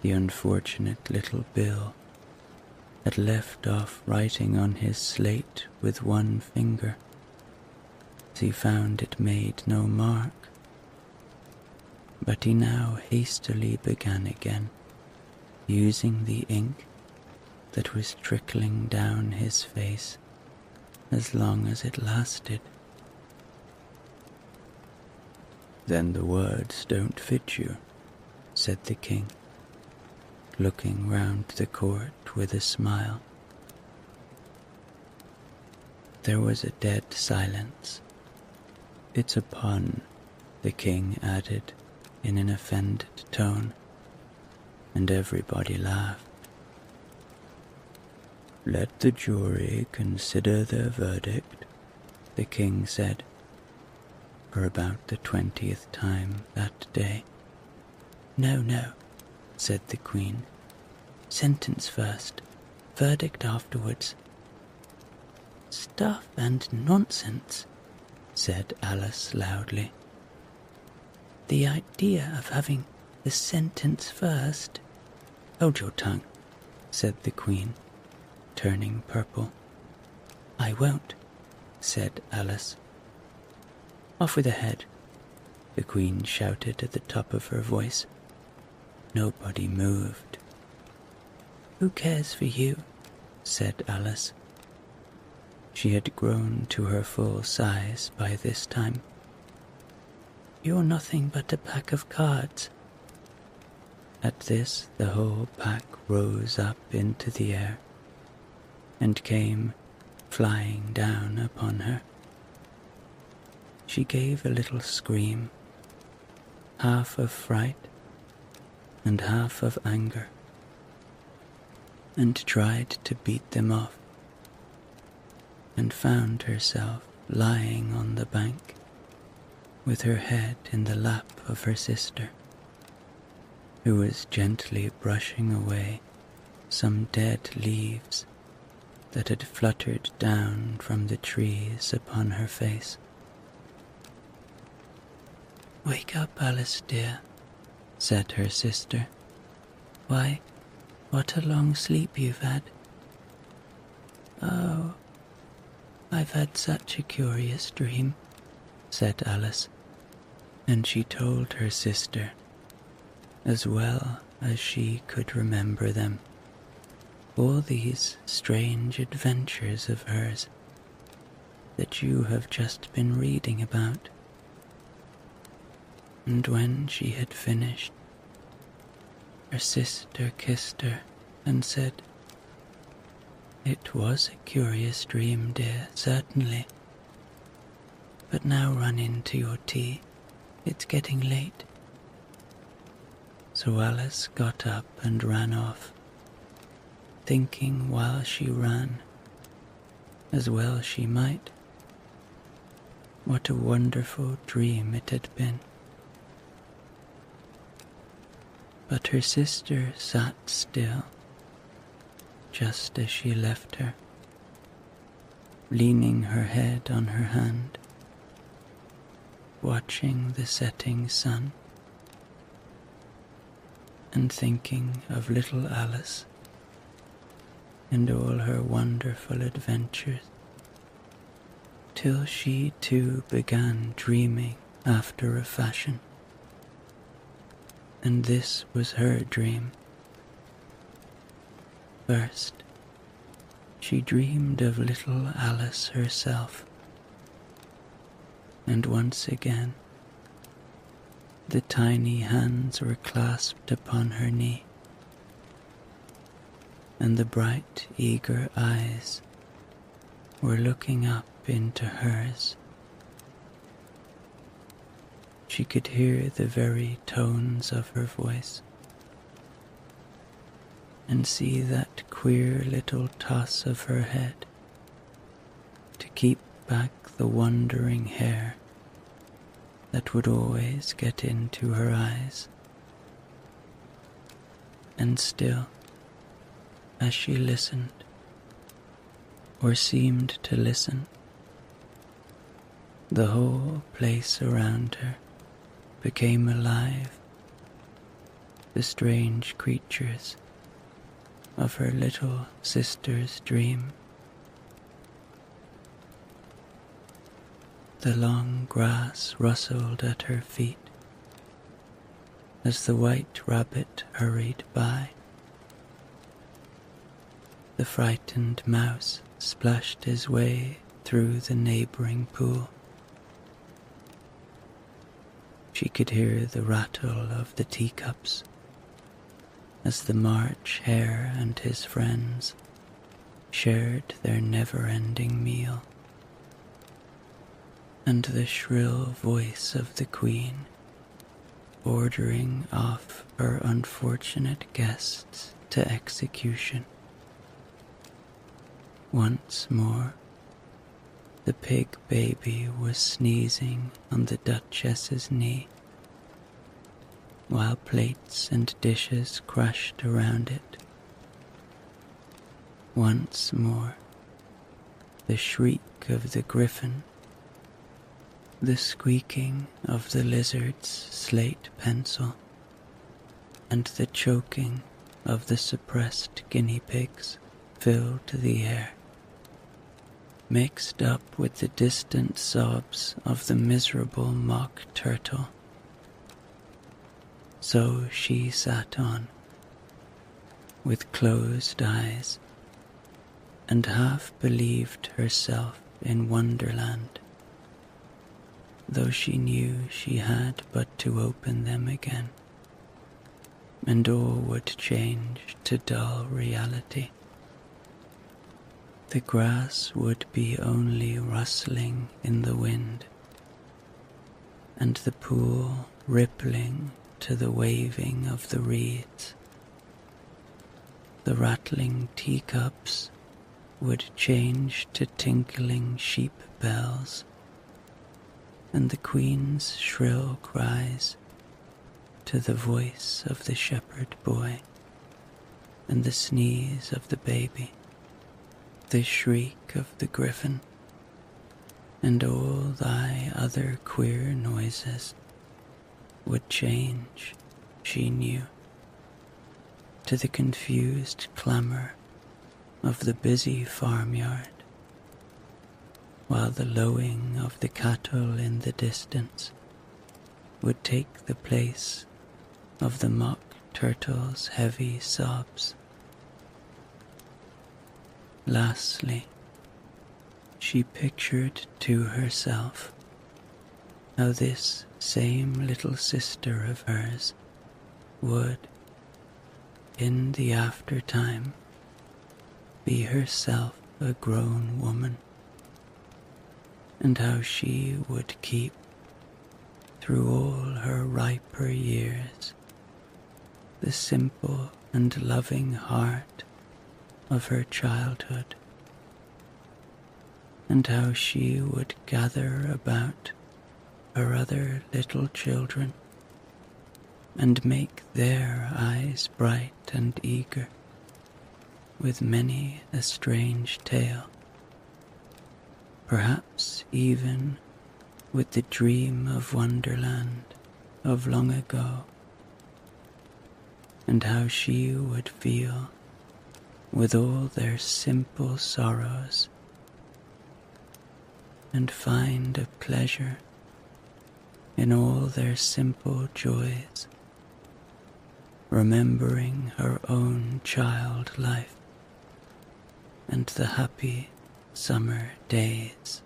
The unfortunate little Bill had left off writing on his slate with one finger, as he found it made no mark. But he now hastily began again, using the ink that was trickling down his face as long as it lasted. Then the words don't fit you, said the king, looking round the court with a smile. There was a dead silence. It's a pun, the king added in an offended tone, and everybody laughed. "Let the jury consider their verdict," the king said, for about the 20th time that day. "No, no," said the queen. "Sentence first, verdict afterwards." "Stuff and nonsense," said Alice loudly. "The idea of having the sentence first." "Hold your tongue," said the queen, turning purple. "I won't," said Alice. "Off with her head," the queen shouted at the top of her voice. Nobody moved. "Who cares for you?" said Alice. She had grown to her full size by this time. "You're nothing but a pack of cards." At this the whole pack rose up into the air and came flying down upon her. She gave a little scream, half of fright and half of anger, and tried to beat them off, and found herself lying on the bank with her head in the lap of her sister, who was gently brushing away some dead leaves that had fluttered down from the trees upon her face. "Wake up, Alice dear," said her sister. "Why, what a long sleep you've had." "Oh, I've had such a curious dream," said Alice, and she told her sister, as well as she could remember them, all these strange adventures of hers that you have just been reading about. And when she had finished, her sister kissed her and said, "It was a curious dream, dear, certainly. But now run in to your tea. It's getting late." So Alice got up and ran off, thinking while she ran, as well she might, what a wonderful dream it had been. But her sister sat still, just as she left her, leaning her head on her hand, watching the setting sun, and thinking of little Alice and all her wonderful adventures, till she too began dreaming after a fashion. And this was her dream. First, she dreamed of little Alice herself, and once again the tiny hands were clasped upon her knee, and the bright, eager eyes were looking up into hers. She could hear the very tones of her voice, and see that queer little toss of her head to keep back the wandering hair that would always get into her eyes. And still, as she listened, or seemed to listen, the whole place around her became alive. The strange creatures of her little sister's dream. The long grass rustled at her feet as the white rabbit hurried by. The frightened mouse splashed his way through the neighboring pool. She could hear the rattle of the teacups as the March Hare and his friends shared their never-ending meal, and the shrill voice of the Queen ordering off her unfortunate guests to execution. Once more, the pig baby was sneezing on the Duchess's knee, while plates and dishes crashed around it. Once more, the shriek of the griffin, the squeaking of the lizard's slate pencil, and the choking of the suppressed guinea pigs filled the air, mixed up with the distant sobs of the miserable mock turtle. So she sat on, with closed eyes, and half believed herself in Wonderland, though she knew she had but to open them again, and all would change to dull reality. The grass would be only rustling in the wind, and the pool rippling to the waving of the reeds. The rattling teacups would change to tinkling sheep bells, and the queen's shrill cries to the voice of the shepherd boy, and the sneeze of the baby, the shriek of the griffin, and all thy other queer noises would change, she knew, to the confused clamour of the busy farmyard, while the lowing of the cattle in the distance would take the place of the mock turtle's heavy sobs. Lastly, she pictured to herself how this same little sister of hers would, in the aftertime, be herself a grown woman, and how she would keep, through all her riper years, the simple and loving heart of her childhood, and how she would gather about her other little children and make their eyes bright and eager with many a strange tale, perhaps even with the dream of Wonderland of long ago, and how she would feel with all their simple sorrows, and find a pleasure in all their simple joys, remembering her own child life and the happy summer days.